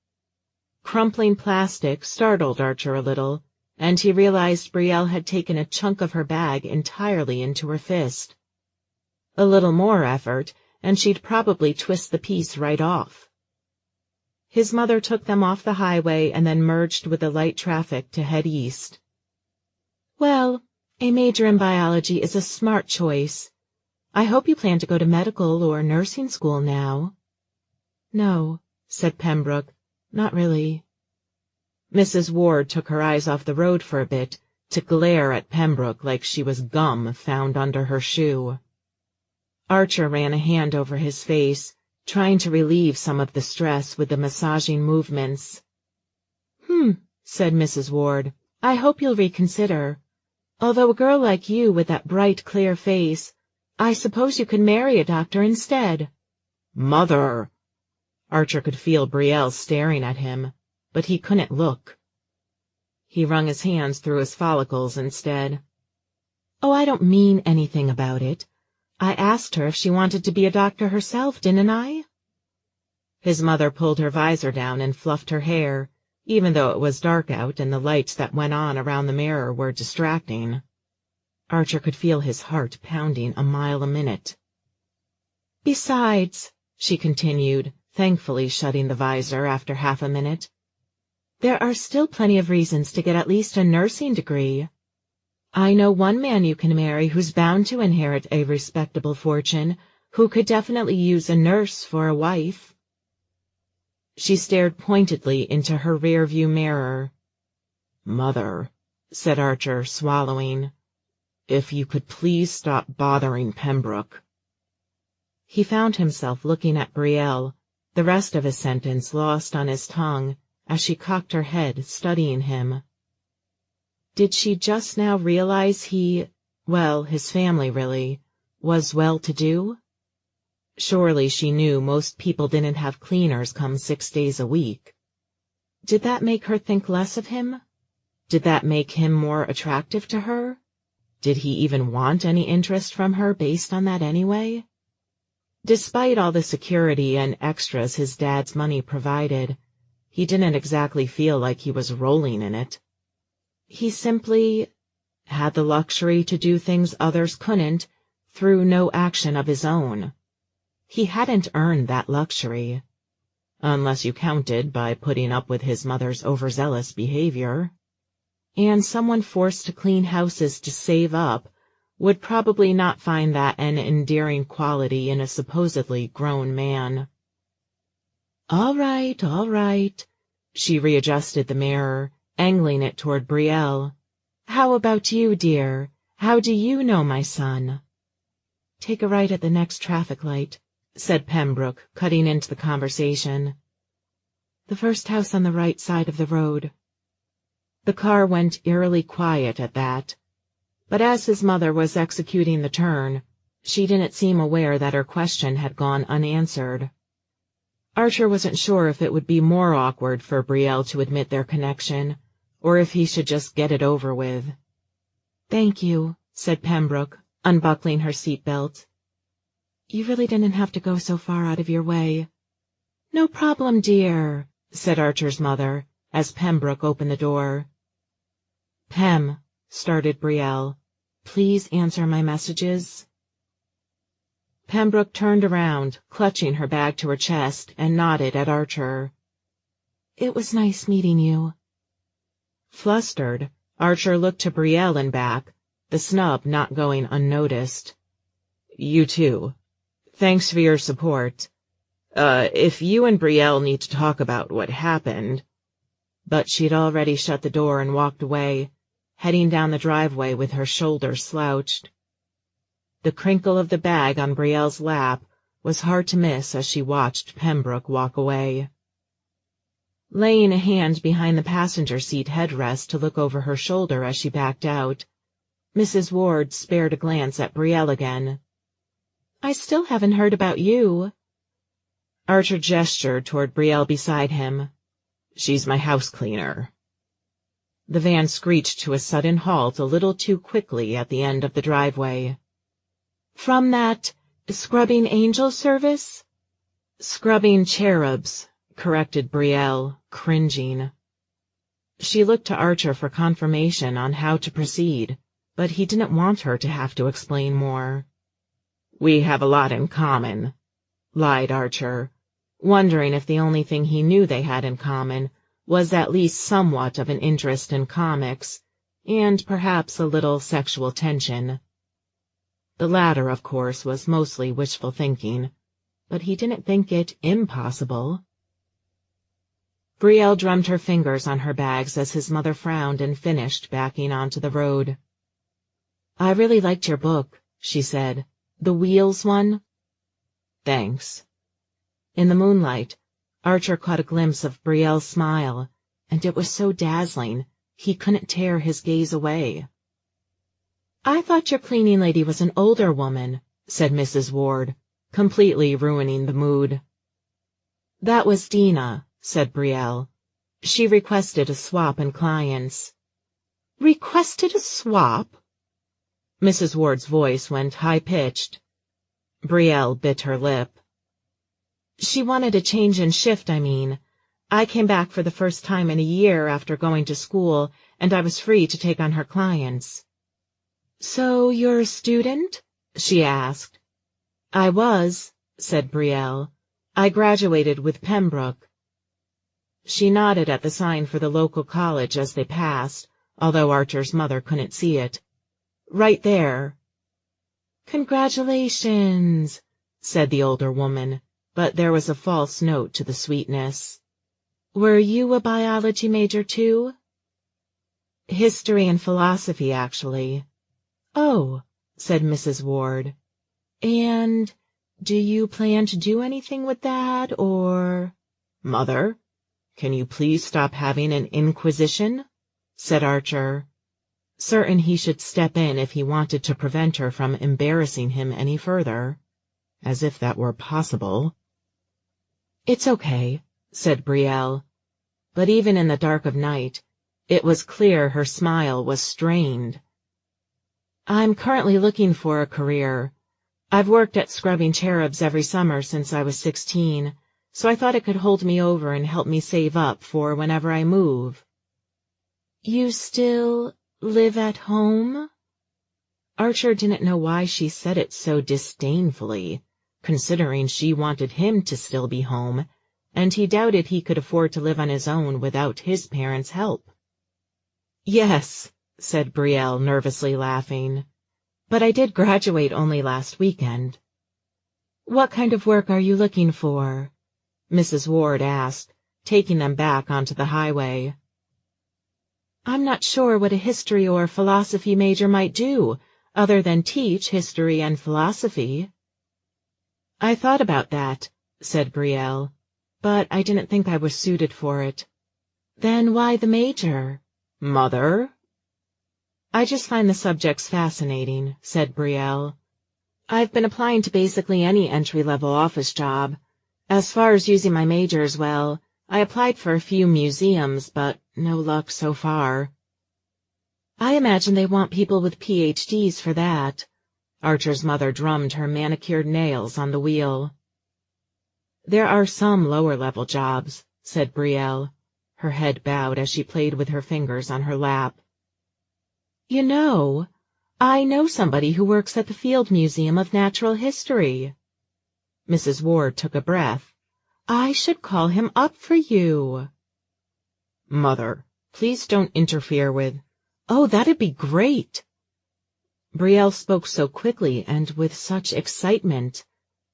Crumpling plastic startled Archer a little, and he realized Brielle had taken a chunk of her bag entirely into her fist. A little more effort, and she'd probably twist the piece right off. His mother took them off the highway and then merged with the light traffic to head east. "Well, a major in biology is a smart choice. I hope you plan to go to medical or nursing school now." "No," said Pembroke, "not really." Mrs. Ward took her eyes off the road for a bit to glare at Pembroke like she was gum found under her shoe. Archer ran a hand over his face, trying to relieve some of the stress with the massaging movements. Said Mrs. Ward, "I hope you'll reconsider. Although a girl like you with that bright, clear face, I suppose you could marry a doctor instead." "Mother!" Archer could feel Brielle staring at him, but he couldn't look. He wrung his hands through his follicles instead. "Oh, I don't mean anything about it. I asked her if she wanted to be a doctor herself, didn't I?" His mother pulled her visor down and fluffed her hair, even though it was dark out and the lights that went on around the mirror were distracting. Archer could feel his heart pounding a mile a minute. "Besides," she continued, thankfully shutting the visor after half a minute, "there are still plenty of reasons to get at least a nursing degree. I know one man you can marry who's bound to inherit a respectable fortune, who could definitely use a nurse for a wife." She stared pointedly into her rear-view mirror. "Mother," said Archer, swallowing, "if you could please stop bothering Pembroke." He found himself looking at Brielle, the rest of his sentence lost on his tongue, as she cocked her head, studying him. Did she just now realize his family really, was well-to-do? Surely she knew most people didn't have cleaners come 6 days a week. Did that make her think less of him? Did that make him more attractive to her? Did he even want any interest from her based on that anyway? Despite all the security and extras his dad's money provided, he didn't exactly feel like he was rolling in it. He simply had the luxury to do things others couldn't through no action of his own. He hadn't earned that luxury, unless you counted by putting up with his mother's overzealous behavior. And someone forced to clean houses to save up would probably not find that an endearing quality in a supposedly grown man. All right, she readjusted the mirror, angling it toward Brielle. "How about you, dear? How do you know my son?" "Take a right at the next traffic light," said Pembroke, cutting into the conversation. "The first house on the right side of the road." The car went eerily quiet at that, but as his mother was executing the turn, she didn't seem aware that her question had gone unanswered. Archer wasn't sure if it would be more awkward for Brielle to admit their connection, or if he should just get it over with. "Thank you," said Pembroke, unbuckling her seatbelt. "You really didn't have to go so far out of your way." "No problem, dear," said Archer's mother, as Pembroke opened the door. "Pem," started Brielle, "please answer my messages." Pembroke turned around, clutching her bag to her chest, and nodded at Archer. "It was nice meeting you." Flustered, Archer looked to Brielle and back, the snub not going unnoticed. "You too. Thanks for your support. If you and Brielle need to talk about what happened—" But she'd already shut the door and walked away, heading down the driveway with her shoulders slouched. The crinkle of the bag on Brielle's lap was hard to miss as she watched Pembroke walk away. Laying a hand behind the passenger seat headrest to look over her shoulder as she backed out, Mrs. Ward spared a glance at Brielle again. "I still haven't heard about you." Archer gestured toward Brielle beside him. "She's my house cleaner." The van screeched to a sudden halt a little too quickly at the end of the driveway. "From that scrubbing angel service?" "Scrubbing cherubs," corrected Brielle, cringing. She looked to Archer for confirmation on how to proceed, but he didn't want her to have to explain more. "We have a lot in common," lied Archer, wondering if the only thing he knew they had in common was at least somewhat of an interest in comics, and perhaps a little sexual tension. The latter, of course, was mostly wishful thinking, but he didn't think it impossible. Brielle drummed her fingers on her bags as his mother frowned and finished backing onto the road. "I really liked your book," she said. "The Wheels one?" "Thanks." In the moonlight, Archer caught a glimpse of Brielle's smile, and it was so dazzling he couldn't tear his gaze away. "I thought your cleaning lady was an older woman," said Mrs. Ward, completely ruining the mood. "That was Dina," said Brielle. "She requested a swap in clients." "Requested a swap?" Mrs. Ward's voice went high-pitched. Brielle bit her lip. "She wanted a change in shift, I mean. I came back for the first time in a year after going to school, and I was free to take on her clients." "So you're a student?" she asked. "I was," said Brielle. "I graduated with Pembroke." She nodded at the sign for the local college as they passed, although Archer's mother couldn't see it. "Right there." "Congratulations," said the older woman, but there was a false note to the sweetness. "Were you a biology major, too?" "History and philosophy, actually." "Oh," said Mrs. Ward. "And do you plan to do anything with that, or—" "Mother, can you please stop having an inquisition?" said Archer, certain he should step in if he wanted to prevent her from embarrassing him any further. As if that were possible. "It's okay," said Brielle, but even in the dark of night, it was clear her smile was strained. "I'm currently looking for a career. I've worked at scrubbing cherubs every summer since I was 16, so I thought it could hold me over and help me save up for whenever I move." "You still live at home?" Archer didn't know why she said it so disdainfully, considering she wanted him to still be home, and he doubted he could afford to live on his own without his parents' help. "Yes," said Brielle, nervously laughing, "but I did graduate only last weekend." "What kind of work are you looking for?" Mrs. Ward asked, taking them back onto the highway. "I'm not sure what a history or philosophy major might do, other than teach history and philosophy." "I thought about that," said Brielle, "but I didn't think I was suited for it." "Then why the major?" "Mother?" "I just find the subjects fascinating," said Brielle. "I've been applying to basically any entry-level office job. As far as using my majors, well, I applied for a few museums, but no luck so far." "I imagine they want people with PhDs for that." Archer's mother drummed her manicured nails on the wheel. "There are some lower-level jobs," said Brielle, her head bowed as she played with her fingers on her lap. "You know, I know somebody who works at the Field Museum of Natural History." Mrs. Ward took a breath. "I should call him up for you." "Mother, please don't interfere with—" "Oh, that'd be great." Brielle spoke so quickly and with such excitement,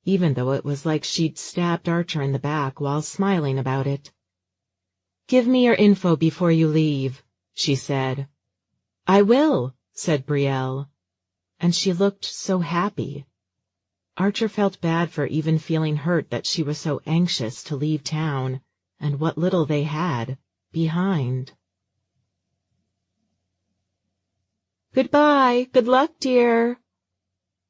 even though it was like she'd stabbed Archer in the back while smiling about it. "Give me your info before you leave," she said. "I will," said Brielle. And she looked so happy. Archer felt bad for even feeling hurt that she was so anxious to leave town and what little they had behind. "Goodbye. Good luck, dear."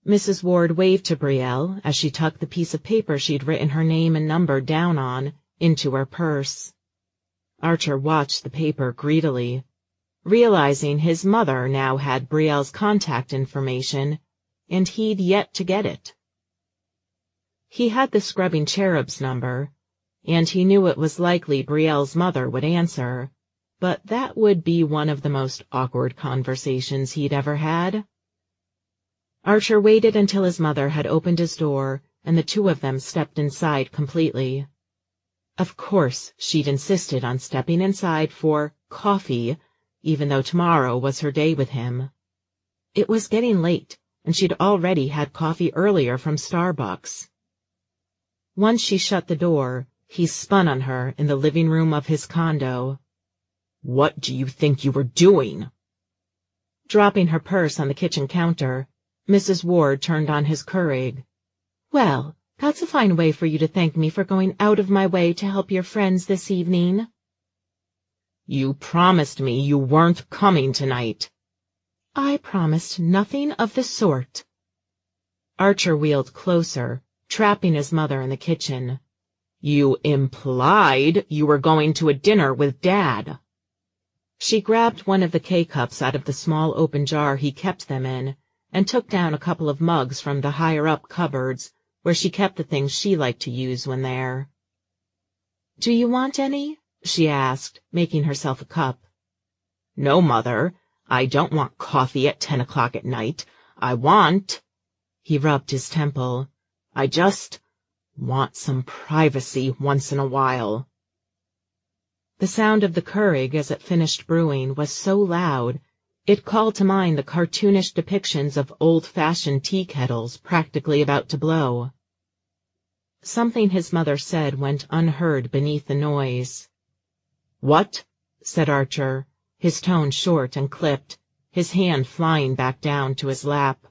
Mrs. Ward waved to Brielle as she tucked the piece of paper she'd written her name and number down on into her purse. Archer watched the paper greedily, realizing his mother now had Brielle's contact information, and he'd yet to get it. He had the Scrubbing Cherub's number, and he knew it was likely Brielle's mother would answer, but that would be one of the most awkward conversations he'd ever had. Archer waited until his mother had opened his door, and the two of them stepped inside completely. Of course, she'd insisted on stepping inside for coffee, even though tomorrow was her day with him. It was getting late, and she'd already had coffee earlier from Starbucks. Once she shut the door, he spun on her in the living room of his condo. "What do you think you were doing?" Dropping her purse on the kitchen counter, Mrs. Ward turned on his Keurig. "Well, that's a fine way for you to thank me for going out of my way to help your friends this evening." "You promised me you weren't coming tonight." "I promised nothing of the sort." Archer wheeled closer, trapping his mother in the kitchen. "You implied you were going to a dinner with Dad." She grabbed one of the K-cups out of the small open jar he kept them in, and took down a couple of mugs from the higher-up cupboards, where she kept the things she liked to use when there. "Do you want any?" she asked, making herself a cup. "No, Mother, I don't want coffee at 10 o'clock at night. I want—" He rubbed his temple. "I just want some privacy once in a while." The sound of the Keurig as it finished brewing was so loud, it called to mind the cartoonish depictions of old-fashioned tea kettles practically about to blow. Something his mother said went unheard beneath the noise. "What?" said Archer, his tone short and clipped, his hand flying back down to his lap.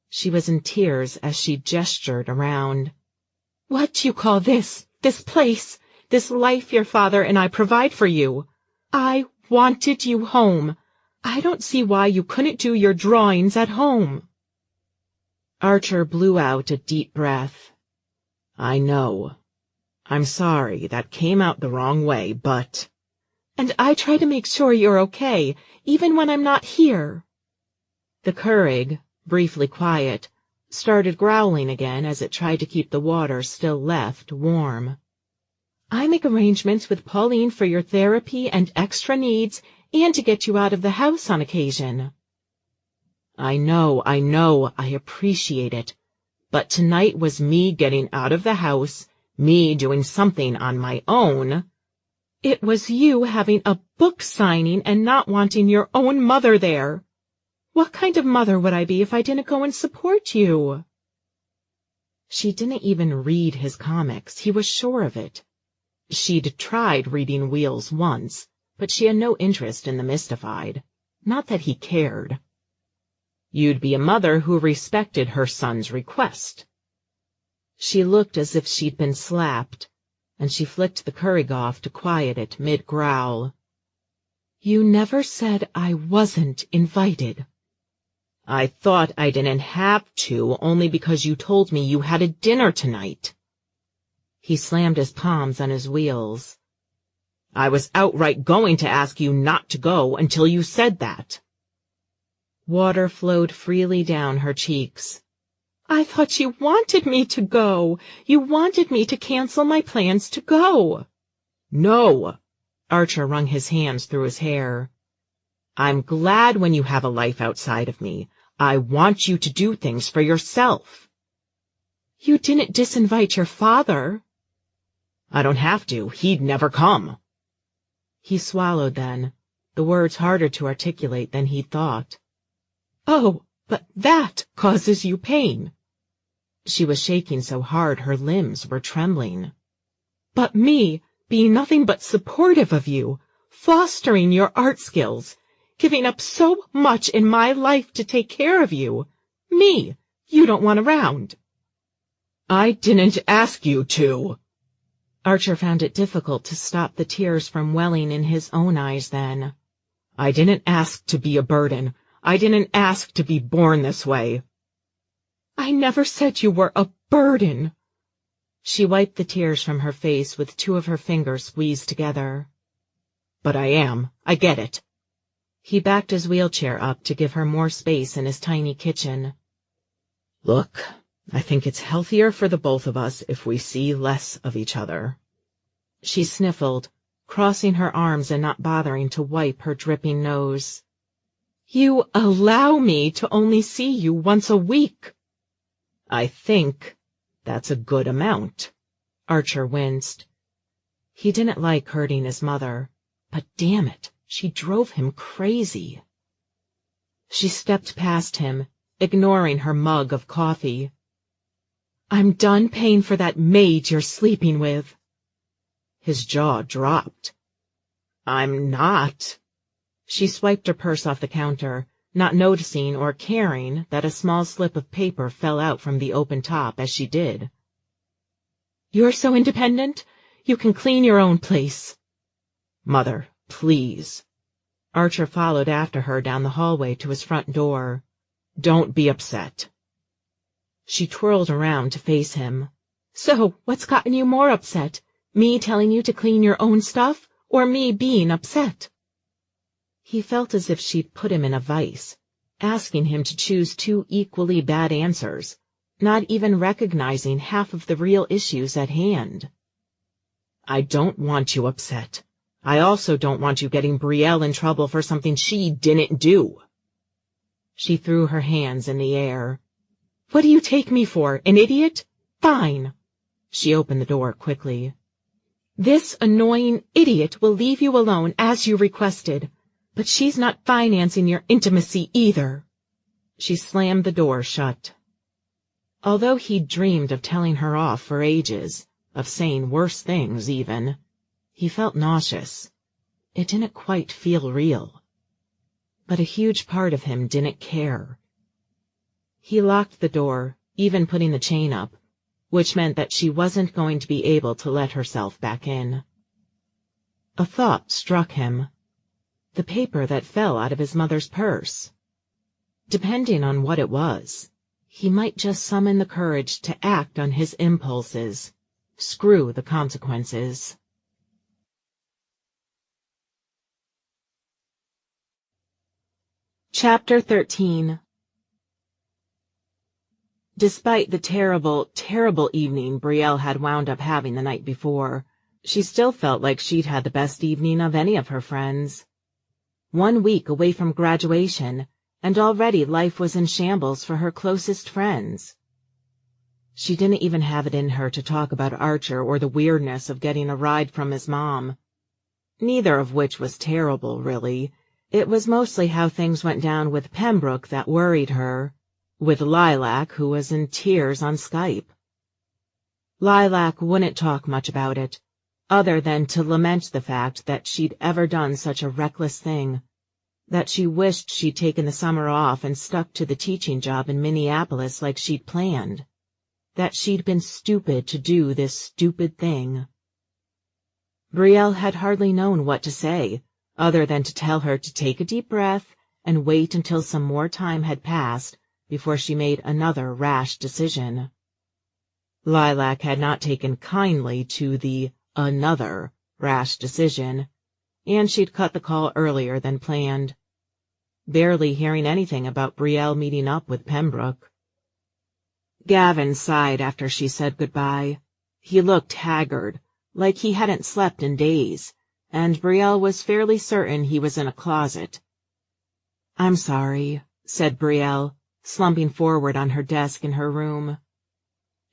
She was in tears as she gestured around. "What do you call this place, this life your father and I provide for you? I wanted you home. I don't see why you couldn't do your drawings at home." Archer blew out a deep breath. "I know. I'm sorry that came out the wrong way, but—" "And I try to make sure you're okay, even when I'm not here." The Keurig, briefly quiet, started growling again as it tried to keep the water still left warm. "I make arrangements with Pauline for your therapy and extra needs, and to get you out of the house on occasion." I know, I appreciate it. But tonight was me getting out of the house, me doing something on my own." "It was you having a book signing and not wanting your own mother there. What kind of mother would I be if I didn't go and support you?" She didn't even read his comics, he was sure of it. She'd tried reading Wheels once, but she had no interest in the Mystified. Not that he cared. "You'd be a mother who respected her son's request." She looked as if she'd been slapped, and she flicked the Keurig off to quiet it mid-growl. "You never said I wasn't invited." "I thought I didn't have to only because you told me you had a dinner tonight." He slammed his palms on his wheels. "I was outright going to ask you not to go until you said that." Water flowed freely down her cheeks. "I thought you wanted me to go. You wanted me to cancel my plans to go." "No!" Archer wrung his hands through his hair. "I'm glad when you have a life outside of me. I want you to do things for yourself." "You didn't disinvite your father." "I don't have to. He'd never come." He swallowed then, the words harder to articulate than he'd thought. "Oh, but that causes you pain." She was shaking so hard her limbs were trembling. "But me being nothing but supportive of you, fostering your art skills, giving up so much in my life to take care of you, me, you don't want around." "I didn't ask you to." Archer found it difficult to stop the tears from welling in his own eyes then. "I didn't ask to be a burden. I didn't ask to be born this way." "I never said you were a burden." She wiped the tears from her face with two of her fingers squeezed together. "But I am. I get it." He backed his wheelchair up to give her more space in his tiny kitchen. "Look, I think it's healthier for the both of us if we see less of each other." She sniffled, crossing her arms and not bothering to wipe her dripping nose. "You allow me to only see you once a week." "I think that's a good amount." Archer winced. He didn't like hurting his mother, but damn it, she drove him crazy. She stepped past him, ignoring her mug of coffee. "I'm done paying for that maid you're sleeping with." His jaw dropped. "I'm not." She swiped her purse off the counter, not noticing or caring that a small slip of paper fell out from the open top as she did. "You're so independent, you can clean your own place." "Mother, please." Archer followed after her down the hallway to his front door. "Don't be upset." She twirled around to face him. "So, what's gotten you more upset? Me telling you to clean your own stuff, or me being upset?" He felt as if she'd put him in a vice, asking him to choose two equally bad answers, not even recognizing half of the real issues at hand. "I don't want you upset. I also don't want you getting Brielle in trouble for something she didn't do." She threw her hands in the air. "What do you take me for, an idiot? Fine." She opened the door quickly. "This annoying idiot will leave you alone as you requested, but she's not financing your intimacy either." She slammed the door shut. Although he'd dreamed of telling her off for ages, of saying worse things even, he felt nauseous. It didn't quite feel real. But a huge part of him didn't care. He locked the door, even putting the chain up, which meant that she wasn't going to be able to let herself back in. A thought struck him. The paper that fell out of his mother's purse. Depending on what it was, he might just summon the courage to act on his impulses. Screw the consequences. Chapter 13. Despite the terrible, terrible evening Brielle had wound up having the night before, she still felt like she'd had the best evening of any of her friends. 1 week away from graduation, and already life was in shambles for her closest friends. She didn't even have it in her to talk about Archer or the weirdness of getting a ride from his mom. Neither of which was terrible, really. It was mostly how things went down with Pembroke that worried her. With Lilac, who was in tears on Skype. Lilac wouldn't talk much about it, other than to lament the fact that she'd ever done such a reckless thing, that she wished she'd taken the summer off and stuck to the teaching job in Minneapolis like she'd planned, that she'd been stupid to do this stupid thing. Brielle had hardly known what to say, other than to tell her to take a deep breath and wait until some more time had passed before she made another rash decision. Lilac had not taken kindly to the another rash decision, and she'd cut the call earlier than planned. barely hearing anything about Brielle meeting up with Pembroke. Gavin sighed after she said goodbye. He looked haggard, like he hadn't slept in days, and Brielle was fairly certain he was in a closet. "I'm sorry," said Brielle, slumping forward on her desk in her room.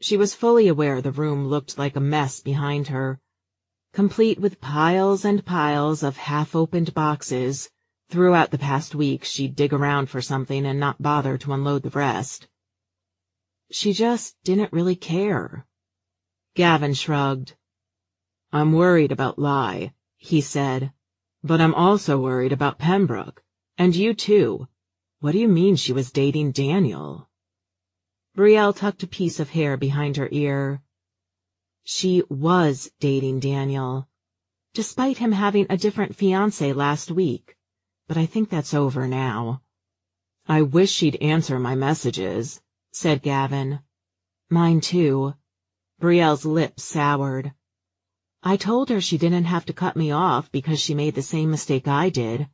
She was fully aware the room looked like a mess behind her, complete with piles and piles of half-opened boxes. Throughout the past week she'd dig around for something and not bother to unload the rest. She just didn't really care. Gavin shrugged. "I'm worried about Lai," he said, "but I'm also worried about Pembroke. And you too. What do you mean she was dating Daniel?" Brielle tucked a piece of hair behind her ear. She was dating Daniel, despite him having a different fiancé last week, but I think that's over now. "I wish she'd answer my messages," said Gavin. "Mine too." Brielle's lips soured. "I told her she didn't have to cut me off because she made the same mistake I did,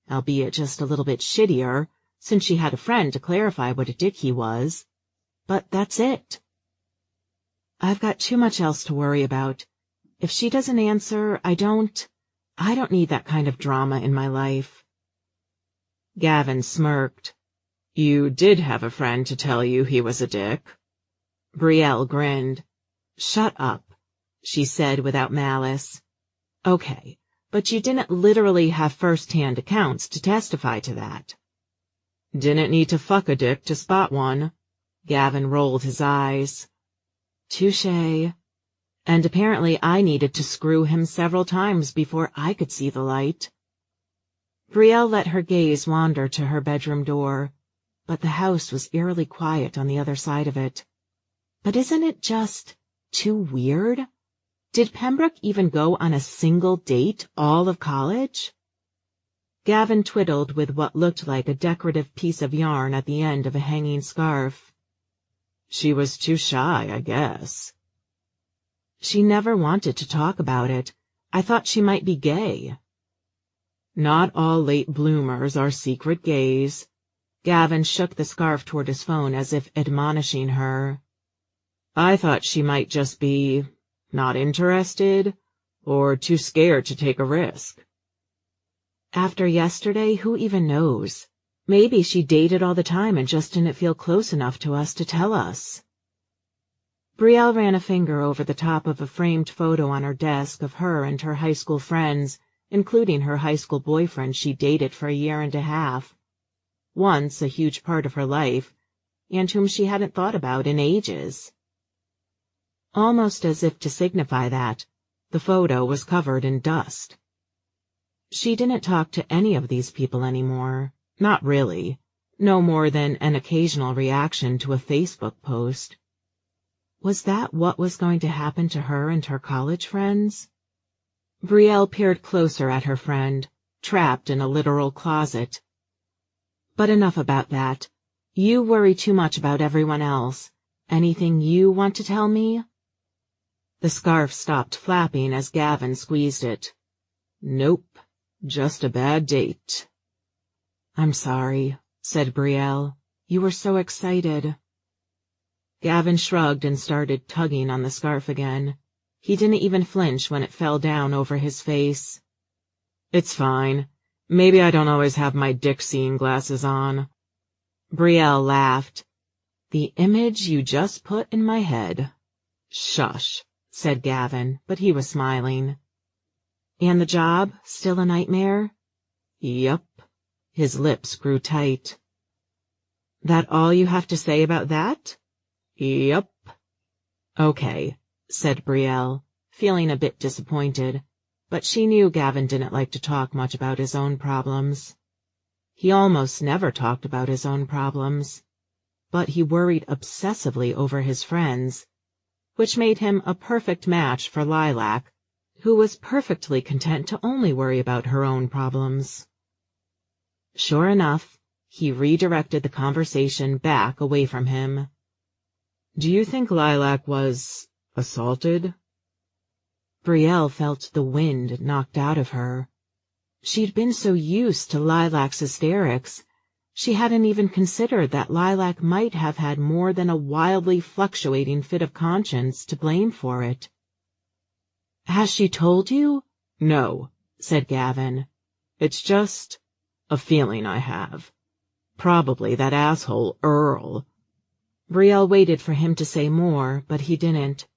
albeit just a little bit shittier, since she had a friend to clarify what a dick he was. But that's it. I've got too much else to worry about. If she doesn't answer, I don't need that kind of drama in my life." Gavin smirked. "You did have a friend to tell you he was a dick?" Brielle grinned. "Shut up," she said without malice. "Okay, but you didn't literally have first-hand accounts to testify to that." "Didn't need to fuck a dick to spot one." Gavin rolled his eyes. "Touché. And apparently I needed to screw him several times before I could see the light." Brielle let her gaze wander to her bedroom door, but the house was eerily quiet on the other side of it. But isn't it just too weird? Did Pembroke even go on a single date all of college? Gavin twiddled with what looked like a decorative piece of yarn at the end of a hanging scarf. "She was too shy, I guess." "She never wanted to talk about it. I thought she might be gay." "Not all late bloomers are secret gays." Gavin shook the scarf toward his phone as if admonishing her. "I thought she might just be not interested, or too scared to take a risk." "After yesterday, who even knows? Maybe she dated all the time and just didn't feel close enough to us to tell us." Brielle ran a finger over the top of a framed photo on her desk of her and her high school friends, including her high school boyfriend she dated for a year and a half. Once a huge part of her life, and whom she hadn't thought about in ages. Almost as if to signify that, the photo was covered in dust. She didn't talk to any of these people anymore. Not really. No more than an occasional reaction to a Facebook post. Was that what was going to happen to her and her college friends? Brielle peered closer at her friend, trapped in a literal closet. "But enough about that. You worry too much about everyone else. Anything you want to tell me?" The scarf stopped flapping as Gavin squeezed it. "Nope, just a bad date." "I'm sorry," said Brielle. "You were so excited." Gavin shrugged and started tugging on the scarf again. He didn't even flinch when it fell down over his face. "It's fine. Maybe I don't always have my dick-seeing glasses on." Brielle laughed. "The image you just put in my head." "Shush," said Gavin, but he was smiling. "And the job, still a nightmare?" "Yup." His lips grew tight. "That all you have to say about that?" "Yup." "Okay," said Brielle, feeling a bit disappointed, but she knew Gavin didn't like to talk much about his own problems. He almost never talked about his own problems, but he worried obsessively over his friends, which made him a perfect match for Lilac, who was perfectly content to only worry about her own problems. Sure enough, he redirected the conversation back away from him. "Do you think Lilac was assaulted?" Brielle felt the wind knocked out of her. She'd been so used to Lilac's hysterics She hadn't even considered that Lilac might have had more than a wildly fluctuating fit of conscience to blame for it. "Has she told you?" "No," said Gavin. "It's just a feeling I have. Probably that asshole Earl." Brielle waited for him to say more, but he didn't.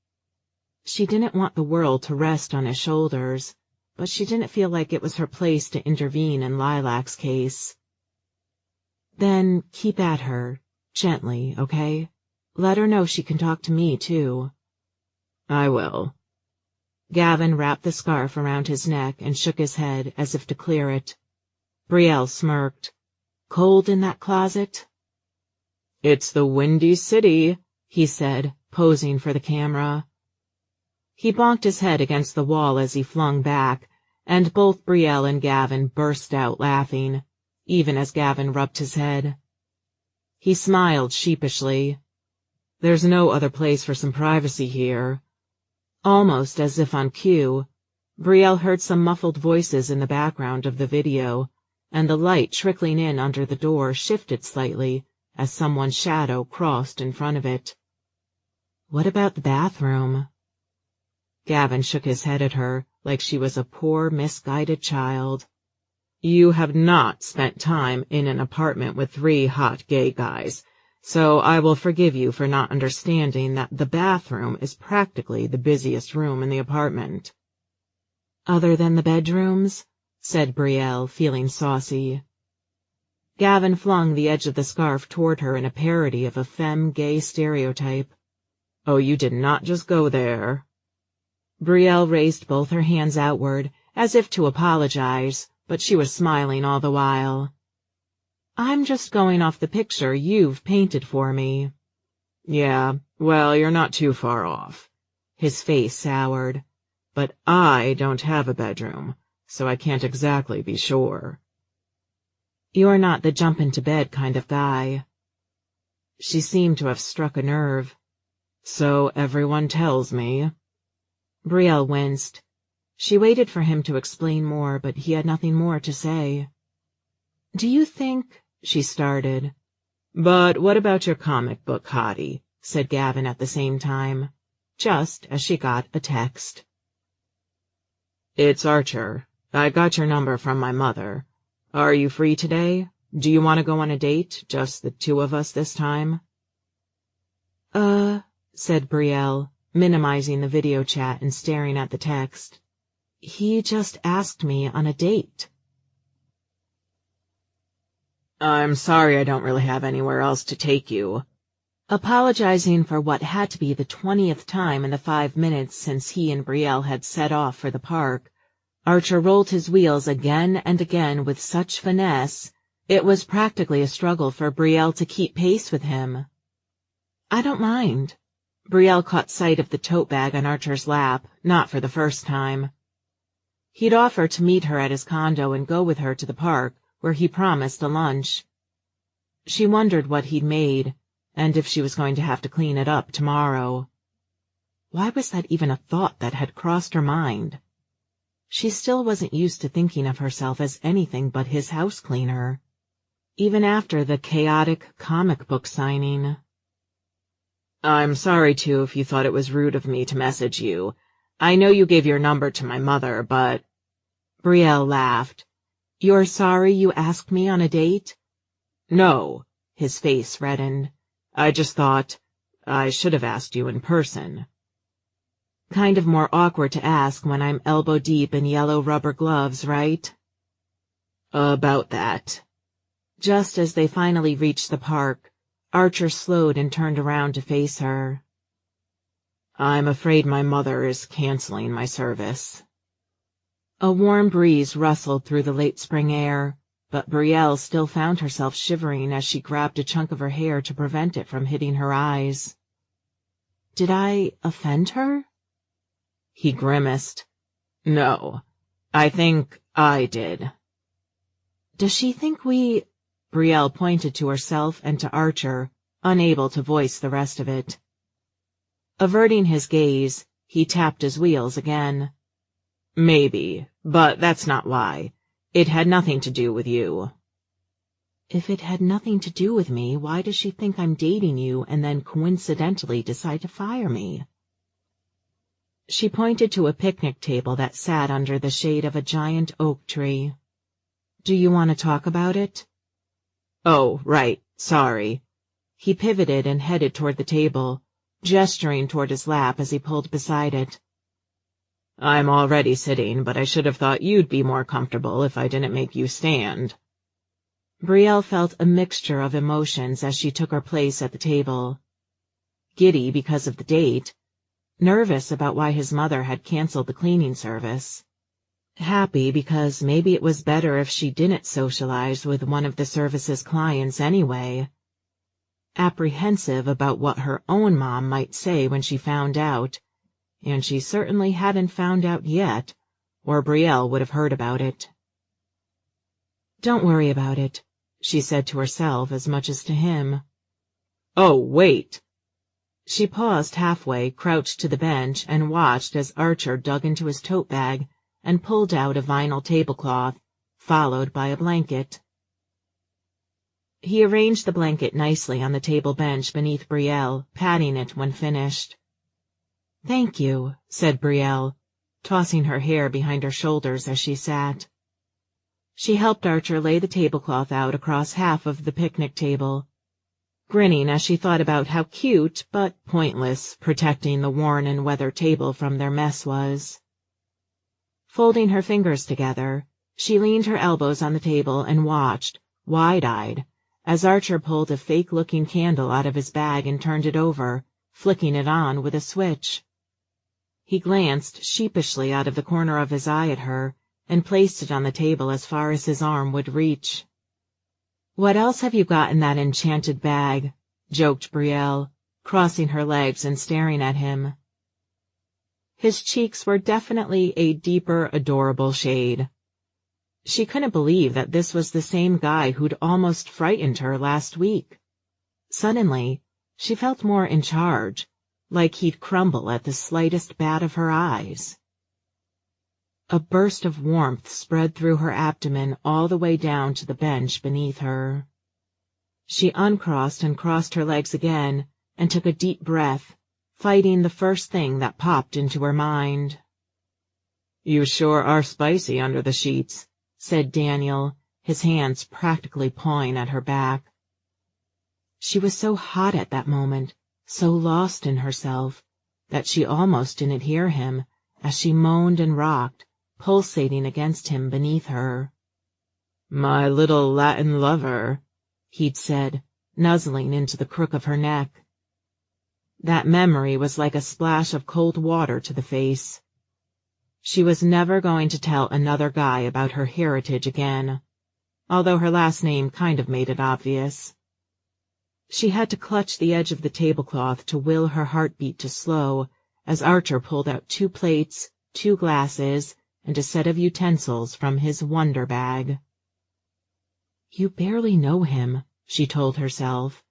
She didn't want the world to rest on his shoulders, but she didn't feel like it was her place to intervene in Lilac's case. "Then keep at her, gently, okay? Let her know she can talk to me, too." "I will." Gavin wrapped the scarf around his neck and shook his head as if to clear it. Brielle smirked. "Cold in that closet?" "It's the Windy City," he said, posing for the camera. He bonked his head against the wall as he flung back, and both Brielle and Gavin burst out laughing, even as Gavin rubbed his head. He smiled sheepishly. "There's no other place for some privacy here." Almost as if on cue, Brielle heard some muffled voices in the background of the video, and the light trickling in under the door shifted slightly as someone's shadow crossed in front of it. "What about the bathroom?" Gavin shook his head at her like she was a poor, misguided child. "You have not spent time in an apartment with 3 hot gay guys, so I will forgive you for not understanding that the bathroom is practically the busiest room in the apartment." "Other than the bedrooms?" said Brielle, feeling saucy. Gavin flung the edge of the scarf toward her in a parody of a femme-gay stereotype. "Oh, you did not just go there." Brielle raised both her hands outward, as if to apologize, but she was smiling all the while. "I'm just going off the picture you've painted for me." "Yeah, well, you're not too far off." His face soured. "But I don't have a bedroom, so I can't exactly be sure." "You're not the jump-into-bed kind of guy." She seemed to have struck a nerve. "So everyone tells me." Brielle winced. She waited for him to explain more, but he had nothing more to say. "Do you think—" she started. "But what about your comic book hottie?" said Gavin at the same time, just as she got a text. "It's Archer. I got your number from my mother. Are you free today? Do you want to go on a date, just the 2 of us this time?" Said Brielle, minimizing the video chat and staring at the text. "He just asked me on a date." "I'm sorry I don't really have anywhere else to take you." Apologizing for what had to be the 20th time in the 5 minutes since he and Brielle had set off for the park, Archer rolled his wheels again and again with such finesse, it was practically a struggle for Brielle to keep pace with him. "I don't mind." Brielle caught sight of the tote bag on Archer's lap, not for the first time. He'd offered to meet her at his condo and go with her to the park, where he promised a lunch. She wondered what he'd made, and if she was going to have to clean it up tomorrow. Why was that even a thought that had crossed her mind? She still wasn't used to thinking of herself as anything but his house cleaner, even after the chaotic comic book signing. "I'm sorry, too, if you thought it was rude of me to message you. I know you gave your number to my mother, but—" Brielle laughed. "You're sorry you asked me on a date?" "No." His face reddened. "I just thought I should have asked you in person." "Kind of more awkward to ask when I'm elbow-deep in yellow rubber gloves, right?" "About that." Just as they finally reached the park, Archer slowed and turned around to face her. "I'm afraid my mother is canceling my service." A warm breeze rustled through the late spring air, but Brielle still found herself shivering as she grabbed a chunk of her hair to prevent it from hitting her eyes. "Did I offend her?" He grimaced. "No, I think I did." "Does she think we—" Brielle pointed to herself and to Archer, unable to voice the rest of it. Averting his gaze, he tapped his wheels again. "Maybe, but that's not why. It had nothing to do with you." If it had nothing to do with me, why does she think I'm dating you and then coincidentally decide to fire me? She pointed to a picnic table that sat under the shade of a giant oak tree. Do you want to talk about it? Oh, right, sorry. He pivoted and headed toward the table, gesturing toward his lap as he pulled beside it. I'm already sitting, but I should have thought you'd be more comfortable if I didn't make you stand. Brielle felt a mixture of emotions as she took her place at the table. Giddy because of the date, nervous about why his mother had canceled the cleaning service, happy because maybe it was better if she didn't socialize with one of the service's clients anyway, apprehensive about what her own mom might say when she found out, and she certainly hadn't found out yet, or Brielle would have heard about it. Don't worry about it, she said to herself as much as to him. Oh, wait. She paused halfway, crouched to the bench, and watched as Archer dug into his tote bag and pulled out a vinyl tablecloth, followed by a blanket. He arranged the blanket nicely on the table bench beneath Brielle, patting it when finished. Thank you, said Brielle, tossing her hair behind her shoulders as she sat. She helped Archer lay the tablecloth out across half of the picnic table, grinning as she thought about how cute but pointless protecting the worn and weathered table from their mess was. Folding her fingers together, she leaned her elbows on the table and watched, wide-eyed, as Archer pulled a fake-looking candle out of his bag and turned it over, flicking it on with a switch. He glanced sheepishly out of the corner of his eye at her and placed it on the table as far as his arm would reach. What else have you got in that enchanted bag? Joked Brielle, crossing her legs and staring at him. His cheeks were definitely a deeper, adorable shade. She couldn't believe that this was the same guy who'd almost frightened her last week. Suddenly, she felt more in charge, like he'd crumble at the slightest bat of her eyes. A burst of warmth spread through her abdomen all the way down to the bench beneath her. She uncrossed and crossed her legs again and took a deep breath, fighting the first thing that popped into her mind. You sure are spicy under the sheets, said Daniel, his hands practically pawing at her back. She was so hot at that moment, so lost in herself, that she almost didn't hear him as she moaned and rocked, pulsating against him beneath her. My little Latin lover, he'd said, nuzzling into the crook of her neck. That memory was like a splash of cold water to the face. She was never going to tell another guy about her heritage again, although her last name kind of made it obvious. She had to clutch the edge of the tablecloth to will her heartbeat to slow as Archer pulled out 2 plates, 2 glasses, and a set of utensils from his wonder bag. You barely know him, she told herself,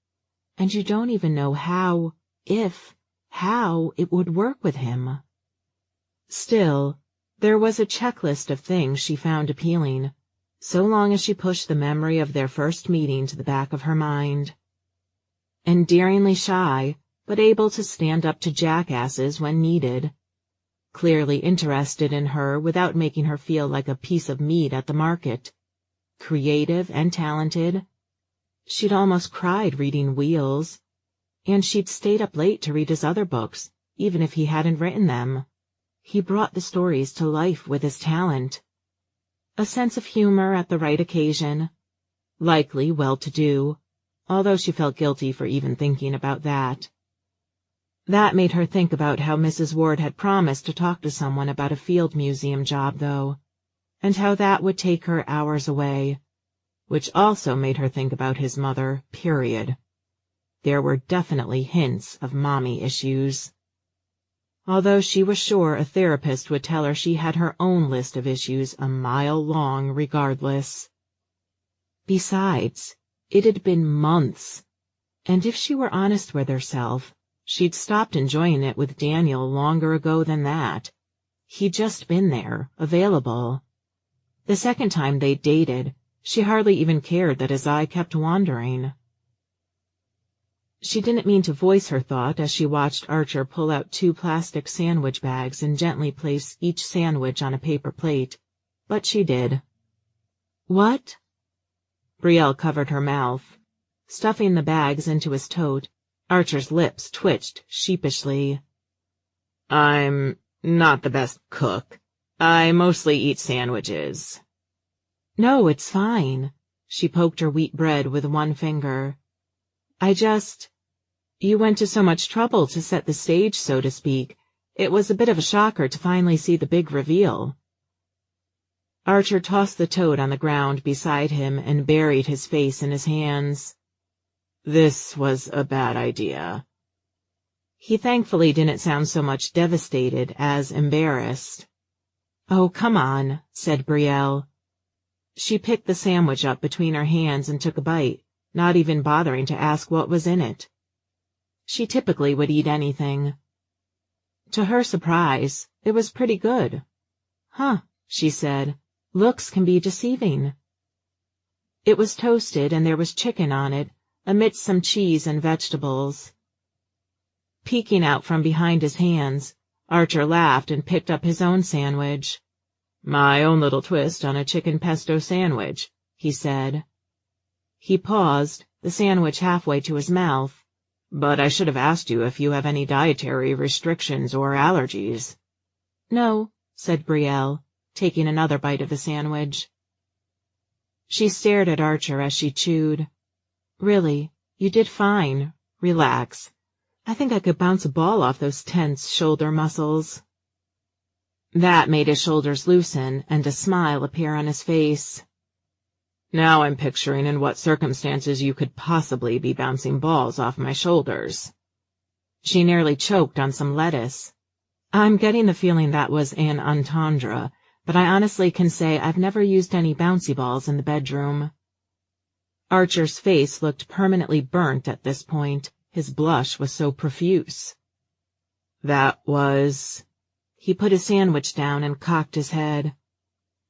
and you don't even know how it would work with him. Still, there was a checklist of things she found appealing, so long as she pushed the memory of their first meeting to the back of her mind. Endearingly shy, but able to stand up to jackasses when needed. Clearly interested in her without making her feel like a piece of meat at the market. Creative and talented. She'd almost cried reading Wheels. And she'd stayed up late to read his other books, even if he hadn't written them. He brought the stories to life with his talent. A sense of humor at the right occasion. Likely well-to-do, although she felt guilty for even thinking about that. That made her think about how Mrs. Ward had promised to talk to someone about a field museum job, though, and how that would take her hours away, which also made her think about his mother, period. There were definitely hints of mommy issues. Although she was sure a therapist would tell her she had her own list of issues a mile long regardless. Besides, it had been months, and if she were honest with herself, she'd stopped enjoying it with Daniel longer ago than that. He'd just been there, available. The second time they dated, She hardly even cared that his eye kept wandering. She didn't mean to voice her thought as she watched Archer pull out 2 plastic sandwich bags and gently place each sandwich on a paper plate, but she did. "What?" Brielle covered her mouth. Stuffing the bags into his tote, Archer's lips twitched sheepishly. "I'm not the best cook. I mostly eat sandwiches." "No, it's fine." She poked her wheat bread with one finger. You went to so much trouble to set the stage, so to speak. It was a bit of a shocker to finally see the big reveal." Archer tossed the tote on the ground beside him and buried his face in his hands. "This was a bad idea." He thankfully didn't sound so much devastated as embarrassed. "Oh, come on," said Brielle. She picked the sandwich up between her hands and took a bite, not even bothering to ask what was in it. She typically would eat anything. To her surprise, it was pretty good. "Huh," she said. "Looks can be deceiving." It was toasted and there was chicken on it, amidst some cheese and vegetables. Peeking out from behind his hands, Archer laughed and picked up his own sandwich. "My own little twist on a chicken pesto sandwich," he said. He paused, the sandwich halfway to his mouth. "But I should have asked you if you have any dietary restrictions or allergies." "No," said Brielle, taking another bite of the sandwich. She stared at Archer as she chewed. "Really, you did fine. Relax. I think I could bounce a ball off those tense shoulder muscles." That made his shoulders loosen and a smile appear on his face. "Now I'm picturing in what circumstances you could possibly be bouncing balls off my shoulders." She nearly choked on some lettuce. I'm getting the feeling that was an entendre, but I honestly can say I've never used any bouncy balls in the bedroom. Archer's face looked permanently burnt at this point. His blush was so profuse. "That was—" He put his sandwich down and cocked his head.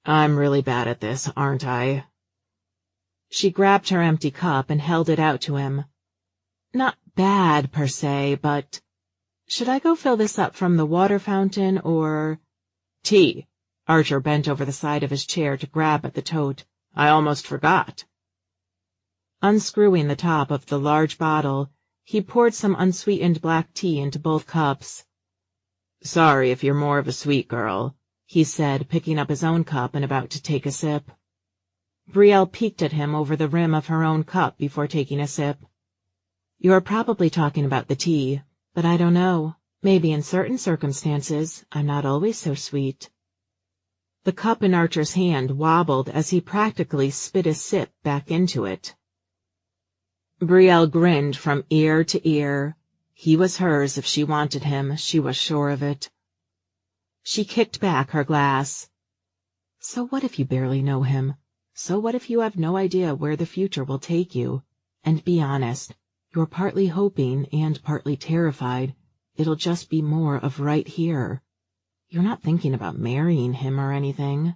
"I'm really bad at this, aren't I?" She grabbed her empty cup and held it out to him. "Not bad, per se, but— Should I go fill this up from the water fountain, or—" "Tea." Archer bent over the side of his chair to grab at the tote. "I almost forgot." Unscrewing the top of the large bottle, he poured some unsweetened black tea into both cups. "Sorry if you're more of a sweet girl," he said, picking up his own cup and about to take a sip. Brielle peeked at him over the rim of her own cup before taking a sip. "You're probably talking about the tea, but I don't know. Maybe in certain circumstances I'm not always so sweet." The cup in Archer's hand wobbled as he practically spit a sip back into it. Brielle grinned from ear to ear. He was hers if she wanted him, she was sure of it. She kicked back her glass. "So what if you barely know him? So what if you have no idea where the future will take you? And be honest, you're partly hoping and partly terrified it'll just be more of right here. You're not thinking about marrying him or anything.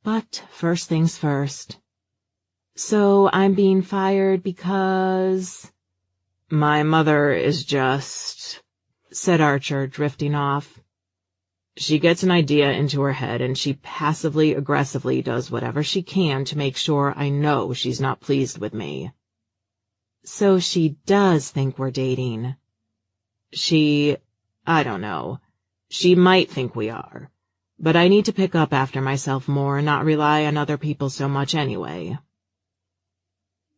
But first things first. So I'm being fired because—" "My mother is just—" said Archer, drifting off. "She gets an idea into her head and she passively-aggressively does whatever she can to make sure I know she's not pleased with me." "So she does think we're dating?" I don't know. She might think we are. But I need to pick up after myself more and not rely on other people so much anyway."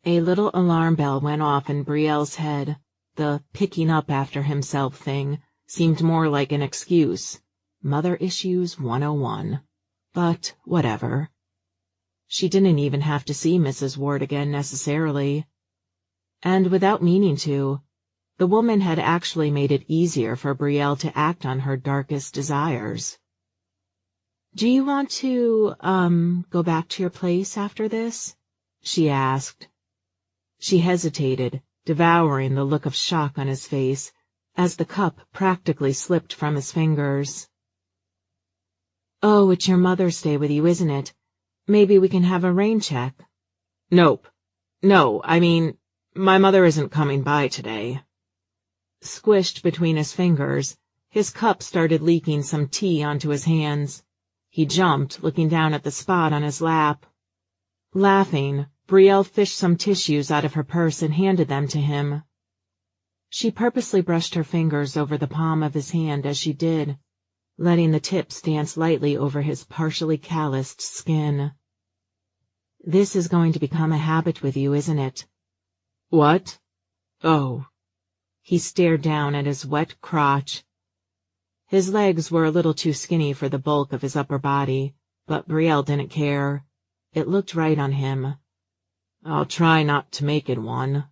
A little alarm bell went off in Brielle's head. The picking up after himself thing seemed more like an excuse. Mother Issues 101. But whatever. She didn't even have to see Mrs. Ward again necessarily. And without meaning to, the woman had actually made it easier for Brielle to act on her darkest desires. "Do you want to, go back to your place after this?" she asked. She hesitated, devouring the look of shock on his face, as the cup practically slipped from his fingers. "Oh, it's your Mother's Day with you, isn't it? Maybe we can have a rain check." Nope. No, I mean, my mother isn't coming by today. Squished between his fingers, his cup started leaking some tea onto his hands. He jumped, looking down at the spot on his lap. Laughing, Brielle fished some tissues out of her purse and handed them to him. She purposely brushed her fingers over the palm of his hand as she did, letting the tips dance lightly over his partially calloused skin. This is going to become a habit with you, isn't it? What? Oh. He stared down at his wet crotch. His legs were a little too skinny for the bulk of his upper body, but Brielle didn't care. It looked right on him. I'll try not to make it one.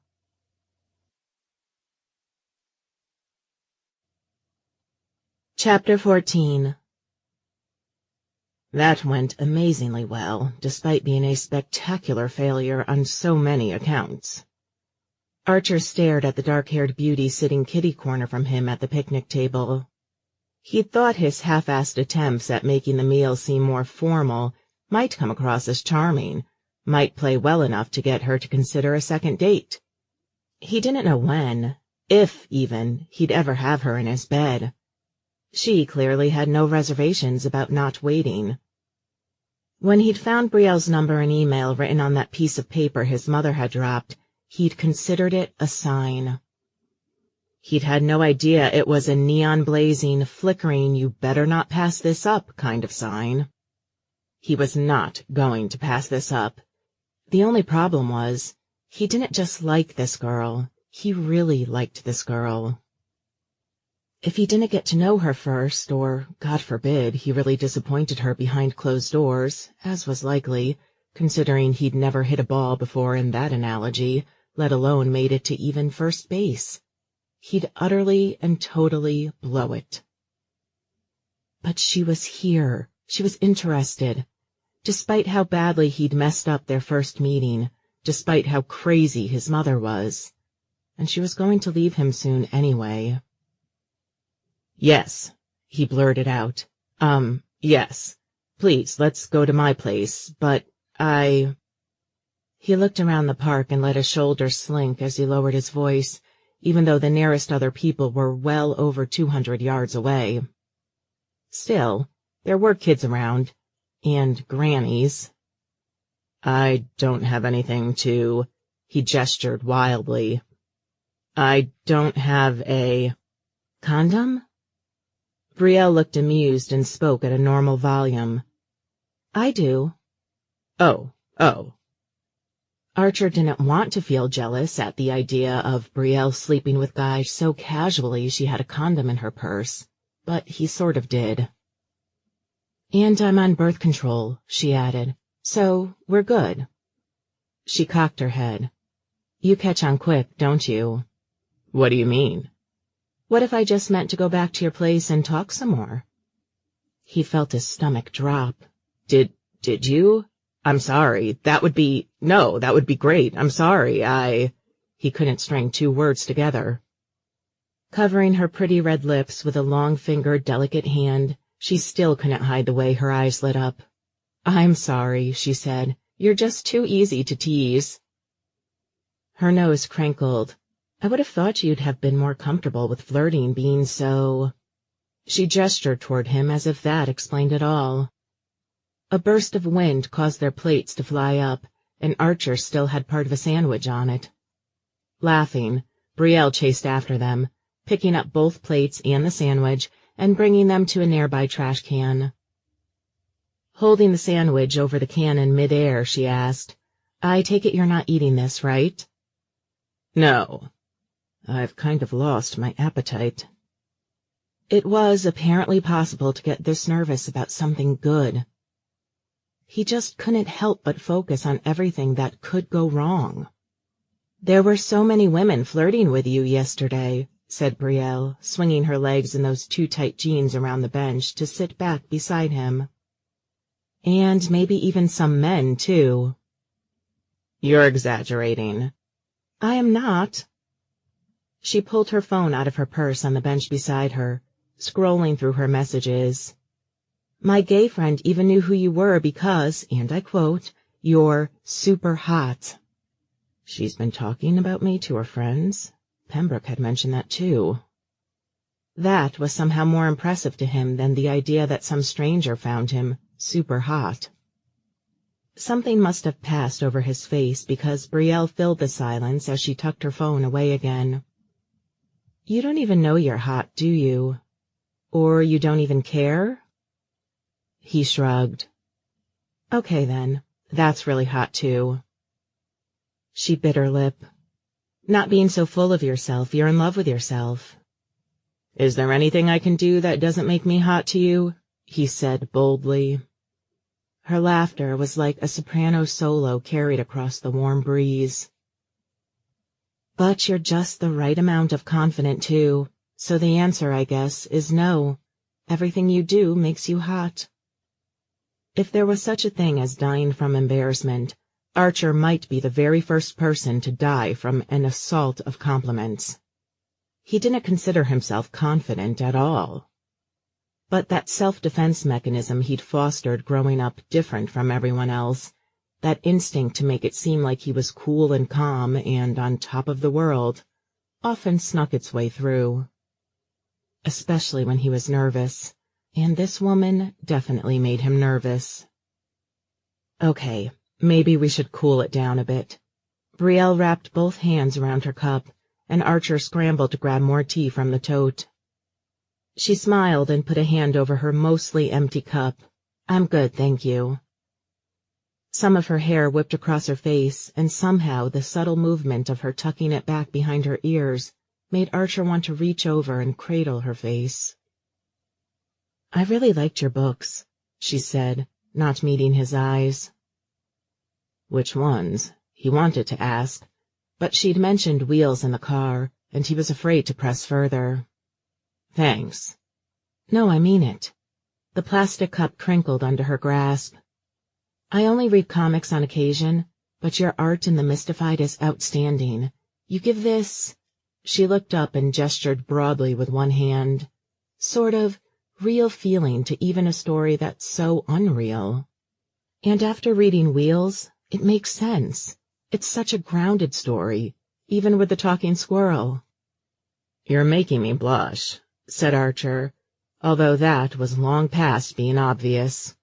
Chapter 14. That went amazingly well, despite being a spectacular failure on so many accounts. Archer stared at the dark-haired beauty sitting kitty-corner from him at the picnic table. He'd thought his half-assed attempts at making the meal seem more formal might come across as charming, might play well enough to get her to consider a second date. He didn't know when, if even, he'd ever have her in his bed. She clearly had no reservations about not waiting. When he'd found Brielle's number and email written on that piece of paper his mother had dropped, he'd considered it a sign. He'd had no idea it was a neon-blazing, flickering, you better not pass this up kind of sign. He was not going to pass this up. The only problem was, he didn't just like this girl, he really liked this girl. If he didn't get to know her first, or, God forbid, he really disappointed her behind closed doors, as was likely, considering he'd never hit a ball before in that analogy, let alone made it to even first base, he'd utterly and totally blow it. But she was here. She was interested. Despite how badly he'd messed up their first meeting, despite how crazy his mother was. And she was going to leave him soon anyway. Yes, he blurted out. Yes. Please, let's go to my place, but He looked around the park and let his shoulders slink as he lowered his voice, even though the nearest other people were well over 200 yards away. Still, there were kids around, and grannies. I don't have anything to... He gestured wildly. I don't have a... Condom? Brielle looked amused and spoke at a normal volume. I do. Oh. Archer didn't want to feel jealous at the idea of Brielle sleeping with guys so casually she had a condom in her purse, but he sort of did. And I'm on birth control, she added, so we're good. She cocked her head. You catch on quick, don't you? What do you mean? What if I just meant to go back to your place and talk some more? He felt his stomach drop. Did you? I'm sorry. That would be great. I'm sorry. He couldn't string two words together. Covering her pretty red lips with a long-fingered, delicate hand, she still couldn't hide the way her eyes lit up. I'm sorry, she said. You're just too easy to tease. Her nose crinkled. I would have thought you'd have been more comfortable with flirting being so... She gestured toward him as if that explained it all. A burst of wind caused their plates to fly up, and Archer still had part of a sandwich on it. Laughing, Brielle chased after them, picking up both plates and the sandwich and bringing them to a nearby trash can. Holding the sandwich over the can in midair, she asked, I take it you're not eating this, right? No. I've kind of lost my appetite. It was apparently possible to get this nervous about something good. He just couldn't help but focus on everything that could go wrong. There were so many women flirting with you yesterday, said Brielle, swinging her legs in those too tight jeans around the bench to sit back beside him. And maybe even some men, too. You're exaggerating. I am not. She pulled her phone out of her purse on the bench beside her, scrolling through her messages. My gay friend even knew who you were because, and I quote, You're super hot." She's been talking about me to her friends. Pembroke had mentioned that too. That was somehow more impressive to him than the idea that some stranger found him super hot. Something must have passed over his face because Brielle filled the silence as she tucked her phone away again. "You don't even know you're hot, do you? Or you don't even care?" He shrugged. "Okay then, that's really hot too." She bit her lip. "Not being so full of yourself, you're in love with yourself." "Is there anything I can do that doesn't make me hot to you?" he said boldly. Her laughter was like a soprano solo carried across the warm breeze. "But you're just the right amount of confident, too, so the answer, I guess, is no. Everything you do makes you hot." If there was such a thing as dying from embarrassment, Archer might be the very first person to die from an assault of compliments. He didn't consider himself confident at all. But that self-defense mechanism he'd fostered growing up different from everyone else, that instinct to make it seem like he was cool and calm and on top of the world, often snuck its way through. Especially when he was nervous, and this woman definitely made him nervous. Okay, maybe we should cool it down a bit. Brielle wrapped both hands around her cup, and Archer scrambled to grab more tea from the tote. She smiled and put a hand over her mostly empty cup. "I'm good, thank you." Some of her hair whipped across her face, and somehow the subtle movement of her tucking it back behind her ears made Archer want to reach over and cradle her face. "I really liked your books," she said, not meeting his eyes. Which ones? He wanted to ask, but she'd mentioned wheels in the car, and he was afraid to press further. "Thanks." "No, I mean it." The plastic cup crinkled under her grasp. "I only read comics on occasion, but your art in The Mystified is outstanding. You give this—" She looked up and gestured broadly with one hand. "Sort of real feeling to even a story that's so unreal. And after reading Wheels, it makes sense. It's such a grounded story, even with the talking squirrel." "You're making me blush," said Archer, although that was long past being obvious.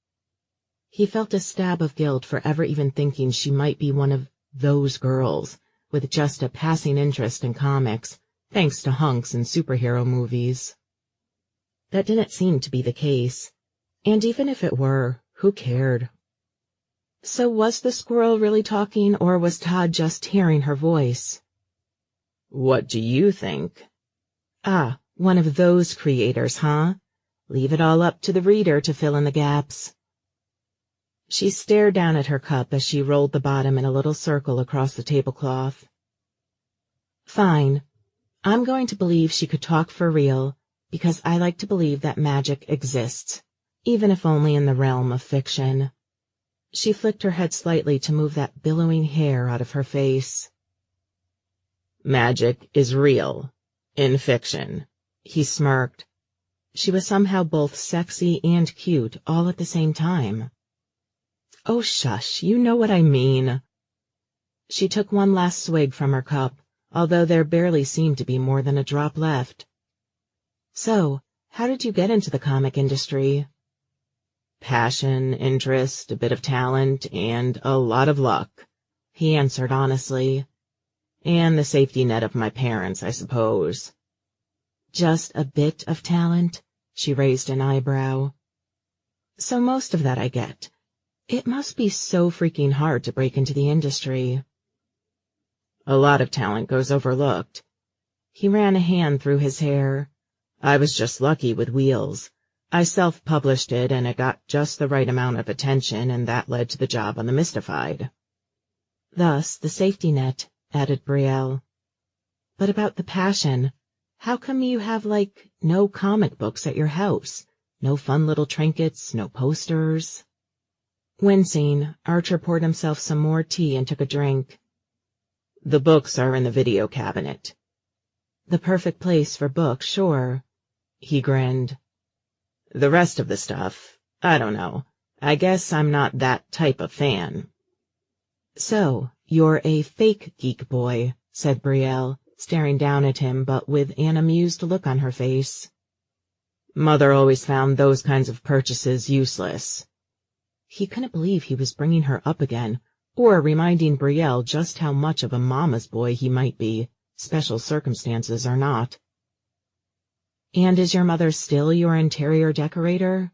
He felt a stab of guilt for ever even thinking she might be one of those girls with just a passing interest in comics, thanks to hunks and superhero movies. That didn't seem to be the case, and even if it were, who cared? So was the squirrel really talking, or was Todd just hearing her voice? "What do you think?" "Ah, one of those creators, huh? Leave it all up to the reader to fill in the gaps." She stared down at her cup as she rolled the bottom in a little circle across the tablecloth. "Fine. I'm going to believe she could talk for real, because I like to believe that magic exists, even if only in the realm of fiction." She flicked her head slightly to move that billowing hair out of her face. "Magic is real, in fiction," he smirked. She was somehow both sexy and cute all at the same time. "Oh, shush, you know what I mean." She took one last swig from her cup, although there barely seemed to be more than a drop left. "So, how did you get into the comic industry?" "Passion, interest, a bit of talent, and a lot of luck," he answered honestly. "And the safety net of my parents, I suppose." "Just a bit of talent?" She raised an eyebrow. "So most of that I get. It must be so freaking hard to break into the industry." "A lot of talent goes overlooked." He ran a hand through his hair. "I was just lucky with Wheels. I self-published it, and it got just the right amount of attention, and that led to the job on The Mystified." "Thus the safety net," added Brielle. "But about the passion, how come you have, like, no comic books at your house? No fun little trinkets, no posters?" Wincing, Archer poured himself some more tea and took a drink. "The books are in the video cabinet." "The perfect place for books, sure." He grinned. "The rest of the stuff, I don't know. I guess I'm not that type of fan." So, you're a fake geek boy, said Brielle, staring down at him but with an amused look on her face. Mother always found those kinds of purchases useless. He couldn't believe he was bringing her up again, or reminding Brielle just how much of a mama's boy he might be, special circumstances or not. And is your mother still your interior decorator?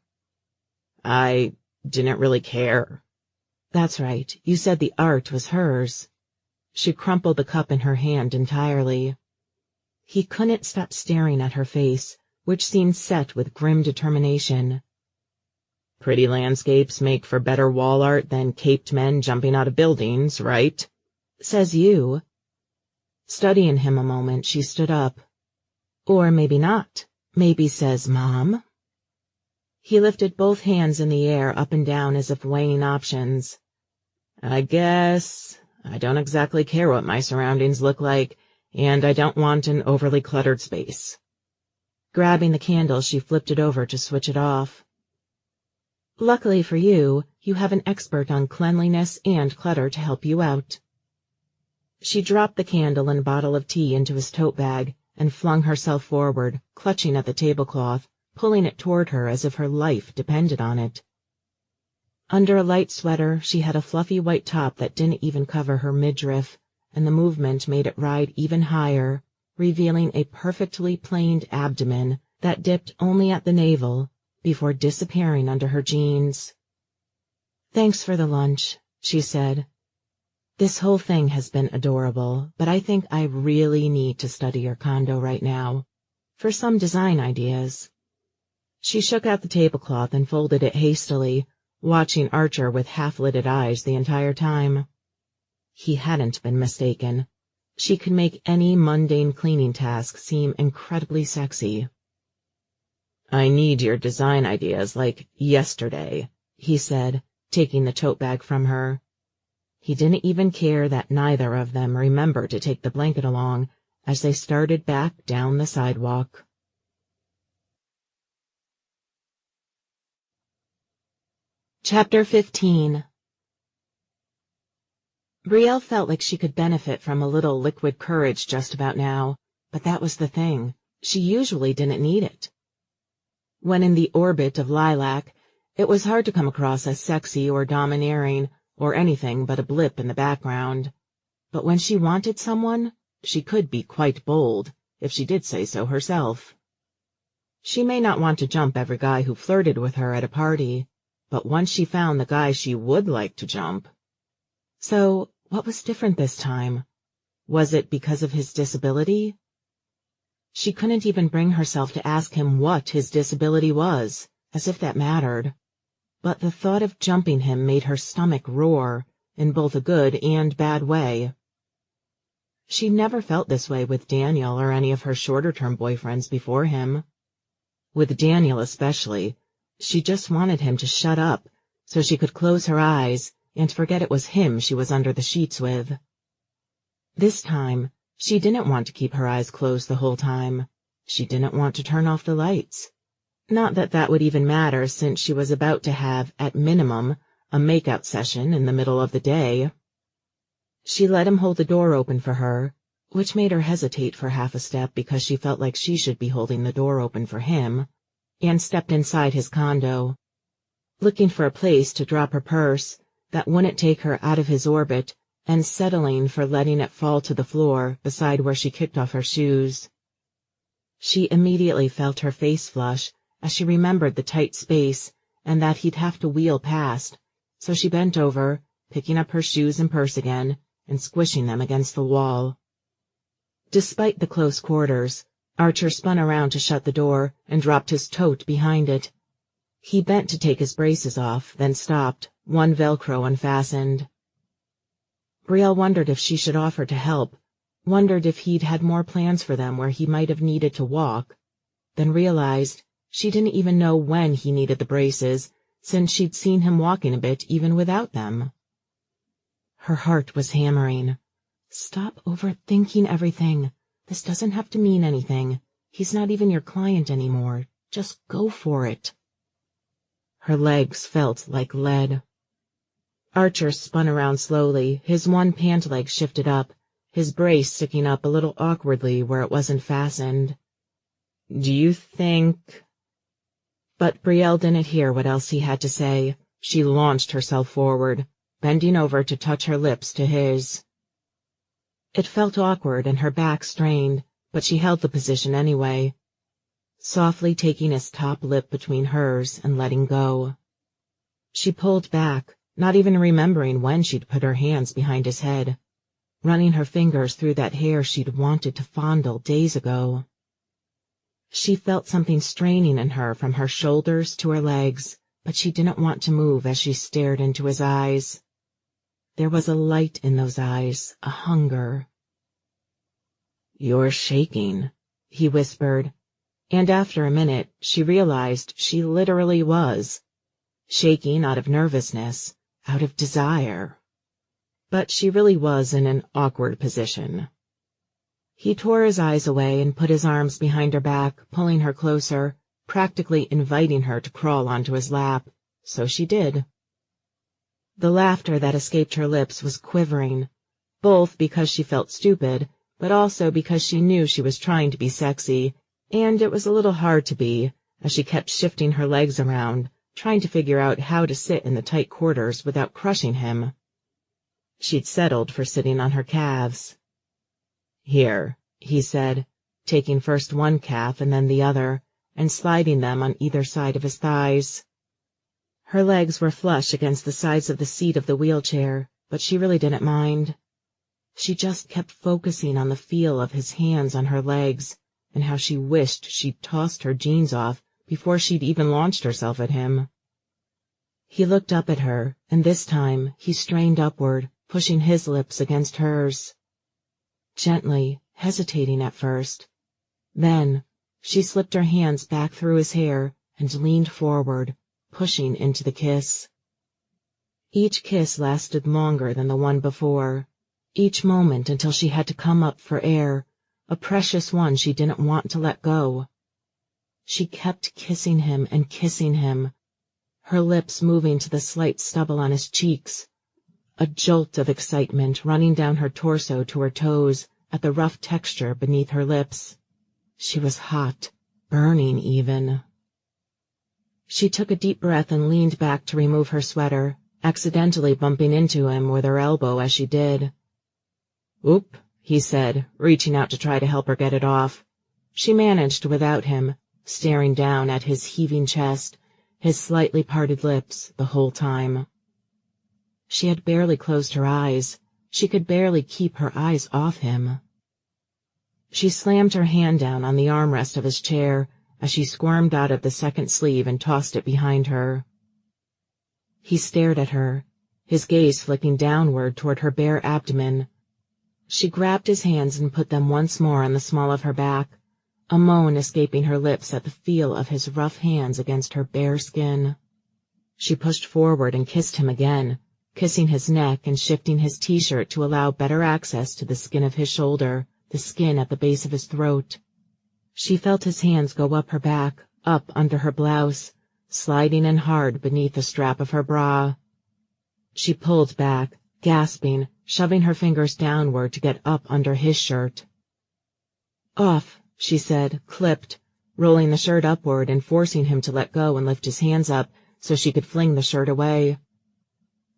I didn't really care. That's right, you said the art was hers. She crumpled the cup in her hand entirely. He couldn't stop staring at her face, which seemed set with grim determination. Pretty landscapes make for better wall art than caped men jumping out of buildings, right? Says you. Studying him a moment, she stood up. Or maybe not. Maybe says Mom. He lifted both hands in the air up and down as if weighing options. I guess I don't exactly care what my surroundings look like, and I don't want an overly cluttered space. Grabbing the candle, she flipped it over to switch it off. Luckily for you, you have an expert on cleanliness and clutter to help you out. She dropped the candle and bottle of tea into his tote bag and flung herself forward, clutching at the tablecloth, pulling it toward her as if her life depended on it. Under a light sweater, she had a fluffy white top that didn't even cover her midriff, and the movement made it ride even higher, revealing a perfectly planed abdomen that dipped only at the navel, before disappearing under her jeans. Thanks for the lunch, she said. This whole thing has been adorable, but I think I really need to study your condo right now, for some design ideas. She shook out the tablecloth and folded it hastily, watching Archer with half-lidded eyes the entire time. He hadn't been mistaken. She could make any mundane cleaning task seem incredibly sexy. I need your design ideas like yesterday, he said, taking the tote bag from her. He didn't even care that neither of them remembered to take the blanket along as they started back down the sidewalk. Chapter 15. Brielle felt like she could benefit from a little liquid courage just about now, but that was the thing. She usually didn't need it. When in the orbit of lilac, it was hard to come across as sexy or domineering or anything but a blip in the background. But when she wanted someone, she could be quite bold, if she did say so herself. She may not want to jump every guy who flirted with her at a party, but once she found the guy she would like to jump. So, what was different this time? Was it because of his disability? She couldn't even bring herself to ask him what his disability was, as if that mattered. But the thought of jumping him made her stomach roar, in both a good and bad way. She never felt this way with Daniel or any of her shorter-term boyfriends before him. With Daniel especially, she just wanted him to shut up so she could close her eyes and forget it was him she was under the sheets with. This time, she didn't want to keep her eyes closed the whole time. She didn't want to turn off the lights. Not that that would even matter, since she was about to have, at minimum, a make-out session in the middle of the day. She let him hold the door open for her, which made her hesitate for half a step because she felt like she should be holding the door open for him, and stepped inside his condo. Looking for a place to drop her purse that wouldn't take her out of his orbit, and settling for letting it fall to the floor beside where she kicked off her shoes. She immediately felt her face flush as she remembered the tight space and that he'd have to wheel past, so she bent over, picking up her shoes and purse again and squishing them against the wall. Despite the close quarters, Archer spun around to shut the door and dropped his tote behind it. He bent to take his braces off, then stopped, one Velcro unfastened. Brielle wondered if she should offer to help, wondered if he'd had more plans for them where he might have needed to walk, then realized she didn't even know when he needed the braces, since she'd seen him walking a bit even without them. Her heart was hammering. Stop overthinking everything. This doesn't have to mean anything. He's not even your client anymore. Just go for it. Her legs felt like lead. Archer spun around slowly, his one pant leg shifted up, his brace sticking up a little awkwardly where it wasn't fastened. "Do you think—" But Brielle didn't hear what else he had to say. She launched herself forward, bending over to touch her lips to his. It felt awkward and her back strained, but she held the position anyway, softly taking his top lip between hers and letting go. She pulled back, not even remembering when she'd put her hands behind his head, running her fingers through that hair she'd wanted to fondle days ago. She felt something straining in her from her shoulders to her legs, but she didn't want to move as she stared into his eyes. There was a light in those eyes, a hunger. "You're shaking," he whispered, and after a minute she realized she literally was, shaking out of nervousness, out of desire. But she really was in an awkward position. He tore his eyes away and put his arms behind her back, pulling her closer, practically inviting her to crawl onto his lap. So she did. The laughter that escaped her lips was quivering, both because she felt stupid, but also because she knew she was trying to be sexy, and it was a little hard to be, as she kept shifting her legs around, trying to figure out how to sit in the tight quarters without crushing him. She'd settled for sitting on her calves. "Here," he said, taking first one calf and then the other, and sliding them on either side of his thighs. Her legs were flush against the sides of the seat of the wheelchair, but she really didn't mind. She just kept focusing on the feel of his hands on her legs, and how she wished she'd tossed her jeans off before she'd even launched herself at him. He looked up at her, and this time he strained upward, pushing his lips against hers. Gently, hesitating at first. Then she slipped her hands back through his hair and leaned forward, pushing into the kiss. Each kiss lasted longer than the one before, each moment until she had to come up for air, a precious one she didn't want to let go. She kept kissing him and kissing him, her lips moving to the slight stubble on his cheeks, a jolt of excitement running down her torso to her toes at the rough texture beneath her lips. She was hot, burning even. She took a deep breath and leaned back to remove her sweater, accidentally bumping into him with her elbow as she did. "Oop," he said, reaching out to try to help her get it off. She managed without him, staring down at his heaving chest, his slightly parted lips the whole time. She had barely closed her eyes. She could barely keep her eyes off him. She slammed her hand down on the armrest of his chair as she squirmed out of the second sleeve and tossed it behind her. He stared at her, his gaze flicking downward toward her bare abdomen. She grabbed his hands and put them once more on the small of her back, a moan escaping her lips at the feel of his rough hands against her bare skin. She pushed forward and kissed him again, kissing his neck and shifting his t-shirt to allow better access to the skin of his shoulder, the skin at the base of his throat. She felt his hands go up her back, up under her blouse, sliding in hard beneath the strap of her bra. She pulled back, gasping, shoving her fingers downward to get up under his shirt. "Off," she said, clipped, rolling the shirt upward and forcing him to let go and lift his hands up so she could fling the shirt away.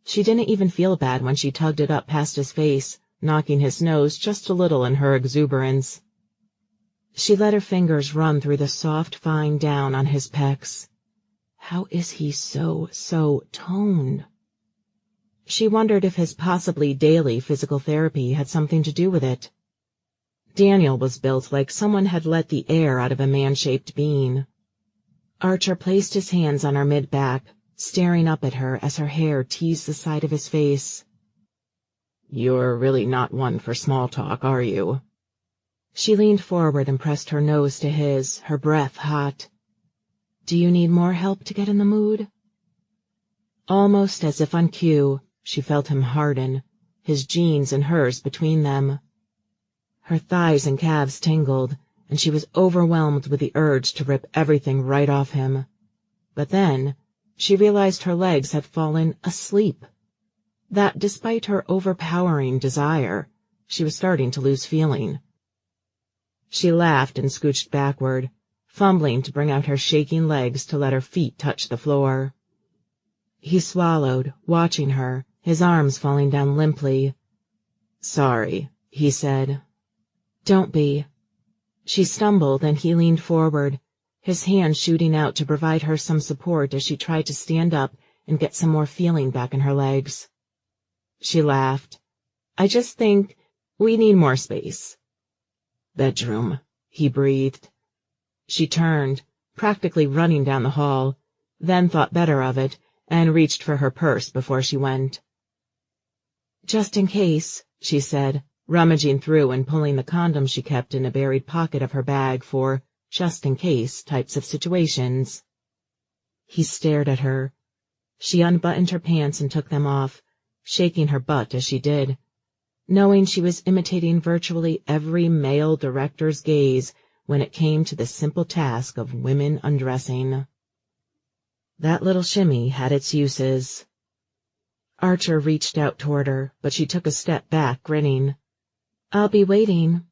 She didn't even feel bad when she tugged it up past his face, knocking his nose just a little in her exuberance. She let her fingers run through the soft, fine down on his pecs. How is he so toned? She wondered if his possibly daily physical therapy had something to do with it. Daniel was built like someone had let the air out of a man-shaped bean. Archer placed his hands on her mid-back, staring up at her as her hair teased the side of his face. "You're really not one for small talk, are you?" She leaned forward and pressed her nose to his, her breath hot. "Do you need more help to get in the mood?" Almost as if on cue, she felt him harden, his jeans and hers between them. Her thighs and calves tingled, and she was overwhelmed with the urge to rip everything right off him. But then she realized her legs had fallen asleep. that despite her overpowering desire, she was starting to lose feeling. She laughed and scooched backward, fumbling to bring out her shaking legs to let her feet touch the floor. He swallowed, watching her, his arms falling down limply. "Sorry," he said. "Don't be." She stumbled and he leaned forward, his hand shooting out to provide her some support as she tried to stand up and get some more feeling back in her legs. She laughed. "I just think we need more space." "Bedroom," he breathed. She turned, practically running down the hall, then thought better of it and reached for her purse before she went. "Just in case," she said, rummaging through and pulling the condom she kept in a buried pocket of her bag for just-in-case types of situations. He stared at her. She unbuttoned her pants and took them off, shaking her butt as she did, knowing she was imitating virtually every male director's gaze when it came to the simple task of women undressing. That little shimmy had its uses. Archer reached out toward her, but she took a step back, grinning. "I'll be waiting."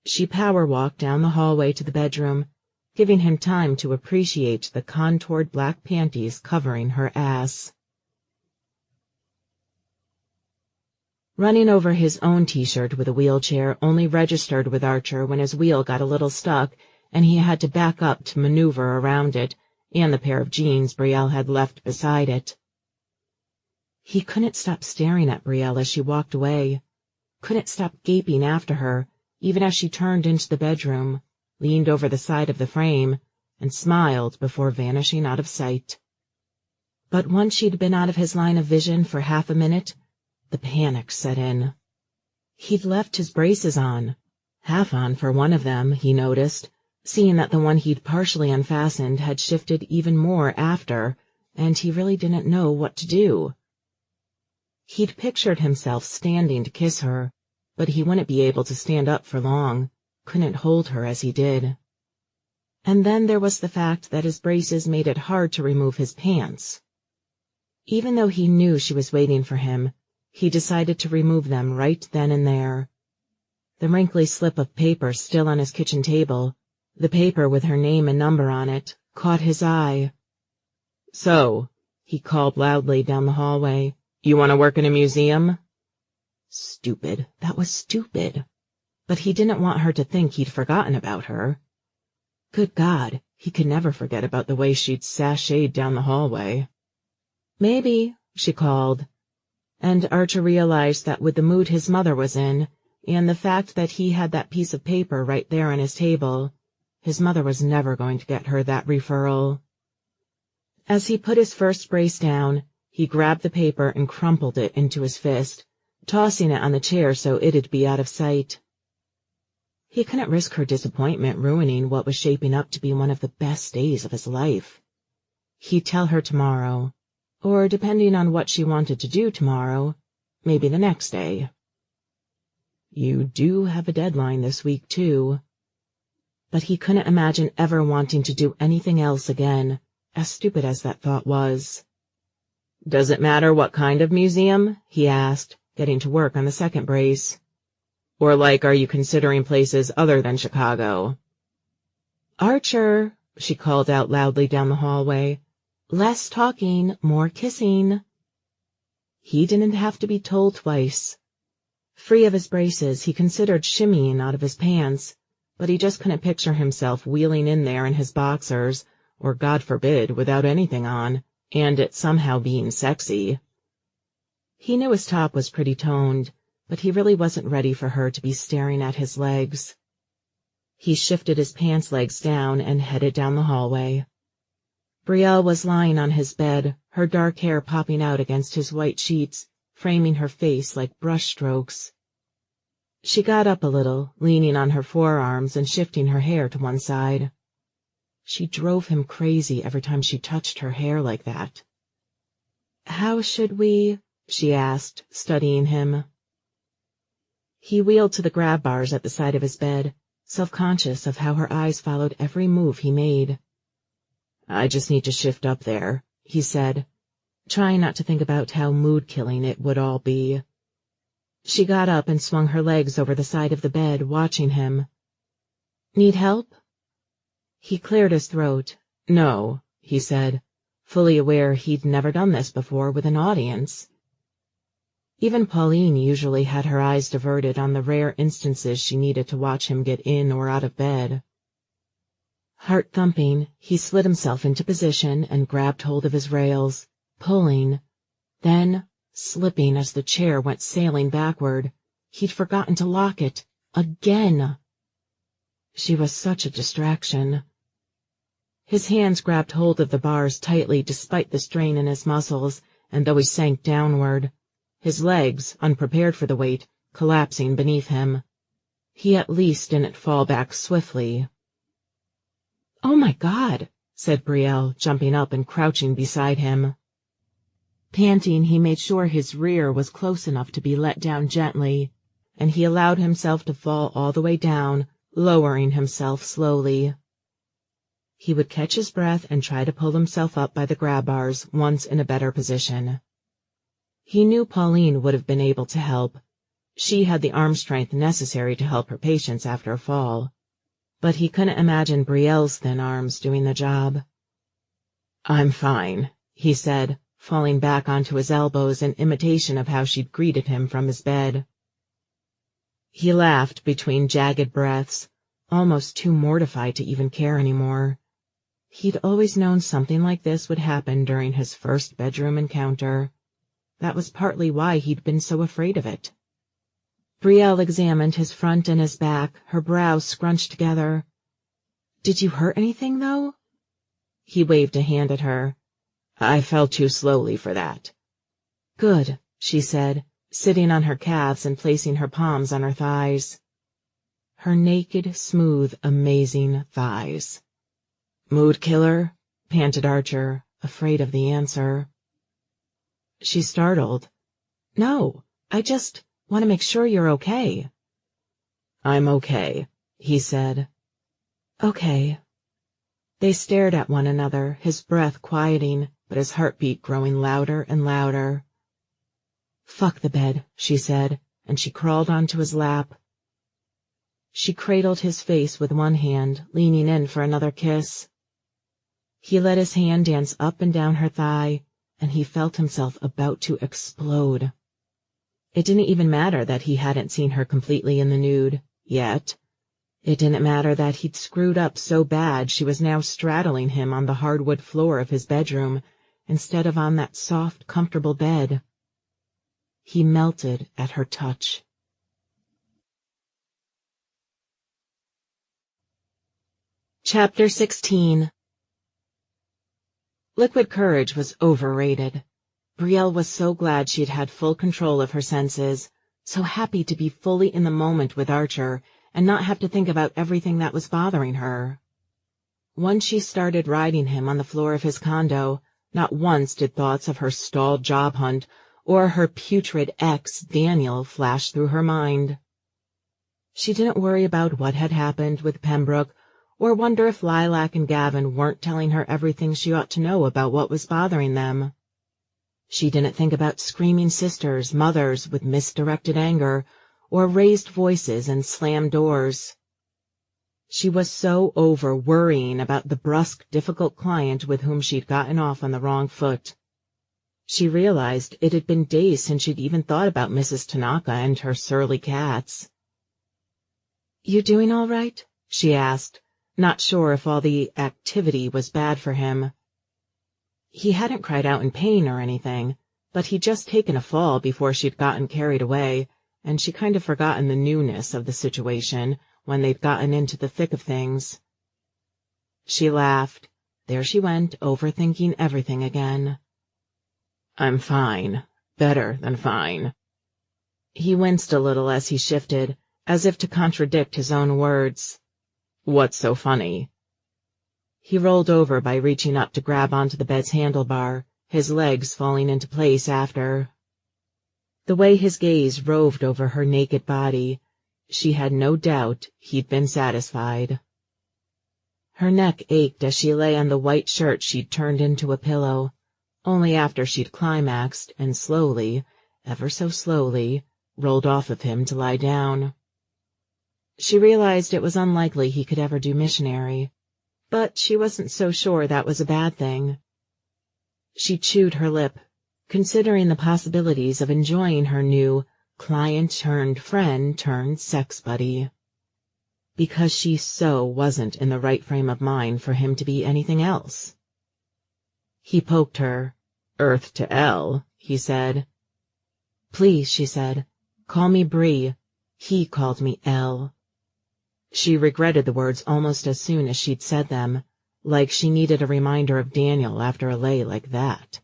She power-walked down the hallway to the bedroom, giving him time to appreciate the contoured black panties covering her ass. Running over his own T-shirt with a wheelchair only registered with Archer when his wheel got a little stuck and he had to back up to maneuver around it and the pair of jeans Brielle had left beside it. He couldn't stop staring at Brielle as she walked away, couldn't stop gaping after her, even as she turned into the bedroom, leaned over the side of the frame, and smiled before vanishing out of sight. But once she'd been out of his line of vision for half a minute, the panic set in. He'd left his braces on, half on for one of them, he noticed, seeing that the one he'd partially unfastened had shifted even more after, and he really didn't know what to do. He'd pictured himself standing to kiss her, but he wouldn't be able to stand up for long, couldn't hold her as he did. And then there was the fact that his braces made it hard to remove his pants. Even though he knew she was waiting for him, he decided to remove them right then and there. The wrinkly slip of paper still on his kitchen table, the paper with her name and number on it, caught his eye. "So," he called loudly down the hallway, "you want to work in a museum?" Stupid. That was stupid. But he didn't want her to think he'd forgotten about her. Good God, he could never forget about the way she'd sashayed down the hallway. "Maybe," she called. And Archer realized that with the mood his mother was in, and the fact that he had that piece of paper right there on his table, his mother was never going to get her that referral. As he put his first brace down, he grabbed the paper and crumpled it into his fist, tossing it on the chair so it'd be out of sight. He couldn't risk her disappointment ruining what was shaping up to be one of the best days of his life. He'd tell her tomorrow, or depending on what she wanted to do tomorrow, maybe the next day. You do have a deadline this week, too. But he couldn't imagine ever wanting to do anything else again, as stupid as that thought was. "Does it matter what kind of museum?" he asked, getting to work on the second brace. "Or are you considering places other than Chicago?" "Archer," she called out loudly down the hallway. "Less talking, more kissing." He didn't have to be told twice. Free of his braces, he considered shimmying out of his pants, but he just couldn't picture himself wheeling in there in his boxers, or God forbid, without anything on, and it somehow being sexy. He knew his top was pretty toned, but he really wasn't ready for her to be staring at his legs. He shifted his pants legs down and headed down the hallway. Brielle was lying on his bed, her dark hair popping out against his white sheets, framing her face like brushstrokes. She got up a little, leaning on her forearms and shifting her hair to one side. She drove him crazy every time she touched her hair like that. "How should we?" she asked, studying him. He wheeled to the grab bars at the side of his bed, self-conscious of how her eyes followed every move he made. "I just need to shift up there," he said. trying not to think about how mood-killing it would all be. She got up and swung her legs over the side of the bed, watching him. "Need help?" He cleared his throat. "No," he said, fully aware he'd never done this before with an audience. Even Pauline usually had her eyes diverted on the rare instances she needed to watch him get in or out of bed. Heart thumping, he slid himself into position and grabbed hold of his rails, pulling, then slipping as the chair went sailing backward. He'd forgotten to lock it. Again! She was such a distraction. His hands grabbed hold of the bars tightly despite the strain in his muscles, and though he sank downward, his legs, unprepared for the weight, collapsing beneath him. He at least didn't fall back swiftly. "Oh my God," said Brielle, jumping up and crouching beside him. Panting, he made sure his rear was close enough to be let down gently, and he allowed himself to fall all the way down, lowering himself slowly. He would catch his breath and try to pull himself up by the grab bars once in a better position. He knew Pauline would have been able to help. She had the arm strength necessary to help her patients after a fall. But he couldn't imagine Brielle's thin arms doing the job. "I'm fine," he said, falling back onto his elbows in imitation of how she'd greeted him from his bed. He laughed between jagged breaths, almost too mortified to even care anymore. He'd always known something like this would happen during his first bedroom encounter. That was partly why he'd been so afraid of it. Brielle examined his front and his back, her brows scrunched together. "Did you hurt anything, though?" He waved a hand at her. "I fell too slowly for that." "Good," she said, sitting on her calves and placing her palms on her thighs. Her naked, smooth, amazing thighs. "Mood killer?" panted Archer, afraid of the answer. She startled. "No, I just want to make sure you're okay." "I'm okay," he said. "Okay." They stared at one another, his breath quieting, but his heartbeat growing louder and louder. "Fuck the bed," she said, and she crawled onto his lap. She cradled his face with one hand, leaning in for another kiss. He let his hand dance up and down her thigh, and he felt himself about to explode. It didn't even matter that he hadn't seen her completely in the nude, yet. It didn't matter that he'd screwed up so bad she was now straddling him on the hardwood floor of his bedroom, instead of on that soft, comfortable bed. He melted at her touch. Chapter 16. Liquid courage was overrated. Brielle was so glad she'd had full control of her senses, so happy to be fully in the moment with Archer and not have to think about everything that was bothering her. Once she started riding him on the floor of his condo, not once did thoughts of her stalled job hunt or her putrid ex, Daniel, flash through her mind. She didn't worry about what had happened with Pembroke or wonder if Lilac and Gavin weren't telling her everything she ought to know about what was bothering them. She didn't think about screaming sisters, mothers with misdirected anger, or raised voices and slammed doors. She was so over worrying about the brusque, difficult client with whom she'd gotten off on the wrong foot. She realized it had been days since she'd even thought about Mrs. Tanaka and her surly cats. "You doing all right?" she asked, not sure if all the activity was bad for him. He hadn't cried out in pain or anything, but he'd just taken a fall before she'd gotten carried away, and she kind of forgotten the newness of the situation when they'd gotten into the thick of things. She laughed. There she went, overthinking everything again. "I'm fine. Better than fine." He winced a little as he shifted, as if to contradict his own words. "What's so funny?" He rolled over by reaching up to grab onto the bed's handlebar, his legs falling into place after. The way his gaze roved over her naked body, she had no doubt he'd been satisfied. Her neck ached as she lay on the white shirt she'd turned into a pillow, only after she'd climaxed and slowly, ever so slowly, rolled off of him to lie down. She realized it was unlikely he could ever do missionary, but she wasn't so sure that was a bad thing. She chewed her lip, considering the possibilities of enjoying her new client-turned-friend-turned-sex buddy. Because she so wasn't in the right frame of mind for him to be anything else. He poked her. "Earth to L," he said. "Please," she said, "call me Bree. He called me L." She regretted the words almost as soon as she'd said them, like she needed a reminder of Daniel after a lay like that.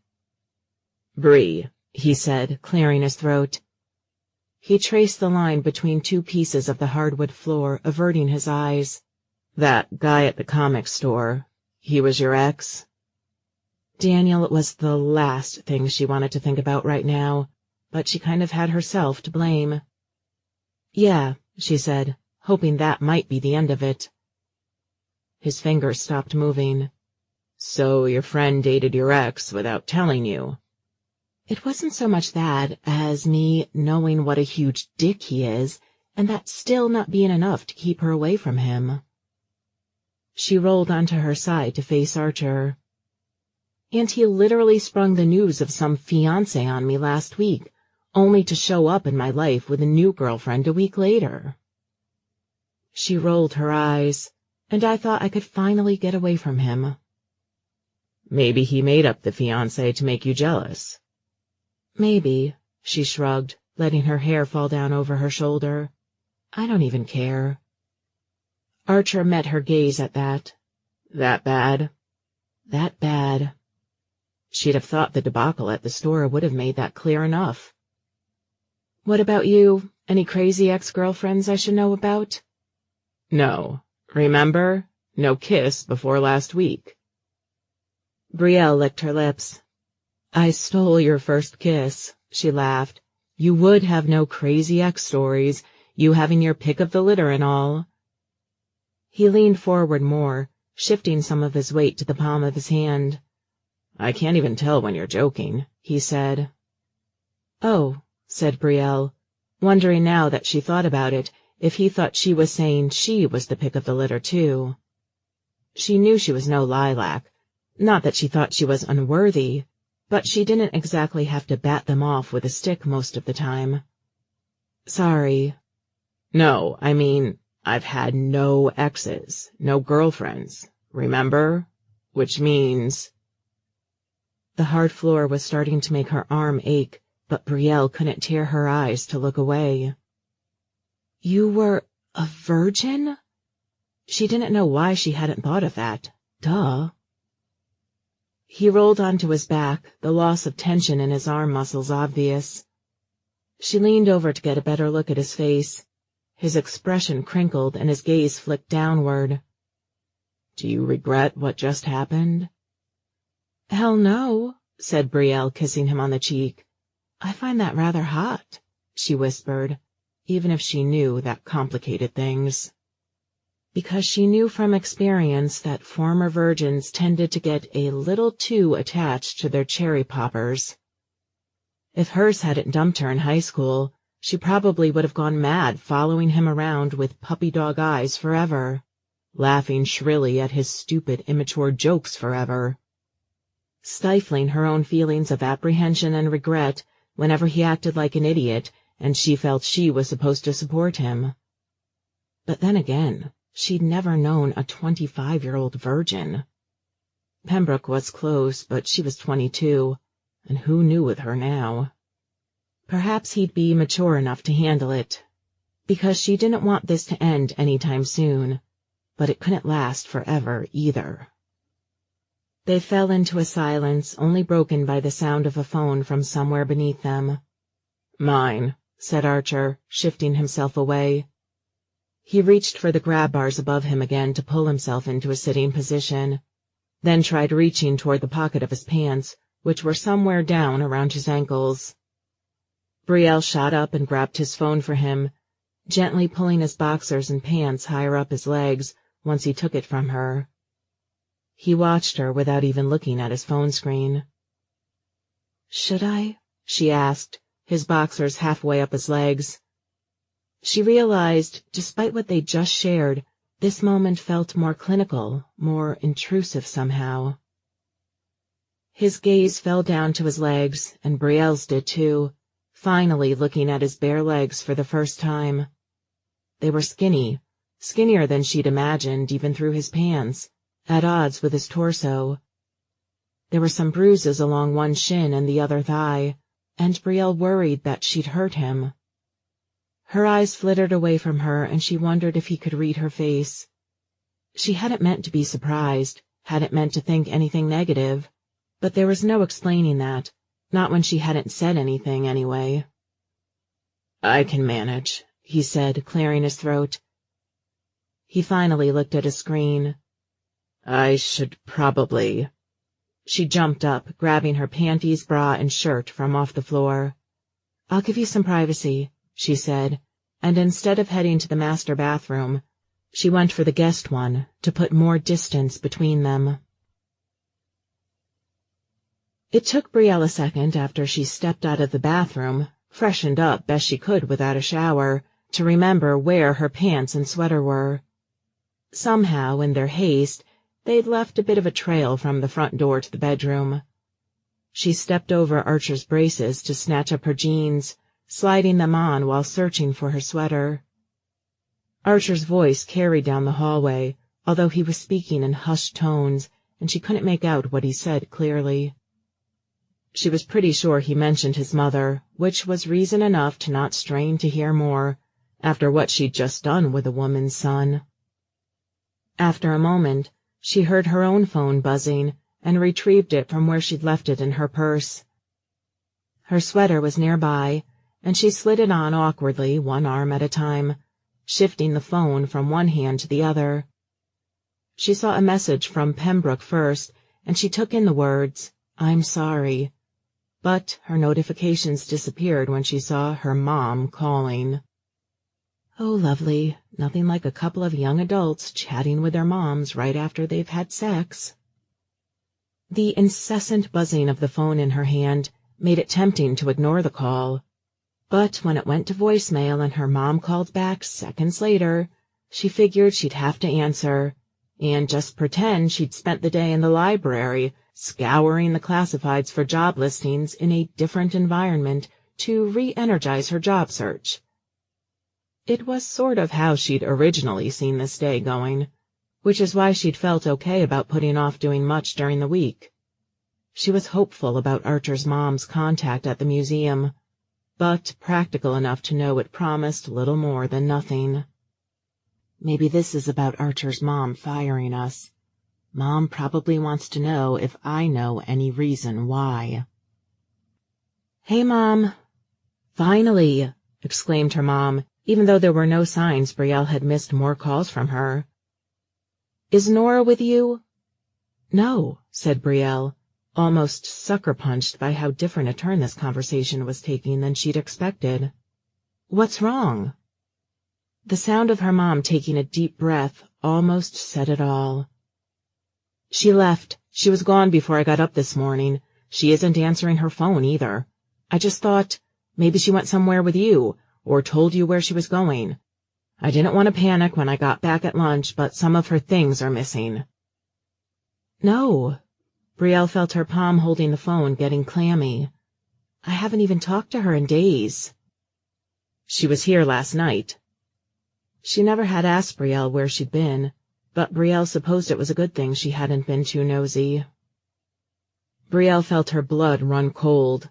"Bree," he said, clearing his throat. He traced the line between two pieces of the hardwood floor, averting his eyes. "That guy at the comic store, he was your ex?" Daniel was the last thing she wanted to think about right now, but she kind of had herself to blame. "Yeah," she said, hoping that might be the end of it. His fingers stopped moving. "So your friend dated your ex without telling you?" It wasn't so much that as me knowing what a huge dick he is, and that still not being enough to keep her away from him. She rolled onto her side to face Archer. "And he literally sprung the news of some fiancé on me last week, only to show up in my life with a new girlfriend a week later." She rolled her eyes, and I thought I could finally get away from him. "Maybe he made up the fiancé to make you jealous." "Maybe," she shrugged, letting her hair fall down over her shoulder. "I don't even care." Archer met her gaze at that. "That bad?" "That bad." She'd have thought the debacle at the store would have made that clear enough. "What about you? Any crazy ex-girlfriends I should know about?" "No. Remember? No kiss before last week." Brielle licked her lips. "I stole your first kiss," she laughed. "You would have no crazy ex-stories, you having your pick of the litter and all." He leaned forward more, shifting some of his weight to the palm of his hand. "I can't even tell when you're joking," he said. "Oh," said Brielle, wondering now that she thought about it, if he thought she was saying she was the pick of the litter, too. She knew she was no lilac, not that she thought she was unworthy, but she didn't exactly have to bat them off with a stick most of the time. "Sorry." "No, I mean, I've had no exes, no girlfriends, remember? Which means—" The hard floor was starting to make her arm ache, but Brielle couldn't tear her eyes to look away. "You were a virgin?" She didn't know why she hadn't thought of that. Duh. He rolled onto his back, the loss of tension in his arm muscles obvious. She leaned over to get a better look at his face. His expression crinkled and his gaze flicked downward. "Do you regret what just happened?" "Hell no," said Brielle, kissing him on the cheek. "I find that rather hot," she whispered, even if she knew that complicated things. Because she knew from experience that former virgins tended to get a little too attached to their cherry poppers. If hers hadn't dumped her in high school, she probably would have gone mad following him around with puppy dog eyes forever, laughing shrilly at his stupid, immature jokes forever, stifling her own feelings of apprehension and regret whenever he acted like an idiot and she felt she was supposed to support him. But then again, she'd never known a 25-year-old virgin. Pembroke was close, but she was 22, and who knew with her now? Perhaps he'd be mature enough to handle it, because she didn't want this to end any time soon, but it couldn't last forever either. They fell into a silence only broken by the sound of a phone from somewhere beneath them. "Mine," said Archer, shifting himself away. He reached for the grab bars above him again to pull himself into a sitting position, then tried reaching toward the pocket of his pants, which were somewhere down around his ankles. Brielle shot up and grabbed his phone for him, gently pulling his boxers and pants higher up his legs once he took it from her. He watched her without even looking at his phone screen. "Should I?" she asked, his boxers halfway up his legs. She realized, despite what they'd just shared, this moment felt more clinical, more intrusive somehow. His gaze fell down to his legs, and Brielle's did too, finally looking at his bare legs for the first time. They were skinny, skinnier than she'd imagined even through his pants, at odds with his torso. There were some bruises along one shin and the other thigh, and Brielle worried that she'd hurt him. Her eyes flittered away from her, and she wondered if he could read her face. She hadn't meant to be surprised, hadn't meant to think anything negative, but there was no explaining that, not when she hadn't said anything anyway. "I can manage," he said, clearing his throat. He finally looked at his screen. "I should probably—" She jumped up, grabbing her panties, bra, and shirt from off the floor. "I'll give you some privacy," she said, and instead of heading to the master bathroom, she went for the guest one to put more distance between them. It took Brielle a second after she stepped out of the bathroom, freshened up best she could without a shower, to remember where her pants and sweater were. Somehow, in their haste, they'd left a bit of a trail from the front door to the bedroom. She stepped over Archer's braces to snatch up her jeans, sliding them on while searching for her sweater. Archer's voice carried down the hallway, although he was speaking in hushed tones, and she couldn't make out what he said clearly. She was pretty sure he mentioned his mother, which was reason enough to not strain to hear more, after what she'd just done with a woman's son. After a moment, she heard her own phone buzzing, and retrieved it from where she'd left it in her purse. Her sweater was nearby, and she slid it on awkwardly, one arm at a time, shifting the phone from one hand to the other. She saw a message from Pembroke first, and she took in the words, "I'm sorry," but her notifications disappeared when she saw her mom calling. Oh, lovely. Nothing like a couple of young adults chatting with their moms right after they've had sex. The incessant buzzing of the phone in her hand made it tempting to ignore the call, but when it went to voicemail and her mom called back seconds later, she figured she'd have to answer, and just pretend she'd spent the day in the library scouring the classifieds for job listings in a different environment to re-energize her job search. It was sort of how she'd originally seen this day going, which is why she'd felt okay about putting off doing much during the week. She was hopeful about Archer's mom's contact at the museum, but practical enough to know it promised little more than nothing. Maybe this is about Archer's mom firing us. Mom probably wants to know if I know any reason why. "Hey, Mom." "Finally," exclaimed her mom, even though there were no signs Brielle had missed more calls from her. "Is Nora with you?" "No," said Brielle, almost sucker-punched by how different a turn this conversation was taking than she'd expected. "What's wrong?" The sound of her mom taking a deep breath almost said it all. "She left. She was gone before I got up this morning. She isn't answering her phone either. I just thought maybe she went somewhere with you, or told you where she was going. I didn't want to panic when I got back at lunch, but some of her things are missing." "No." Brielle felt her palm holding the phone getting clammy. "I haven't even talked to her in days." "She was here last night." She never had asked Brielle where she'd been, but Brielle supposed it was a good thing she hadn't been too nosy. Brielle felt her blood run cold.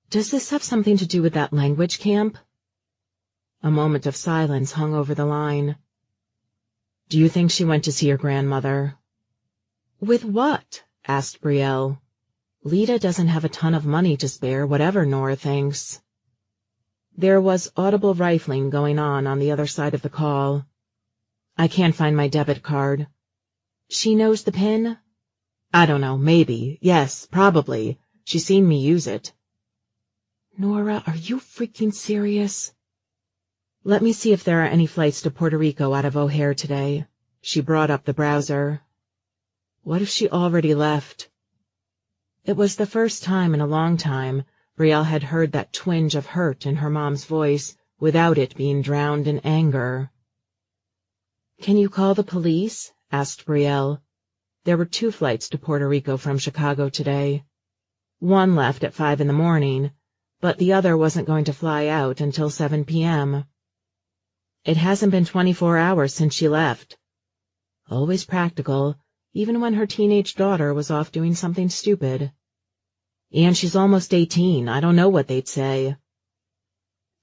"Does this have something to do with that language camp?" A moment of silence hung over the line. "Do you think she went to see your grandmother?" "With what?" asked Brielle. "Lita doesn't have a ton of money to spare, whatever Nora thinks." There was audible rifling going on the other side of the call. "I can't find my debit card." "She knows the PIN?" "I don't know, maybe. Yes, probably. She's seen me use it." "Nora, are you freaking serious?" "Let me see if there are any flights to Puerto Rico out of O'Hare today." She brought up the browser. What if she already left? It was the first time in a long time Brielle had heard that twinge of hurt in her mom's voice without it being drowned in anger. "Can you call the police?" asked Brielle. There were 2 flights to Puerto Rico from Chicago today. One left at 5 in the morning, but the other wasn't going to fly out until 7 p.m. It hasn't been 24 hours since she left. Always practical, even when her teenage daughter was off doing something stupid. And she's almost 18. I don't know what they'd say.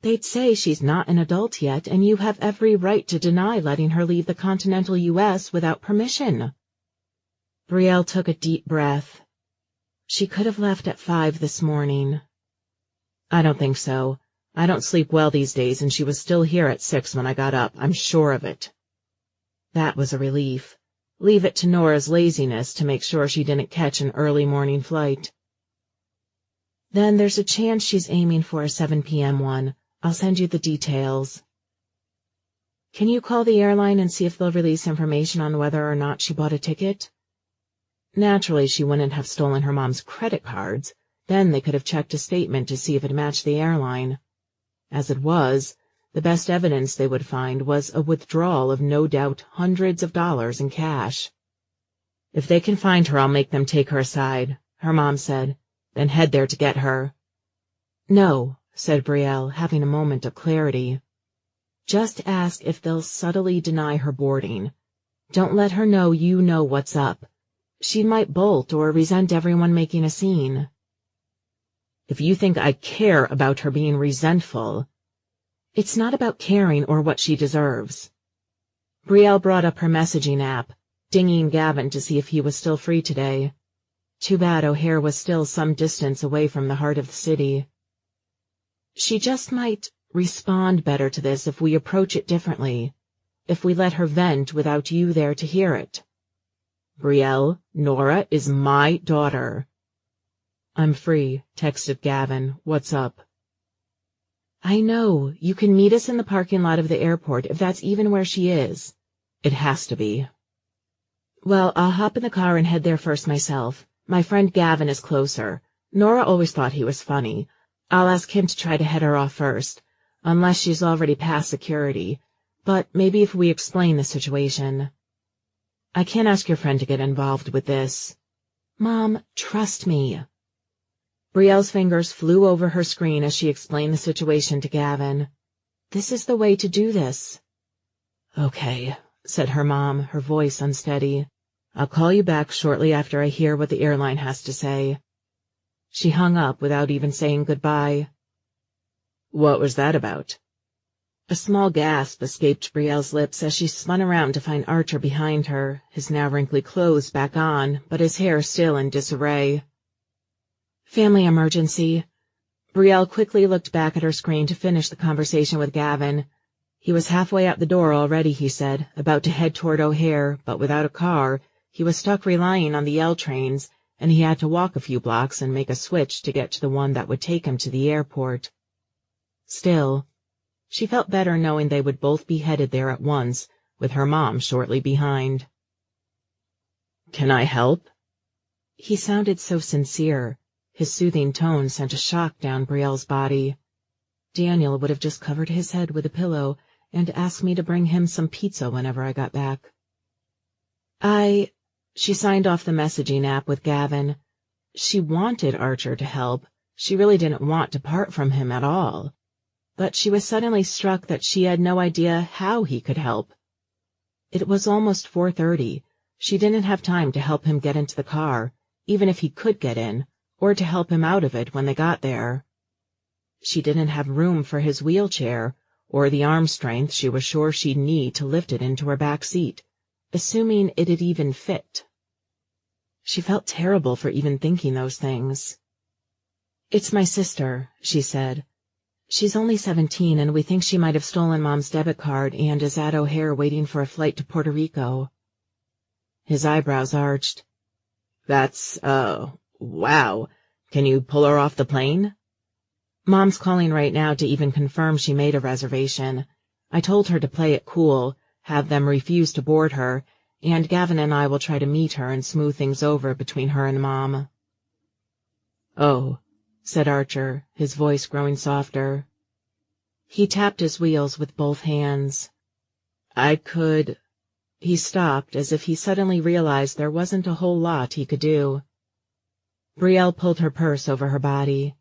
They'd say she's not an adult yet, and you have every right to deny letting her leave the continental U.S. without permission. Brielle took a deep breath. She could have left at 5 this morning. I don't think so. I don't sleep well these days, and she was still here at 6 when I got up. I'm sure of it. That was a relief. Leave it to Nora's laziness to make sure she didn't catch an early morning flight. Then there's a chance she's aiming for a 7 p.m. one. I'll send you the details. Can you call the airline and see if they'll release information on whether or not she bought a ticket? Naturally, she wouldn't have stolen her mom's credit cards. Then they could have checked a statement to see if it matched the airline. As it was, the best evidence they would find was a withdrawal of no doubt hundreds of dollars in cash. If they can find her, I'll make them take her aside, her mom said. Then head there to get her. No, said Brielle, having a moment of clarity. Just ask if they'll subtly deny her boarding. Don't let her know you know what's up. She might bolt or resent everyone making a scene. If you think I care about her being resentful, it's not about caring or what she deserves. Brielle brought up her messaging app, dinging Gavin to see if he was still free today. Too bad O'Hare was still some distance away from the heart of the city. She just might respond better to this if we approach it differently, if we let her vent without you there to hear it. Brielle, Nora is my daughter. I'm free, texted Gavin. What's up? I know. You can meet us in the parking lot of the airport if that's even where she is. It has to be. Well, I'll hop in the car and head there first myself. My friend Gavin is closer. Nora always thought he was funny. I'll ask him to try to head her off first, unless she's already past security. But maybe if we explain the situation. I can't ask your friend to get involved with this. Mom, trust me. Brielle's fingers flew over her screen as she explained the situation to Gavin. This is the way to do this. Okay, said her mom, her voice unsteady. I'll call you back shortly after I hear what the airline has to say. She hung up without even saying goodbye. What was that about? A small gasp escaped Brielle's lips as she spun around to find Archer behind her, his now wrinkly clothes back on, but his hair still in disarray. Family emergency. Brielle quickly looked back at her screen to finish the conversation with Gavin. He was halfway out the door already, he said, about to head toward O'Hare, but without a car, he was stuck relying on the L trains, and he had to walk a few blocks and make a switch to get to the one that would take him to the airport. Still, she felt better knowing they would both be headed there at once, with her mom shortly behind. Can I help? He sounded so sincere. His soothing tone sent a shock down Brielle's body. Daniel would have just covered his head with a pillow and asked me to bring him some pizza whenever I got back. She signed off the messaging app with Gavin. She wanted Archer to help. She really didn't want to part from him at all. But she was suddenly struck that she had no idea how he could help. It was almost 4:30. She didn't have time to help him get into the car, even if he could get in, or to help him out of it when they got there. She didn't have room for his wheelchair, or the arm strength she was sure she'd need to lift it into her back seat, assuming it'd even fit. She felt terrible for even thinking those things. It's my sister, she said. She's only 17, and we think she might have stolen Mom's debit card and is at O'Hare waiting for a flight to Puerto Rico. His eyebrows arched. That's, wow. Can you pull her off the plane? Mom's calling right now to even confirm she made a reservation. I told her to play it cool, have them refuse to board her, and Gavin and I will try to meet her and smooth things over between her and Mom. "Oh," said Archer, his voice growing softer. He tapped his wheels with both hands. "I could—" He stopped, as if he suddenly realized there wasn't a whole lot he could do. Brielle pulled her purse over her body.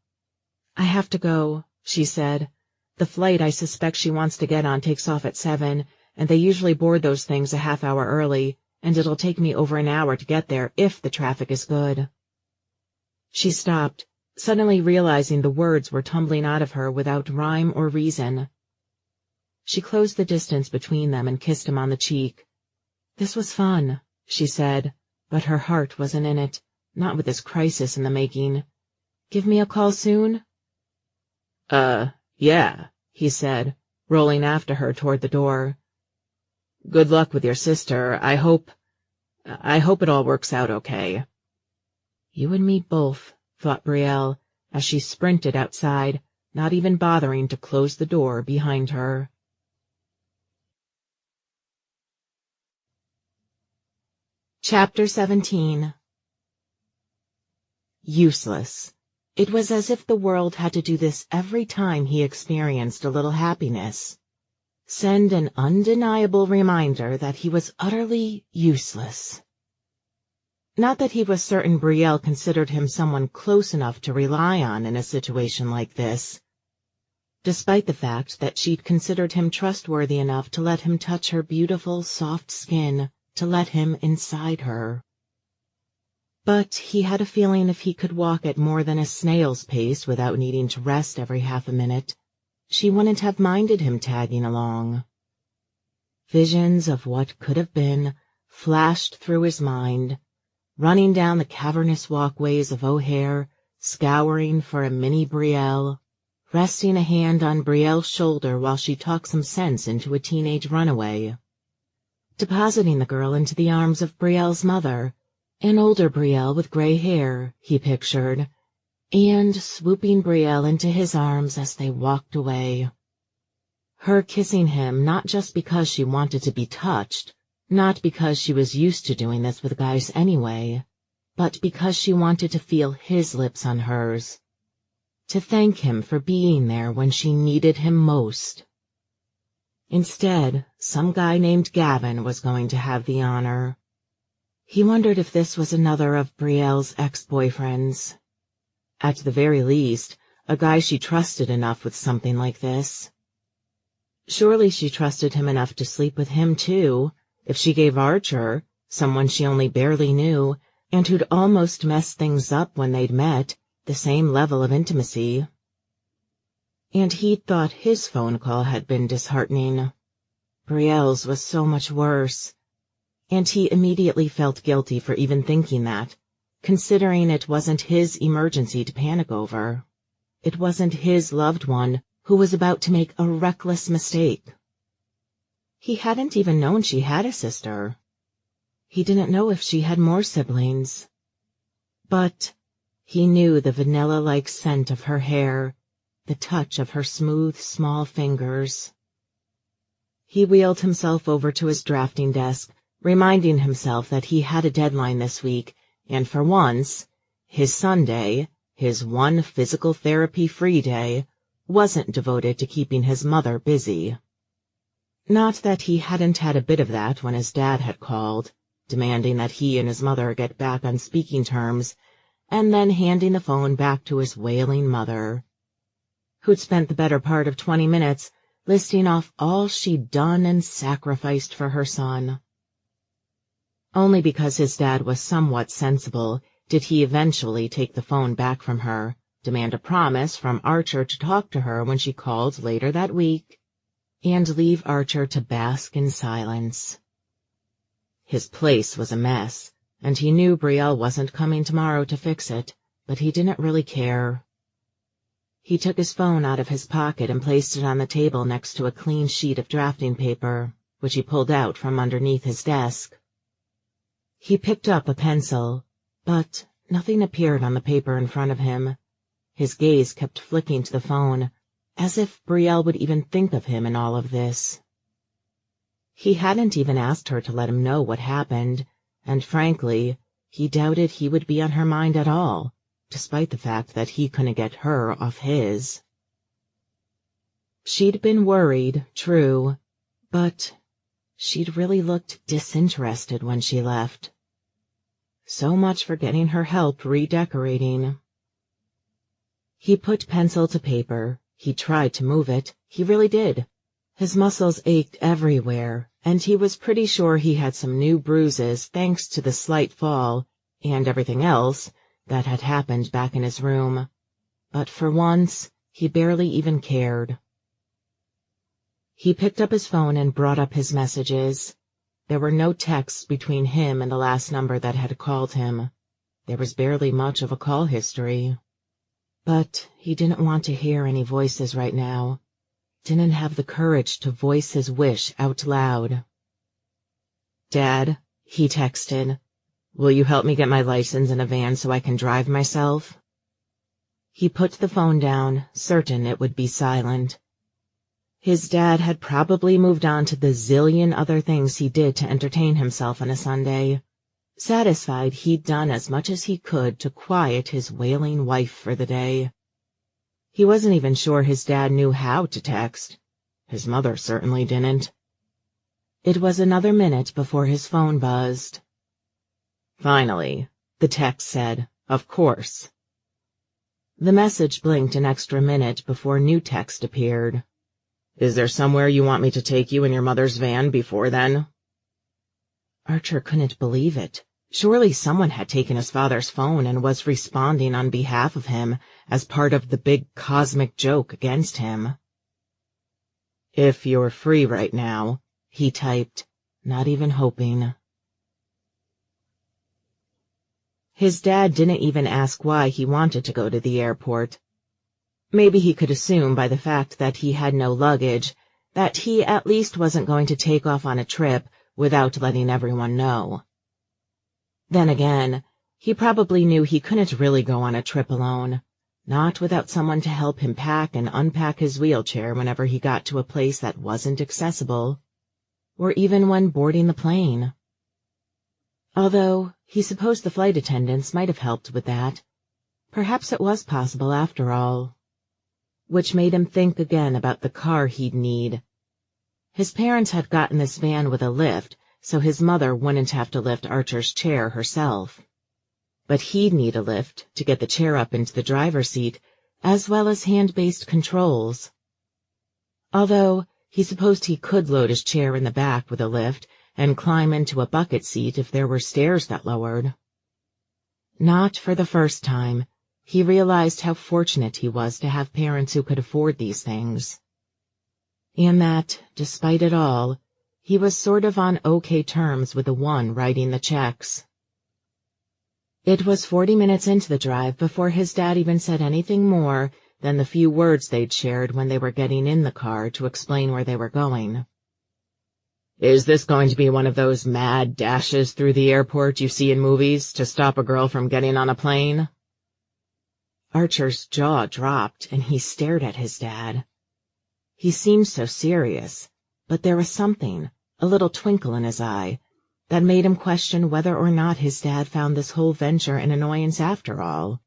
"I have to go," she said. "The flight I suspect she wants to get on takes off at 7, and they usually board those things a half-hour early, and it'll take me over an hour to get there if the traffic is good." She stopped, suddenly realizing the words were tumbling out of her without rhyme or reason. She closed the distance between them and kissed him on the cheek. "This was fun," she said, but her heart wasn't in it, not with this crisis in the making. "Give me a call soon?" Yeah," he said, rolling after her toward the door. "Good luck with your sister. I hope it all works out okay." You and me both, thought Brielle, as she sprinted outside, not even bothering to close the door behind her. Chapter 17. Useless. It was as if the world had to do this every time he experienced a little happiness. Send an undeniable reminder that he was utterly useless. Not that he was certain Brielle considered him someone close enough to rely on in a situation like this, despite the fact that she'd considered him trustworthy enough to let him touch her beautiful, soft skin, to let him inside her. But he had a feeling if he could walk at more than a snail's pace without needing to rest every half a minute, she wouldn't have minded him tagging along. Visions of what could have been flashed through his mind, running down the cavernous walkways of O'Hare, scouring for a mini Brielle, resting a hand on Brielle's shoulder while she talked some sense into a teenage runaway, depositing the girl into the arms of Brielle's mother, an older Brielle with gray hair, he pictured, and swooping Brielle into his arms as they walked away. Her kissing him not just because she wanted to be touched, not because she was used to doing this with guys anyway, but because she wanted to feel his lips on hers, to thank him for being there when she needed him most. Instead, some guy named Gavin was going to have the honor. He wondered if this was another of Brielle's ex-boyfriends. At the very least, a guy she trusted enough with something like this. Surely she trusted him enough to sleep with him, too, if she gave Archer, someone she only barely knew, and who'd almost messed things up when they'd met, the same level of intimacy. And he'd thought his phone call had been disheartening. Brielle's was so much worse. And he immediately felt guilty for even thinking that, considering it wasn't his emergency to panic over. It wasn't his loved one who was about to make a reckless mistake. He hadn't even known she had a sister. He didn't know if she had more siblings. But he knew the vanilla-like scent of her hair, the touch of her smooth, small fingers. He wheeled himself over to his drafting desk, reminding himself that he had a deadline this week, and for once, his Sunday, his one physical therapy-free day, wasn't devoted to keeping his mother busy. Not that he hadn't had a bit of that when his dad had called, demanding that he and his mother get back on speaking terms, and then handing the phone back to his wailing mother, who'd spent the better part of 20 minutes listing off all she'd done and sacrificed for her son. Only because his dad was somewhat sensible did he eventually take the phone back from her, demand a promise from Archer to talk to her when she called later that week, and leave Archer to bask in silence. His place was a mess, and he knew Brielle wasn't coming tomorrow to fix it, but he didn't really care. He took his phone out of his pocket and placed it on the table next to a clean sheet of drafting paper, which he pulled out from underneath his desk. He picked up a pencil, but nothing appeared on the paper in front of him. His gaze kept flicking to the phone, as if Brielle would even think of him in all of this. He hadn't even asked her to let him know what happened, and frankly, he doubted he would be on her mind at all, despite the fact that he couldn't get her off his. She'd been worried, true, but she'd really looked disinterested when she left. So much for getting her help redecorating. He put pencil to paper. He tried to move it. He really did. His muscles ached everywhere, and he was pretty sure he had some new bruises thanks to the slight fall and everything else that had happened back in his room. But for once, he barely even cared. He picked up his phone and brought up his messages. There were no texts between him and the last number that had called him. There was barely much of a call history. But he didn't want to hear any voices right now. Didn't have the courage to voice his wish out loud. "Dad," he texted, "will you help me get my license in a van so I can drive myself?" He put the phone down, certain it would be silent. His dad had probably moved on to the zillion other things he did to entertain himself on a Sunday, satisfied he'd done as much as he could to quiet his wailing wife for the day. He wasn't even sure his dad knew how to text. His mother certainly didn't. It was another minute before his phone buzzed. "Finally," the text said, "of course." The message blinked an extra minute before new text appeared. "Is there somewhere you want me to take you in your mother's van before then?" Archer couldn't believe it. Surely someone had taken his father's phone and was responding on behalf of him as part of the big cosmic joke against him. "If you're free right now," he typed, not even hoping. His dad didn't even ask why he wanted to go to the airport. Maybe he could assume by the fact that he had no luggage that he at least wasn't going to take off on a trip without letting everyone know. Then again, he probably knew he couldn't really go on a trip alone, not without someone to help him pack and unpack his wheelchair whenever he got to a place that wasn't accessible, or even when boarding the plane. Although he supposed the flight attendants might have helped with that. Perhaps it was possible after all. Which made him think again about the car he'd need. His parents had gotten this van with a lift, so his mother wouldn't have to lift Archer's chair herself. But he'd need a lift to get the chair up into the driver's seat, as well as hand-based controls. Although he supposed he could load his chair in the back with a lift and climb into a bucket seat if there were stairs that lowered. Not for the first time, he realized how fortunate he was to have parents who could afford these things. And that, despite it all, he was sort of on okay terms with the one writing the checks. It was 40 minutes into the drive before his dad even said anything more than the few words they'd shared when they were getting in the car to explain where they were going. "Is this going to be one of those mad dashes through the airport you see in movies to stop a girl from getting on a plane?" Archer's jaw dropped, and he stared at his dad. He seemed so serious, but there was something, a little twinkle in his eye, that made him question whether or not his dad found this whole venture an annoyance after all.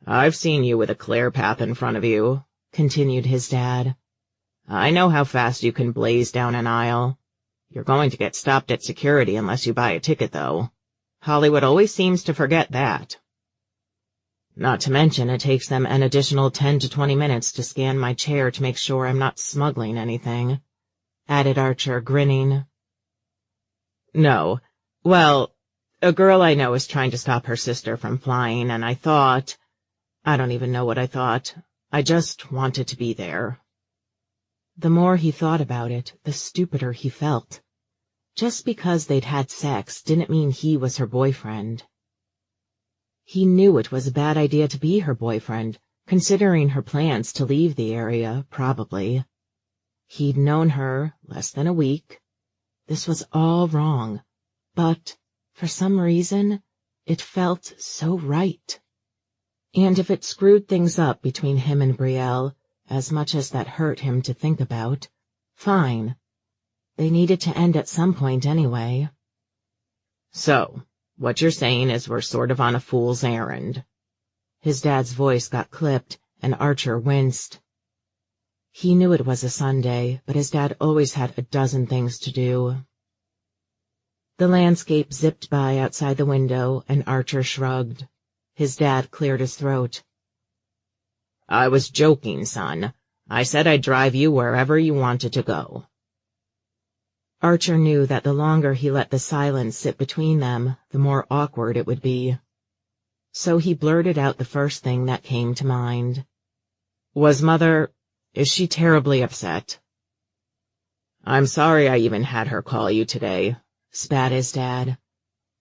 "I've seen you with a clear path in front of you," continued his dad. "I know how fast you can blaze down an aisle. You're going to get stopped at security unless you buy a ticket, though. Hollywood always seems to forget that. Not to mention it takes them an additional 10 to 20 minutes to scan my chair to make sure I'm not smuggling anything," added Archer, grinning. "No. Well, a girl I know is trying to stop her sister from flying, and I don't even know what I thought. I just wanted to be there." The more he thought about it, the stupider he felt. Just because they'd had sex didn't mean he was her boyfriend. He knew it was a bad idea to be her boyfriend, considering her plans to leave the area, probably. He'd known her less than a week. This was all wrong, but, for some reason, it felt so right. And if it screwed things up between him and Brielle, as much as that hurt him to think about, fine. They needed to end at some point anyway. "So, What you're saying is we're sort of on a fool's errand." His dad's voice got clipped, and Archer winced. He knew it was a Sunday, but his dad always had a dozen things to do. The landscape zipped by outside the window, and Archer shrugged. His dad cleared his throat. "I was joking, son. I said I'd drive you wherever you wanted to go." Archer knew that the longer he let the silence sit between them, the more awkward it would be. So he blurted out the first thing that came to mind. Is she terribly upset?" "I'm sorry I even had her call you today," spat his dad.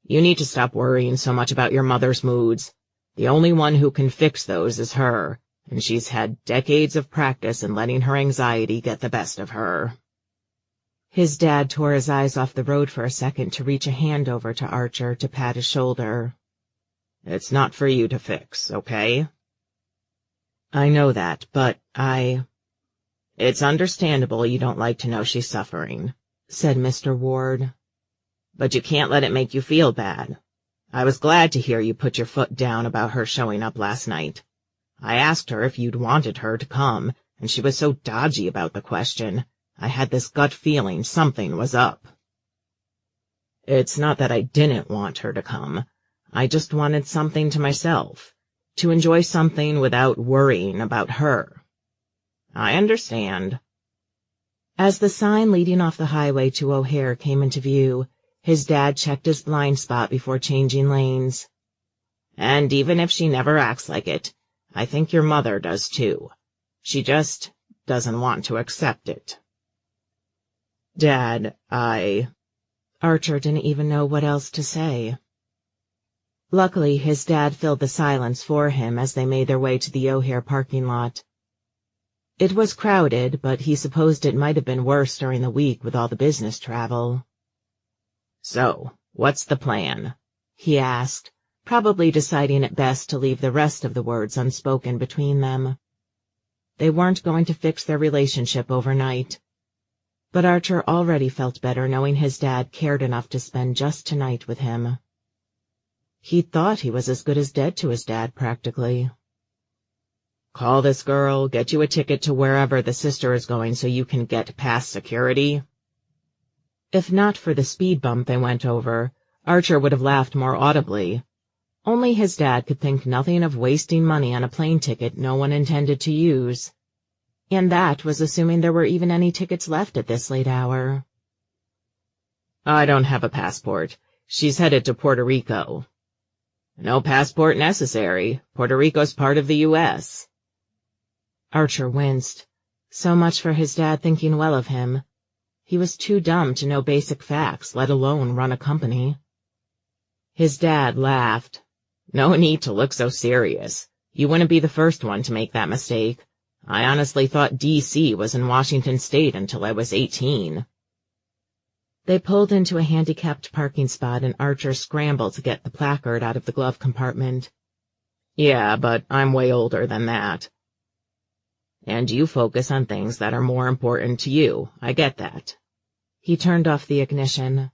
"You need to stop worrying so much about your mother's moods. The only one who can fix those is her, and she's had decades of practice in letting her anxiety get the best of her." His dad tore his eyes off the road for a second to reach a hand over to Archer to pat his shoulder. "It's not for you to fix, okay?" "I know that, but It's understandable you don't like to know she's suffering," said Mr. Ward. "But you can't let it make you feel bad. I was glad to hear you put your foot down about her showing up last night. I asked her if you'd wanted her to come, and she was so dodgy about the question. I had this gut feeling something was up." "It's not that I didn't want her to come. I just wanted something to myself, to enjoy something without worrying about her." "I understand." As the sign leading off the highway to O'Hare came into view, his dad checked his blind spot before changing lanes. "And even if she never acts like it, I think your mother does too. She just doesn't want to accept it." "Dad, Archer didn't even know what else to say. Luckily, his dad filled the silence for him as they made their way to the O'Hare parking lot. It was crowded, but he supposed it might have been worse during the week with all the business travel. "So, what's the plan?" he asked, probably deciding it best to leave the rest of the words unspoken between them. They weren't going to fix their relationship overnight. But Archer already felt better knowing his dad cared enough to spend just tonight with him. He thought he was as good as dead to his dad, practically. "Call this girl, get you a ticket to wherever the sister is going so you can get past security?" If not for the speed bump they went over, Archer would have laughed more audibly. Only his dad could think nothing of wasting money on a plane ticket no one intended to use. And that was assuming there were even any tickets left at this late hour. "I don't have a passport. She's headed to Puerto Rico." "No passport necessary. Puerto Rico's part of the U.S. Archer winced. So much for his dad thinking well of him. He was too dumb to know basic facts, let alone run a company. His dad laughed. "No need to look so serious. You wouldn't be the first one to make that mistake. I honestly thought D.C. was in Washington State until I was 18. They pulled into a handicapped parking spot and Archer scrambled to get the placard out of the glove compartment. "Yeah, but I'm way older than that." "And you focus on things that are more important to you. I get that." He turned off the ignition.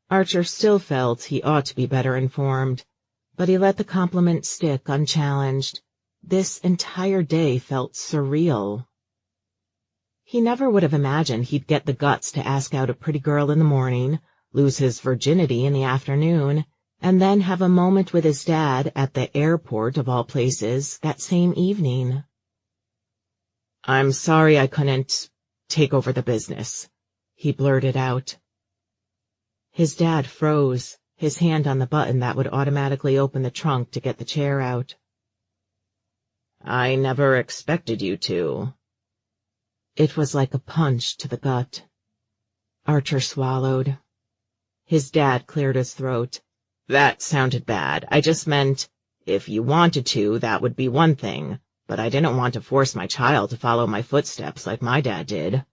Archer still felt he ought to be better informed, but he let the compliment stick unchallenged. This entire day felt surreal. He never would have imagined he'd get the guts to ask out a pretty girl in the morning, lose his virginity in the afternoon, and then have a moment with his dad at the airport of all places that same evening. "I'm sorry I couldn't take over the business," he blurted out. His dad froze, his hand on the button that would automatically open the trunk to get the chair out. "I never expected you to." It was like a punch to the gut. Archer swallowed. His dad cleared his throat. "That sounded bad. I just meant, if you wanted to, that would be one thing, but I didn't want to force my child to follow my footsteps like my dad did.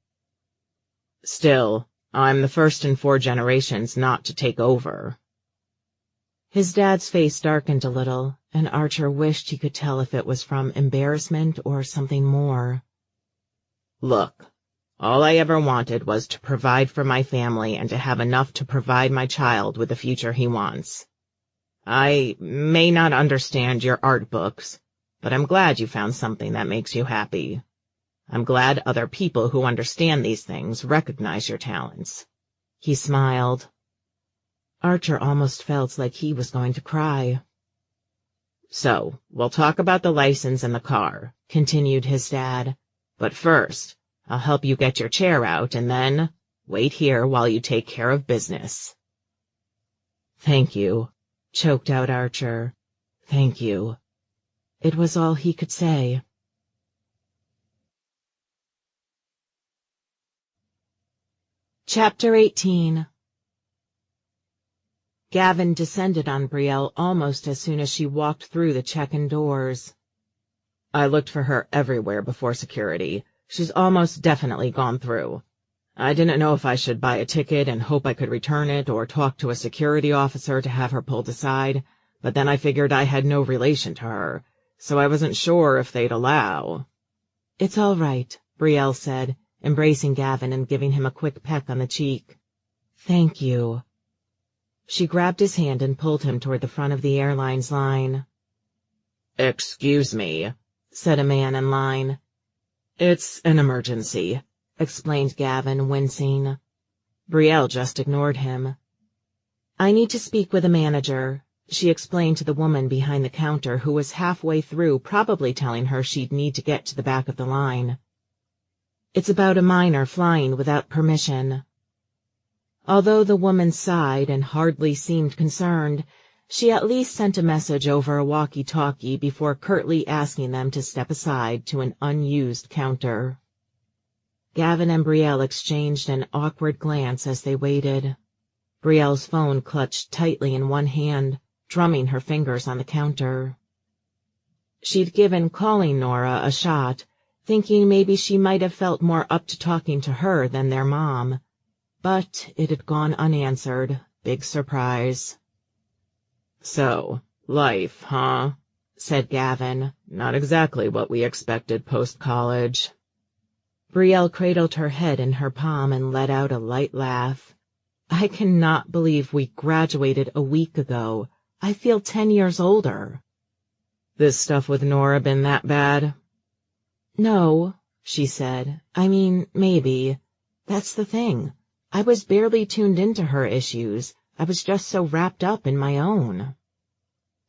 Still, I'm the first in 4 generations not to take over." His dad's face darkened a little, and Archer wished he could tell if it was from embarrassment or something more. "Look, all I ever wanted was to provide for my family and to have enough to provide my child with the future he wants. I may not understand your art books, but I'm glad you found something that makes you happy. I'm glad other people who understand these things recognize your talents." He smiled. Archer almost felt like he was going to cry. "So, we'll talk about the license and the car," continued his dad. "But first, I'll help you get your chair out, and then wait here while you take care of business." "Thank you," choked out Archer. "Thank you." It was all he could say. Chapter 18. Gavin descended on Brielle almost as soon as she walked through the check-in doors. "I looked for her everywhere before security. She's almost definitely gone through. I didn't know if I should buy a ticket and hope I could return it or talk to a security officer to have her pulled aside, but then I figured I had no relation to her, so I wasn't sure if they'd allow." "It's all right," Brielle said, embracing Gavin and giving him a quick peck on the cheek. "Thank you." She grabbed his hand and pulled him toward the front of the airline's line. "Excuse me," said a man in line. "It's an emergency," explained Gavin, wincing. Brielle just ignored him. "I need to speak with a manager," she explained to the woman behind the counter, who was halfway through, probably telling her she'd need to get to the back of the line. "It's about a minor flying without permission." Although the woman sighed and hardly seemed concerned, she at least sent a message over a walkie-talkie before curtly asking them to step aside to an unused counter. Gavin and Brielle exchanged an awkward glance as they waited. Brielle's phone clutched tightly in one hand, drumming her fingers on the counter. She'd given calling Nora a shot, thinking maybe she might have felt more up to talking to her than their mom. But it had gone unanswered. Big surprise. "So, life, huh?" said Gavin. "Not exactly what we expected post-college." Brielle cradled her head in her palm and let out a light laugh. "I cannot believe we graduated a week ago. I feel 10 years older." "This stuff with Nora been that bad?" "No," she said. "I mean, maybe. That's the thing. I was barely tuned into her issues. I was just so wrapped up in my own."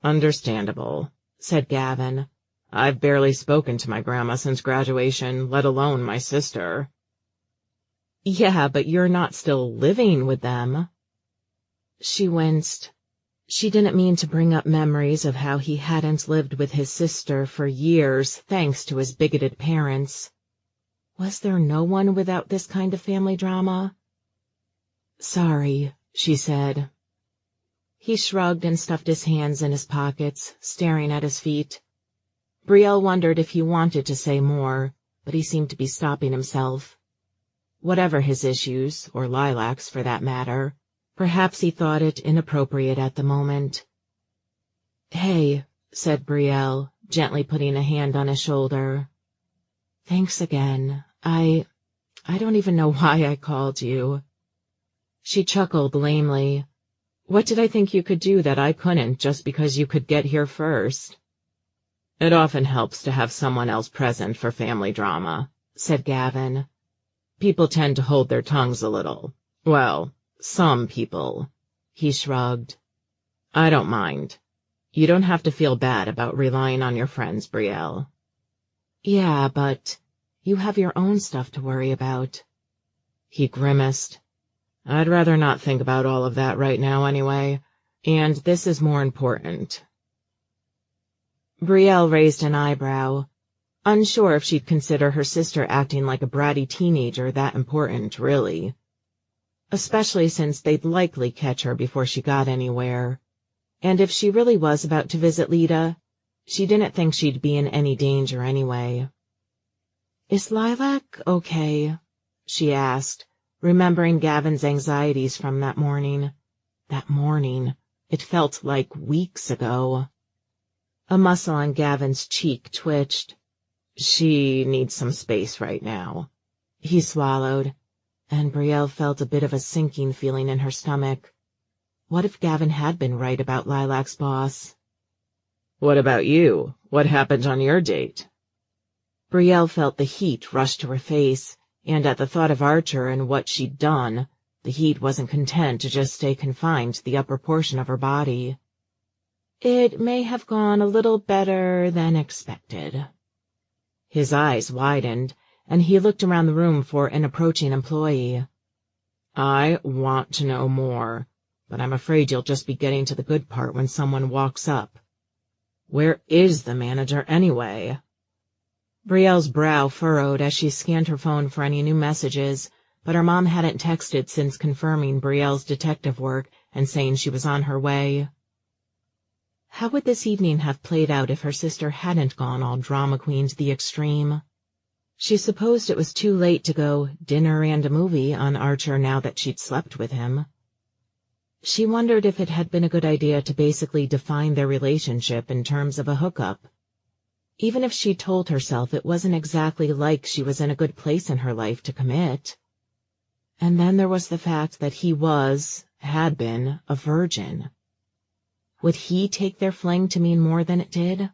"Understandable," said Gavin. "I've barely spoken to my grandma since graduation, let alone my sister." "Yeah, but you're not still living with them." She winced. She didn't mean to bring up memories of how he hadn't lived with his sister for years, thanks to his bigoted parents. Was there no one without this kind of family drama? "Sorry," she said. He shrugged and stuffed his hands in his pockets, staring at his feet. Brielle wondered if he wanted to say more, but he seemed to be stopping himself. Whatever his issues, or Lilac's for that matter, perhaps he thought it inappropriate at the moment. "Hey," said Brielle, gently putting a hand on his shoulder. "Thanks again. I don't even know why I called you." She chuckled lamely. "What did I think you could do that I couldn't just because you could get here first?" "It often helps to have someone else present for family drama," said Gavin. "People tend to hold their tongues a little. Well, some people." He shrugged. "I don't mind. You don't have to feel bad about relying on your friends, Brielle." "Yeah, but you have your own stuff to worry about." He grimaced. "I'd rather not think about all of that right now anyway, and this is more important." Brielle raised an eyebrow, unsure if she'd consider her sister acting like a bratty teenager that important, really. Especially since they'd likely catch her before she got anywhere. And if she really was about to visit Lita, she didn't think she'd be in any danger anyway. "Is Lilac okay?" she asked, remembering Gavin's anxieties from that morning. That morning. It felt like weeks ago. A muscle on Gavin's cheek twitched. "She needs some space right now." He swallowed, and Brielle felt a bit of a sinking feeling in her stomach. What if Gavin had been right about Lilac's boss? What about you? What happened on your date? Brielle felt the heat rush to her face, and at the thought of Archer and what she'd done, the heat wasn't content to just stay confined to the upper portion of her body. It may have gone a little better than expected. His eyes widened, and he looked around the room for an approaching employee. I want to know more, but I'm afraid you'll just be getting to the good part when someone walks up. Where is the manager anyway? Brielle's brow furrowed as she scanned her phone for any new messages, but her mom hadn't texted since confirming Brielle's detective work and saying she was on her way. How would this evening have played out if her sister hadn't gone all drama queen to the extreme? She supposed it was too late to go dinner and a movie on Archer now that she'd slept with him. She wondered if it had been a good idea to basically define their relationship in terms of a hookup. Even if she told herself it wasn't exactly like she was in a good place in her life to commit. And then there was the fact that he had been, a virgin. Would he take their fling to mean more than it did?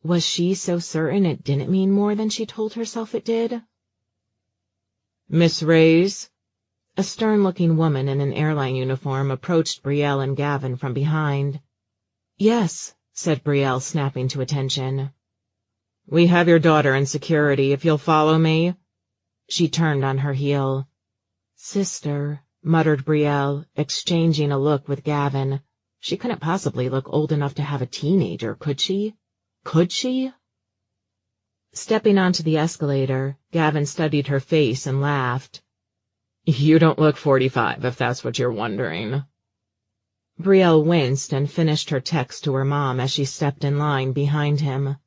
Was she so certain it didn't mean more than she told herself it did? Miss Reyes? A stern-looking woman in an airline uniform approached Brielle and Gavin from behind. Yes, said Brielle, snapping to attention. We have your daughter in security, if you'll follow me. She turned on her heel. Sister, muttered Brielle, exchanging a look with Gavin. She couldn't possibly look old enough to have a teenager, could she? Could she? Stepping onto the escalator, Gavin studied her face and laughed. You don't look 45, if that's what you're wondering. Brielle winced and finished her text to her mom as she stepped in line behind him.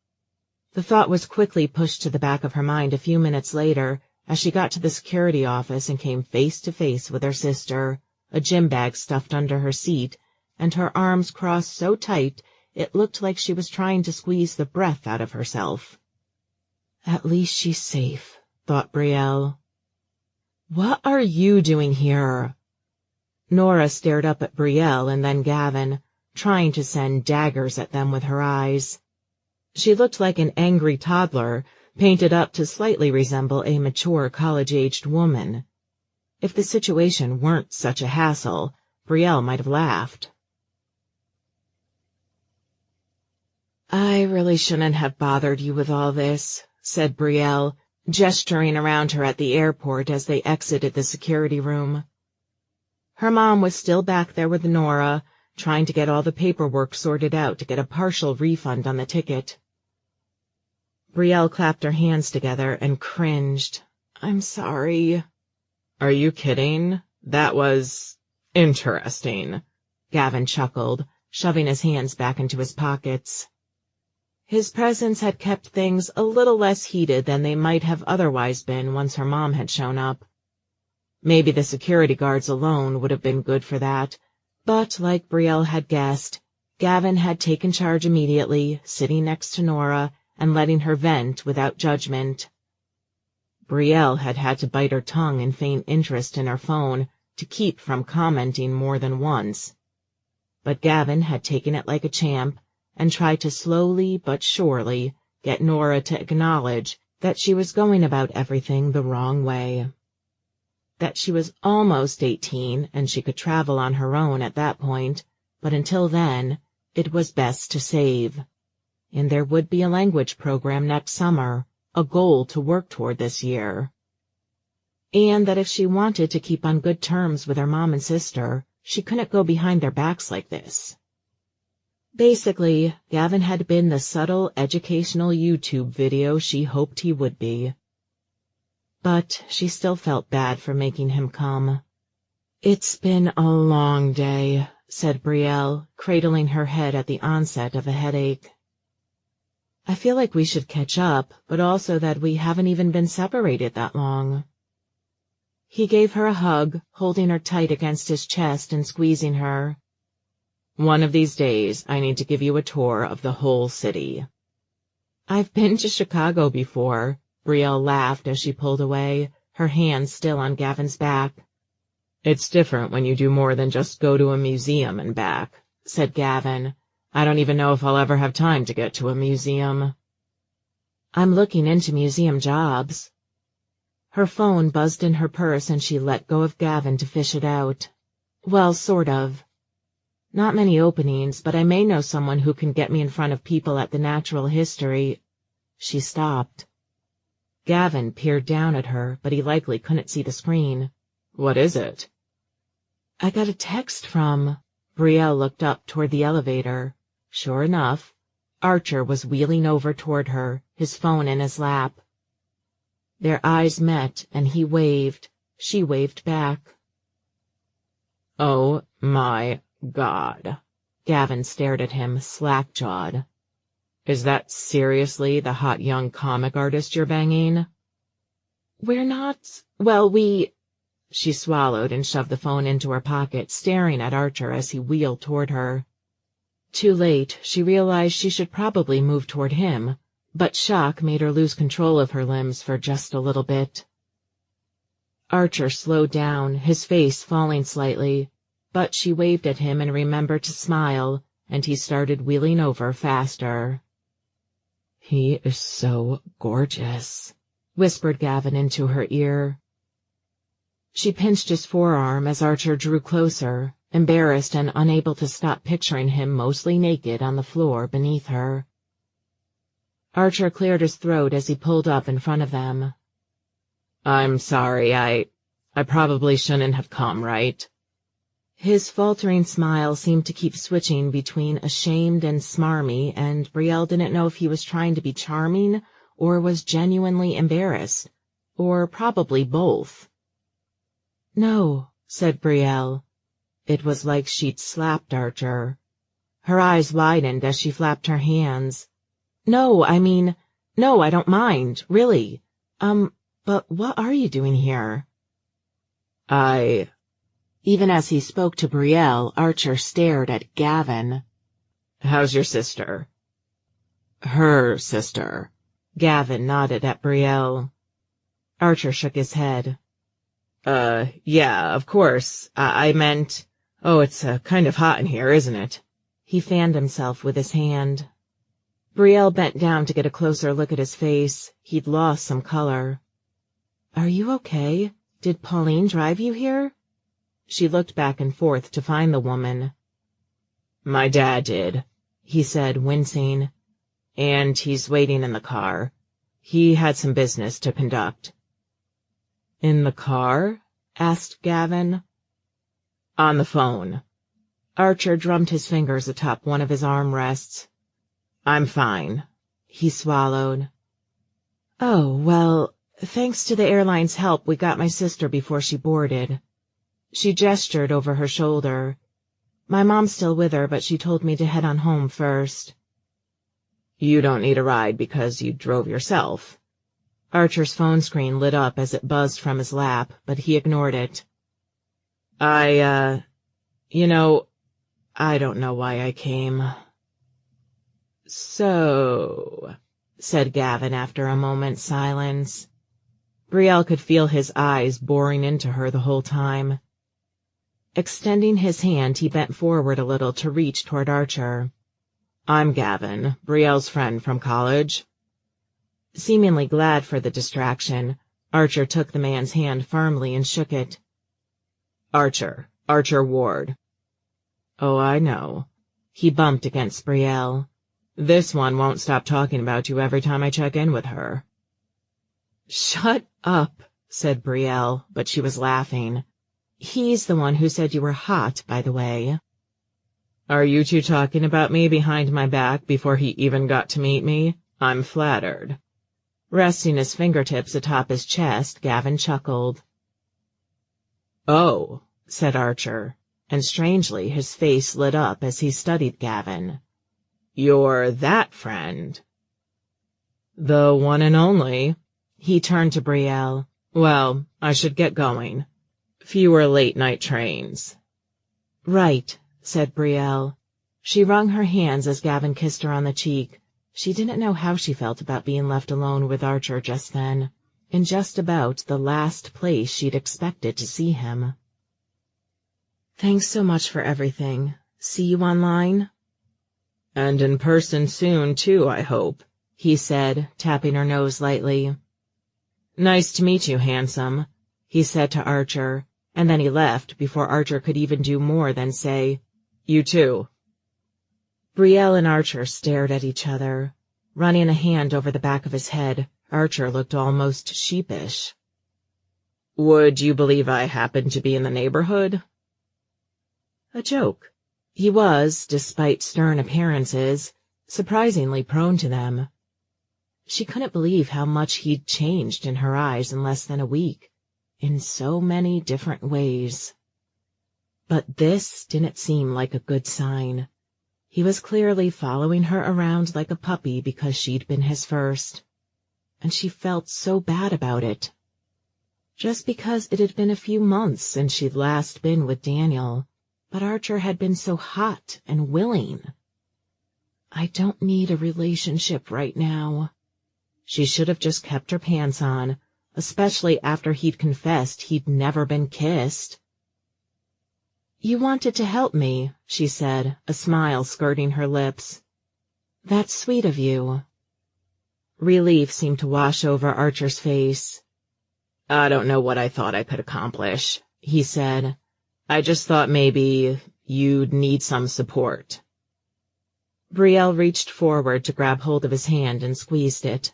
The thought was quickly pushed to the back of her mind a few minutes later as she got to the security office and came face to face with her sister, a gym bag stuffed under her seat, and her arms crossed so tight it looked like she was trying to squeeze the breath out of herself. At least she's safe, thought Brielle. What are you doing here? Nora stared up at Brielle and then Gavin, trying to send daggers at them with her eyes. She looked like an angry toddler, painted up to slightly resemble a mature college-aged woman. If the situation weren't such a hassle, Brielle might have laughed. I really shouldn't have bothered you with all this, said Brielle, gesturing around her at the airport as they exited the security room. Her mom was still back there with Nora, trying to get all the paperwork sorted out to get a partial refund on the ticket. Brielle clapped her hands together and cringed. I'm sorry. Are you kidding? That was interesting. Gavin chuckled, shoving his hands back into his pockets. His presence had kept things a little less heated than they might have otherwise been once her mom had shown up. Maybe the security guards alone would have been good for that, but like Brielle had guessed, Gavin had taken charge immediately, sitting next to Nora and letting her vent without judgment. Brielle had had to bite her tongue and feign interest in her phone to keep from commenting more than once. But Gavin had taken it like a champ and tried to slowly but surely get Nora to acknowledge that she was going about everything the wrong way. That she was almost 18 and she could travel on her own at that point, but until then, it was best to save. And there would be a language program next summer, a goal to work toward this year. And that if she wanted to keep on good terms with her mom and sister, she couldn't go behind their backs like this. Basically, Gavin had been the subtle educational YouTube video she hoped he would be. But she still felt bad for making him come. It's been a long day, said Brielle, cradling her head at the onset of a headache. I feel like we should catch up, but also that we haven't even been separated that long. He gave her a hug, holding her tight against his chest and squeezing her. One of these days, I need to give you a tour of the whole city. I've been to Chicago before, Brielle laughed as she pulled away, her hands still on Gavin's back. It's different when you do more than just go to a museum and back, said Gavin. I don't even know if I'll ever have time to get to a museum. I'm looking into museum jobs. Her phone buzzed in her purse and she let go of Gavin to fish it out. Well, sort of. Not many openings, but I may know someone who can get me in front of people at the Natural History. She stopped. Gavin peered down at her, but he likely couldn't see the screen. What is it? I got a text from... Brielle looked up toward the elevator. Sure enough, Archer was wheeling over toward her, his phone in his lap. Their eyes met, and he waved. She waved back. Oh, my God. Gavin stared at him, slack-jawed. Is that seriously the hot young comic artist you're banging? We're not... Well, we... She swallowed and shoved the phone into her pocket, staring at Archer as he wheeled toward her. Too late, she realized she should probably move toward him, but shock made her lose control of her limbs for just a little bit. Archer slowed down, his face falling slightly, but she waved at him and remembered to smile, and he started wheeling over faster. He is so gorgeous, whispered Gavin into her ear. She pinched his forearm as Archer drew closer, embarrassed and unable to stop picturing him mostly naked on the floor beneath her. Archer cleared his throat as he pulled up in front of them. I'm sorry, I probably shouldn't have come, right? His faltering smile seemed to keep switching between ashamed and smarmy, and Brielle didn't know if he was trying to be charming or was genuinely embarrassed, or probably both. No, said Brielle. It was like she'd slapped Archer. Her eyes widened as she flapped her hands. No, I don't mind, really. But what are you doing here? Even as he spoke to Brielle, Archer stared at Gavin. How's your sister? Her sister. Gavin nodded at Brielle. Archer shook his head. Yeah, of course. I meant... Oh, it's kind of hot in here, isn't it? He fanned himself with his hand. Brielle bent down to get a closer look at his face. He'd lost some color. Are you okay? Did Pauline drive you here? She looked back and forth to find the woman. My dad did, he said, wincing. And he's waiting in the car. He had some business to conduct. In the car? Asked Gavin. On the phone. Archer drummed his fingers atop one of his armrests. I'm fine. He swallowed. Oh, well, thanks to the airline's help, we got my sister before she boarded. She gestured over her shoulder. My mom's still with her, but she told me to head on home first. You don't need a ride because you drove yourself. Archer's phone screen lit up as it buzzed from his lap, but he ignored it. I don't know why I came. So, said Gavin after a moment's silence. Brielle could feel his eyes boring into her the whole time. Extending his hand, he bent forward a little to reach toward Archer. I'm Gavin, Brielle's friend from college. Seemingly glad for the distraction, Archer took the man's hand firmly and shook it. Archer Ward. Oh, I know. He bumped against Brielle. This one won't stop talking about you every time I check in with her. Shut up, said Brielle, but she was laughing. He's the one who said you were hot, by the way. Are you two talking about me behind my back before he even got to meet me? I'm flattered. Resting his fingertips atop his chest, Gavin chuckled. Oh, said Archer, and strangely his face lit up as he studied Gavin. You're that friend. The one and only. He turned to Brielle. Well, I should get going. Fewer late-night trains. Right, said Brielle. She wrung her hands as Gavin kissed her on the cheek. She didn't know how she felt about being left alone with Archer just then, in just about the last place she'd expected to see him. Thanks so much for everything. See you online? And in person soon, too, I hope, he said, tapping her nose lightly. Nice to meet you, handsome, he said to Archer, and then he left before Archer could even do more than say, You too. Brielle and Archer stared at each other. Running a hand over the back of his head, Archer looked almost sheepish. Would you believe I happen to be in the neighborhood? A joke. He was, despite stern appearances, surprisingly prone to them. She couldn't believe how much he'd changed in her eyes in less than a week, in so many different ways. But this didn't seem like a good sign. He was clearly following her around like a puppy because she'd been his first, and she felt so bad about it. Just because it had been a few months since she'd last been with Daniel, but Archer had been so hot and willing. I don't need a relationship right now. She should have just kept her pants on, especially after he'd confessed he'd never been kissed. You wanted to help me, she said, a smile skirting her lips. That's sweet of you. Relief seemed to wash over Archer's face. I don't know what I thought I could accomplish, he said. I just thought maybe you'd need some support. Brielle reached forward to grab hold of his hand and squeezed it.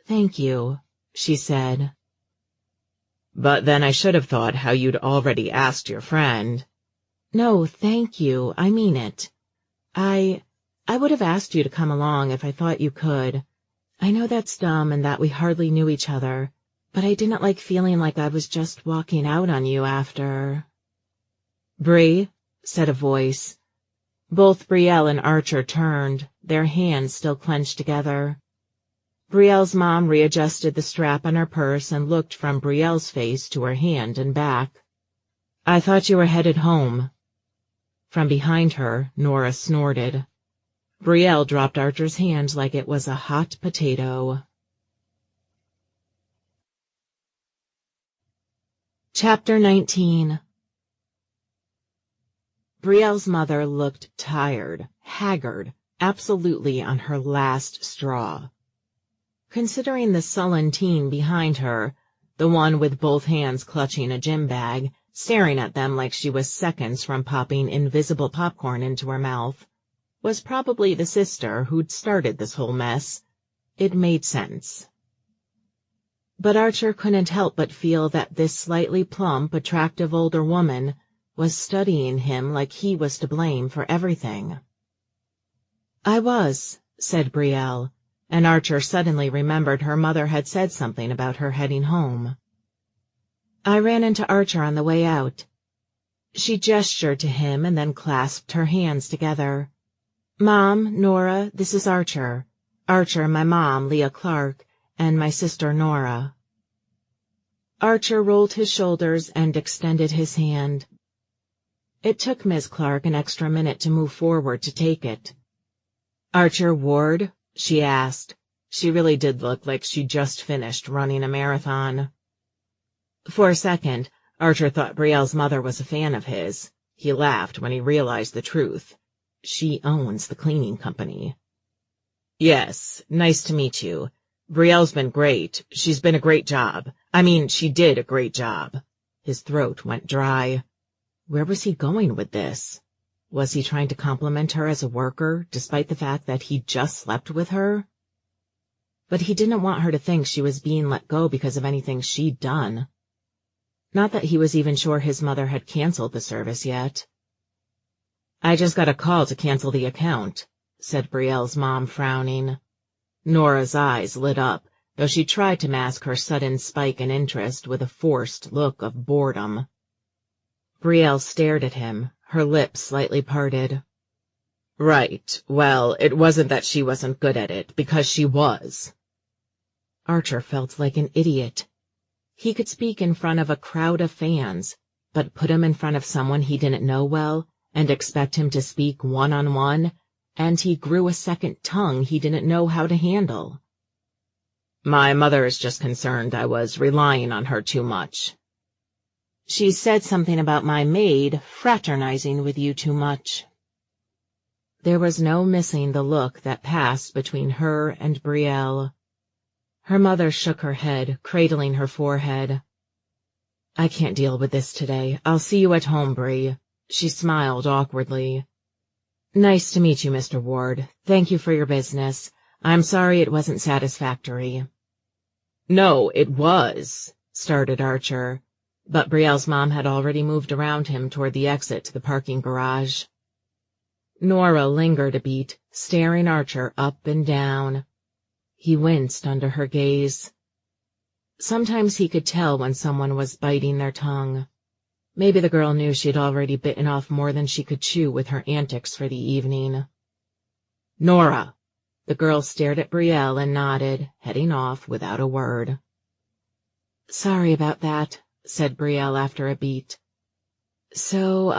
Thank you, she said. But then I should have thought how you'd already asked your friend. No, thank you, I mean it. I would have asked you to come along if I thought you could. I know that's dumb and that we hardly knew each other, but I didn't like feeling like I was just walking out on you after. Bree, said a voice. Both Brielle and Archer turned, their hands still clenched together. Brielle's mom readjusted the strap on her purse and looked from Brielle's face to her hand and back. I thought you were headed home. From behind her, Nora snorted. Brielle dropped Archer's hand like it was a hot potato. Chapter 19. Brielle's mother looked tired, haggard, absolutely on her last straw. Considering the sullen teen behind her, the one with both hands clutching a gym bag, staring at them like she was seconds from popping invisible popcorn into her mouth, was probably the sister who'd started this whole mess, it made sense. But Archer couldn't help but feel that this slightly plump, attractive older woman was studying him like he was to blame for everything. I was, said Brielle, and Archer suddenly remembered her mother had said something about her heading home. I ran into Archer on the way out. She gestured to him and then clasped her hands together. Mom, Nora, this is Archer. Archer, my mom, Leah Clark, and my sister Nora. Archer rolled his shoulders and extended his hand. It took Miss Clark an extra minute to move forward to take it. Archer Ward? She asked. She really did look like she'd just finished running a marathon. For a second, Archer thought Brielle's mother was a fan of his. He laughed when he realized the truth. She owns the cleaning company. Yes, nice to meet you. Brielle's been great. She's been a great job. She did a great job. His throat went dry. Where was he going with this? Was he trying to compliment her as a worker, despite the fact that he'd just slept with her? But he didn't want her to think she was being let go because of anything she'd done. Not that he was even sure his mother had canceled the service yet. I just got a call to cancel the account, said Brielle's mom, frowning. Nora's eyes lit up, though she tried to mask her sudden spike in interest with a forced look of boredom. Brielle stared at him, her lips slightly parted. Right, well, it wasn't that she wasn't good at it, because she was. Archer felt like an idiot. He could speak in front of a crowd of fans, but put him in front of someone he didn't know well and expect him to speak one-on-one, and he grew a second tongue he didn't know how to handle. My mother is just concerned I was relying on her too much. She said something about my maid fraternizing with you too much." There was no missing the look that passed between her and Brielle. Her mother shook her head, cradling her forehead. "I can't deal with this today. I'll see you at home, Brie." She smiled awkwardly. "Nice to meet you, Mr. Ward. Thank you for your business. I'm sorry it wasn't satisfactory." "No, it was," started Archer, but Brielle's mom had already moved around him toward the exit to the parking garage. Nora lingered a beat, staring Archer up and down. He winced under her gaze. Sometimes he could tell when someone was biting their tongue. Maybe the girl knew she'd already bitten off more than she could chew with her antics for the evening. "Nora!" The girl stared at Brielle and nodded, heading off without a word. "Sorry about that," said Brielle after a beat. "So,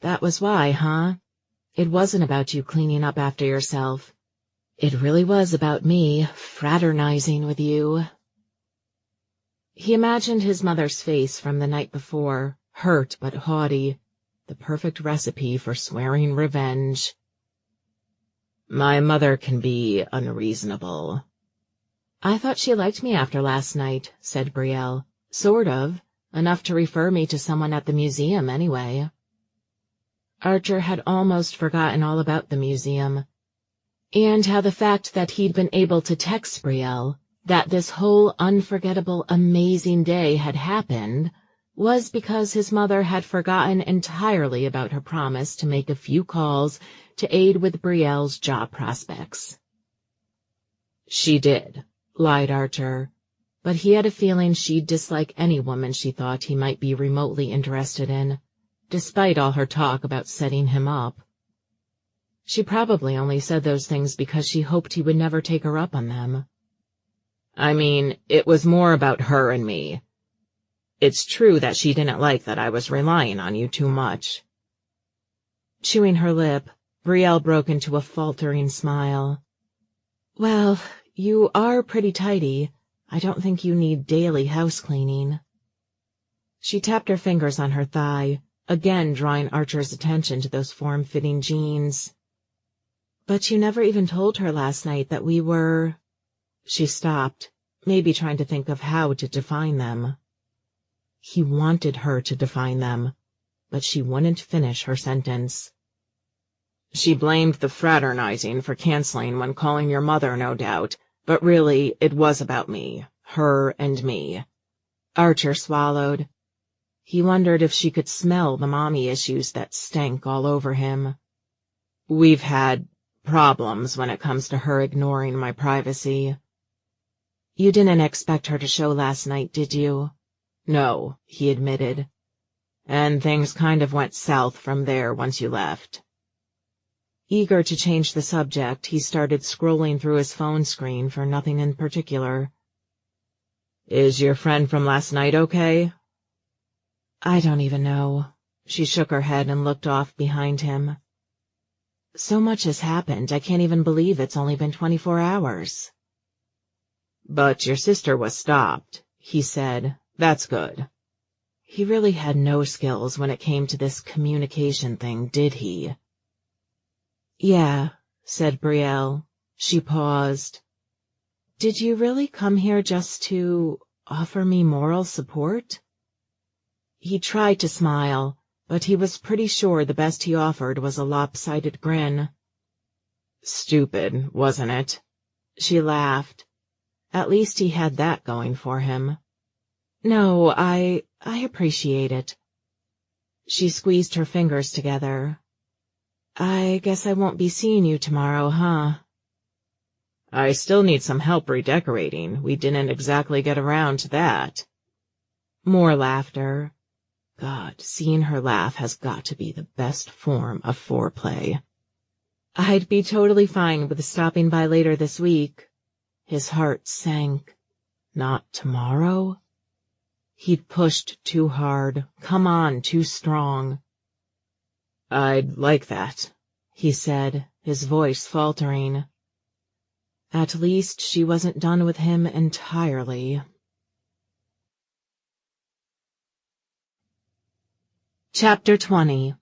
that was why, huh? It wasn't about you cleaning up after yourself. It really was about me fraternizing with you." He imagined his mother's face from the night before, hurt but haughty, the perfect recipe for swearing revenge. "My mother can be unreasonable." "I thought she liked me after last night," said Brielle. "Sort of. Enough to refer me to someone at the museum, anyway." Archer had almost forgotten all about the museum, and how the fact that he'd been able to text Brielle, that this whole unforgettable, amazing day had happened, was because his mother had forgotten entirely about her promise to make a few calls to aid with Brielle's job prospects. "She did," lied Archer, but he had a feeling she'd dislike any woman she thought he might be remotely interested in, despite all her talk about setting him up. She probably only said those things because she hoped he would never take her up on them. "I mean, it was more about her and me. It's true that she didn't like that I was relying on you too much." Chewing her lip, Brielle broke into a faltering smile. "Well, you are pretty tidy. I don't think you need daily house cleaning." She tapped her fingers on her thigh, again drawing Archer's attention to those form-fitting jeans. "But you never even told her last night that we were—" She stopped, maybe trying to think of how to define them. He wanted her to define them, but she wouldn't finish her sentence. "She blamed the fraternizing for canceling when calling your mother, no doubt, but really it was about me, her and me." Archer swallowed. He wondered if she could smell the mommy issues that stank all over him. "We've had problems when it comes to her ignoring my privacy." "You didn't expect her to show last night, did you?" "No," he admitted. "And things kind of went south from there once you left." Eager to change the subject, he started scrolling through his phone screen for nothing in particular. "Is your friend from last night okay?" "I don't even know." She shook her head and looked off behind him. "So much has happened, I can't even believe it's only been 24 hours. "But your sister was stopped," he said. "That's good." He really had no skills when it came to this communication thing, did he? "Yeah," said Brielle. She paused. "Did you really come here just to offer me moral support?" He tried to smile, but he was pretty sure the best he offered was a lopsided grin. "Stupid, wasn't it?" She laughed. At least he had that going for him. "No, I appreciate it." She squeezed her fingers together. "I guess I won't be seeing you tomorrow, huh?" "I still need some help redecorating. We didn't exactly get around to that." More laughter. God, seeing her laugh has got to be the best form of foreplay. "I'd be totally fine with stopping by later this week." His heart sank. Not tomorrow? He'd pushed too hard, come on too strong. "I'd like that," he said, his voice faltering. At least she wasn't done with him entirely. Chapter 20.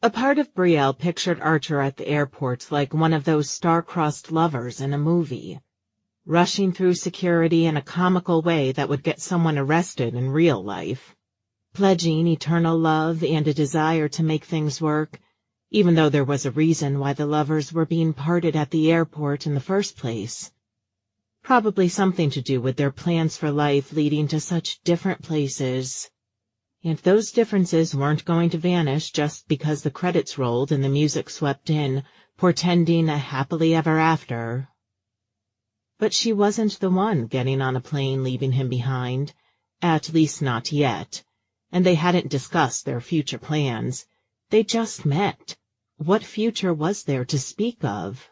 A part of Brielle pictured Archer at the airport like one of those star-crossed lovers in a movie, rushing through security in a comical way that would get someone arrested in real life, pledging eternal love and a desire to make things work, even though there was a reason why the lovers were being parted at the airport in the first place. Probably something to do with their plans for life leading to such different places. And those differences weren't going to vanish just because the credits rolled and the music swept in, portending a happily ever after. But she wasn't the one getting on a plane leaving him behind, at least not yet, and they hadn't discussed their future plans. They just met. What future was there to speak of?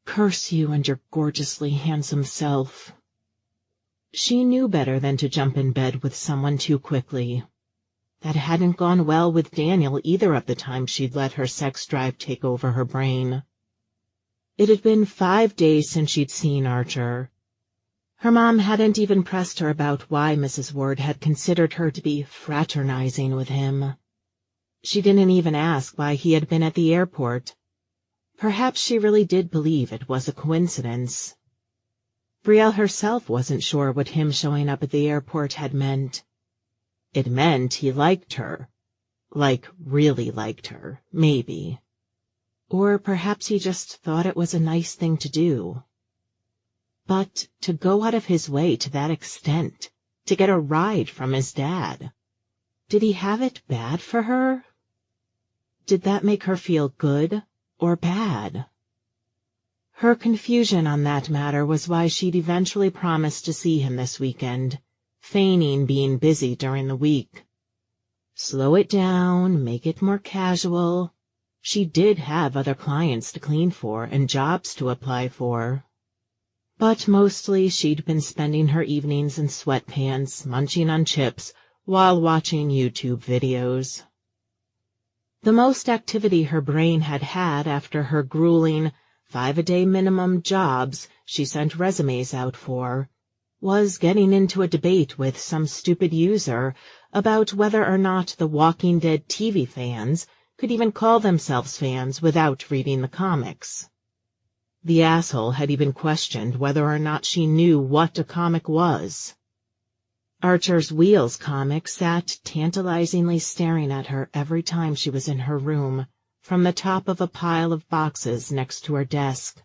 Curse you and your gorgeously handsome self. She knew better than to jump in bed with someone too quickly. That hadn't gone well with Daniel either of the times she'd let her sex drive take over her brain. It had been 5 days since she'd seen Archer. Her mom hadn't even pressed her about why Mrs. Ward had considered her to be fraternizing with him. She didn't even ask why he had been at the airport. Perhaps she really did believe it was a coincidence. Brielle herself wasn't sure what him showing up at the airport had meant. It meant he liked her. Like, really liked her, maybe. Or perhaps he just thought it was a nice thing to do. But to go out of his way to that extent, to get a ride from his dad. Did he have it bad for her? Did that make her feel good or bad? Her confusion on that matter was why she'd eventually promised to see him this weekend, feigning being busy during the week. Slow it down, make it more casual. She did have other clients to clean for and jobs to apply for. But mostly she'd been spending her evenings in sweatpants, munching on chips, while watching YouTube videos. The most activity her brain had had after her grueling 5-a-day minimum jobs she sent resumes out for was getting into a debate with some stupid user about whether or not the Walking Dead TV fans could even call themselves fans without reading the comics. The asshole had even questioned whether or not she knew what a comic was. Archer's Wheels comic sat tantalizingly staring at her every time she was in her room, from the top of a pile of boxes next to her desk.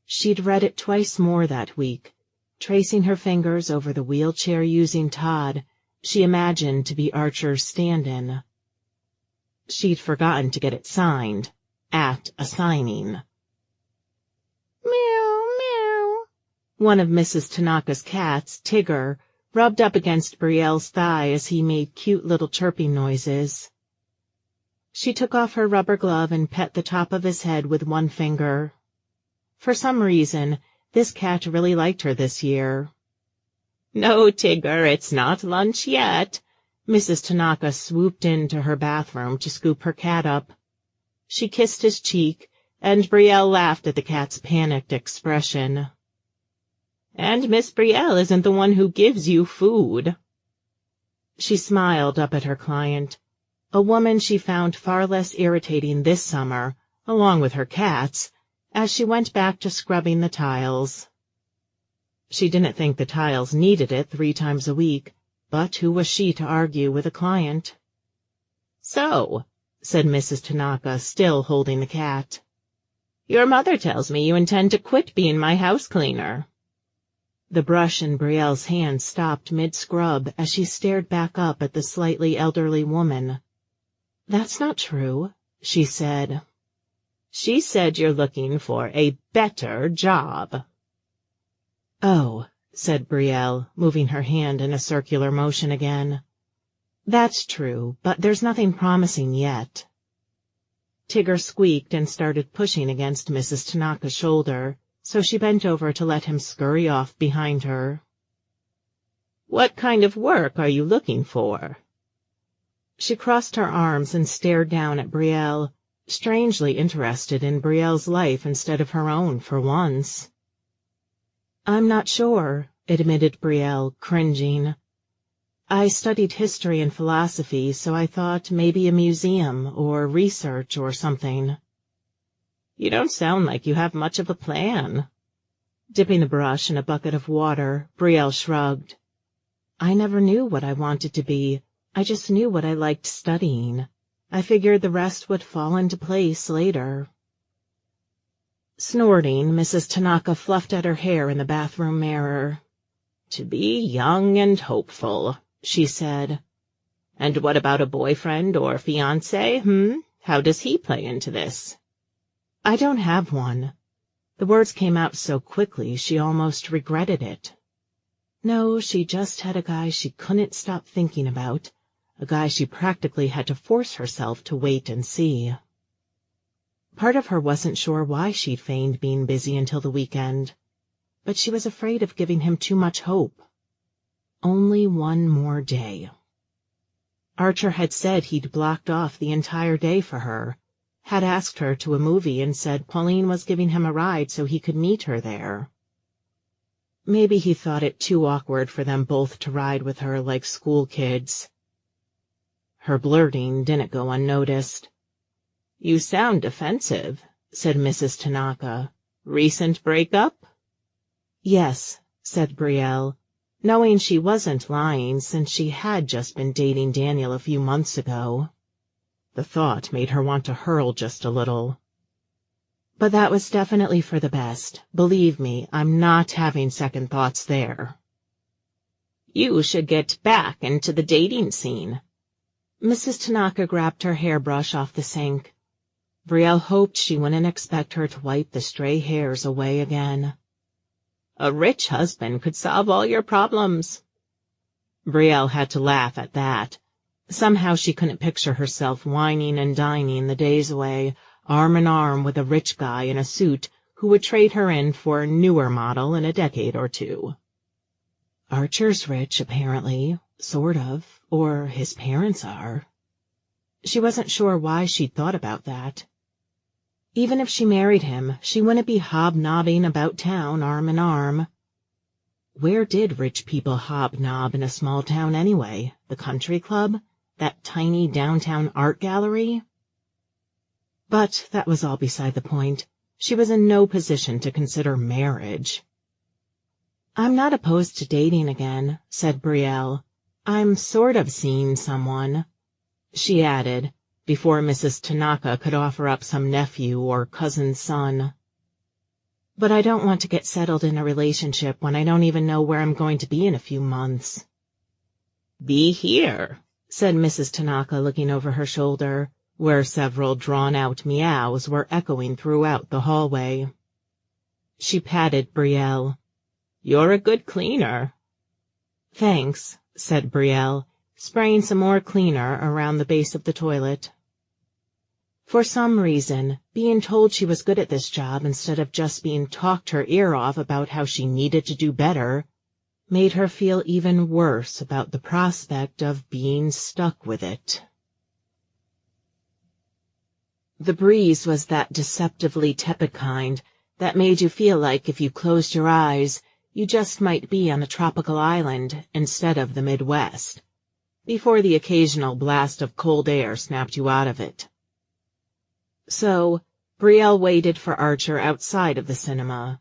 She'd read it twice more that week, tracing her fingers over the wheelchair-using Todd she imagined to be Archer's stand-in. She'd forgotten to get it signed, at a signing. Meow, meow. One of Mrs. Tanaka's cats, Tigger, rubbed up against Brielle's thigh as he made cute little chirping noises. She took off her rubber glove and pet the top of his head with one finger. For some reason, this cat really liked her this year. No, Tigger, it's not lunch yet. Mrs. Tanaka swooped into her bathroom to scoop her cat up. She kissed his cheek, and Brielle laughed at the cat's panicked expression. And Miss Brielle isn't the one who gives you food. She smiled up at her client, a woman she found far less irritating this summer, along with her cats, as she went back to scrubbing the tiles. She didn't think the tiles needed it 3 times a week, but who was she to argue with a client? So, said Mrs. Tanaka, still holding the cat, your mother tells me you intend to quit being my house cleaner. The brush in Brielle's hand stopped mid-scrub as she stared back up at the slightly elderly woman. That's not true, she said. She said you're looking for a better job. Oh, said Brielle, moving her hand in a circular motion again. That's true, but there's nothing promising yet. Tigger squeaked and started pushing against Mrs. Tanaka's shoulder, so she bent over to let him scurry off behind her. What kind of work are you looking for? She crossed her arms and stared down at Brielle, strangely interested in Brielle's life instead of her own for once. I'm not sure, admitted Brielle, cringing. I studied history and philosophy, so I thought maybe a museum or research or something. You don't sound like you have much of a plan. Dipping the brush in a bucket of water, Brielle shrugged. I never knew what I wanted to be. I just knew what I liked studying. I figured the rest would fall into place later. Snorting, Mrs. Tanaka fluffed at her hair in the bathroom mirror. To be young and hopeful, she said. And what about a boyfriend or fiancé, How does he play into this? I don't have one. The words came out so quickly she almost regretted it. No, she just had a guy she couldn't stop thinking about, a guy she practically had to force herself to wait and see. Part of her wasn't sure why she'd feigned being busy until the weekend, but she was afraid of giving him too much hope. Only one more day. Archer had said he'd blocked off the entire day for her, had asked her to a movie and said Pauline was giving him a ride so he could meet her there. Maybe he thought it too awkward for them both to ride with her like school kids. Her blurting didn't go unnoticed. You sound defensive, said Mrs. Tanaka. Recent breakup? Yes, said Brielle, knowing she wasn't lying since she had just been dating Daniel a few months ago. The thought made her want to hurl just a little. But that was definitely for the best. Believe me, I'm not having second thoughts there. You should get back into the dating scene. Mrs. Tanaka grabbed her hairbrush off the sink. Brielle hoped she wouldn't expect her to wipe the stray hairs away again. A rich husband could solve all your problems. Brielle had to laugh at that. Somehow she couldn't picture herself whining and dining the days away, arm in arm with a rich guy in a suit who would trade her in for a newer model in a decade or two. Archer's rich, apparently, sort of, or his parents are. She wasn't sure why she'd thought about that. Even if she married him, she wouldn't be hobnobbing about town arm in arm. Where did rich people hobnob in a small town anyway? The country club? That tiny downtown art gallery? But that was all beside the point. She was in no position to consider marriage. I'm not opposed to dating again, said Brielle. I'm sort of seeing someone. She added, before Mrs. Tanaka could offer up some nephew or cousin's son. But I don't want to get settled in a relationship when I don't even know where I'm going to be in a few months. Be here, said Mrs. Tanaka, looking over her shoulder, where several drawn-out meows were echoing throughout the hallway. She patted Brielle. You're a good cleaner. Thanks, said Brielle, spraying some more cleaner around the base of the toilet. For some reason, being told she was good at this job instead of just being talked her ear off about how she needed to do better, made her feel even worse about the prospect of being stuck with it. The breeze was that deceptively tepid kind that made you feel like if you closed your eyes, you just might be on a tropical island instead of the Midwest, before the occasional blast of cold air snapped you out of it. So, Brielle waited for Archer outside of the cinema.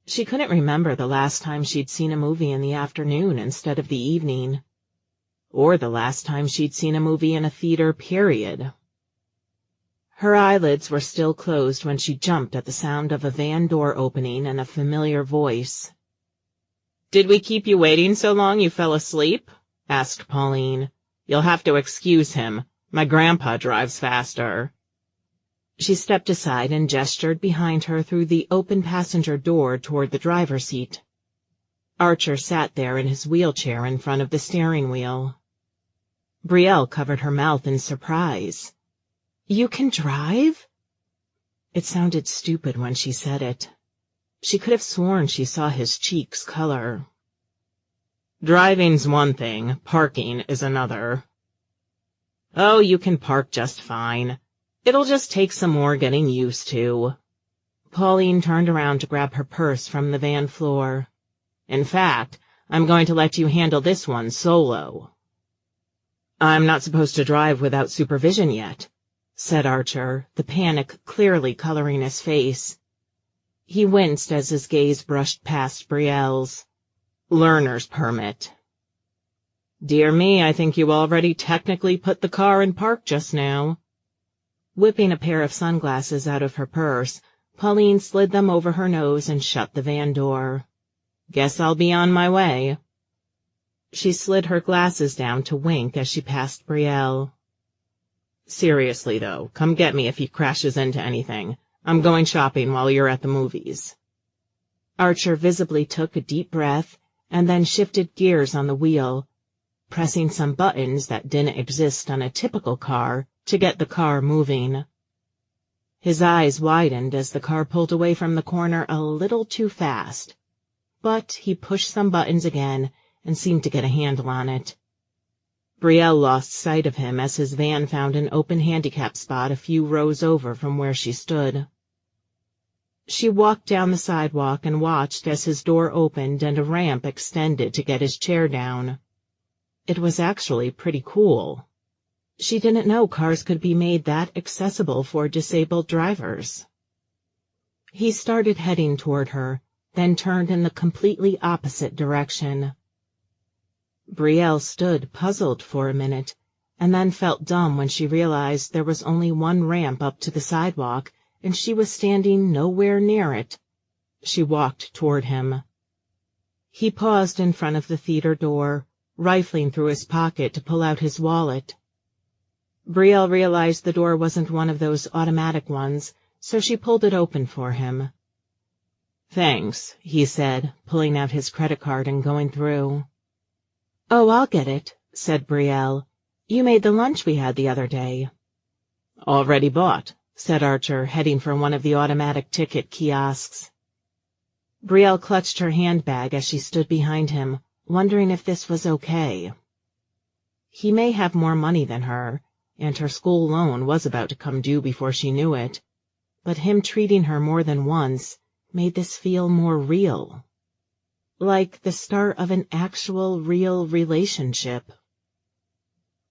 She couldn't remember the last time she'd seen a movie in the afternoon instead of the evening, or the last time she'd seen a movie in a theater, period. Her eyelids were still closed when she jumped at the sound of a van door opening and a familiar voice. "Did we keep you waiting so long you fell asleep?" asked Pauline. "You'll have to excuse him. My grandpa drives faster." She stepped aside and gestured behind her through the open passenger door toward the driver's seat. Archer sat there in his wheelchair in front of the steering wheel. Brielle covered her mouth in surprise. "You can drive?" It sounded stupid when she said it. She could have sworn she saw his cheeks color. "Driving's one thing, parking is another." "Oh, you can park just fine. It'll just take some more getting used to." Pauline turned around to grab her purse from the van floor. "In fact, I'm going to let you handle this one solo." "I'm not supposed to drive without supervision yet," said Archer, the panic clearly coloring his face. He winced as his gaze brushed past Brielle's. "Learner's permit." "Dear me, I think you already technically put the car in park just now." Whipping a pair of sunglasses out of her purse, Pauline slid them over her nose and shut the van door. "Guess I'll be on my way." She slid her glasses down to wink as she passed Brielle. "Seriously, though, come get me if he crashes into anything. I'm going shopping while you're at the movies." Archer visibly took a deep breath and then shifted gears on the wheel, pressing some buttons that didn't exist on a typical car to get the car moving. His eyes widened as the car pulled away from the corner a little too fast, but he pushed some buttons again and seemed to get a handle on it. Brielle lost sight of him as his van found an open handicap spot a few rows over from where she stood. She walked down the sidewalk and watched as his door opened and a ramp extended to get his chair down. It was actually pretty cool. She didn't know cars could be made that accessible for disabled drivers. He started heading toward her, then turned in the completely opposite direction. Brielle stood puzzled for a minute, and then felt dumb when she realized there was only one ramp up to the sidewalk, and she was standing nowhere near it. She walked toward him. He paused in front of the theater door, rifling through his pocket to pull out his wallet. Brielle realized the door wasn't one of those automatic ones, so she pulled it open for him. "Thanks," he said, pulling out his credit card and going through. "Oh, I'll get it," said Brielle. "You made the lunch we had the other day." "Already bought," said Archer, heading for one of the automatic ticket kiosks. Brielle clutched her handbag as she stood behind him, wondering if this was okay. He may have more money than her, and her school loan was about to come due before she knew it, but him treating her more than once made this feel more real. Like the start of an actual, real relationship.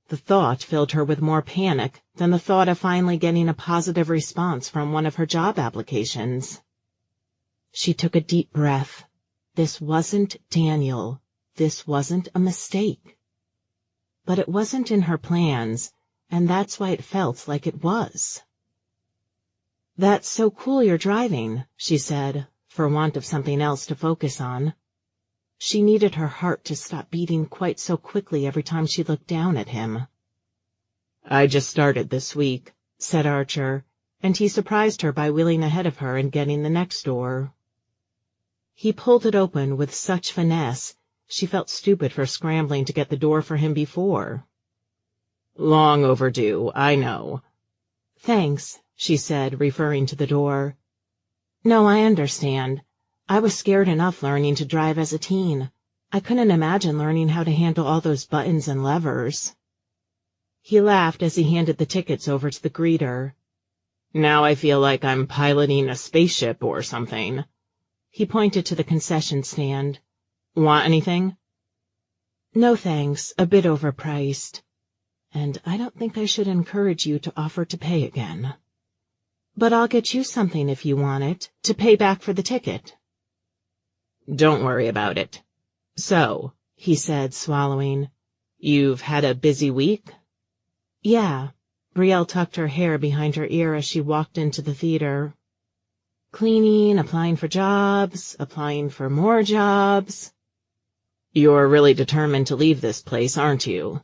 The thought filled her with more panic than the thought of finally getting a positive response from one of her job applications. She took a deep breath. This wasn't Daniel. This wasn't a mistake. But it wasn't in her plans, and that's why it felt like it was. "That's so cool you're driving," she said, for want of something else to focus on. She needed her heart to stop beating quite so quickly every time she looked down at him. "I just started this week," said Archer, and he surprised her by wheeling ahead of her and getting the next door. He pulled it open with such finesse, she felt stupid for scrambling to get the door for him before. "Long overdue, I know." "Thanks," she said, referring to the door. "No, I understand. I was scared enough learning to drive as a teen. I couldn't imagine learning how to handle all those buttons and levers." He laughed as he handed the tickets over to the greeter. "Now I feel like I'm piloting a spaceship or something." He pointed to the concession stand. "Want anything?" "No thanks, a bit overpriced. And I don't think I should encourage you to offer to pay again. But I'll get you something if you want it, to pay back for the ticket." "Don't worry about it." "So," he said, swallowing, "you've had a busy week?" "Yeah." Brielle tucked her hair behind her ear as she walked into the theater. "Cleaning, applying for jobs, applying for more jobs." "You're really determined to leave this place, aren't you?"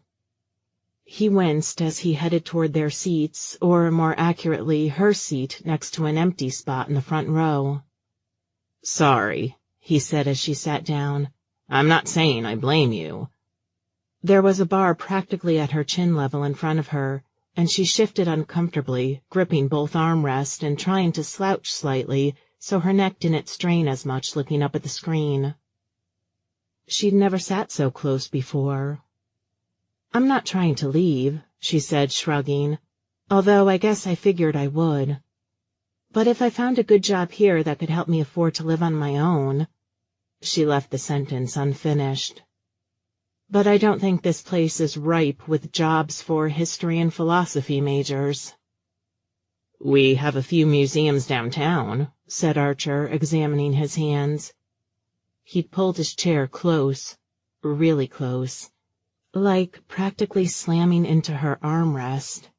He winced as he headed toward their seats, or more accurately, her seat next to an empty spot in the front row. "Sorry," he said as she sat down. "I'm not saying I blame you." There was a bar practically at her chin level in front of her, and she shifted uncomfortably, gripping both armrests and trying to slouch slightly so her neck didn't strain as much looking up at the screen. She'd never sat so close before. "I'm not trying to leave," she said, shrugging, "although I guess I figured I would. But if I found a good job here that could help me afford to live on my own—" She left the sentence unfinished. But I don't think this place is ripe with jobs for history and philosophy majors. We have a few museums downtown, said Archer, examining his hands. He'd pulled his chair close, really close, like practically slamming into her armrest.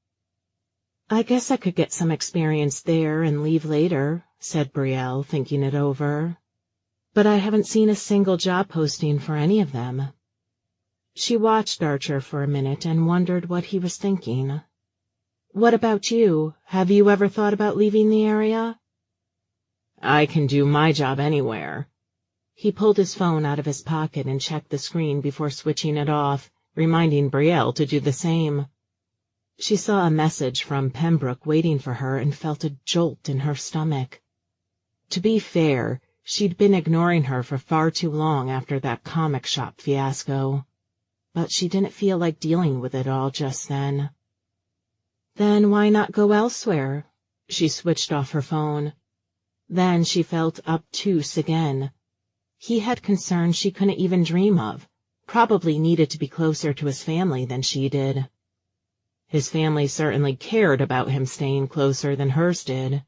I guess I could get some experience there and leave later, said Brielle, thinking it over. But I haven't seen a single job posting for any of them. She watched Archer for a minute and wondered what he was thinking. What about you? Have you ever thought about leaving the area? I can do my job anywhere. He pulled his phone out of his pocket and checked the screen before switching it off, reminding Brielle to do the same. She saw a message from Pembroke waiting for her and felt a jolt in her stomach. To be fair, she'd been ignoring her for far too long after that comic shop fiasco. But she didn't feel like dealing with it all just then. Then why not go elsewhere? She switched off her phone. Then she felt obtuse again. He had concerns she couldn't even dream of, probably needed to be closer to his family than she did. His family certainly cared about him staying closer than hers did.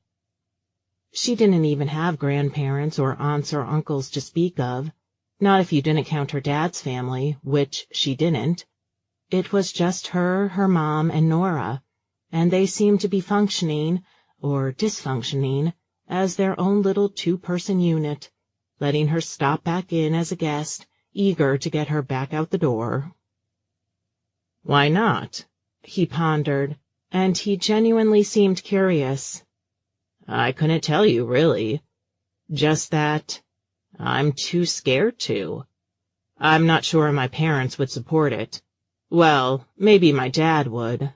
She didn't even have grandparents or aunts or uncles to speak of, not if you didn't count her dad's family, which she didn't. It was just her, her mom, and Nora, and they seemed to be functioning, or dysfunctioning, as their own little two-person unit, letting her stop back in as a guest, eager to get her back out the door. Why not? He pondered, and he genuinely seemed curious. I couldn't tell you, really. Just that I'm too scared to. I'm not sure my parents would support it. Well, maybe my dad would.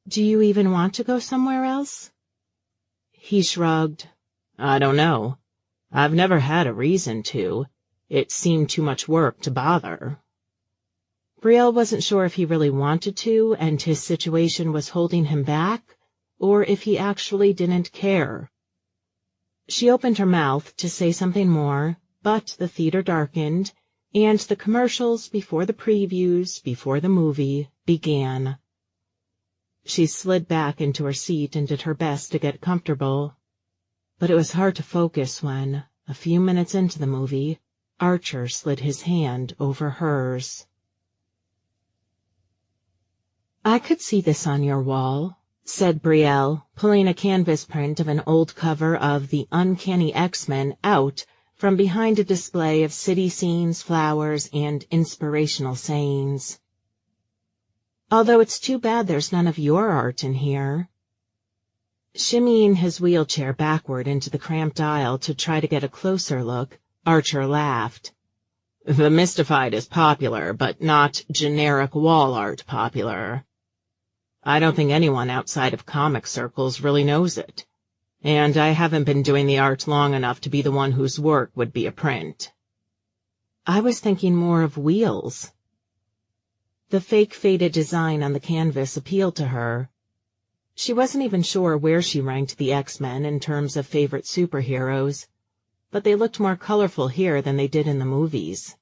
Do you even want to go somewhere else? He shrugged. I don't know. I've never had a reason to. It seemed too much work to bother. Brielle wasn't sure if he really wanted to and his situation was holding him back, or if he actually didn't care. She opened her mouth to say something more, but the theater darkened, and the commercials before the previews, before the movie, began. She slid back into her seat and did her best to get comfortable. But it was hard to focus when, a few minutes into the movie, Archer slid his hand over hers. I could see this on your wall, said Brielle, pulling a canvas print of an old cover of The Uncanny X-Men out from behind a display of city scenes, flowers, and inspirational sayings. Although it's too bad there's none of your art in here. Shimmying his wheelchair backward into the cramped aisle to try to get a closer look, Archer laughed. The Mystified is popular, but not generic wall art popular. I don't think anyone outside of comic circles really knows it, and I haven't been doing the art long enough to be the one whose work would be a print. I was thinking more of wheels. The fake faded design on the canvas appealed to her. She wasn't even sure where she ranked the X-Men in terms of favorite superheroes, but they looked more colorful here than they did in the movies.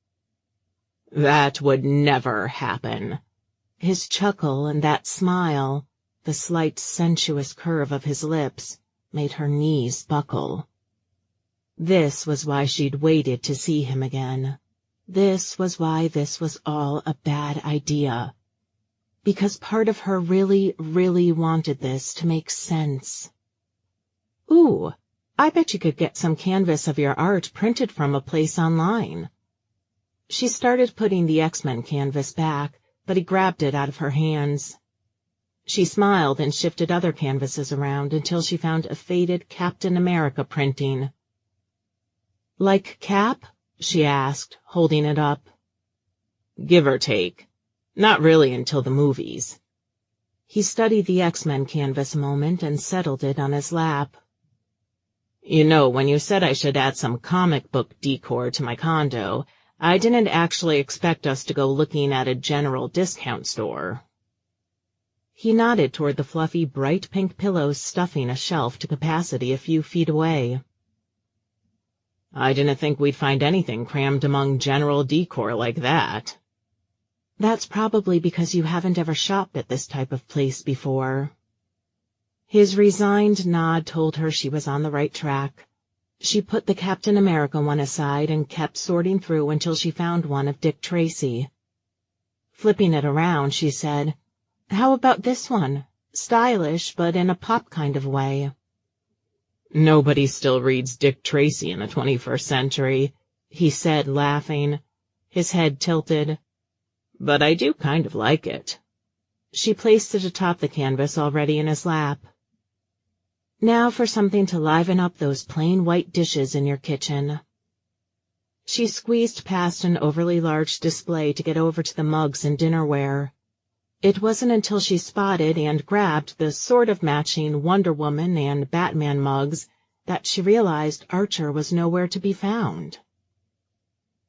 That would never happen. His chuckle and that smile, the slight sensuous curve of his lips, made her knees buckle. This was why she'd waited to see him again. This was why this was all a bad idea. Because part of her really, really wanted this to make sense. Ooh, I bet you could get some canvas of your art printed from a place online. She started putting the X-Men canvas back, but he grabbed it out of her hands. She smiled and shifted other canvases around until she found a faded Captain America printing. Like Cap? She asked, holding it up. Give or take. Not really until the movies. He studied the X-Men canvas a moment and settled it on his lap. You know, when you said I should add some comic book decor to my condo, I didn't actually expect us to go looking at a general discount store. He nodded toward the fluffy, bright pink pillows stuffing a shelf to capacity a few feet away. I didn't think we'd find anything crammed among general decor like that." "That's probably because you haven't ever shopped at this type of place before." His resigned nod told her she was on the right track. She put the Captain America one aside and kept sorting through until she found one of Dick Tracy. Flipping it around, she said, "How about this one? Stylish, but in a pop kind of way." "Nobody still reads Dick Tracy in the 21st century, he said, laughing, his head tilted. "But I do kind of like it." She placed it atop the canvas already in his lap. "Now for something to liven up those plain white dishes in your kitchen." She squeezed past an overly large display to get over to the mugs and dinnerware. It wasn't until she spotted and grabbed the sort of matching Wonder Woman and Batman mugs that she realized Archer was nowhere to be found.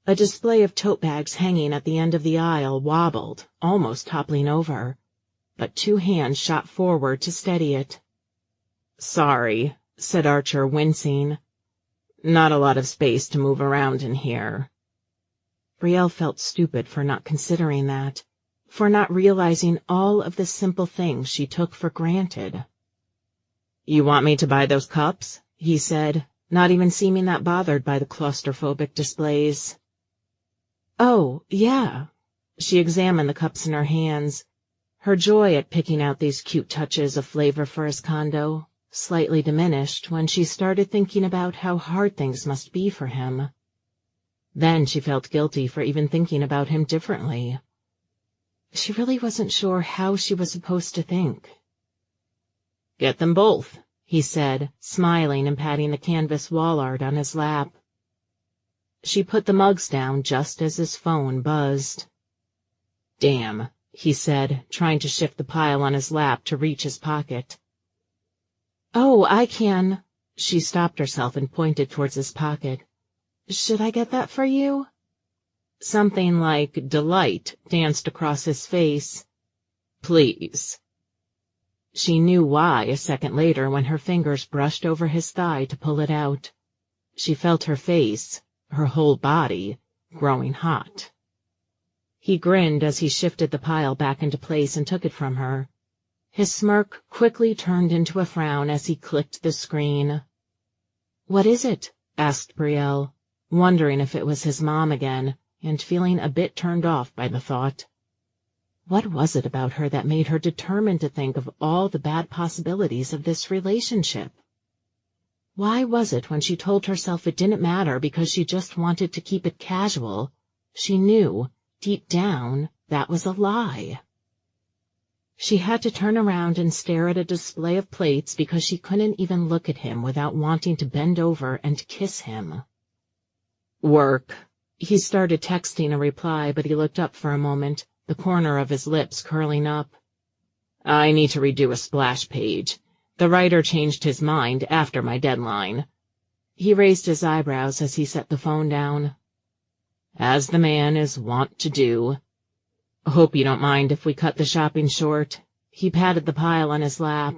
A display of tote bags hanging at the end of the aisle wobbled, almost toppling over, but two hands shot forward to steady it. "Sorry," said Archer, wincing. "Not a lot of space to move around in here." Brielle felt stupid for not considering that, for not realizing all of the simple things she took for granted. "You want me to buy those cups?" he said, not even seeming that bothered by the claustrophobic displays. "Oh, yeah." She examined the cups in her hands, her joy at picking out these cute touches of flavor for his condo slightly diminished when she started thinking about how hard things must be for him. Then she felt guilty for even thinking about him differently. She really wasn't sure how she was supposed to think. "Get them both," he said, smiling and patting the canvas wall art on his lap. She put the mugs down just as his phone buzzed. "Damn," he said, trying to shift the pile on his lap to reach his pocket. "Oh, I can." She stopped herself and pointed towards his pocket. "Should I get that for you?" Something like delight danced across his face. "Please." She knew why a second later when her fingers brushed over his thigh to pull it out. She felt her face, her whole body, growing hot. He grinned as he shifted the pile back into place and took it from her. His smirk quickly turned into a frown as he clicked the screen. "What is it?" asked Brielle, wondering if it was his mom again, and feeling a bit turned off by the thought. What was it about her that made her determined to think of all the bad possibilities of this relationship? Why was it when she told herself it didn't matter because she just wanted to keep it casual, she knew, deep down, that was a lie? She had to turn around and stare at a display of plates because she couldn't even look at him without wanting to bend over and kiss him. "Work." He started texting a reply, but he looked up for a moment, the corner of his lips curling up. "I need to redo a splash page. The writer changed his mind after my deadline." He raised his eyebrows as he set the phone down. "As the man is wont to do. Hope you don't mind if we cut the shopping short." He patted the pile on his lap.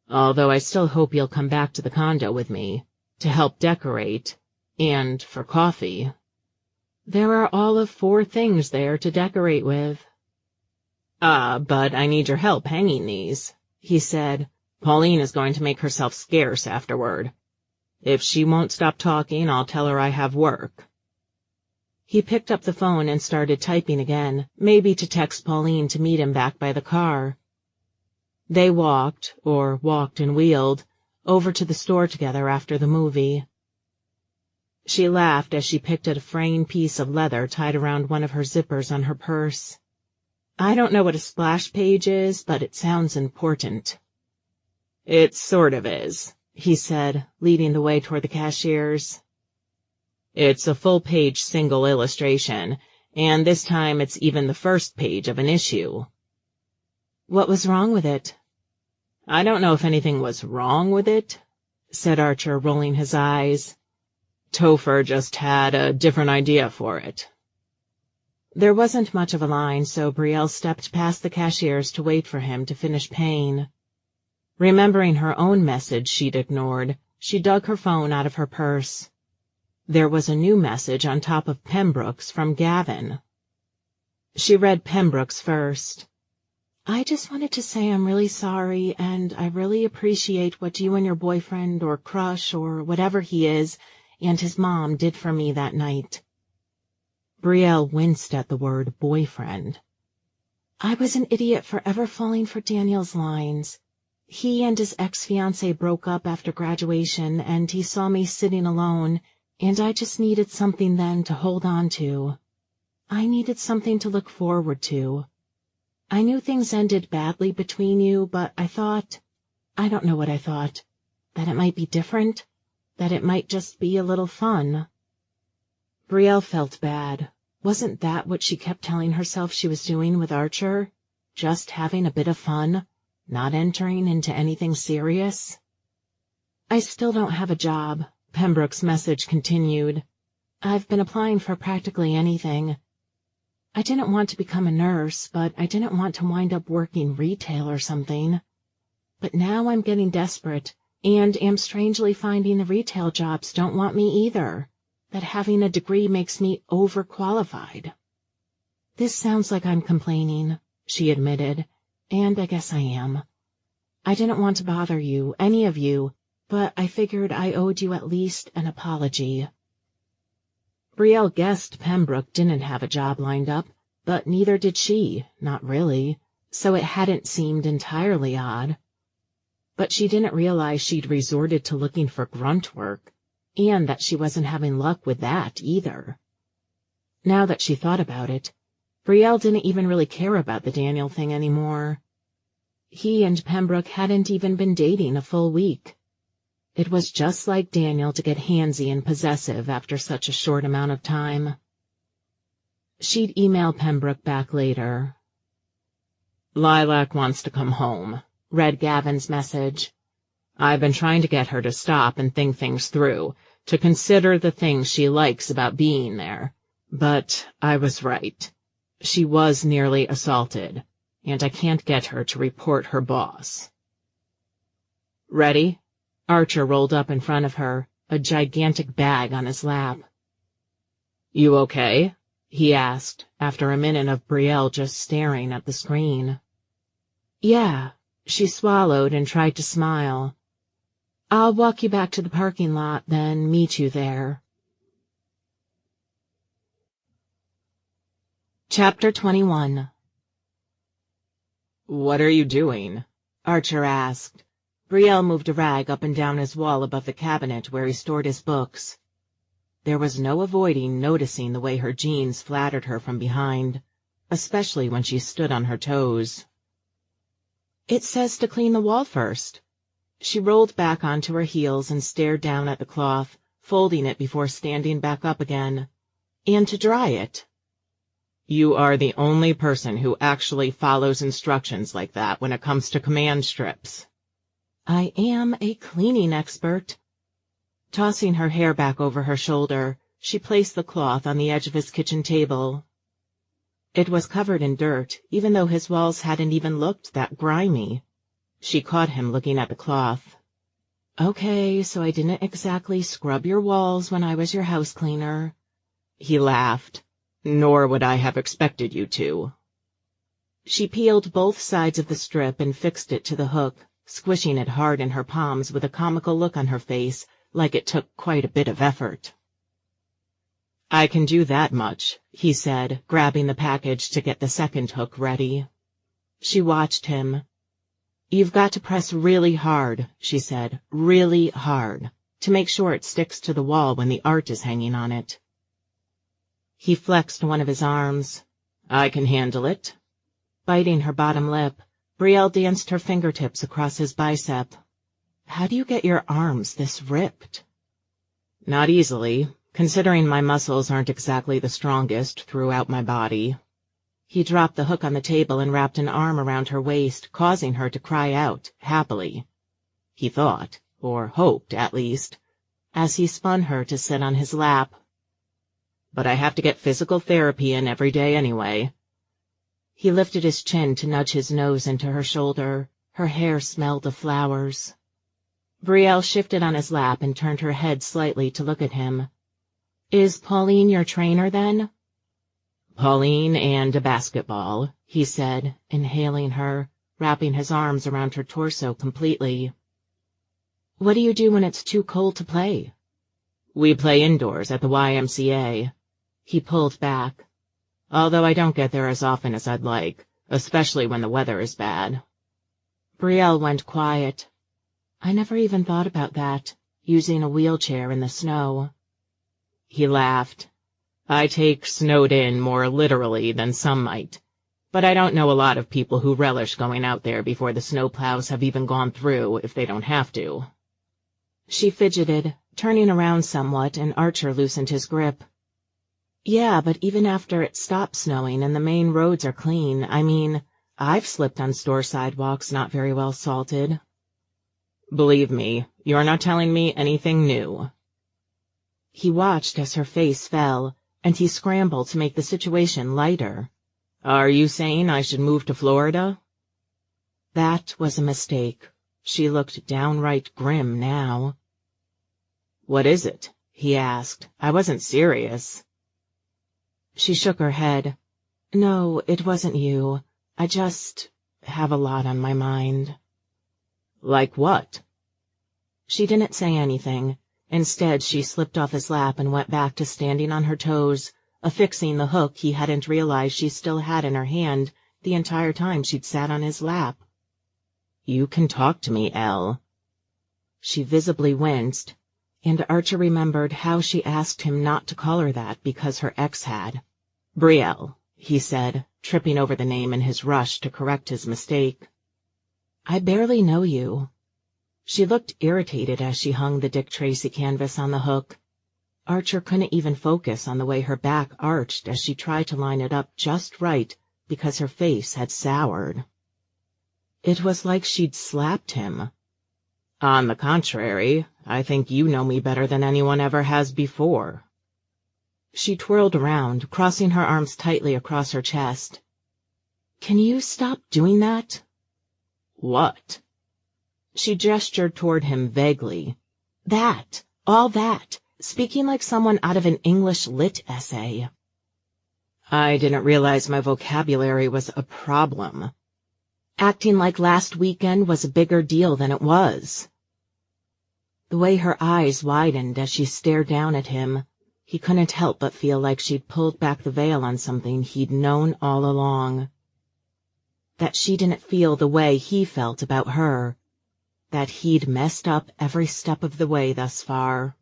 "Although I still hope you'll come back to the condo with me, to help decorate, and for coffee." "There are all of 4 things there to decorate with." But I need your help hanging these," he said. "Pauline is going to make herself scarce afterward. If she won't stop talking, I'll tell her I have work." He picked up the phone and started typing again, maybe to text Pauline to meet him back by the car. They walked and wheeled, over to the store together after the movie. She laughed as she picked at a fraying piece of leather tied around one of her zippers on her purse. "I don't know what a splash page is, but it sounds important." "It sort of is," he said, leading the way toward the cashiers. "It's a full-page single illustration, and this time it's even the first page of an issue." "What was wrong with it?" "I don't know if anything was wrong with it," said Archer, rolling his eyes. "Topher just had a different idea for it." There wasn't much of a line, so Brielle stepped past the cashiers to wait for him to finish paying. Remembering her own message she'd ignored, she dug her phone out of her purse. There was a new message on top of Pembroke's from Gavin. She read Pembroke's first. I just wanted to say I'm really sorry, and I really appreciate what you and your boyfriend or crush or whatever he is and his mom did for me that night. Brielle winced at the word boyfriend. I was an idiot for ever falling for Daniel's lines. He and his ex-fiancée broke up after graduation, and he saw me sitting alone, and I just needed something then to hold on to. I needed something to look forward to. I knew things ended badly between you, but I don't know what I thought, that it might be different, that it might just be a little fun. Brielle felt bad. Wasn't that what she kept telling herself she was doing with Archer? Just having a bit of fun, not entering into anything serious? I still don't have a job, Pembroke's message continued. I've been applying for practically anything. I didn't want to become a nurse, but I didn't want to wind up working retail or something. But now I'm getting desperate, and am strangely finding the retail jobs don't want me either, that having a degree makes me overqualified. This sounds like I'm complaining, she admitted, and I guess I am. I didn't want to bother you, any of you, but I figured I owed you at least an apology. Brielle guessed Pembroke didn't have a job lined up, but neither did she, not really, so it hadn't seemed entirely odd. But she didn't realize she'd resorted to looking for grunt work, and that she wasn't having luck with that either. Now that she thought about it, Brielle didn't even really care about the Daniel thing anymore. He and Pembroke hadn't even been dating a full week. It was just like Daniel to get handsy and possessive after such a short amount of time. She'd email Pembroke back later. Lilac wants to come home, read Gavin's message. I've been trying to get her to stop and think things through, to consider the things she likes about being there. But I was right. She was nearly assaulted, and I can't get her to report her boss. Ready? Archer rolled up in front of her, a gigantic bag on his lap. You okay? He asked, after a minute of Brielle just staring at the screen. Yeah, she swallowed and tried to smile. I'll walk you back to the parking lot, then meet you there. Chapter 21. What are you doing? Archer asked. Brielle moved a rag up and down his wall above the cabinet where he stored his books. There was no avoiding noticing the way her jeans flattered her from behind, especially when she stood on her toes. It says to clean the wall first. She rolled back onto her heels and stared down at the cloth, folding it before standing back up again. And to dry it. You are the only person who actually follows instructions like that when it comes to command strips. I am a cleaning expert. Tossing her hair back over her shoulder, she placed the cloth on the edge of his kitchen table. It was covered in dirt, even though his walls hadn't even looked that grimy. She caught him looking at the cloth. Okay, so I didn't exactly scrub your walls when I was your house cleaner. He laughed. Nor would I have expected you to. She peeled both sides of the strip and fixed it to the hook, squishing it hard in her palms with a comical look on her face, like it took quite a bit of effort. I can do that much, he said, grabbing the package to get the second hook ready. She watched him. You've got to press really hard, she said, really hard, to make sure it sticks to the wall when the art is hanging on it. He flexed one of his arms. I can handle it. Biting her bottom lip, Brielle danced her fingertips across his bicep. How do you get your arms this ripped? Not easily, considering my muscles aren't exactly the strongest throughout my body. He dropped the hook on the table and wrapped an arm around her waist, causing her to cry out, happily. He thought, or hoped at least, as he spun her to sit on his lap. But I have to get physical therapy in every day anyway. He lifted his chin to nudge his nose into her shoulder. Her hair smelled of flowers. Brielle shifted on his lap and turned her head slightly to look at him. Is Pauline your trainer, then? Pauline and a basketball, he said, inhaling her, wrapping his arms around her torso completely. What do you do when it's too cold to play? We play indoors at the YMCA. He pulled back. Although I don't get there as often as I'd like, especially when the weather is bad. Brielle went quiet. I never even thought about that, using a wheelchair in the snow. He laughed. I take snowed in more literally than some might, but I don't know a lot of people who relish going out there before the snowplows have even gone through if they don't have to. She fidgeted, turning around somewhat, and Archer loosened his grip. Yeah, but even after it stops snowing and the main roads are clean, I mean, I've slipped on store sidewalks not very well salted. Believe me, you're not telling me anything new. He watched as her face fell, and he scrambled to make the situation lighter. Are you saying I should move to Florida? That was a mistake. She looked downright grim now. What is it? He asked. I wasn't serious. She shook her head. No, it wasn't you. I just have a lot on my mind. Like what? She didn't say anything. Instead, she slipped off his lap and went back to standing on her toes, affixing the hook he hadn't realized she still had in her hand the entire time she'd sat on his lap. You can talk to me, Elle. She visibly winced, and Archer remembered how she asked him not to call her that because her ex had. Brielle, he said, tripping over the name in his rush to correct his mistake. I barely know you. She looked irritated as she hung the Dick Tracy canvas on the hook. Archer couldn't even focus on the way her back arched as she tried to line it up just right because her face had soured. It was like she'd slapped him. On the contrary, I think you know me better than anyone ever has before. She twirled around, crossing her arms tightly across her chest. Can you stop doing that? What? She gestured toward him vaguely. That, all that, speaking like someone out of an English lit essay. I didn't realize my vocabulary was a problem. Acting like last weekend was a bigger deal than it was. The way her eyes widened as she stared down at him, he couldn't help but feel like she'd pulled back the veil on something he'd known all along. That she didn't feel the way he felt about her. That he'd messed up every step of the way thus far.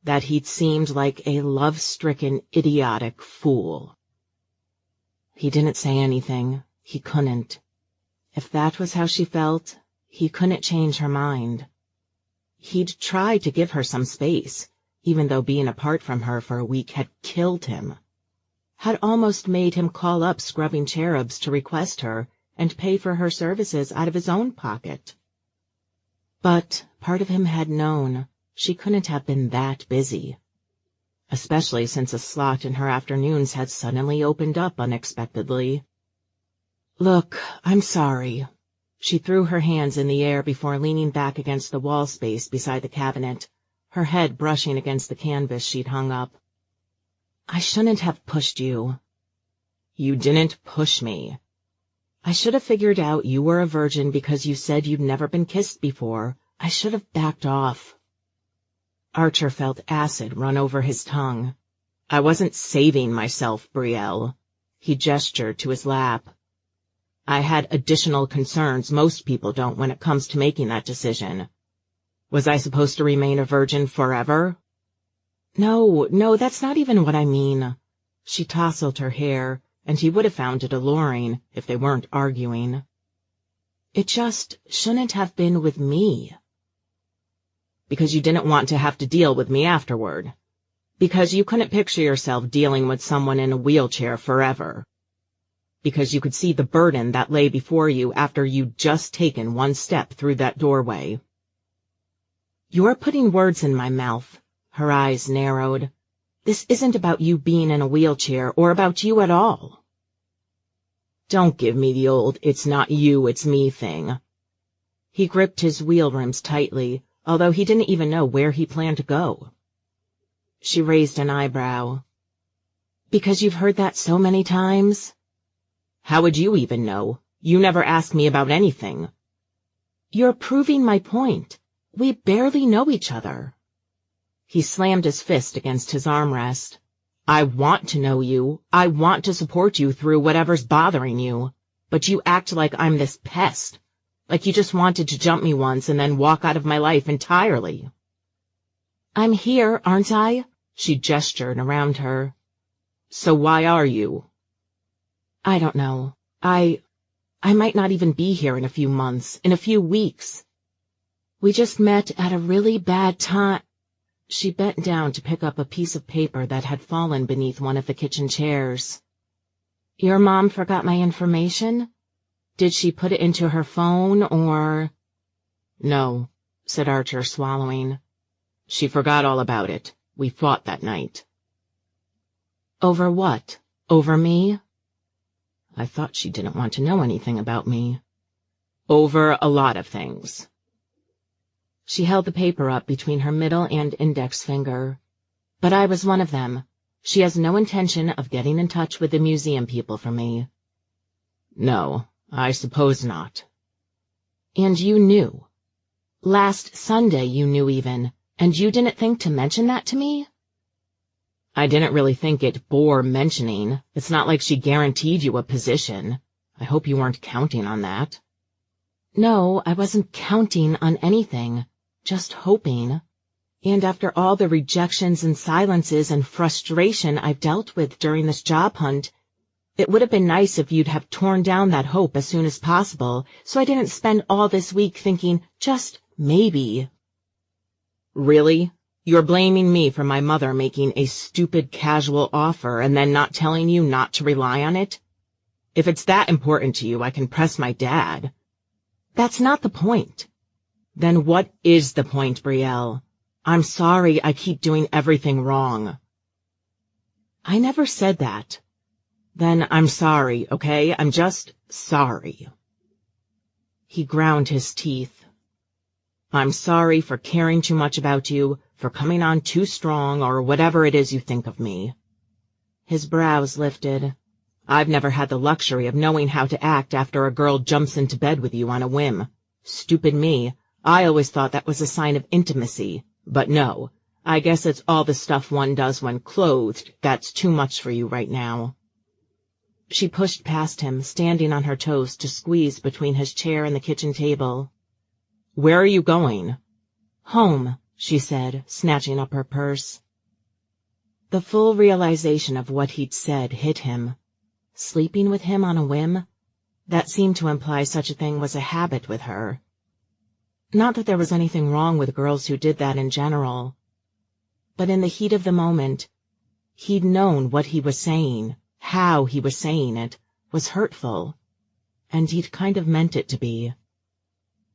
That he'd seemed like a love-stricken, idiotic fool. He didn't say anything. He couldn't. If that was how she felt, he couldn't change her mind. He'd tried to give her some space, even though being apart from her for a week had killed him. Had almost made him call up Scrubbing Cherubs to request her and pay for her services out of his own pocket. But part of him had known she couldn't have been that busy, especially since a slot in her afternoons had suddenly opened up unexpectedly. Look, I'm sorry. She threw her hands in the air before leaning back against the wall space beside the cabinet, her head brushing against the canvas she'd hung up. I shouldn't have pushed you. You didn't push me. I should have figured out you were a virgin because you said you'd never been kissed before. I should have backed off. Archer felt acid run over his tongue. I wasn't saving myself, Brielle. He gestured to his lap. I had additional concerns most people don't when it comes to making that decision. Was I supposed to remain a virgin forever? No, that's not even what I mean. She tousled her hair, and he would have found it alluring if they weren't arguing. It just shouldn't have been with me. Because you didn't want to have to deal with me afterward. Because you couldn't picture yourself dealing with someone in a wheelchair forever. Because you could see the burden that lay before you after you'd just taken one step through that doorway. You're putting words in my mouth. Her eyes narrowed. This isn't about you being in a wheelchair or about you at all. Don't give me the old it's not you, it's me thing. He gripped his wheel rims tightly, although he didn't even know where he planned to go. She raised an eyebrow. Because you've heard that so many times? How would you even know? You never asked me about anything. You're proving my point. We barely know each other. He slammed his fist against his armrest. I want to know you. I want to support you through whatever's bothering you. But you act like I'm this pest. Like you just wanted to jump me once and then walk out of my life entirely. I'm here, aren't I? She gestured around her. So why are you? I don't know. I might not even be here in a few months, in a few weeks. We just met at a really bad time. She bent down to pick up a piece of paper that had fallen beneath one of the kitchen chairs. Your mom forgot my information? Did she put it into her phone, or— No, said Archer, swallowing. She forgot all about it. We fought that night. Over what? Over me? I thought she didn't want to know anything about me. Over a lot of things. She held the paper up between her middle and index finger. But I was one of them. She has no intention of getting in touch with the museum people for me. No, I suppose not. And you knew. Last Sunday you knew even, and you didn't think to mention that to me? I didn't really think it bore mentioning. It's not like she guaranteed you a position. I hope you weren't counting on that. No, I wasn't counting on anything, just hoping. And after all the rejections and silences and frustration I've dealt with during this job hunt, it would have been nice if you'd have torn down that hope as soon as possible, so I didn't spend all this week thinking, just maybe. Really? You're blaming me for my mother making a stupid casual offer and then not telling you not to rely on it? If it's that important to you, I can press my dad. That's not the point. Then what is the point, Brielle? I'm sorry I keep doing everything wrong. I never said that. Then I'm sorry, okay? I'm just sorry. He ground his teeth. I'm sorry for caring too much about you, for coming on too strong, or whatever it is you think of me. His brows lifted. I've never had the luxury of knowing how to act after a girl jumps into bed with you on a whim. Stupid me. I always thought that was a sign of intimacy. But no, I guess it's all the stuff one does when clothed that's too much for you right now. She pushed past him, standing on her toes to squeeze between his chair and the kitchen table. Where are you going? Home, she said, snatching up her purse. The full realization of what he'd said hit him. Sleeping with him on a whim? That seemed to imply such a thing was a habit with her. Not that there was anything wrong with girls who did that in general. But in the heat of the moment, he'd known what he was saying, how he was saying it, was hurtful. And he'd kind of meant it to be.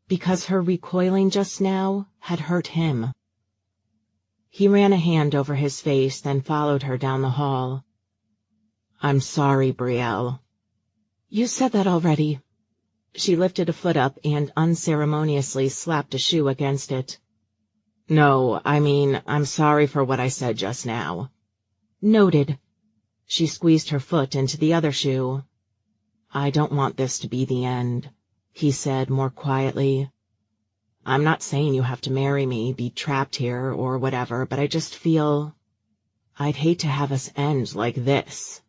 Because her recoiling just now had hurt him. He ran a hand over his face, then followed her down the hall. I'm sorry, Brielle. You said that already. She lifted a foot up and unceremoniously slapped a shoe against it. No, I mean, I'm sorry for what I said just now. Noted. She squeezed her foot into the other shoe. I don't want this to be the end, he said more quietly. I'm not saying you have to marry me, be trapped here, or whatever, but I just feel I'd hate to have us end like this.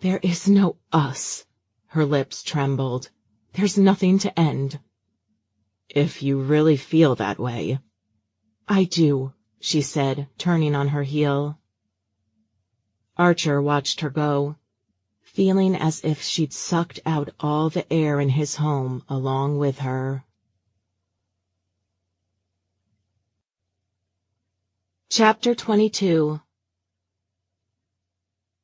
There is no us. Her lips trembled. There's nothing to end. If you really feel that way. I do, she said, turning on her heel. Archer watched her go, feeling as if she'd sucked out all the air in his home along with her. Chapter 22.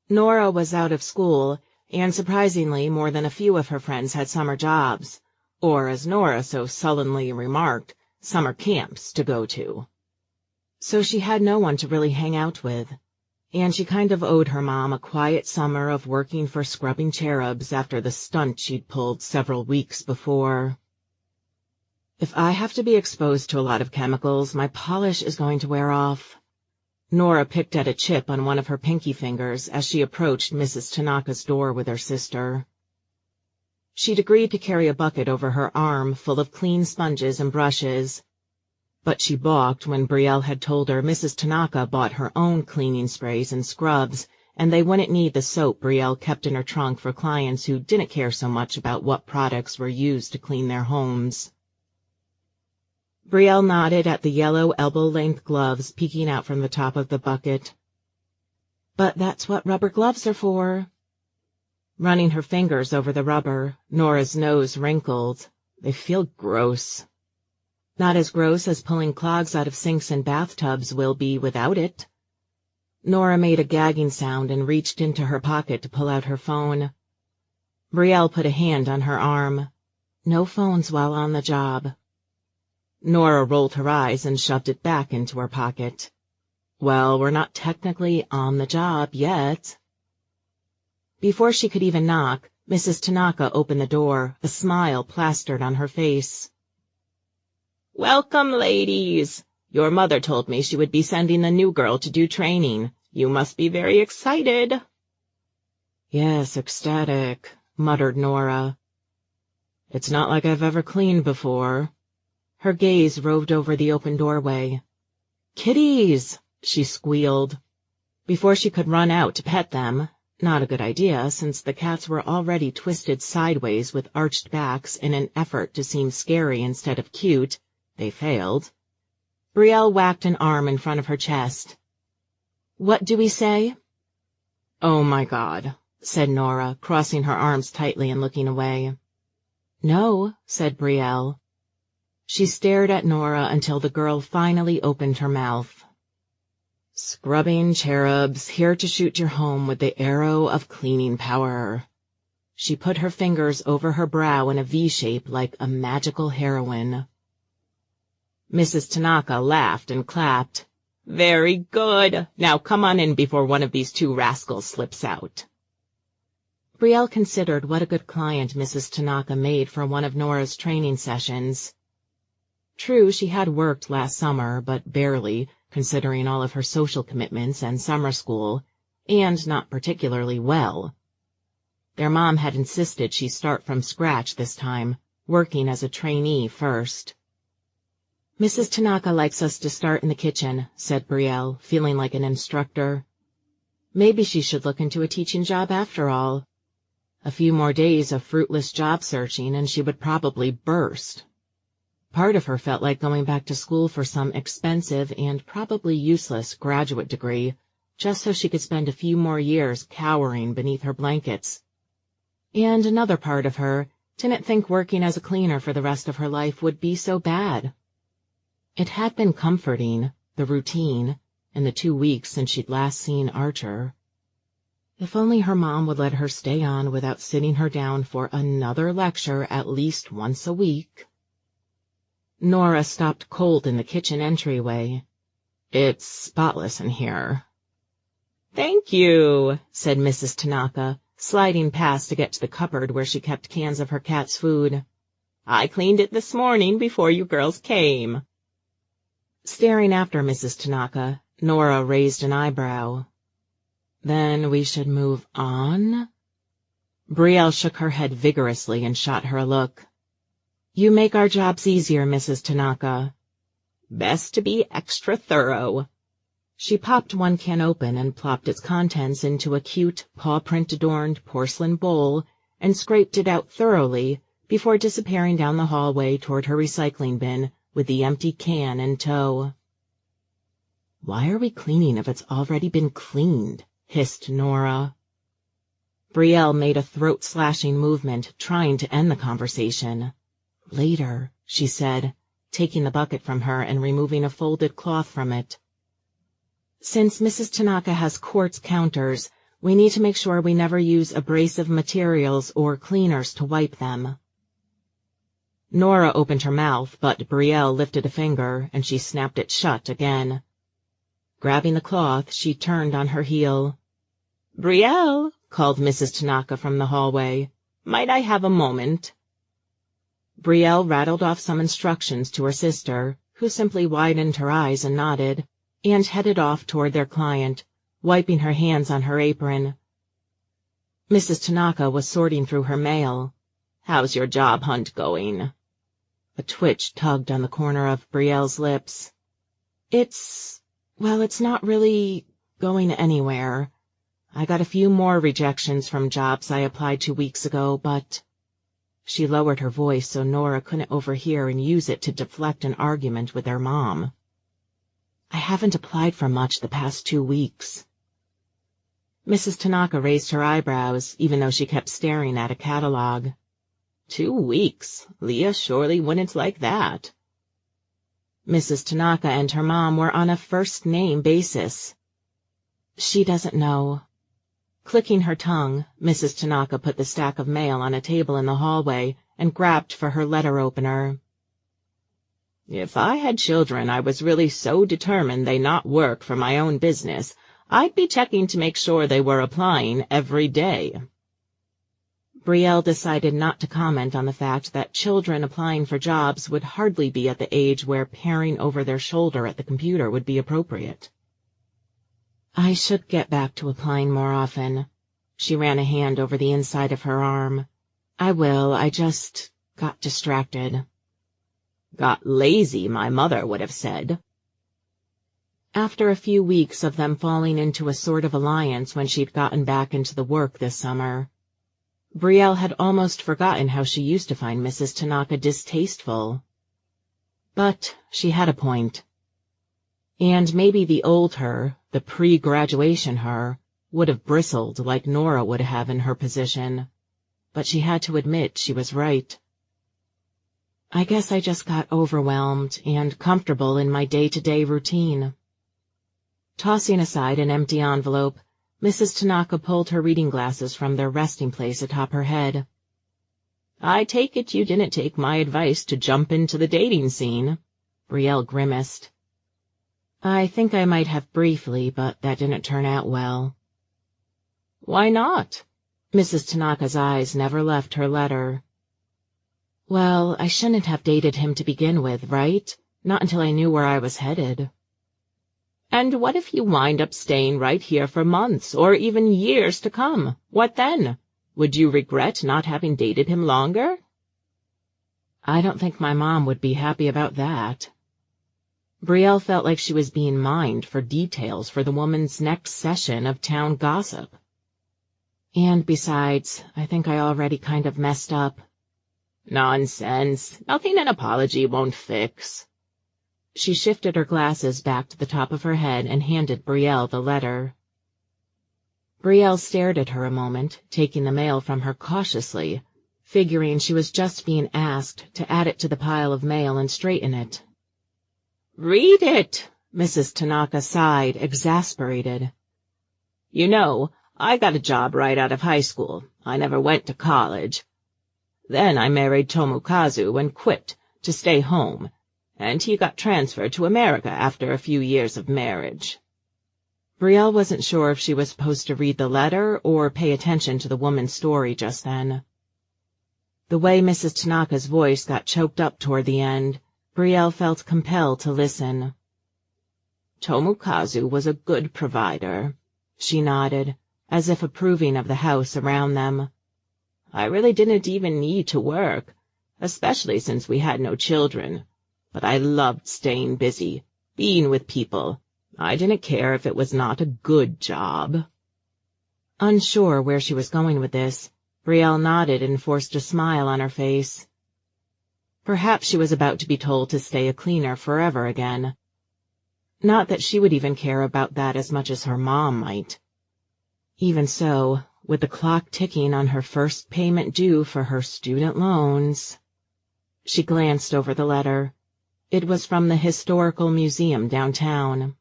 Nora was out of school, and surprisingly more than a few of her friends had summer jobs, or, as Nora so sullenly remarked, summer camps to go to. So she had no one to really hang out with, and she kind of owed her mom a quiet summer of working for Scrubbing Cherubs after the stunt she'd pulled several weeks before. If I have to be exposed to a lot of chemicals, my polish is going to wear off. Nora picked at a chip on one of her pinky fingers as she approached Mrs. Tanaka's door with her sister. She'd agreed to carry a bucket over her arm full of clean sponges and brushes, but she balked when Brielle had told her Mrs. Tanaka bought her own cleaning sprays and scrubs, and they wouldn't need the soap Brielle kept in her trunk for clients who didn't care so much about what products were used to clean their homes. Brielle nodded at the yellow elbow-length gloves peeking out from the top of the bucket. "But that's what rubber gloves are for." Running her fingers over the rubber, Nora's nose wrinkled. "They feel gross." "Not as gross as pulling clogs out of sinks and bathtubs will be without it." Nora made a gagging sound and reached into her pocket to pull out her phone. Brielle put a hand on her arm. "No phones while on the job." Nora rolled her eyes and shoved it back into her pocket. "Well, we're not technically on the job yet." Before she could even knock, Mrs. Tanaka opened the door, a smile plastered on her face. "Welcome, ladies. Your mother told me she would be sending the new girl to do training. You must be very excited." "Yes, ecstatic," muttered Nora. "It's not like I've ever cleaned before." Her gaze roved over the open doorway. "Kitties!" she squealed. Before she could run out to pet them, not a good idea since the cats were already twisted sideways with arched backs in an effort to seem scary instead of cute, they failed. Brielle whacked an arm in front of her chest. "What do we say?" "Oh, my God," said Nora, crossing her arms tightly and looking away. "No," said Brielle. She stared at Nora until the girl finally opened her mouth. "Scrubbing cherubs, here to shoot your home with the arrow of cleaning power." She put her fingers over her brow in a V shape like a magical heroine. Mrs. Tanaka laughed and clapped. "Very good. Now come on in before one of these two rascals slips out." Brielle considered what a good client Mrs. Tanaka made for one of Nora's training sessions. True, she had worked last summer, but barely, considering all of her social commitments and summer school, and not particularly well. Their mom had insisted she start from scratch this time, working as a trainee first. "Mrs. Tanaka likes us to start in the kitchen," said Brielle, feeling like an instructor. Maybe she should look into a teaching job after all. A few more days of fruitless job searching and she would probably burst. Part of her felt like going back to school for some expensive and probably useless graduate degree, just so she could spend a few more years cowering beneath her blankets. And another part of her didn't think working as a cleaner for the rest of her life would be so bad. It had been comforting, the routine, in the 2 weeks since she'd last seen Archer. If only her mom would let her stay on without sitting her down for another lecture at least once a week. Nora stopped cold in the kitchen entryway. "It's spotless in here." "Thank you," said Mrs. Tanaka, sliding past to get to the cupboard where she kept cans of her cat's food. "I cleaned it this morning before you girls came." Staring after Mrs. Tanaka, Nora raised an eyebrow. "Then we should move on?" Brielle shook her head vigorously and shot her a look. "You make our jobs easier, Mrs. Tanaka." "Best to be extra thorough." She popped one can open and plopped its contents into a cute, paw-print-adorned porcelain bowl and scraped it out thoroughly before disappearing down the hallway toward her recycling bin with the empty can in tow. "Why are we cleaning if it's already been cleaned?" hissed Nora. Brielle made a throat-slashing movement, trying to end the conversation. "Later," she said, taking the bucket from her and removing a folded cloth from it. "Since Mrs. Tanaka has quartz counters, we need to make sure we never use abrasive materials or cleaners to wipe them." Nora opened her mouth, but Brielle lifted a finger, and she snapped it shut again. Grabbing the cloth, she turned on her heel. "Brielle," called Mrs. Tanaka from the hallway, "might I have a moment?" Brielle rattled off some instructions to her sister, who simply widened her eyes and nodded. and headed off toward their client, wiping her hands on her apron. Mrs. Tanaka was sorting through her mail. "How's your job hunt going?" A twitch tugged on the corner of Brielle's lips. It's not really going anywhere. I got a few more rejections from jobs I applied 2 weeks ago, but—" She lowered her voice so Nora couldn't overhear and use it to deflect an argument with their mom. "I haven't applied for much the past 2 weeks. Mrs. Tanaka raised her eyebrows, even though she kept staring at a catalog. 2 weeks? Leah surely wouldn't like that. Mrs. Tanaka and her mom were on a first-name basis. She doesn't know. Clicking her tongue, Mrs. Tanaka put the stack of mail on a table in the hallway and grabbed for her letter opener. If I had children I was really so determined they not work for my own business, I'd be checking to make sure they were applying every day. Brielle decided not to comment on the fact that children applying for jobs would hardly be at the age where peering over their shoulder at the computer would be appropriate. I should get back to applying more often. She ran a hand over the inside of her arm. I will, I just got distracted. Got lazy, my mother would have said. After a few weeks of them falling into a sort of alliance when she'd gotten back into the work this summer, Brielle had almost forgotten how she used to find Mrs. Tanaka distasteful. But she had a point. And maybe the old her, the pre-graduation her, would have bristled like Nora would have in her position. But she had to admit she was right. I guess I just got overwhelmed and comfortable in my day-to-day routine. Tossing aside an empty envelope, Mrs. Tanaka pulled her reading glasses from their resting place atop her head. I take it you didn't take my advice to jump into the dating scene? Brielle grimaced. I think I might have briefly, but that didn't turn out well. Why not? Mrs. Tanaka's eyes never left her letter. Well, I shouldn't have dated him to begin with, right? Not until I knew where I was headed. And what if you wind up staying right here for months, or even years to come? What then? Would you regret not having dated him longer? I don't think my mom would be happy about that. Brielle felt like she was being mined for details for the woman's next session of town gossip. And besides, I think I already kind of messed up. Nonsense. Nothing an apology won't fix. She shifted her glasses back to the top of her head and handed Brielle the letter. Brielle stared at her a moment, taking the mail from her cautiously, figuring she was just being asked to add it to the pile of mail and straighten it. Read it, Mrs. Tanaka sighed, exasperated. You know, I got a job right out of high school. I never went to college. Then I married Tomokazu and quit to stay home, and he got transferred to America after a few years of marriage. Brielle wasn't sure if she was supposed to read the letter or pay attention to the woman's story just then. The way Mrs. Tanaka's voice got choked up toward the end, Brielle felt compelled to listen. Tomokazu was a good provider, she nodded, as if approving of the house around them. I really didn't even need to work, especially since we had no children. But I loved staying busy, being with people. I didn't care if it was not a good job. Unsure where she was going with this, Brielle nodded and forced a smile on her face. Perhaps she was about to be told to stay a cleaner forever again. Not that she would even care about that as much as her mom might. Even so, with the clock ticking on her first payment due for her student loans. She glanced over the letter. It was from the Historical Museum downtown.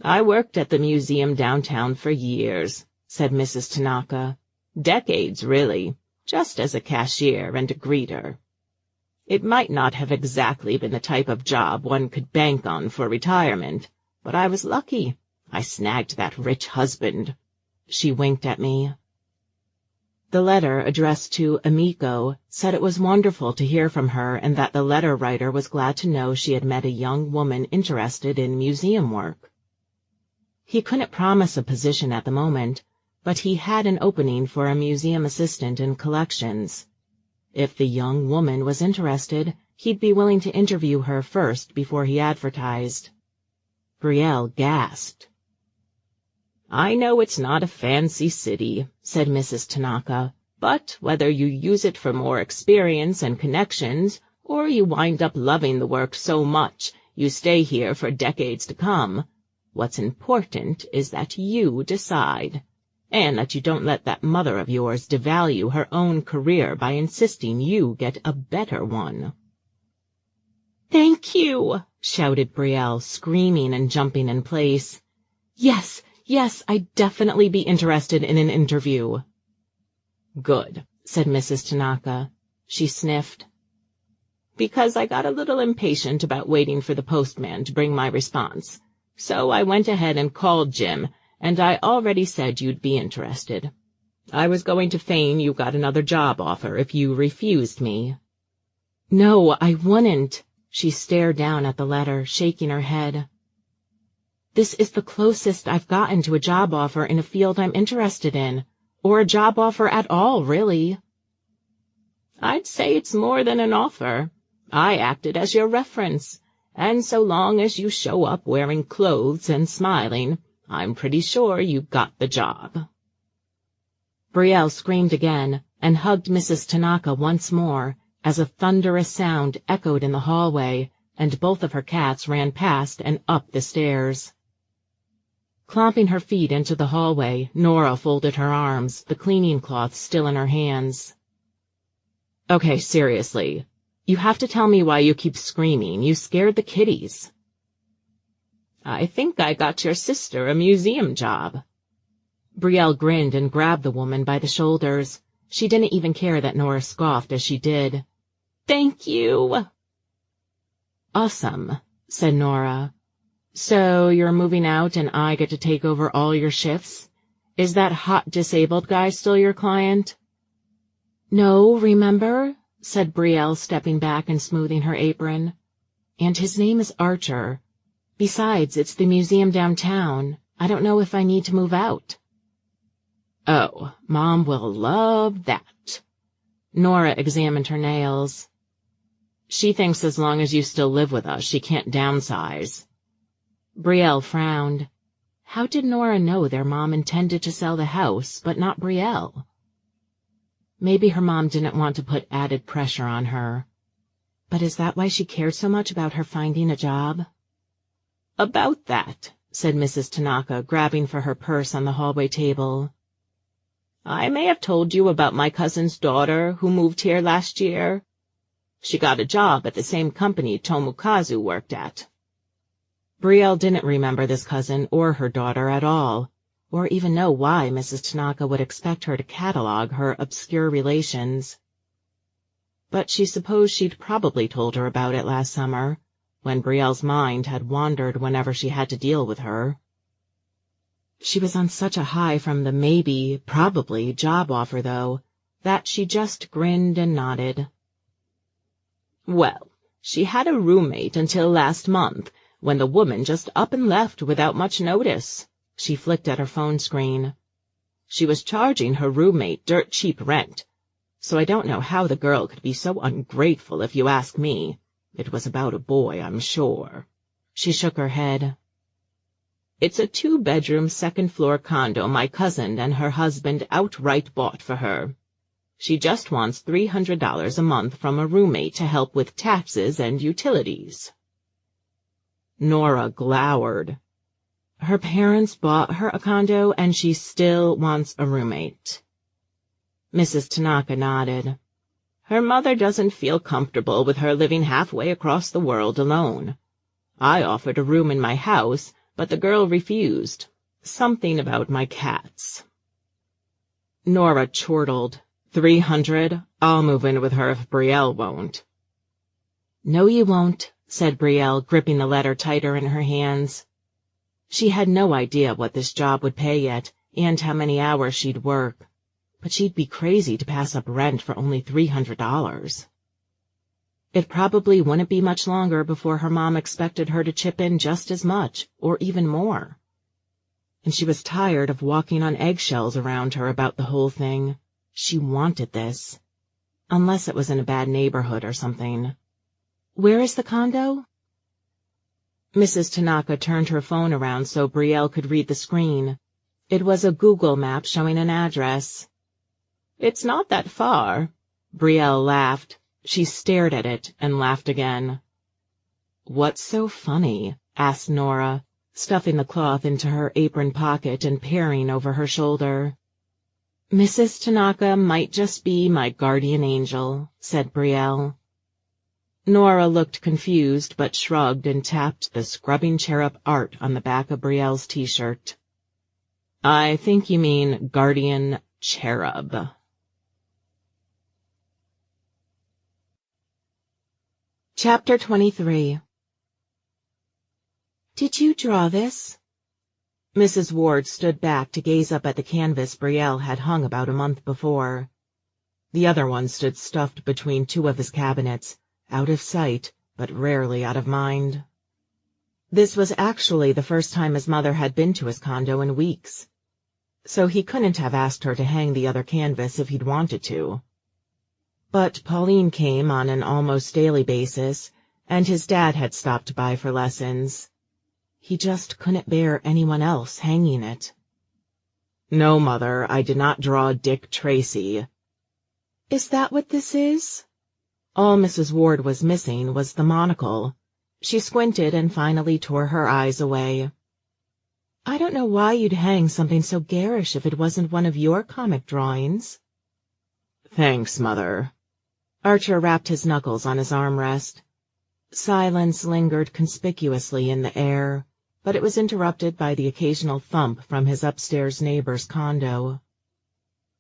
I worked at the museum downtown for years, said Mrs. Tanaka. Decades, really, just as a cashier and a greeter. It might not have exactly been the type of job one could bank on for retirement, but I was lucky. I snagged that rich husband. She winked at me. The letter, addressed to Amico, said it was wonderful to hear from her and that the letter writer was glad to know she had met a young woman interested in museum work. He couldn't promise a position at the moment, but he had an opening for a museum assistant in collections. If the young woman was interested, he'd be willing to interview her first before he advertised. Brielle gasped. "I know it's not a fancy city," said Mrs. Tanaka, "but whether you use it for more experience and connections, or you wind up loving the work so much you stay here for decades to come, what's important is that you decide, and that you don't let that mother of yours devalue her own career by insisting you get a better one." "Thank you," shouted Brielle, screaming and jumping in place. Yes, I'd definitely be interested in an interview." "Good," said Mrs. Tanaka. She sniffed. "Because I got a little impatient about waiting for the postman to bring my response, so I went ahead and called Jim, and I already said you'd be interested. I was going to feign you got another job offer if you refused me." "No, I wouldn't." She stared down at the letter, shaking her head. "This is the closest I've gotten to a job offer in a field I'm interested in, or a job offer at all, really." "I'd say it's more than an offer. I acted as your reference, and so long as you show up wearing clothes and smiling, I'm pretty sure you got the job." Brielle screamed again and hugged Mrs. Tanaka once more as a thunderous sound echoed in the hallway, and both of her cats ran past and up the stairs. Clomping her feet into the hallway, Nora folded her arms, the cleaning cloth still in her hands. "Okay, seriously. You have to tell me why you keep screaming. You scared the kitties." "I think I got your sister a museum job." Brielle grinned and grabbed the woman by the shoulders. She didn't even care that Nora scoffed as she did. "Thank you." "Awesome," said Nora. "So you're moving out and I get to take over all your shifts? Is that hot disabled guy still your client?" "No, remember?" said Brielle, stepping back and smoothing her apron. "And his name is Archer. Besides, it's the museum downtown. I don't know if I need to move out." "Oh, Mom will love that." Nora examined her nails. "She thinks as long as you still live with us, she can't downsize." Brielle frowned. How did Nora know their mom intended to sell the house, but not Brielle? Maybe her mom didn't want to put added pressure on her. But is that why she cared so much about her finding a job? "About that," said Mrs. Tanaka, grabbing for her purse on the hallway table. "I may have told you about my cousin's daughter who moved here last year. She got a job at the same company Tomokazu worked at." Brielle didn't remember this cousin or her daughter at all, or even know why Mrs. Tanaka would expect her to catalog her obscure relations. But she supposed she'd probably told her about it last summer, when Brielle's mind had wandered whenever she had to deal with her. She was on such a high from the maybe, probably job offer, though, that she just grinned and nodded. "Well, she had a roommate until last month, when the woman just up and left without much notice." She flicked at her phone screen. "She was charging her roommate dirt cheap rent, so I don't know how the girl could be so ungrateful if you ask me. It was about a boy, I'm sure." She shook her head. "It's a 2-bedroom, second-floor condo my cousin and her husband outright bought for her. She just wants $300 a month from a roommate to help with taxes and utilities." Nora glowered. Her parents bought her a condo, and she still wants a roommate. Mrs. Tanaka nodded. "Her mother doesn't feel comfortable with her living halfway across the world alone. I offered a room in my house, but the girl refused. Something about my cats." Nora chortled. $300? I'll move in with her if Brielle won't." "No, you won't," said Brielle, gripping the letter tighter in her hands. She had no idea what this job would pay yet, and how many hours she'd work. but she'd be crazy to pass up rent for only $300. It probably wouldn't be much longer before her mom expected her to chip in just as much, or even more. And she was tired of walking on eggshells around her about the whole thing. She wanted this. Unless it was in a bad neighborhood or something. Where is the condo? Mrs. Tanaka turned her phone around so Brielle could read the screen. It was a Google map showing an address. It's not that far. Brielle laughed. She stared at it and laughed again. What's so funny? Asked Nora, stuffing the cloth into her apron pocket and peering over her shoulder. Mrs. Tanaka might just be my guardian angel, said Brielle. Nora looked confused but shrugged and tapped the scrubbing cherub art on the back of Brielle's t-shirt. I think you mean guardian cherub. Chapter 23. Did you draw this? Mrs. Ward stood back to gaze up at the canvas Brielle had hung about a month before. The other one stood stuffed between two of his cabinets, out of sight, but rarely out of mind. This was actually the first time his mother had been to his condo in weeks, so he couldn't have asked her to hang the other canvas if he'd wanted to. But Pauline came on an almost daily basis, and his dad had stopped by for lessons. He just couldn't bear anyone else hanging it. No, Mother, I did not draw Dick Tracy. Is that what this is? All Mrs. Ward was missing was the monocle. She squinted and finally tore her eyes away. I don't know why you'd hang something so garish if it wasn't one of your comic drawings. Thanks, Mother. Archer rapped his knuckles on his armrest. Silence lingered conspicuously in the air, but it was interrupted by the occasional thump from his upstairs neighbor's condo.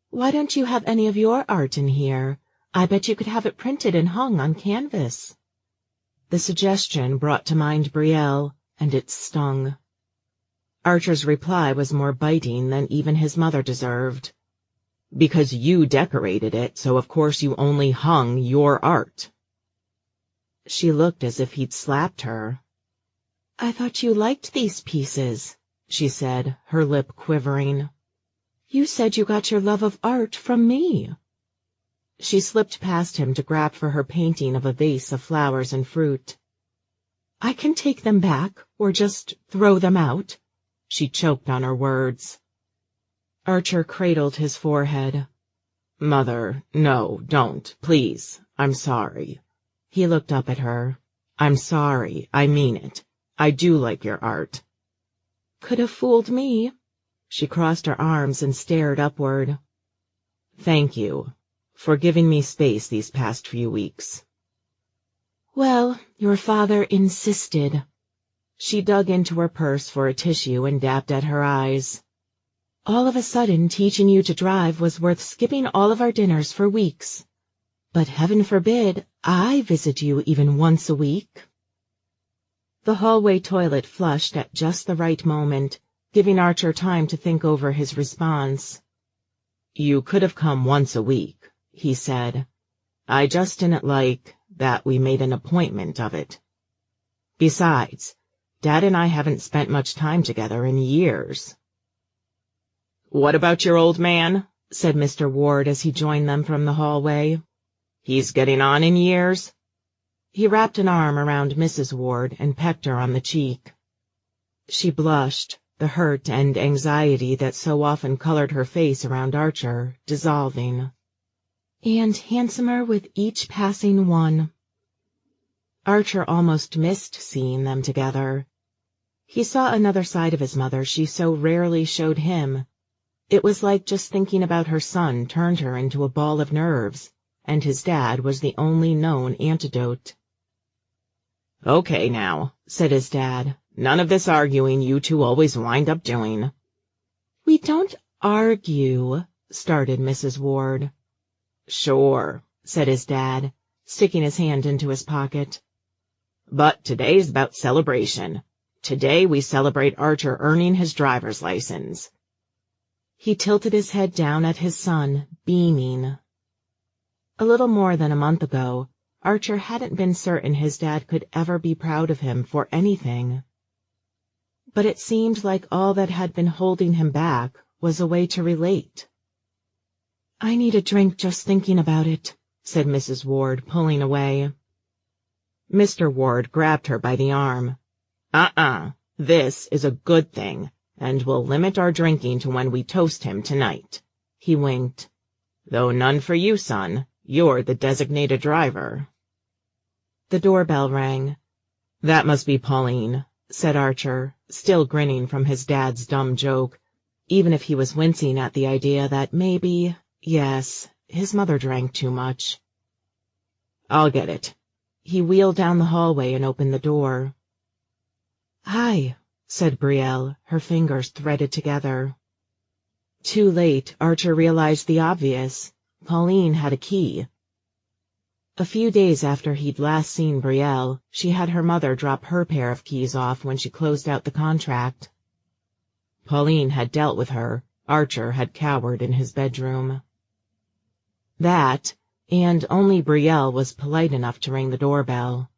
Why don't you have any of your art in here? I bet you could have it printed and hung on canvas. The suggestion brought to mind Brielle, and it stung. Archer's reply was more biting than even his mother deserved. Because you decorated it, so of course you only hung your art. She looked as if he'd slapped her. I thought you liked these pieces, she said, her lip quivering. You said you got your love of art from me. She slipped past him to grab for her painting of a vase of flowers and fruit. I can take them back, or just throw them out. She choked on her words. Archer cradled his forehead. Mother, no, don't, please. I'm sorry. He looked up at her. I'm sorry, I mean it. I do like your art. Could have fooled me. She crossed her arms and stared upward. Thank you for giving me space these past few weeks. Well, your father insisted. She dug into her purse for a tissue and dabbed at her eyes. All of a sudden, teaching you to drive was worth skipping all of our dinners for weeks. But heaven forbid I visit you even once a week. The hallway toilet flushed at just the right moment, giving Archer time to think over his response. You could have come once a week, he said. I just didn't like that we made an appointment of it. Besides, Dad and I haven't spent much time together in years. What about your old man? Said Mr. Ward as he joined them from the hallway. He's getting on in years? He wrapped an arm around Mrs. Ward and pecked her on the cheek. She blushed, the hurt and anxiety that so often colored her face around Archer dissolving. And handsomer with each passing one. Archer almost missed seeing them together. He saw another side of his mother she so rarely showed him. It was like just thinking about her son turned her into a ball of nerves, and his dad was the only known antidote. Okay now, said his dad. None of this arguing you two always wind up doing. We don't argue, started Mrs. Ward. Sure, said his dad, sticking his hand into his pocket. But today's about celebration. Today we celebrate Archer earning his driver's license. He tilted his head down at his son, beaming. A little more than a month ago, Archer hadn't been certain his dad could ever be proud of him for anything. But it seemed like all that had been holding him back was a way to relate. "I need a drink just thinking about it," said Mrs. Ward, pulling away. Mr. Ward grabbed her by the arm. This is a good thing, and we'll limit our drinking to when we toast him tonight." He winked. "Though none for you, son. You're the designated driver." The doorbell rang. "That must be Pauline," said Archer, still grinning from his dad's dumb joke, even if he was wincing at the idea that maybe, yes, his mother drank too much. "I'll get it." He wheeled down the hallway and opened the door. "Hi," said Brielle, her fingers threaded together. Too late, Archer realized the obvious. Pauline had a key. A few days after he'd last seen Brielle, she had her mother drop her pair of keys off when she closed out the contract. Pauline had dealt with her. Archer had cowered in his bedroom. That, and only Brielle was polite enough to ring the doorbell,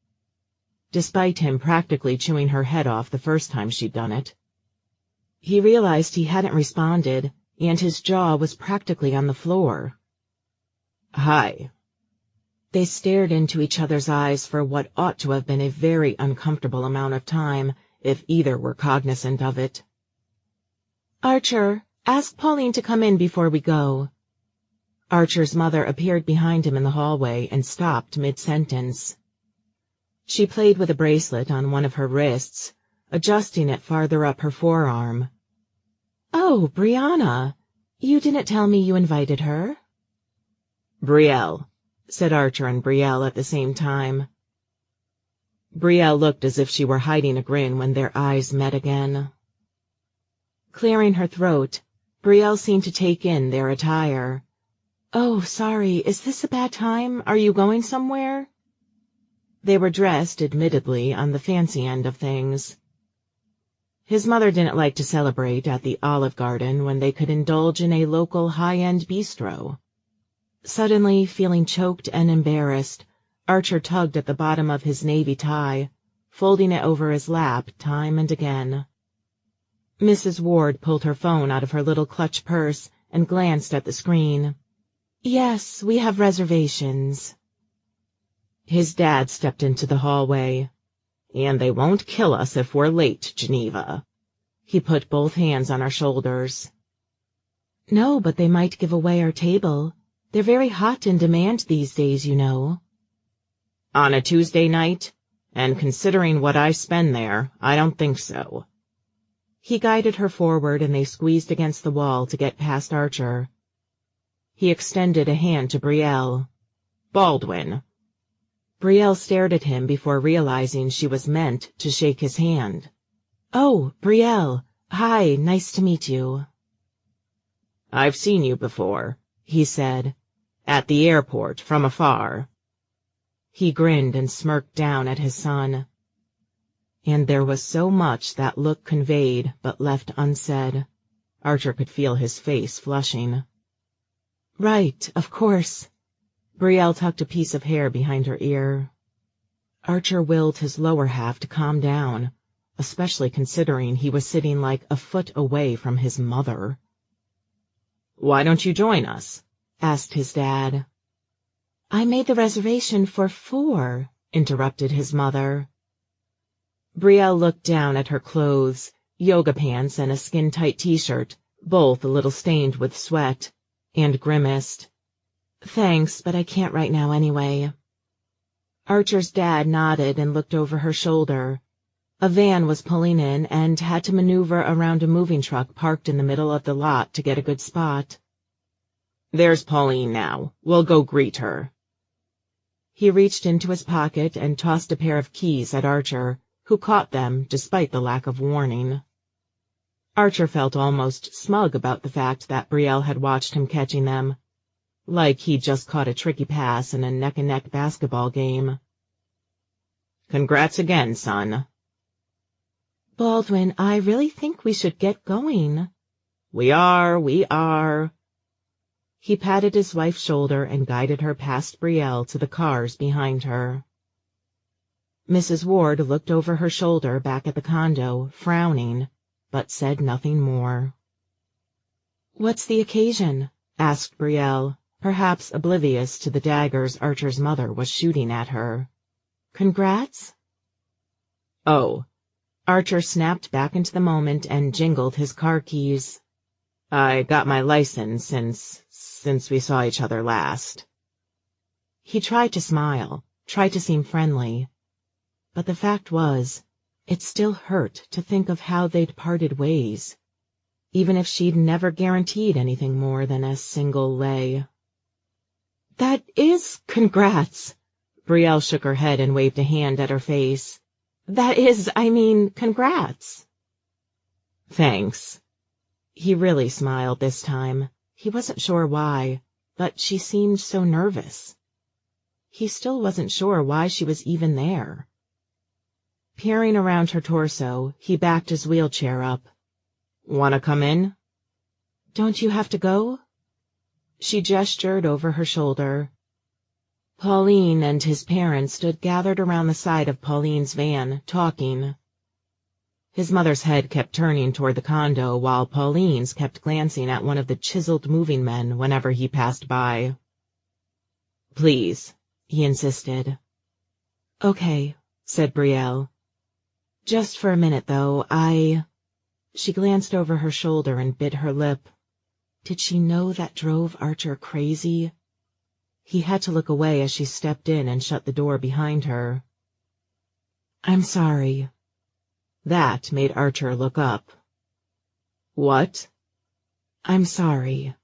despite him practically chewing her head off the first time she'd done it. He realized he hadn't responded, and his jaw was practically on the floor. "Hi." They stared into each other's eyes for what ought to have been a very uncomfortable amount of time, if either were cognizant of it. "Archer, ask Pauline to come in before we go." Archer's mother appeared behind him in the hallway and stopped mid-sentence. She played with a bracelet on one of her wrists, adjusting it farther up her forearm. "Oh, Brianna, you didn't tell me you invited her." "Brielle," said Archer and Brielle at the same time. Brielle looked as if she were hiding a grin when their eyes met again. Clearing her throat, Brielle seemed to take in their attire. "Oh, sorry, is this a bad time? Are you going somewhere?" They were dressed, admittedly, on the fancy end of things. His mother didn't like to celebrate at the Olive Garden when they could indulge in a local high-end bistro. Suddenly, feeling choked and embarrassed, Archer tugged at the bottom of his navy tie, folding it over his lap time and again. Mrs. Ward pulled her phone out of her little clutch purse and glanced at the screen. "Yes, we have reservations." His dad stepped into the hallway. "And they won't kill us if we're late, Geneva." He put both hands on her shoulders. "No, but they might give away our table. They're very hot in demand these days, you know." "On a Tuesday night? And considering what I spend there, I don't think so." He guided her forward and they squeezed against the wall to get past Archer. He extended a hand to Brielle. "Baldwin." Brielle stared at him before realizing she was meant to shake his hand. "Oh, Brielle. Hi, nice to meet you." "I've seen you before," he said. "At the airport, from afar." He grinned and smirked down at his son. And there was so much that look conveyed but left unsaid. Archer could feel his face flushing. "Right, of course." Brielle tucked a piece of hair behind her ear. Archer willed his lower half to calm down, especially considering he was sitting like a foot away from his mother. "Why don't you join us?" asked his dad. "I made the reservation for 4, interrupted his mother. Brielle looked down at her clothes, yoga pants and a skin-tight t-shirt, both a little stained with sweat, and grimaced. "Thanks, but I can't right now anyway." Archer's dad nodded and looked over her shoulder. A van was pulling in and had to maneuver around a moving truck parked in the middle of the lot to get a good spot. "There's Pauline now. We'll go greet her." He reached into his pocket and tossed a pair of keys at Archer, who caught them despite the lack of warning. Archer felt almost smug about the fact that Brielle had watched him catching them, like he'd just caught a tricky pass in a neck-and-neck basketball game. "Congrats again, son." "Baldwin, I really think we should get going." We are. He patted his wife's shoulder and guided her past Brielle to the cars behind her. Mrs. Ward looked over her shoulder back at the condo, frowning, but said nothing more. "What's the occasion?" asked Brielle, perhaps oblivious to the daggers Archer's mother was shooting at her. "Congrats?" "Oh." Archer snapped back into the moment and jingled his car keys. "I got my license since we saw each other last." He tried to smile, tried to seem friendly. But the fact was, it still hurt to think of how they'd parted ways, even if she'd never guaranteed anything more than a single lay. "That is congrats." Brielle shook her head and waved a hand at her face. Congrats. "Thanks." He really smiled this time. He wasn't sure why, but she seemed so nervous. He still wasn't sure why she was even there. Peering around her torso, he backed his wheelchair up. "Wanna come in?" "Don't you have to go?" She gestured over her shoulder. Pauline and his parents stood gathered around the side of Pauline's van, talking. His mother's head kept turning toward the condo, while Pauline's kept glancing at one of the chiseled moving men whenever he passed by. "Please," he insisted. "Okay," said Brielle. "Just for a minute, though, She glanced over her shoulder and bit her lip. Did she know that drove Archer crazy? He had to look away as she stepped in and shut the door behind her. "I'm sorry." That made Archer look up. "What?" "I'm sorry."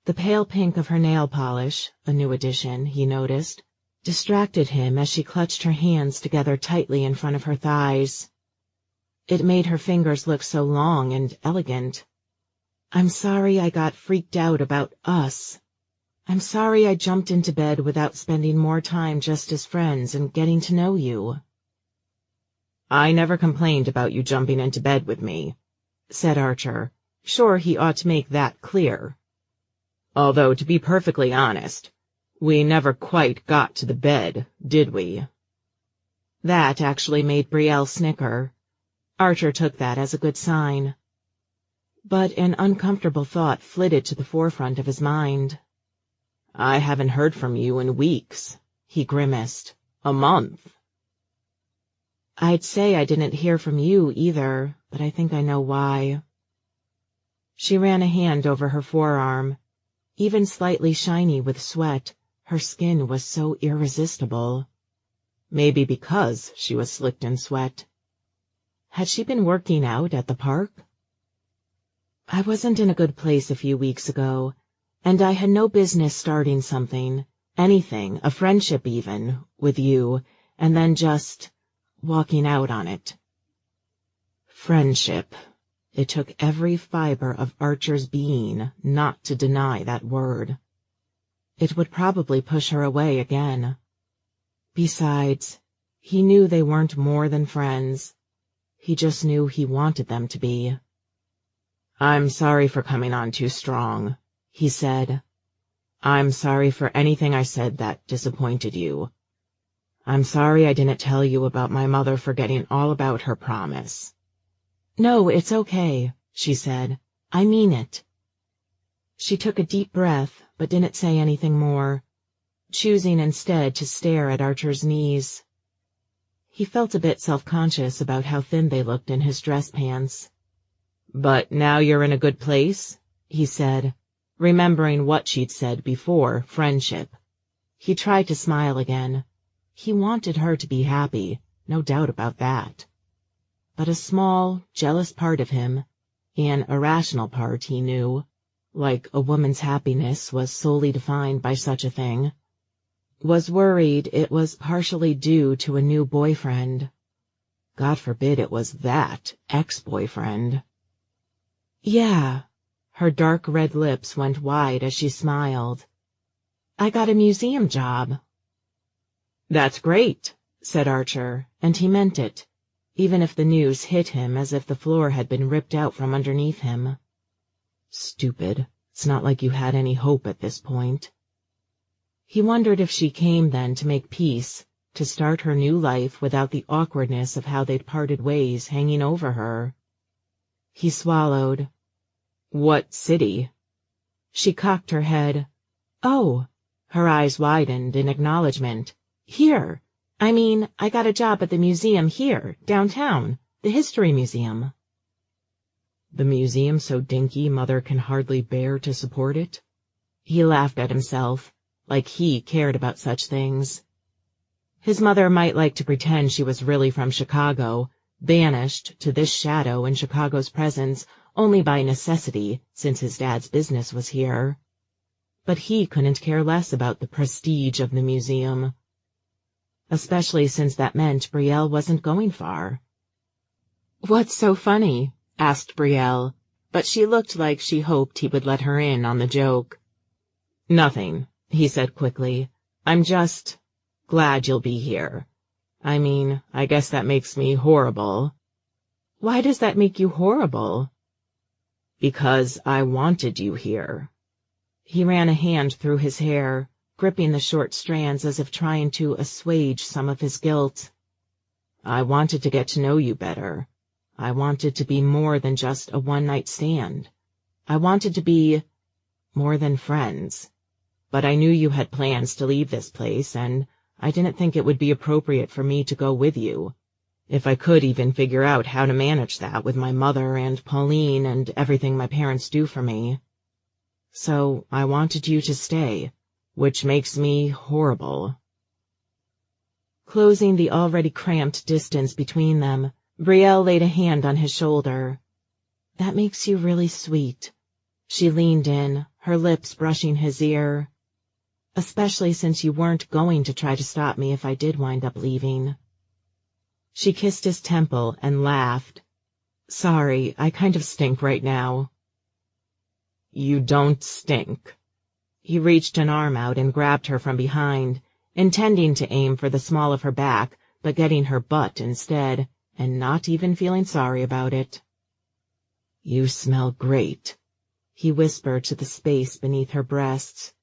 The pale pink of her nail polish, a new addition, he noticed, distracted him as she clutched her hands together tightly in front of her thighs. It made her fingers look so long and elegant. "I'm sorry I got freaked out about us. I'm sorry I jumped into bed without spending more time just as friends and getting to know you." "I never complained about you jumping into bed with me," said Archer, sure he ought to make that clear. "Although, to be perfectly honest, we never quite got to the bed, did we?" That actually made Brielle snicker. Archer took that as a good sign. But an uncomfortable thought flitted to the forefront of his mind. "I haven't heard from you in weeks," he grimaced. "A month." "I'd say I didn't hear from you either, but I think I know why." She ran a hand over her forearm. Even slightly shiny with sweat, her skin was so irresistible. Maybe because she was slicked in sweat. Had she been working out at the park? "I wasn't in a good place a few weeks ago, and I had no business starting something, anything, a friendship even, with you, and then just walking out on it." Friendship. It took every fiber of Archer's being not to deny that word. It would probably push her away again. Besides, he knew they weren't more than friends. He just knew he wanted them to be. "I'm sorry for coming on too strong," he said. "I'm sorry for anything I said that disappointed you. I'm sorry I didn't tell you about my mother forgetting all about her promise." "No, it's okay," she said. "I mean it." She took a deep breath, but didn't say anything more, choosing instead to stare at Archer's knees. He felt a bit self-conscious about how thin they looked in his dress pants. "But now you're in a good place?" he said, remembering what she'd said before friendship. He tried to smile again. He wanted her to be happy, no doubt about that. But a small, jealous part of him, an irrational part, he knew, like a woman's happiness was solely defined by such a thing, was worried it was partially due to a new boyfriend. God forbid it was that ex-boyfriend. "Yeah." Her dark red lips went wide as she smiled. "I got a museum job." "That's great," said Archer, and he meant it, even if the news hit him as if the floor had been ripped out from underneath him. Stupid. It's not like you had any hope at this point. He wondered if she came then to make peace, to start her new life without the awkwardness of how they'd parted ways hanging over her. He swallowed. What city? She cocked her head. Oh, her eyes widened in acknowledgement. Here. I mean, I got a job at the museum here, downtown, the History Museum. The museum so dinky Mother can hardly bear to support it? He laughed at himself, like he cared about such things. His mother might like to pretend she was really from Chicago, banished to this shadow in Chicago's presence only by necessity, since his dad's business was here. But he couldn't care less about the prestige of the museum, especially since that meant Brielle wasn't going far. "What's so funny?" asked Brielle, but she looked like she hoped he would let her in on the joke. "Nothing," he said quickly. "I'm just glad you'll be here. I mean, I guess that makes me horrible." "Why does that make you horrible?" "Because I wanted you here." He ran a hand through his hair, gripping the short strands as if trying to assuage some of his guilt. "I wanted to get to know you better. I wanted to be more than just a one-night stand. I wanted to be more than friends. But I knew you had plans to leave this place, and I didn't think it would be appropriate for me to go with you, if I could even figure out how to manage that with my mother and Pauline and everything my parents do for me. So I wanted you to stay, which makes me horrible." Closing the already cramped distance between them, Brielle laid a hand on his shoulder. "That makes you really sweet." She leaned in, her lips brushing his ear. "Especially since you weren't going to try to stop me if I did wind up leaving." She kissed his temple and laughed. "Sorry, I kind of stink right now." "You don't stink." He reached an arm out and grabbed her from behind, intending to aim for the small of her back, but getting her butt instead, and not even feeling sorry about it. "You smell great," he whispered to the space beneath her breasts.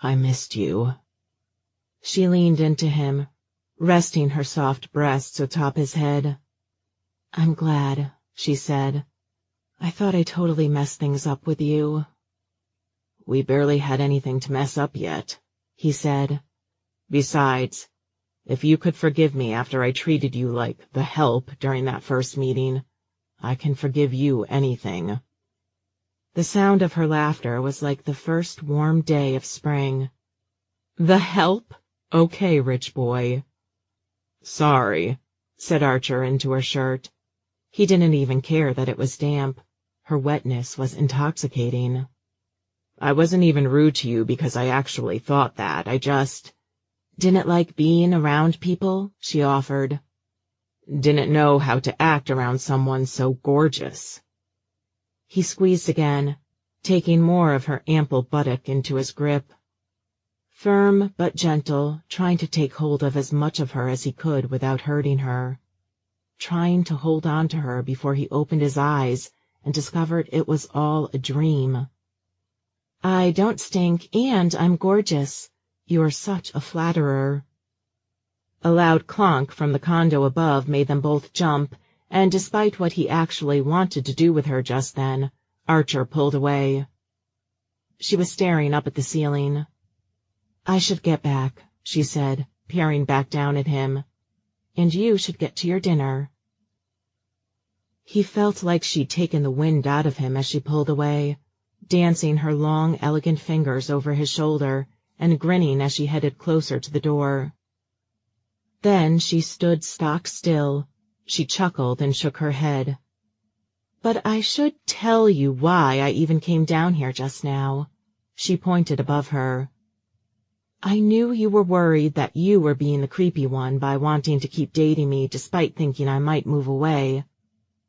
"I missed you." She leaned into him, resting her soft breasts atop his head. "I'm glad," she said. "I thought I totally messed things up with you." "We barely had anything to mess up yet," he said. "Besides, if you could forgive me after I treated you like the help during that first meeting, I can forgive you anything." The sound of her laughter was like the first warm day of spring. "The help? Okay, rich boy." "Sorry," said Archer into her shirt. He didn't even care that it was damp. Her wetness was intoxicating. "I wasn't even rude to you because I actually thought that. I just didn't like being around people," she offered. "Didn't know how to act around someone so gorgeous." He squeezed again, taking more of her ample buttock into his grip. Firm but gentle, trying to take hold of as much of her as he could without hurting her. Trying to hold on to her before he opened his eyes and discovered it was all a dream. "I don't stink, and I'm gorgeous. You're such a flatterer." A loud clonk from the condo above made them both jump, and despite what he actually wanted to do with her just then, Archer pulled away. She was staring up at the ceiling. "I should get back," she said, peering back down at him. "And you should get to your dinner." He felt like she'd taken the wind out of him as she pulled away, dancing her long, elegant fingers over his shoulder and grinning as she headed closer to the door. Then she stood stock still. She chuckled and shook her head. "But I should tell you why I even came down here just now." She pointed above her. "I knew you were worried that you were being the creepy one by wanting to keep dating me despite thinking I might move away.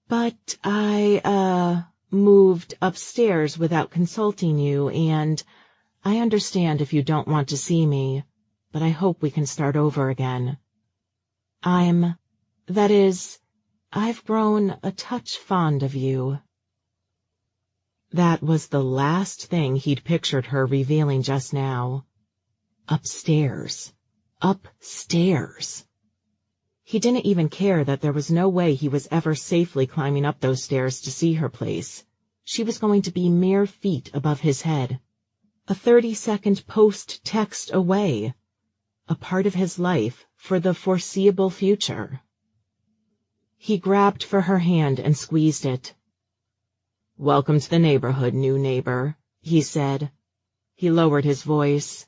But I, moved upstairs without consulting you, and I understand if you don't want to see me, but I hope we can start over again. That is, I've grown a touch fond of you." That was the last thing he'd pictured her revealing just now. Upstairs. Upstairs. He didn't even care that there was no way he was ever safely climbing up those stairs to see her place. She was going to be mere feet above his head. A 30-second post-text away. A part of his life for the foreseeable future. He grabbed for her hand and squeezed it. "Welcome to the neighborhood, new neighbor," he said. He lowered his voice.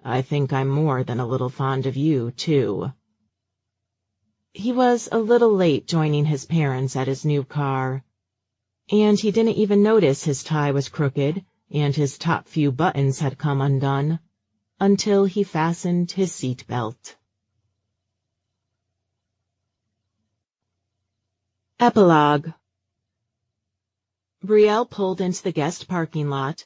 "I think I'm more than a little fond of you, too." He was a little late joining his parents at his new car, and he didn't even notice his tie was crooked and his top few buttons had come undone until he fastened his seat belt. Epilogue. Brielle pulled into the guest parking lot.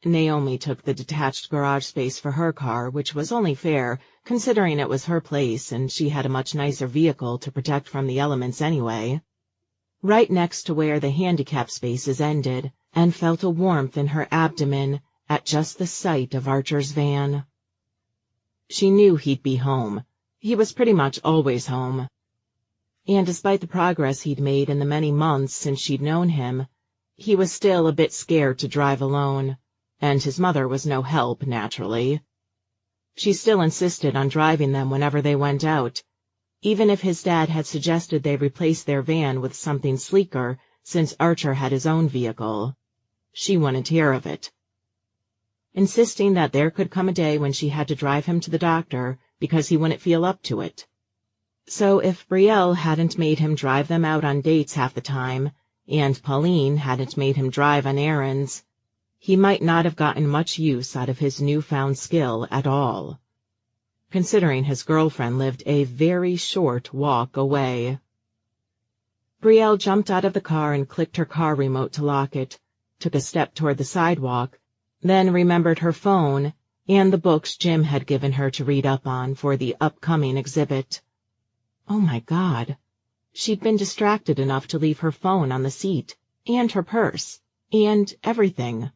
Naomi took the detached garage space for her car, which was only fair, considering it was her place and she had a much nicer vehicle to protect from the elements anyway. Right next to where the handicap spaces ended, and felt a warmth in her abdomen at just the sight of Archer's van. She knew he'd be home. He was pretty much always home. And despite the progress he'd made in the many months since she'd known him, he was still a bit scared to drive alone. And his mother was no help, naturally. She still insisted on driving them whenever they went out, even if his dad had suggested they replace their van with something sleeker since Archer had his own vehicle. She wouldn't hear of it, insisting that there could come a day when she had to drive him to the doctor because he wouldn't feel up to it. So if Brielle hadn't made him drive them out on dates half the time, and Pauline hadn't made him drive on errands, he might not have gotten much use out of his newfound skill at all, considering his girlfriend lived a very short walk away. Brielle jumped out of the car and clicked her car remote to lock it, took a step toward the sidewalk, then remembered her phone and the books Jim had given her to read up on for the upcoming exhibit. Oh my God. She'd been distracted enough to leave her phone on the seat, and her purse, and everything.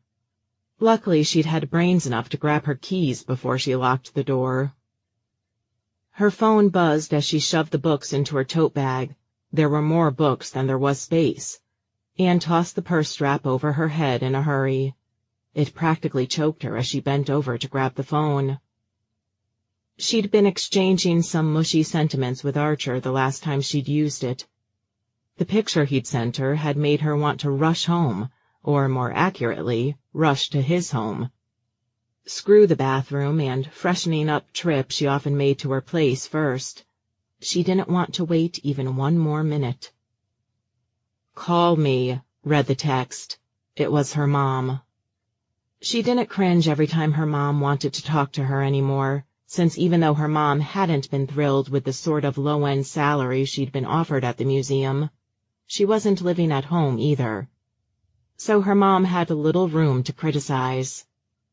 Luckily, she'd had brains enough to grab her keys before she locked the door. Her phone buzzed as she shoved the books into her tote bag. There were more books than there was space, and tossed the purse strap over her head in a hurry. It practically choked her as she bent over to grab the phone. She'd been exchanging some mushy sentiments with Archer the last time she'd used it. The picture he'd sent her had made her want to rush home, or more accurately, rush to his home. Screw the bathroom and freshening up trip she often made to her place first. She didn't want to wait even one more minute. "Call me," read the text. It was her mom. She didn't cringe every time her mom wanted to talk to her anymore, since even though her mom hadn't been thrilled with the sort of low-end salary she'd been offered at the museum, she wasn't living at home either. So her mom had little room to criticize.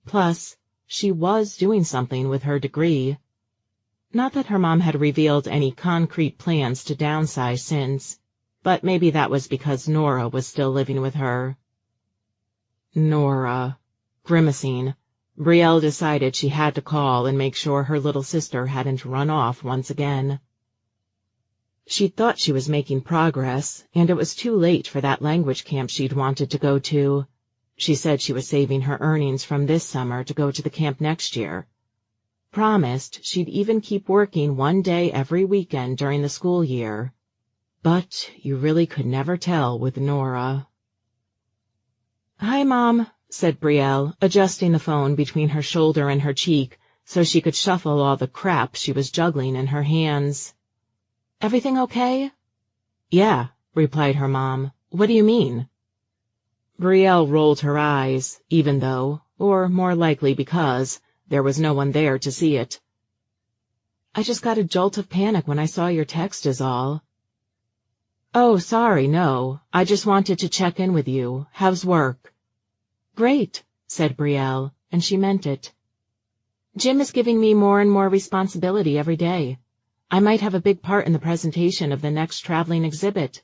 Plus, she was doing something with her degree. Not that her mom had revealed any concrete plans to downsize since, but maybe that was because Nora was still living with her. Nora. Grimacing, Brielle decided she had to call and make sure her little sister hadn't run off once again. She thought she was making progress, and it was too late for that language camp she'd wanted to go to. She said she was saving her earnings from this summer to go to the camp next year. Promised she'd even keep working one day every weekend during the school year. But you really could never tell with Nora. "Hi, Mom," said Brielle, adjusting the phone between her shoulder and her cheek so she could shuffle all the crap she was juggling in her hands. "Everything okay?" "Yeah," replied her mom. "What do you mean?" Brielle rolled her eyes, even though, or more likely because, there was no one there to see it. "I just got a jolt of panic when I saw your text is all." "Oh, sorry, no. I just wanted to check in with you. How's work?" "Great," said Brielle, and she meant it. "Jim is giving me more and more responsibility every day. I might have a big part in the presentation of the next traveling exhibit."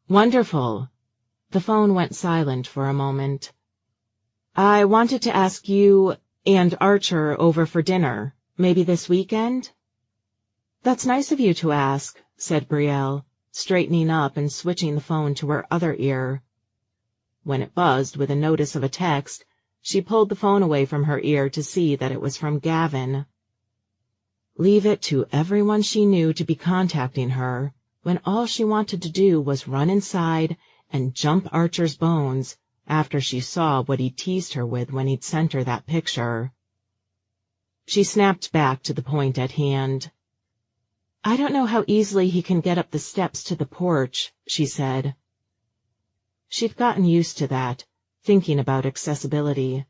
"Wonderful." The phone went silent for a moment. "I wanted to ask you and Archer over for dinner, maybe this weekend?" "That's nice of you to ask," said Brielle, straightening up and switching the phone to her other ear. When it buzzed with a notice of a text, she pulled the phone away from her ear to see that it was from Gavin. Leave it to everyone she knew to be contacting her, when all she wanted to do was run inside and jump Archer's bones after she saw what he teased her with when he'd sent her that picture. She snapped back to the point at hand. "I don't know how easily he can get up the steps to the porch," she said. She'd gotten used to that, thinking about accessibility.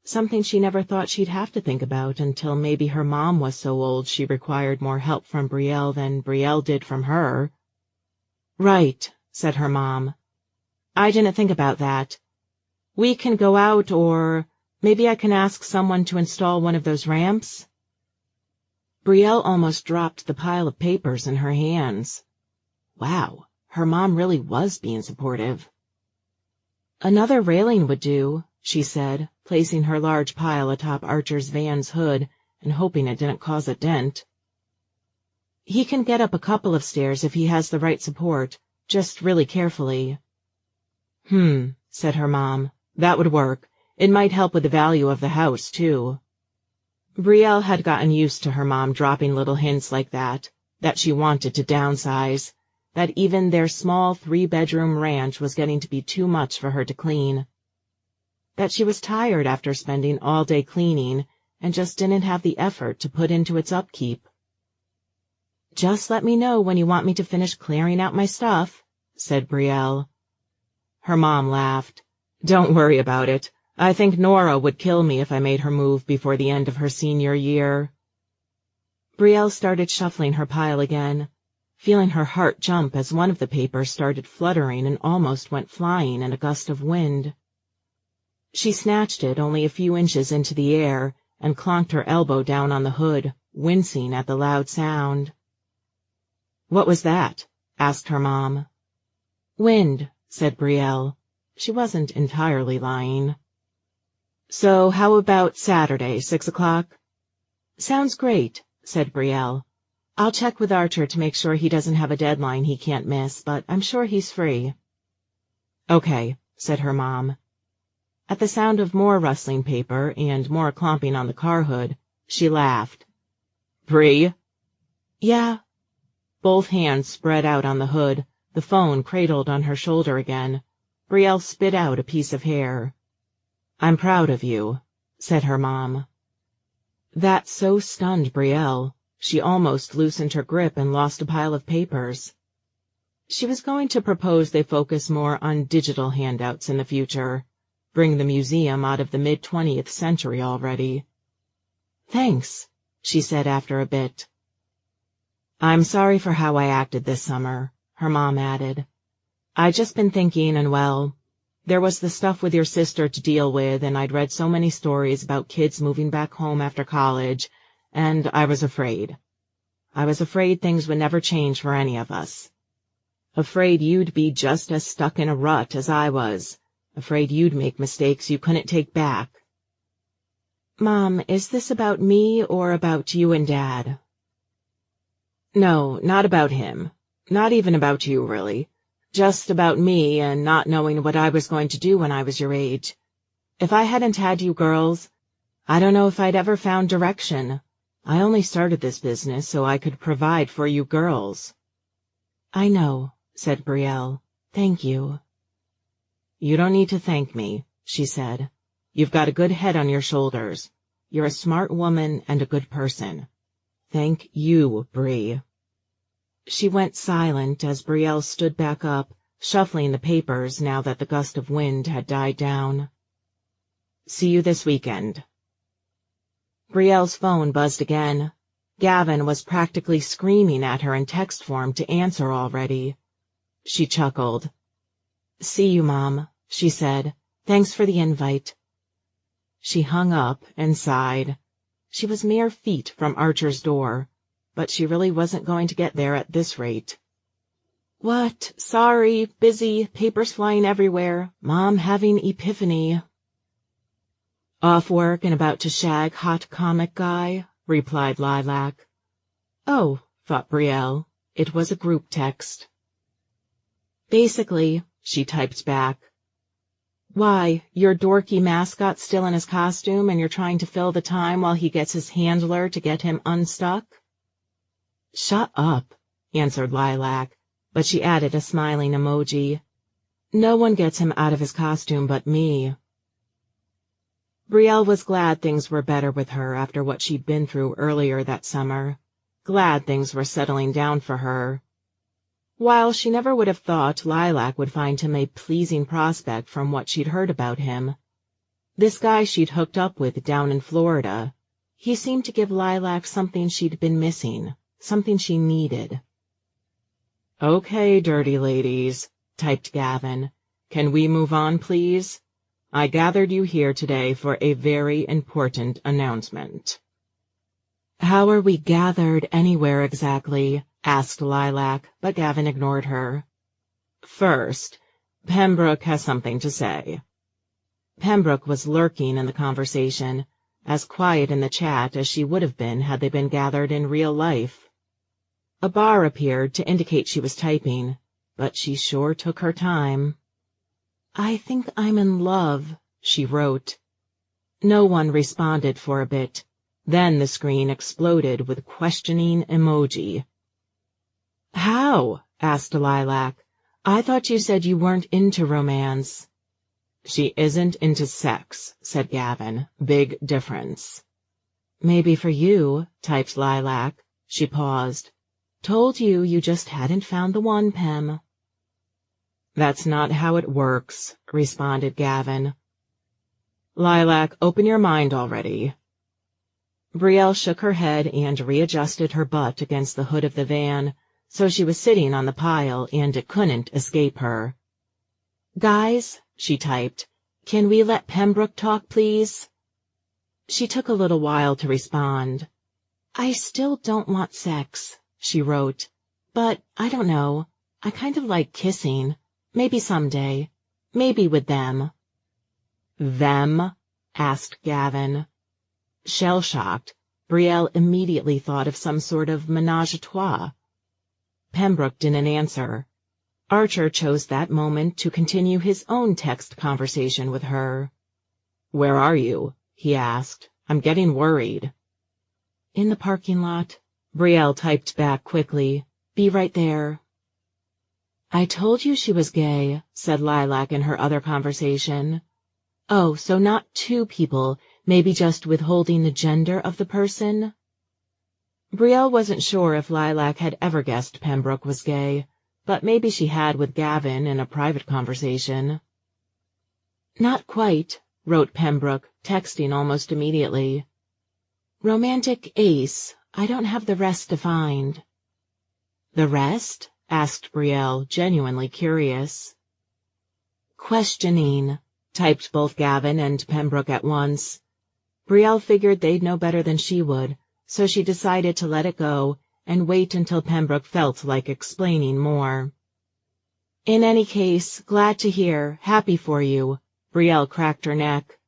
Something she never thought she'd have to think about until maybe her mom was so old she required more help from Brielle than Brielle did from her. "Right," said her mom. "I didn't think about that. We can go out, or maybe I can ask someone to install one of those ramps." Brielle almost dropped the pile of papers in her hands. Wow, her mom really was being supportive. "Another railing would do," she said, placing her large pile atop Archer's van's hood and hoping it didn't cause a dent. "He can get up a couple of stairs if he has the right support, just really carefully." Said her mom. "That would work. It might help with the value of the house, too." Brielle had gotten used to her mom dropping little hints like that she wanted to downsize, that even their small 3-bedroom ranch was getting to be too much for her to clean, that she was tired after spending all day cleaning and just didn't have the effort to put into its upkeep. "Just let me know when you want me to finish clearing out my stuff," said Brielle. Her mom laughed. "Don't worry about it. I think Nora would kill me if I made her move before the end of her senior year." Brielle started shuffling her pile again, feeling her heart jump as one of the papers started fluttering and almost went flying in a gust of wind. She snatched it only a few inches into the air and clonked her elbow down on the hood, wincing at the loud sound. "What was that?" asked her mom. "Wind," said Brielle. She wasn't entirely lying. "So how about Saturday, 6 o'clock? "Sounds great," said Brielle. "I'll check with Archer to make sure he doesn't have a deadline he can't miss, but I'm sure he's free." "Okay," said her mom. At the sound of more rustling paper and more clomping on the car hood, she laughed. "Bree?" "Yeah." Both hands spread out on the hood, the phone cradled on her shoulder again. Brielle spit out a piece of hair. "I'm proud of you," said her mom. That so stunned Brielle, she almost loosened her grip and lost a pile of papers. She was going to propose they focus more on digital handouts in the future, bring the museum out of the mid-20th century already. "Thanks," she said after a bit. "I'm sorry for how I acted this summer," her mom added. "I'd just been thinking, and well, there was the stuff with your sister to deal with, and I'd read so many stories about kids moving back home after college, and I was afraid. I was afraid things would never change for any of us. Afraid you'd be just as stuck in a rut as I was. Afraid you'd make mistakes you couldn't take back." "Mom, is this about me or about you and Dad?" "No, not about him. Not even about you, really. Just about me and not knowing what I was going to do when I was your age. If I hadn't had you girls, I don't know if I'd ever found direction. I only started this business so I could provide for you girls." "I know," said Brielle. "Thank you." "You don't need to thank me," she said. "You've got a good head on your shoulders. You're a smart woman and a good person. Thank you, Bree." She went silent as Brielle stood back up, shuffling the papers now that the gust of wind had died down. "See you this weekend." Brielle's phone buzzed again. Gavin was practically screaming at her in text form to answer already. She chuckled. "See you, Mom," she said. "Thanks for the invite." She hung up and sighed. She was mere feet from Archer's door, but she really wasn't going to get there at this rate. What? Sorry, busy, papers flying everywhere, Mom having epiphany. Off work and about to shag hot comic guy, replied Lilac. Oh, thought Brielle. It was a group text. Basically, she typed back. Why, your dorky mascot still in his costume and you're trying to fill the time while he gets his handler to get him unstuck? Shut up, answered Lilac, but she added a smiling emoji. No one gets him out of his costume but me. Brielle was glad things were better with her after what she'd been through earlier that summer. Glad things were settling down for her. While she never would have thought Lilac would find him a pleasing prospect from what she'd heard about him. This guy she'd hooked up with down in Florida, he seemed to give Lilac something she'd been missing, something she needed. Okay, dirty ladies, typed Gavin. Can we move on, please? I gathered you here today for a very important announcement. How are we gathered anywhere exactly? Asked Lilac, but Gavin ignored her. First, Pembroke has something to say. Pembroke was lurking in the conversation, as quiet in the chat as she would have been had they been gathered in real life. A bar appeared to indicate she was typing, but she sure took her time. I think I'm in love, she wrote. No one responded for a bit. Then the screen exploded with questioning emoji. How? Asked Lilac. I thought you said you weren't into romance. She isn't into sex, said Gavin. Big difference. Maybe for you, typed Lilac. She paused. Told you you just hadn't found the one, Pem. That's not how it works, responded Gavin. Lilac, open your mind already. Brielle shook her head and readjusted her butt against the hood of the van, so she was sitting on the pile and it couldn't escape her. Guys, she typed, can we let Pembroke talk, please? She took a little while to respond. I still don't want sex, she wrote, but I don't know. I kind of like kissing. Maybe someday. Maybe with them. Them? Asked Gavin. Shell-shocked, Brielle immediately thought of some sort of menage a trois. Pembroke didn't answer. Archer chose that moment to continue his own text conversation with her. Where are you? He asked. I'm getting worried. In the parking lot. Brielle typed back quickly. Be right there. I told you she was gay, said Lilac in her other conversation. Oh, so not two people, maybe just withholding the gender of the person? Brielle wasn't sure if Lilac had ever guessed Pembroke was gay, but maybe she had with Gavin in a private conversation. Not quite, wrote Pembroke, texting almost immediately. Romantic ace, I don't have the rest defined. The rest? Asked Brielle, genuinely curious. Questioning, typed both Gavin and Pembroke at once. Brielle figured they'd know better than she would, so she decided to let it go and wait until Pembroke felt like explaining more. In any case, glad to hear, happy for you, Brielle cracked her neck.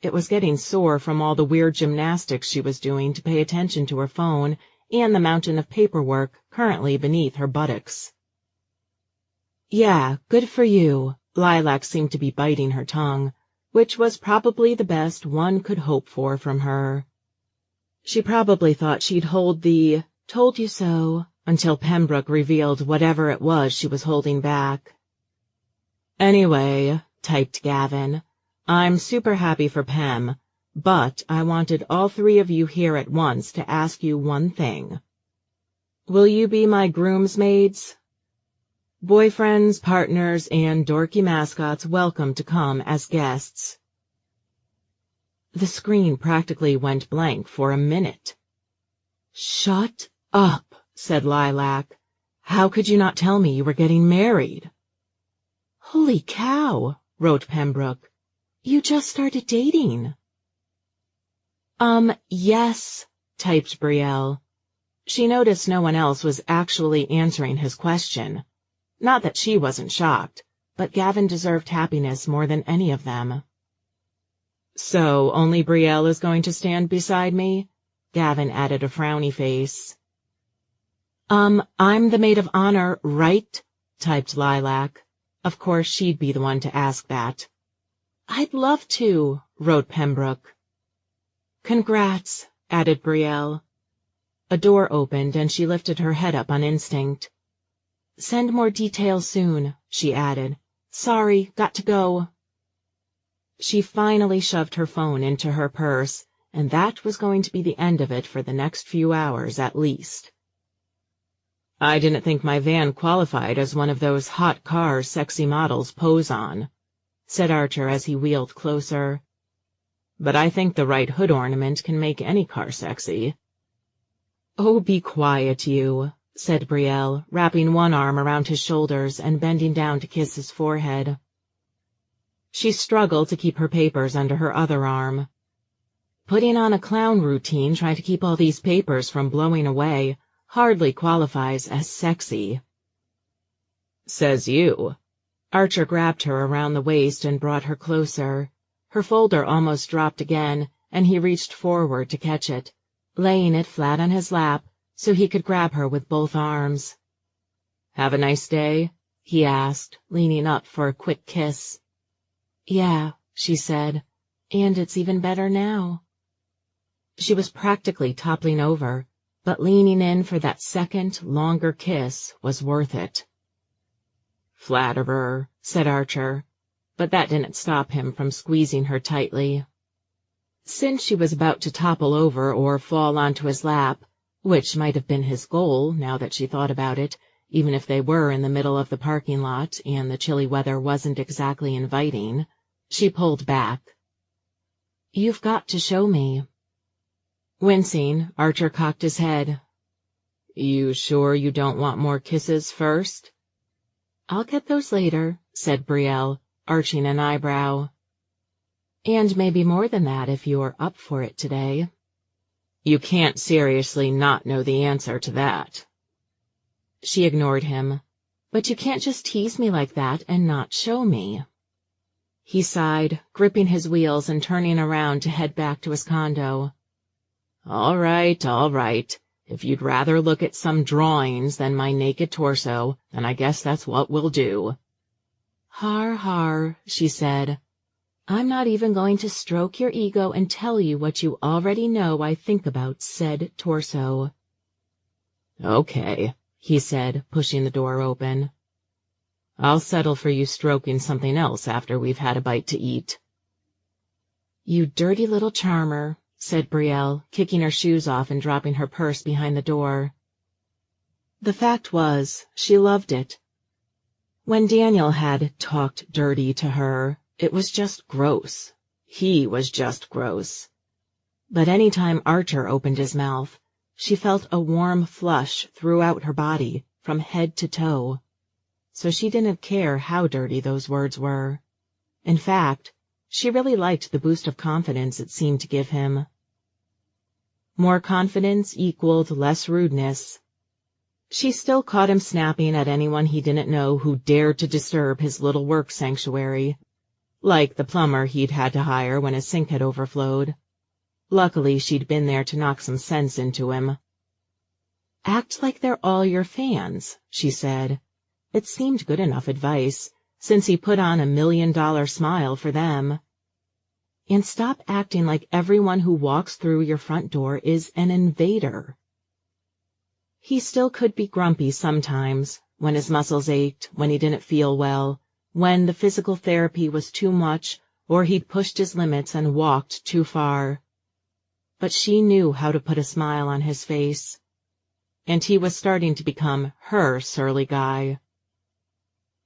It was getting sore from all the weird gymnastics she was doing to pay attention to her phone and the mountain of paperwork currently beneath her buttocks. Yeah, good for you. Lilac seemed to be biting her tongue, which was probably the best one could hope for from her. She probably thought she'd hold the told you so until Pembroke revealed whatever it was she was holding back. Anyway, typed Gavin, I'm super happy for Pem, but I wanted all three of you here at once to ask you one thing. Will you be my groomsmaids? Boyfriends, partners, and dorky mascots welcome to come as guests. The screen practically went blank for a minute. Shut up, said Lilac. How could you not tell me you were getting married? Holy cow, wrote Pembroke. You just started dating. Yes, typed Brielle. She noticed no one else was actually answering his question. Not that she wasn't shocked, but Gavin deserved happiness more than any of them. So only Brielle is going to stand beside me? Gavin added a frowny face. I'm the maid of honor, right? Typed Lilac. Of course she'd be the one to ask that. I'd love to, wrote Pembroke. Congrats, added Brielle. A door opened and she lifted her head up on instinct. Send more details soon, she added. Sorry, got to go. She finally shoved her phone into her purse, and that was going to be the end of it for the next few hours at least. I didn't think my van qualified as one of those hot cars sexy models pose on, said Archer as he wheeled closer. But I think the right hood ornament can make any car sexy. Oh, be quiet, you, said Brielle, wrapping one arm around his shoulders and bending down to kiss his forehead. She struggled to keep her papers under her other arm. Putting on a clown routine trying to keep all these papers from blowing away hardly qualifies as sexy. Says you. Archer grabbed her around the waist and brought her closer. Her folder almost dropped again, and he reached forward to catch it, laying it flat on his lap so he could grab her with both arms. Have a nice day? He asked, leaning up for a quick kiss. Yeah, she said, and it's even better now. She was practically toppling over, but leaning in for that second, longer kiss was worth it. Flatterer, said Archer, but that didn't stop him from squeezing her tightly. Since she was about to topple over or fall onto his lap, which might have been his goal now that she thought about it, even if they were in the middle of the parking lot and the chilly weather wasn't exactly inviting, she pulled back. You've got to show me. Wincing, Archer cocked his head. You sure you don't want more kisses first? I'll get those later, said Brielle, arching an eyebrow. And maybe more than that if you're up for it today. You can't seriously not know the answer to that. She ignored him. But you can't just tease me like that and not show me. He sighed, gripping his wheels and turning around to head back to his condo. All right. If you'd rather look at some drawings than my naked torso, then I guess that's what we'll do. Har, she said. I'm not even going to stroke your ego and tell you what you already know I think about said torso. Okay, he said, pushing the door open. I'll settle for you stroking something else after we've had a bite to eat. You dirty little charmer, said Brielle, kicking her shoes off and dropping her purse behind the door. The fact was, she loved it. When Daniel had talked dirty to her, it was just gross. He was just gross. But any time Archer opened his mouth, she felt a warm flush throughout her body, from head to toe. So she didn't care how dirty those words were. In fact, she really liked the boost of confidence it seemed to give him. More confidence equaled less rudeness. She still caught him snapping at anyone he didn't know who dared to disturb his little work sanctuary, like the plumber he'd had to hire when his sink had overflowed. Luckily, she'd been there to knock some sense into him. Act like they're all your fans, she said. It seemed good enough advice, since he put on $1 million smile for them. And stop acting like everyone who walks through your front door is an invader. He still could be grumpy sometimes, when his muscles ached, when he didn't feel well, when the physical therapy was too much, or he'd pushed his limits and walked too far. But she knew how to put a smile on his face. And he was starting to become her surly guy.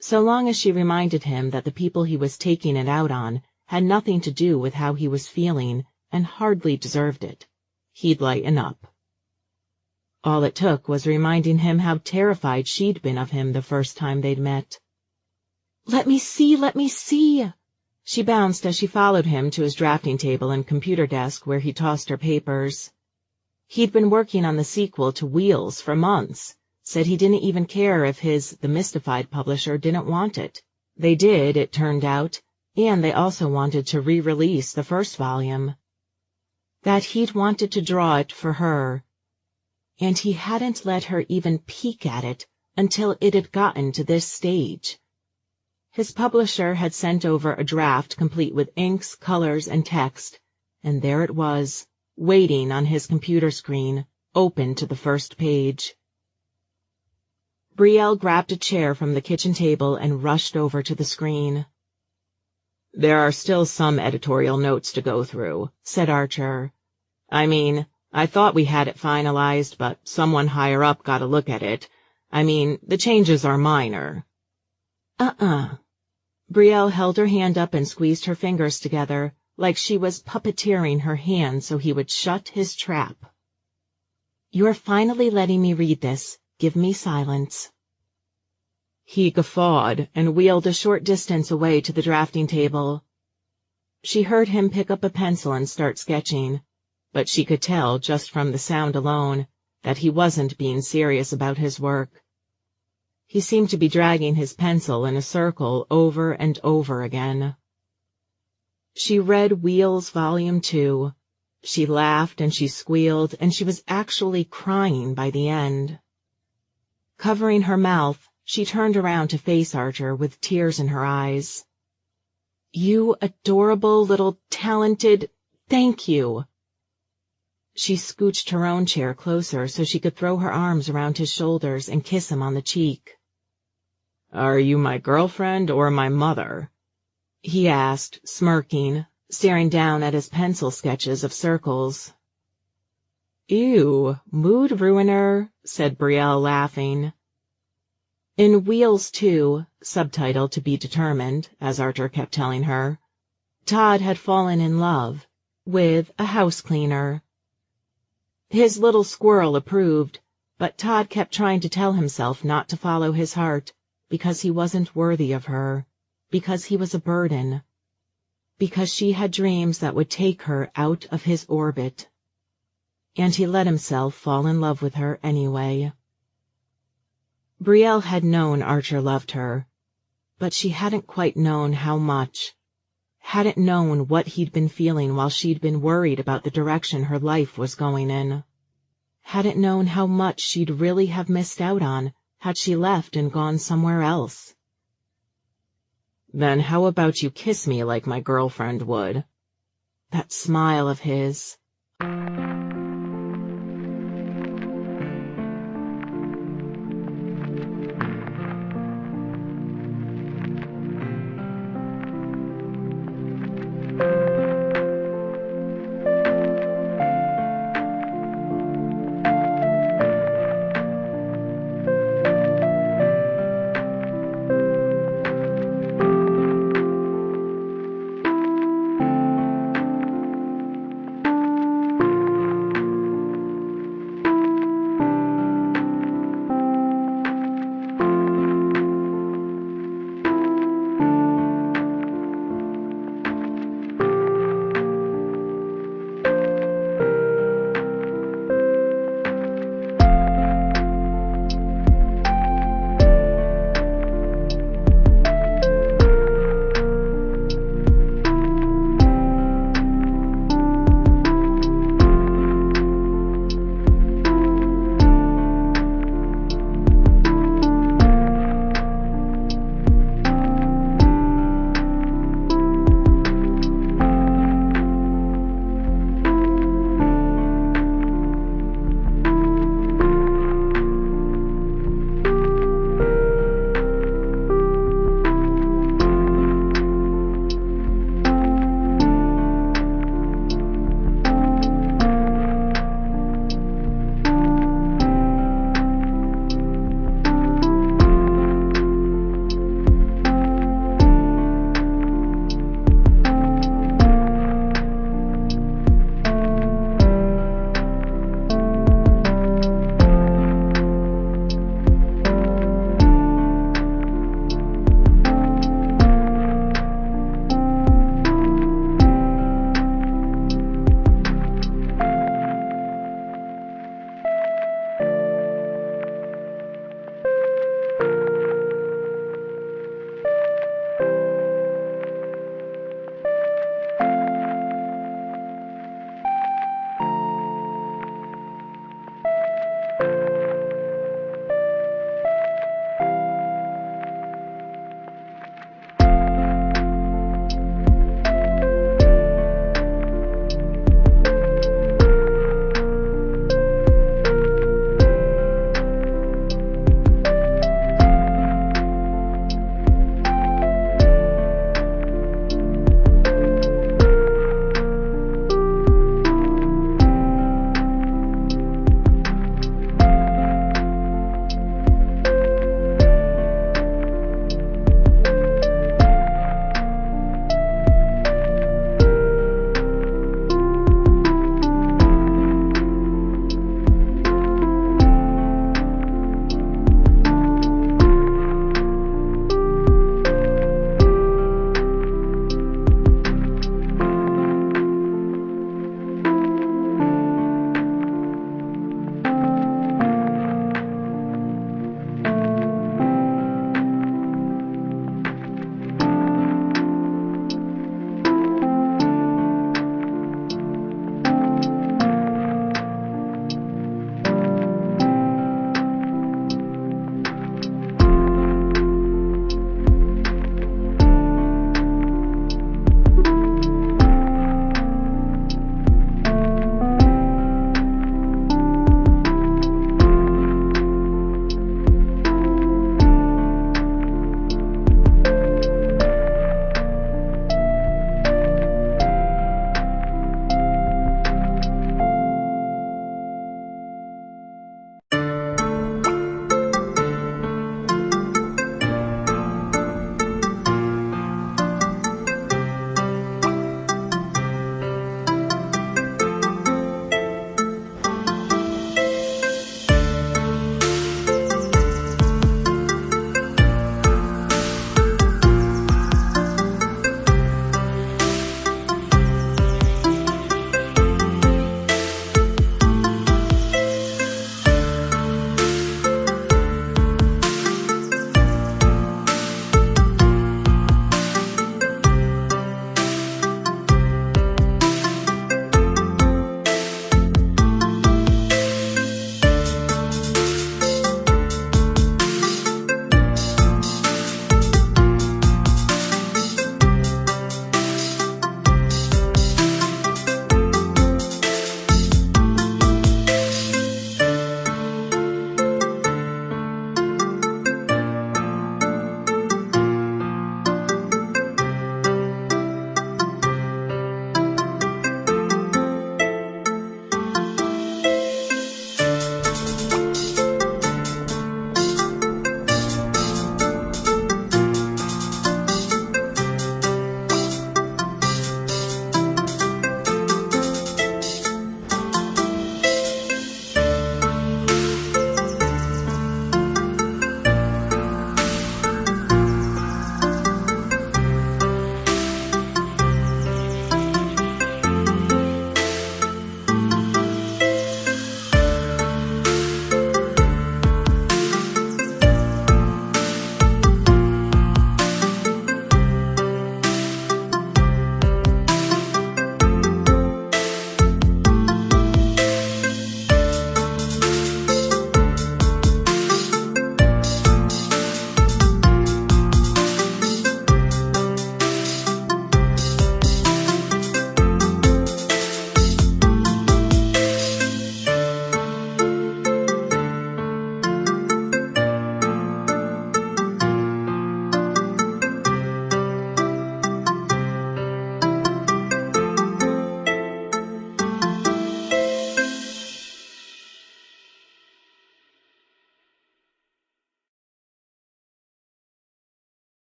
So long as she reminded him that the people he was taking it out on had nothing to do with how he was feeling and hardly deserved it, he'd lighten up. All it took was reminding him how terrified she'd been of him the first time they'd met. Let me see! She bounced as she followed him to his drafting table and computer desk where he tossed her papers. He'd been working on the sequel to Wheels for months, said he didn't even care if The Mystified publisher didn't want it. They did, it turned out, and they also wanted to re-release the first volume. That he'd wanted to draw it for her, and he hadn't let her even peek at it until it had gotten to this stage. His publisher had sent over a draft complete with inks, colors, and text, and there it was, waiting on his computer screen, open to the first page. Brielle grabbed a chair from the kitchen table and rushed over to the screen. "There are still some editorial notes to go through," said Archer. "I mean, I thought we had it finalized, but someone higher up got a look at it. I mean, the changes are minor." Brielle held her hand up and squeezed her fingers together, like she was puppeteering her hand so he would shut his trap. "You're finally letting me read this. Give me silence." He guffawed and wheeled a short distance away to the drafting table. She heard him pick up a pencil and start sketching, but she could tell just from the sound alone that he wasn't being serious about his work. He seemed to be dragging his pencil in a circle over and over again. She read Wheels Volume 2. She laughed and she squealed, and she was actually crying by the end. Covering her mouth, she turned around to face Archer with tears in her eyes. "You adorable little talented, thank you." She scooched her own chair closer so she could throw her arms around his shoulders and kiss him on the cheek. "Are you my girlfriend or my mother?" he asked, smirking, staring down at his pencil sketches of circles. "Ew, mood ruiner," said Brielle, laughing. In Wheels 2, subtitle to be determined, as Archer kept telling her, Todd had fallen in love with a house cleaner. His little squirrel approved, but Todd kept trying to tell himself not to follow his heart, because he wasn't worthy of her, because he was a burden, because she had dreams that would take her out of his orbit. And he let himself fall in love with her anyway. Brielle had known Archer loved her, but she hadn't quite known how much, hadn't known what he'd been feeling while she'd been worried about the direction her life was going in, hadn't known how much she'd really have missed out on had she left and gone somewhere else. "Then how about you kiss me like my girlfriend would?" That smile of his.